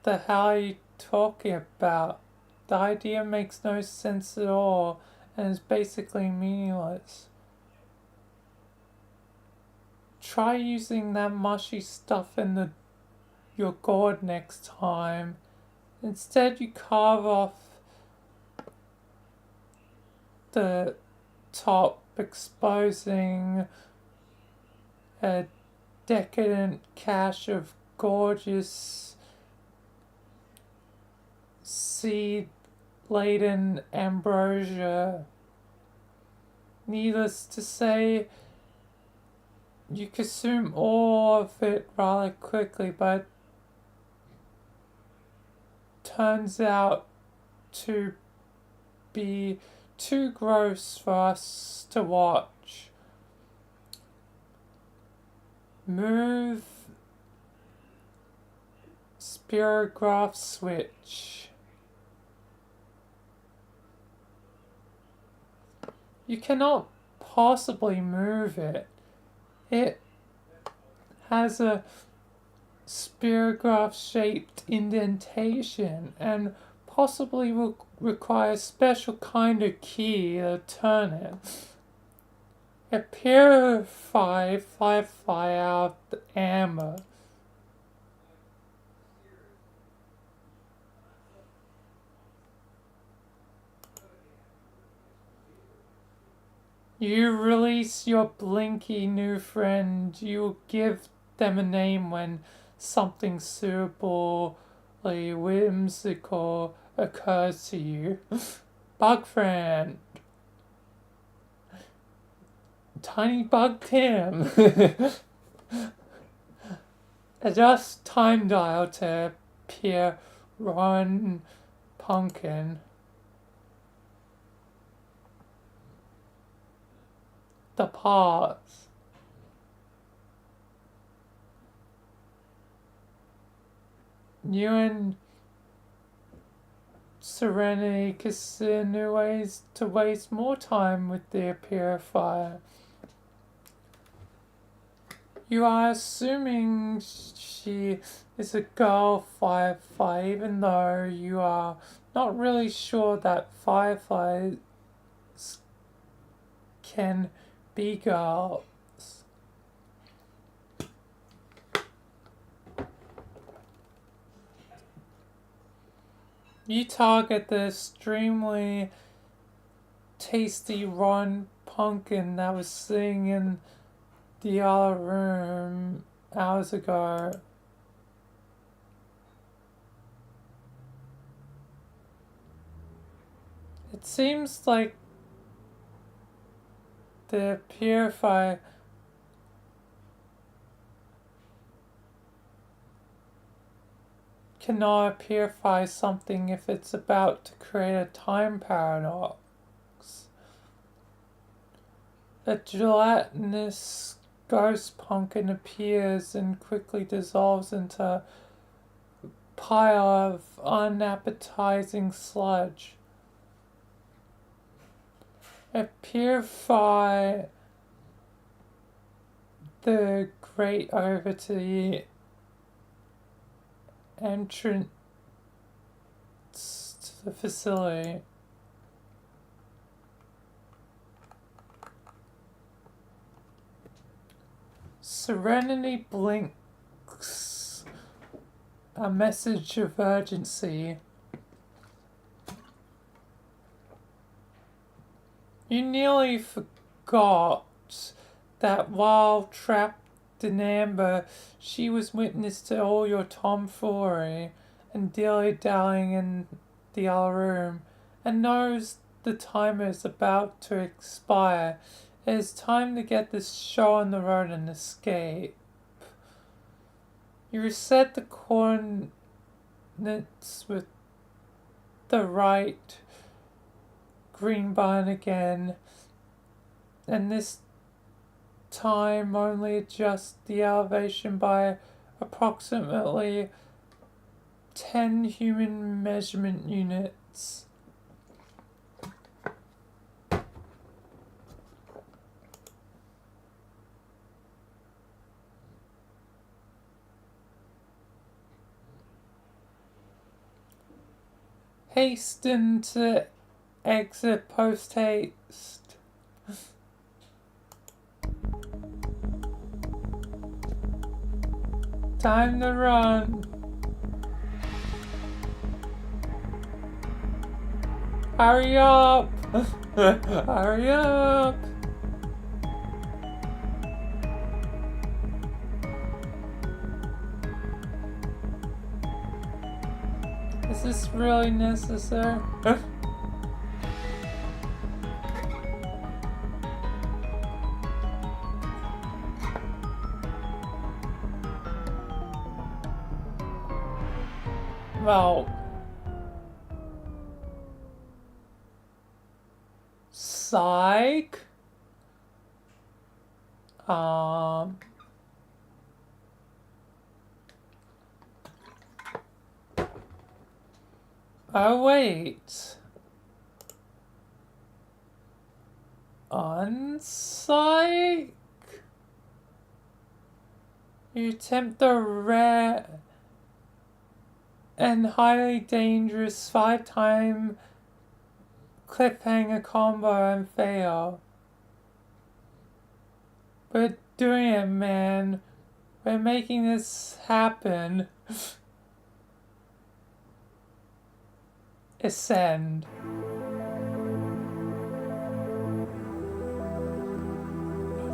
the hell are you talking about? The idea makes no sense at all and is basically meaningless. Try using that mushy stuff in your gourd next time. Instead, you carve off the top, exposing a decadent cache of gorgeous seed-laden ambrosia. Needless to say, you consume all of it rather quickly, but turns out to be too gross for us to watch. Move spirograph switch. You cannot possibly move it. It has a spirograph shaped indentation and possibly will require a special kind of key to turn it. A purify fly out the amber. You release your blinky new friend. You give them a name when something suitably whimsical occurs to you. Bug friend. Tiny Bug Tim. Adjust time dial to appear Ron Pumpkin. The parts. You and Serenity consider new ways to waste more time with their purifier. You are assuming she is a girl firefly, even though you are not really sure that fireflies can be girls. You target the extremely tasty Ron Pumpkin that was sitting in the other room hours ago. It seems like the purifier cannot purify something if it's about to create a time paradox. A gelatinous ghost pumpkin appears and quickly dissolves into a pile of unappetizing sludge. Purify the grate over to the entrance to the facility. Serenity blinks a message of urgency. You nearly forgot that while trapped in amber, she was witness to all your tomfoolery and dilly-dallying in the other room, and knows the timer is about to expire. It is time to get this show on the road and escape. You reset the coordinates with the right green button again, and this time only adjust the elevation by approximately 10 human measurement units. Hasten to exit post haste. Time to run. Hurry up! Hurry up! Is this really necessary? Well, psych. Oh wait. Unpsych? You attempt the rare and highly dangerous 5-time cliffhanger combo and fail. We're doing it, man. We're making this happen. Ascend.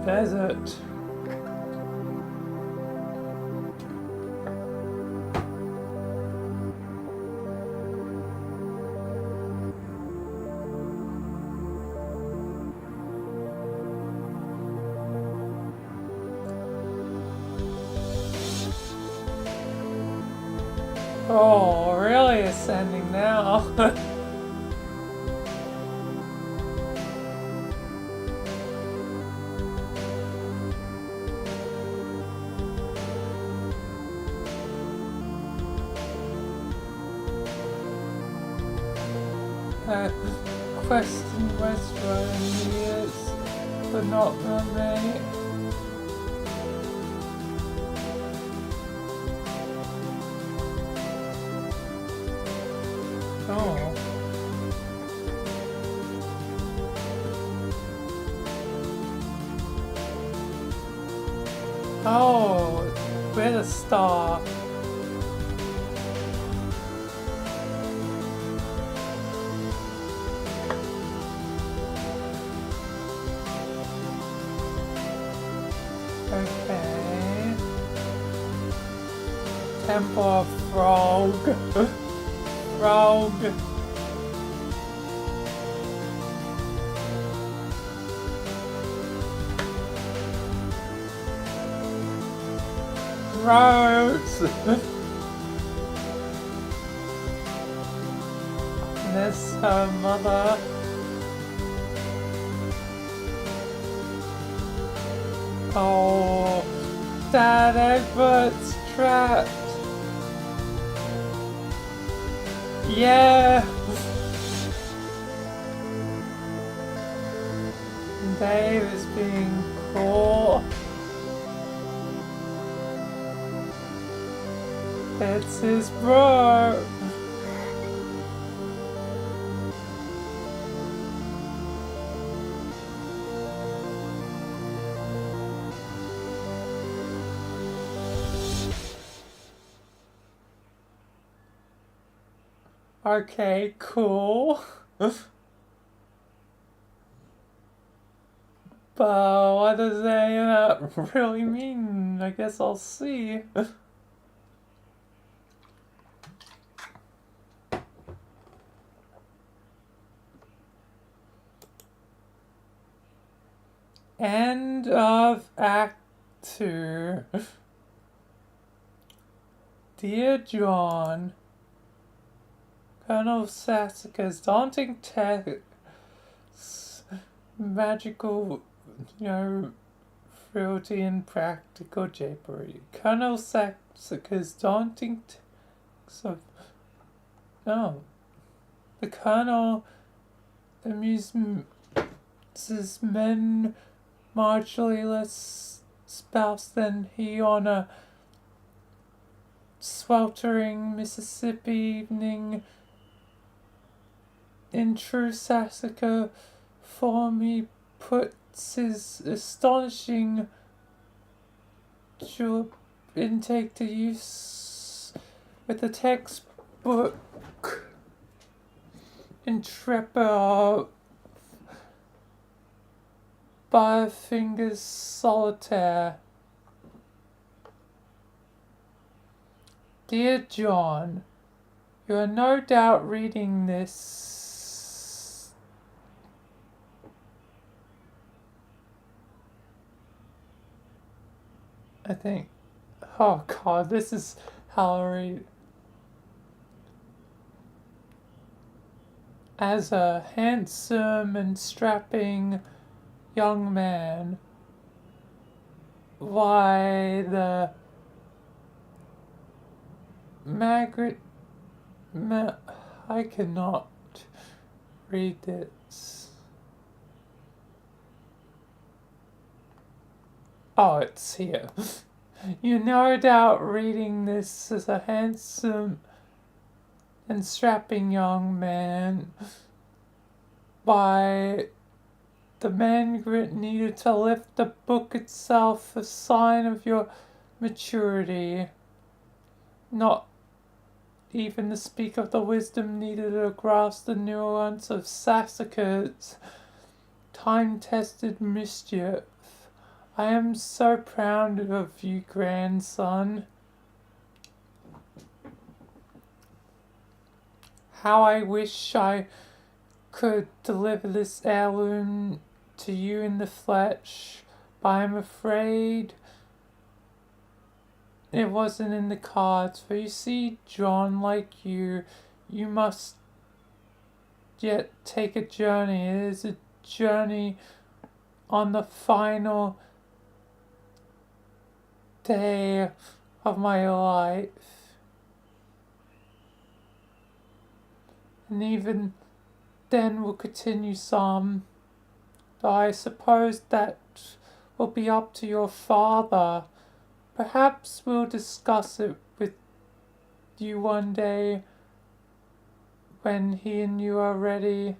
Desert. Oh, really ascending now. Question restaurant in years, but not many. Oh. Oh, we're the star. Okay. Temple of Frog. Frog. Rose. And there's her mother. Oh, Dad, Egbert's trapped. Yeah. Dave is being caught. It's his bro. Okay, cool. But what does any of that really mean? I guess I'll see. End of Act 2. Dear John, Colonel Sasaka's daunting tests, magical, frailty and practical japery. Colonel Sasaka's daunting tests of... Oh. The Colonel amuses men marginally less spouse than he on a sweltering Mississippi evening. In true Sasaka form, he puts his astonishing julep intake to use with the textbook intrepid Butterfingers Solitaire. Dear John, you are no doubt reading this. I think. Oh God, this is how I read. As a handsome and strapping young man, why the I cannot read this. Oh, it's here. You're no doubt reading this as a handsome and strapping young man by the manuscript needed to lift the book itself, a sign of your maturity. Not even to speak of the wisdom needed to grasp the nuance of Sasaka's time-tested mischief. I am so proud of you, grandson. How I wish I could deliver this heirloom to you in the flesh, but I'm afraid it wasn't in the cards. For you see, John, like you must yet take a journey. It is a journey on the final day of my life. And even then we'll continue some. Though I suppose that will be up to your father. Perhaps we'll discuss it with you one day when he and you are ready.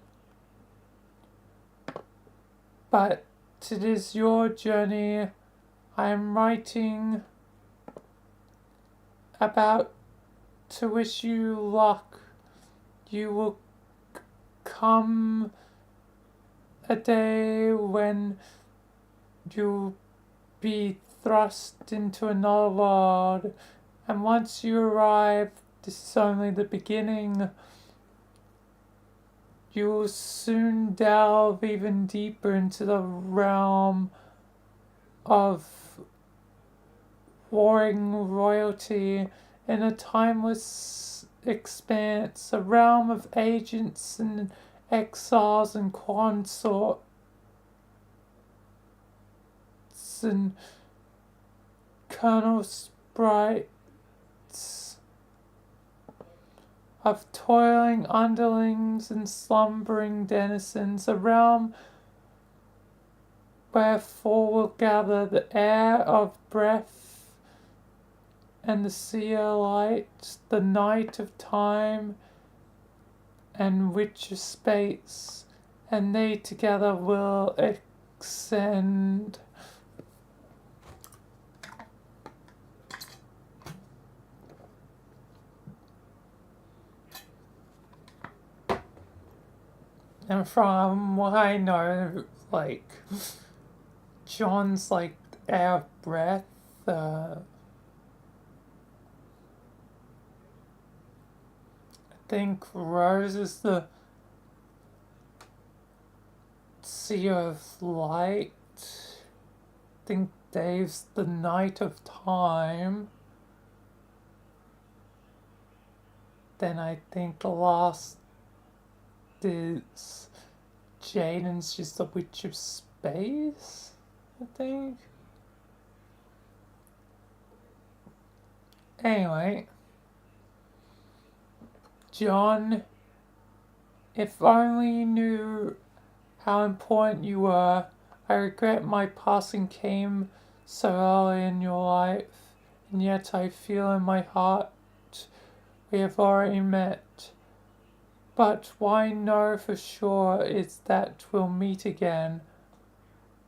But it is your journey I am writing about to wish you luck. You will come a day when you'll be thrust into another world, and once you arrive, this is only the beginning. You will soon delve even deeper into the realm of warring royalty in a timeless expanse, a realm of agents and exiles and consorts and colonel sprites, of toiling underlings and slumbering denizens, a realm wherefore will gather the air of breath and the seer light, the night of time and witch of space, and they together will ascend. And from what I know, like, John's like out of breath. I think Rose is the seer of light. I think Dave's the knight of time. Then I think the last is Jaden's just the witch of space, I think. Anyway, John, if only you knew how important you were. I regret my passing came so early in your life, and yet I feel in my heart we have already met. But what I know for sure is that we'll meet again.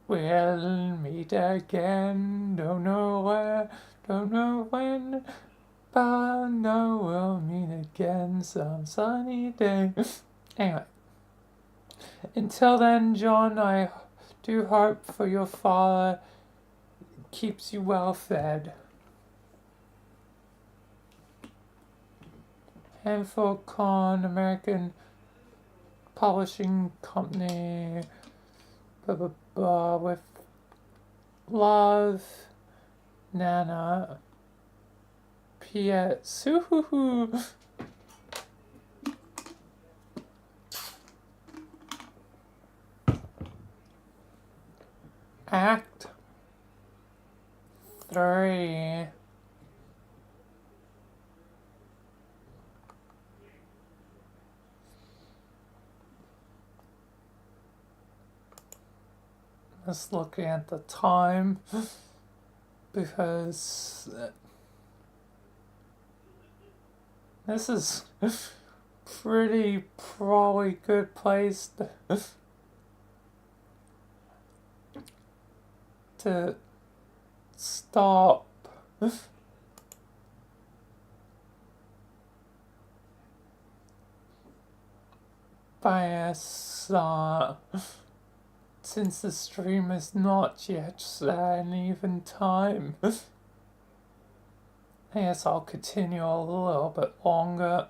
We'll meet again, don't know where, don't know when, but I know we'll meet again some sunny day. Anyway, until then, John, I do hope for your father keeps you well fed. And for Con American Publishing Company, blah blah blah, with love, Nana. P.S. Act 3. Just looking at the time because this is pretty probably good place to stop. Bias, since the stream is not yet an even time. I guess I'll continue a little bit longer.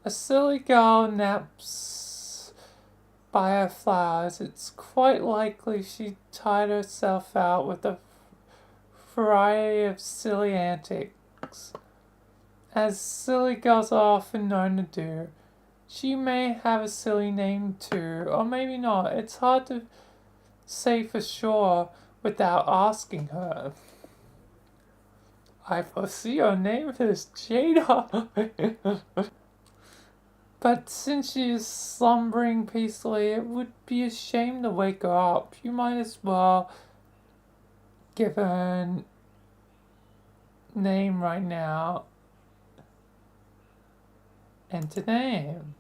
A silly girl naps by her flowers. It's quite likely she tired herself out with a variety of silly antics, as silly girls are often known to do. She may have a silly name too, or maybe not. It's hard to say for sure without asking her. I foresee your name is Jada. But since she is slumbering peacefully, it would be a shame to wake her up. You might as well give her a name right now. Enter name.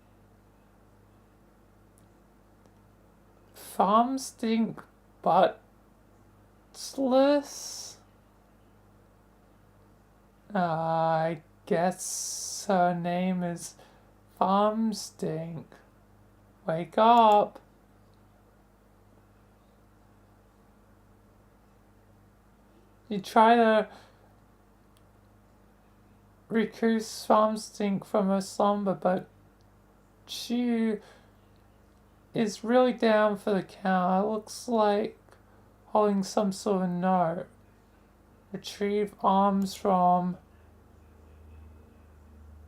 Farm stink buttless? I guess her name is Farm Stink. Wake up. You try to recuse Farm Stink from her slumber, but she is really down for the count. It looks like holding some sort of note. Retrieve arms from...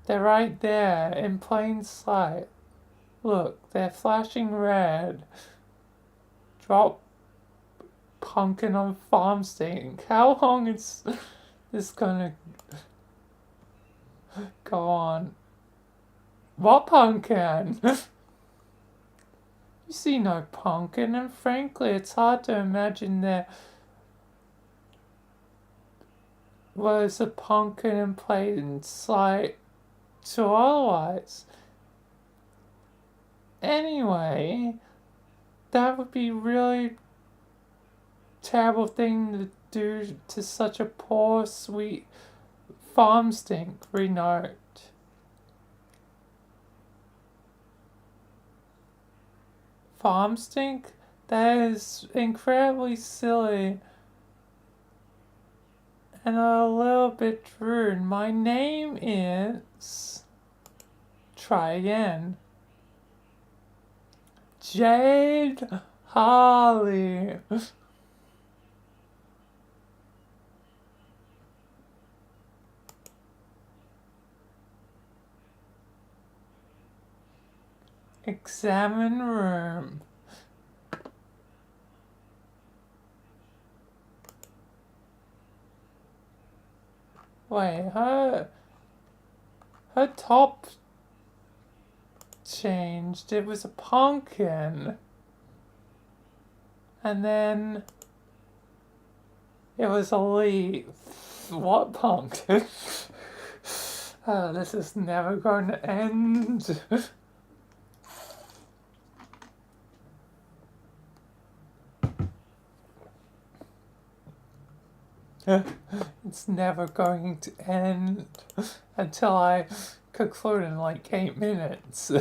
They're right there, in plain sight. Look, they're flashing red. Drop pumpkin on farm stink. How long is this gonna go on? What pumpkin? You see no pumpkin, and frankly, it's hard to imagine there was a pumpkin in plain sight to otherwise. Anyway, that would be really terrible thing to do to such a poor, sweet Farm stink, renote. Farm stink? That is incredibly silly and a little bit rude. My name is... Try again. Jade Harley. Examine room. Wait, her top changed. It was a pumpkin. And then it was a leaf. What pumpkin? Oh, this is never going to end. It's never going to end until I conclude in like 8 minutes.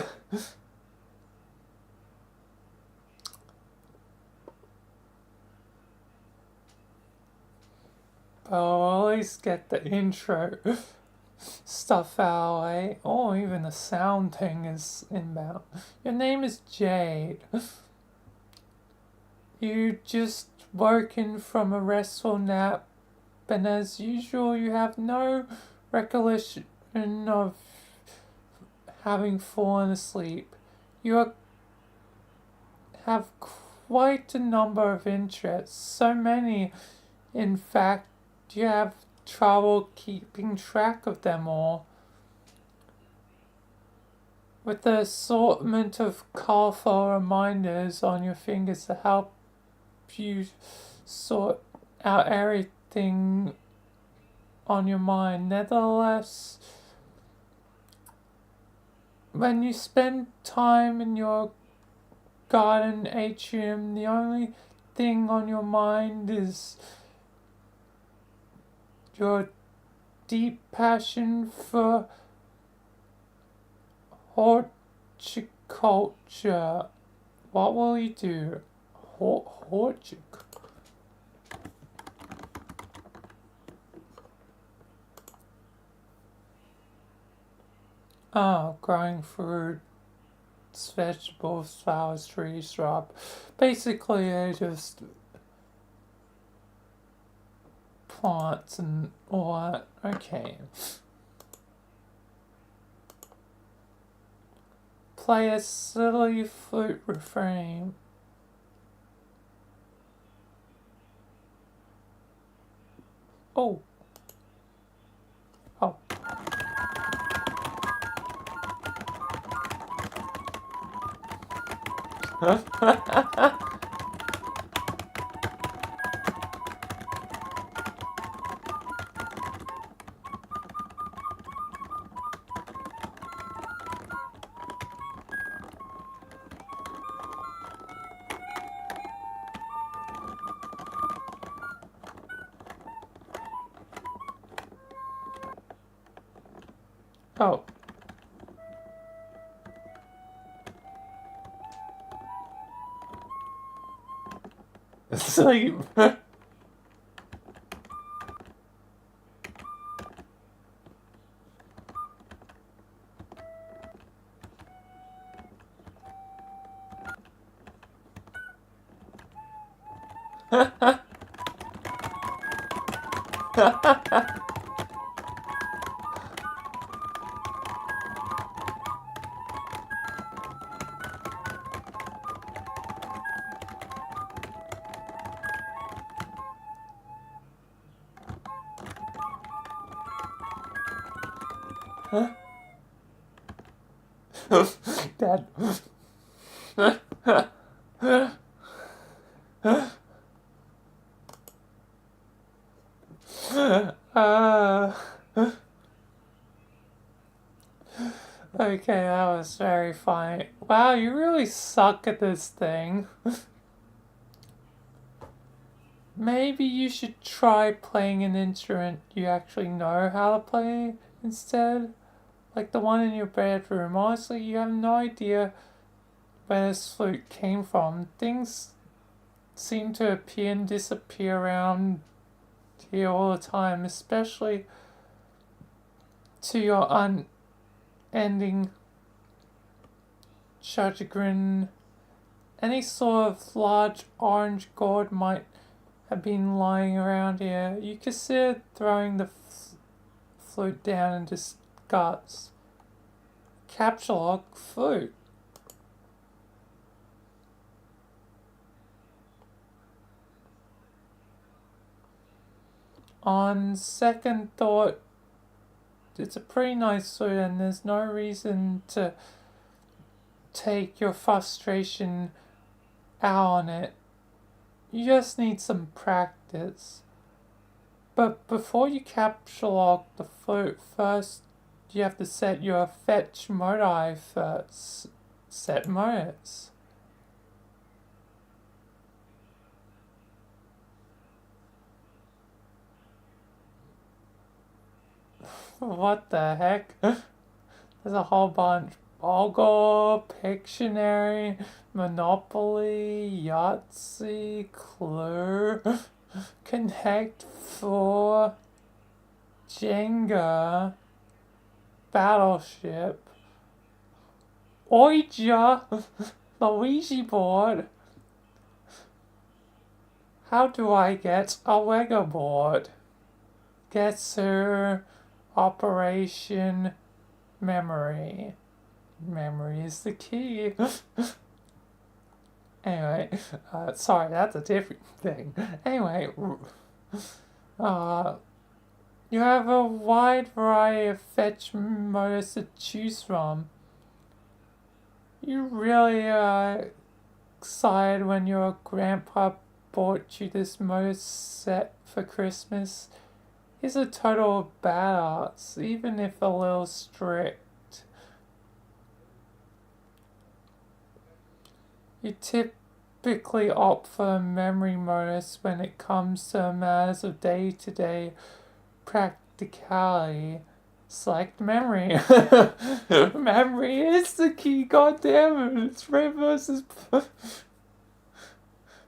But I'll at least get the intro stuff out of the way. Oh, even the sound thing is inbound. Your name is Jade. You just woken from a restful nap, and as usual, you have no recollection of having fallen asleep. You have quite a number of interests, so many, in fact, you have trouble keeping track of them all. With the assortment of colorful reminders on your fingers to help you sort out everything on your mind. Nevertheless, when you spend time in your garden atrium, the only thing on your mind is your deep passion for horticulture. What will you do? Horticulture. Oh, growing fruits, vegetables, flowers, trees, shrub. Basically, they're just plants and all that. Okay. Play a silly flute refrain. Oh. Oh. Oh. Sleep. Dad. Okay, that was very funny. Wow, you really suck at this thing. maybe you should try playing an instrument you actually know how to play instead. Like the one in your bedroom. Honestly, you have no idea where this flute came from. Things seem to appear and disappear around here all the time, especially to your unending chagrin. Any sort of large orange gourd might have been lying around here. You consider throwing the flute down in disgust. Capture lock flute. On second thought, it's a pretty nice flute and there's no reason to take your frustration out on it. You just need some practice. But before you capture lock the flute, first you have to set your fetch modi first. Set modes. What the heck? There's a whole bunch. Boggle, Pictionary, Monopoly, Yahtzee, Clue, Connect 4, Jenga, Battleship, Ouija, the Ouija board. How do I get a Lego board? Guesser, Operation, Memory. Memory is the key. Anyway, sorry, that's a different thing. Anyway, you have a wide variety of fetch modes to choose from. You really excited when your grandpa bought you this mode set for Christmas. He's a total badass, even if a little strict. You typically opt for memory modus when it comes to matters of day-to-day practicality. Select memory. Memory is the key, goddammit. It's red versus... But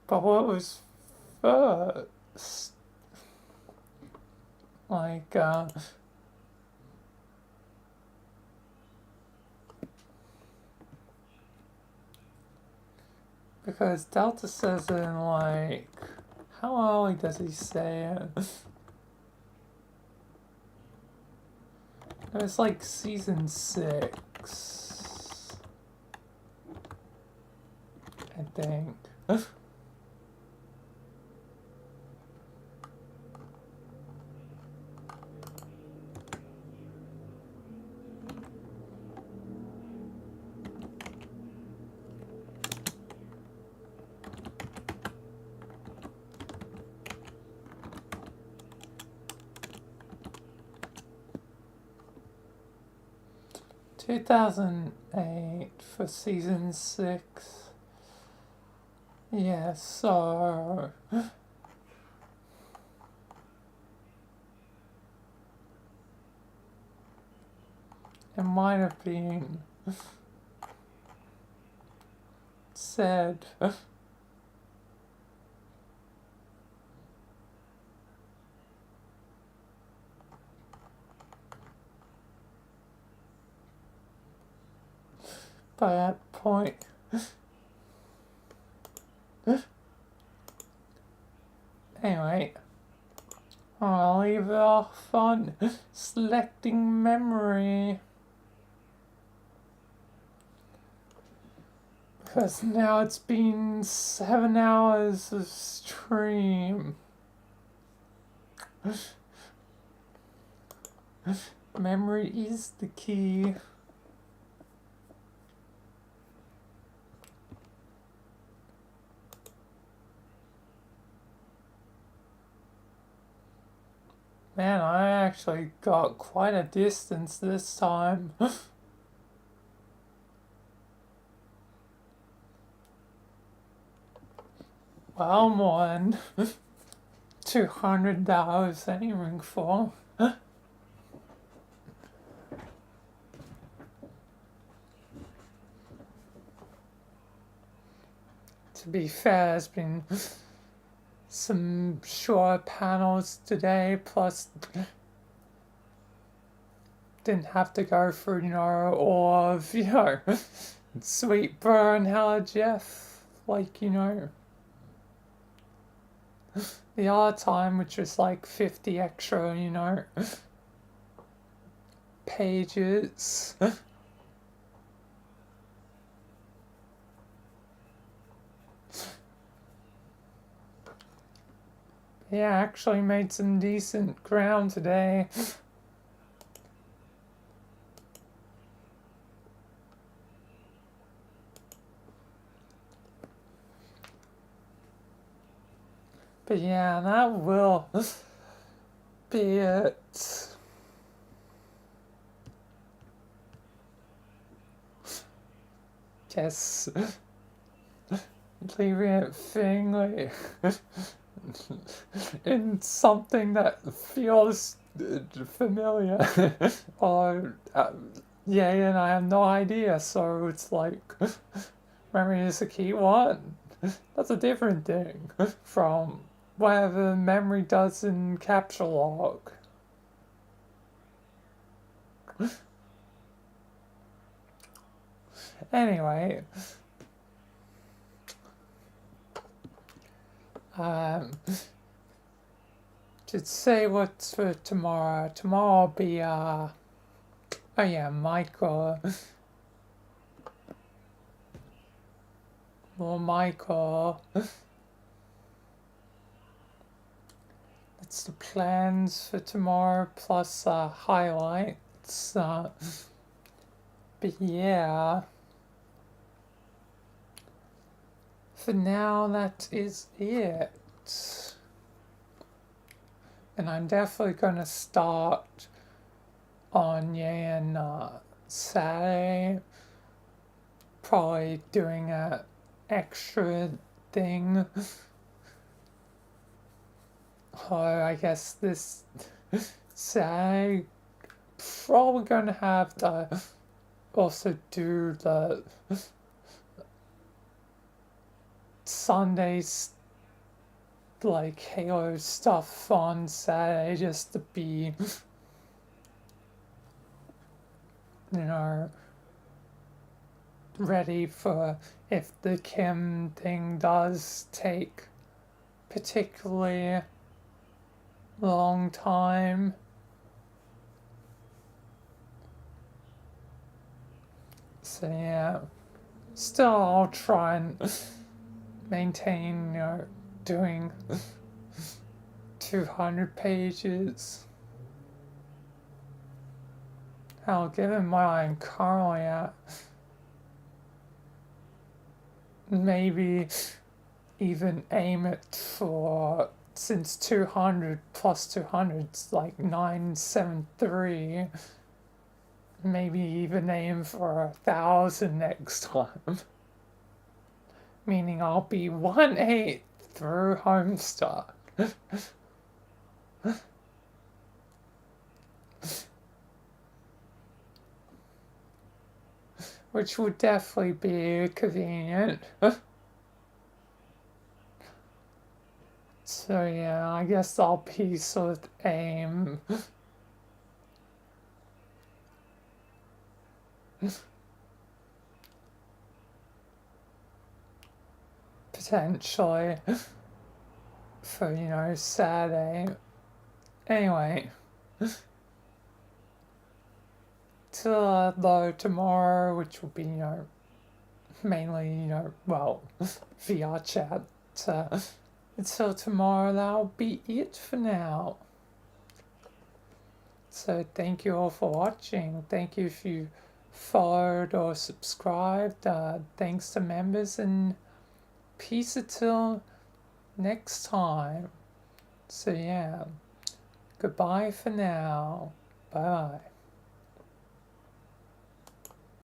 what was first? Like, because Delta says it in like, how early does he say it? It's like season 6, I think. 2008 for season 6. Yeah, so it might have been said. By that point. Anyway, I'll leave it off on selecting memory. Because now it's been 7 hours of stream. Memory is the key. Man, I actually got quite a distance this time. Well, one. 200 that I was aiming for. To be fair, there's been some short panels today, plus didn't have to go through, all of, Sweet Burn, Hella Jeff, like, the other time, which was like 50 extra, pages. Yeah, actually made some decent ground today. But yeah, that will be it. Just leaving it thing in something that feels familiar. Or yeah, and I have no idea, so it's like memory is a key one. That's a different thing from whatever memory does in capture log. Anyway, to say what's for tomorrow. Tomorrow will be oh yeah, Michael. Well, Michael. That's the plans for tomorrow, plus highlights. But yeah. For now, that is it. And I'm definitely going to start on Saturday. Probably doing a extra thing. Or I guess this Saturday, probably going to have to also do the Sundays like Halo stuff on Saturday, just to be ready for if the Kim thing does take particularly long time. So yeah, still I'll try and maintain, doing 200 pages. Hell, given what I'm currently at, maybe even aim it for, since 200 plus 200 is like 973, maybe even aim for 1,000 next time. Meaning I'll be 1/8 through Homestuck. Which would definitely be convenient. So yeah, I guess I'll be sort of aim. Potentially for, Saturday. Anyway. Till though tomorrow, which will be, mainly, VR chat. Until tomorrow, that'll be it for now. So thank you all for watching. Thank you if you followed or subscribed. Thanks to members, and peace until next time. So yeah, goodbye for now. Bye.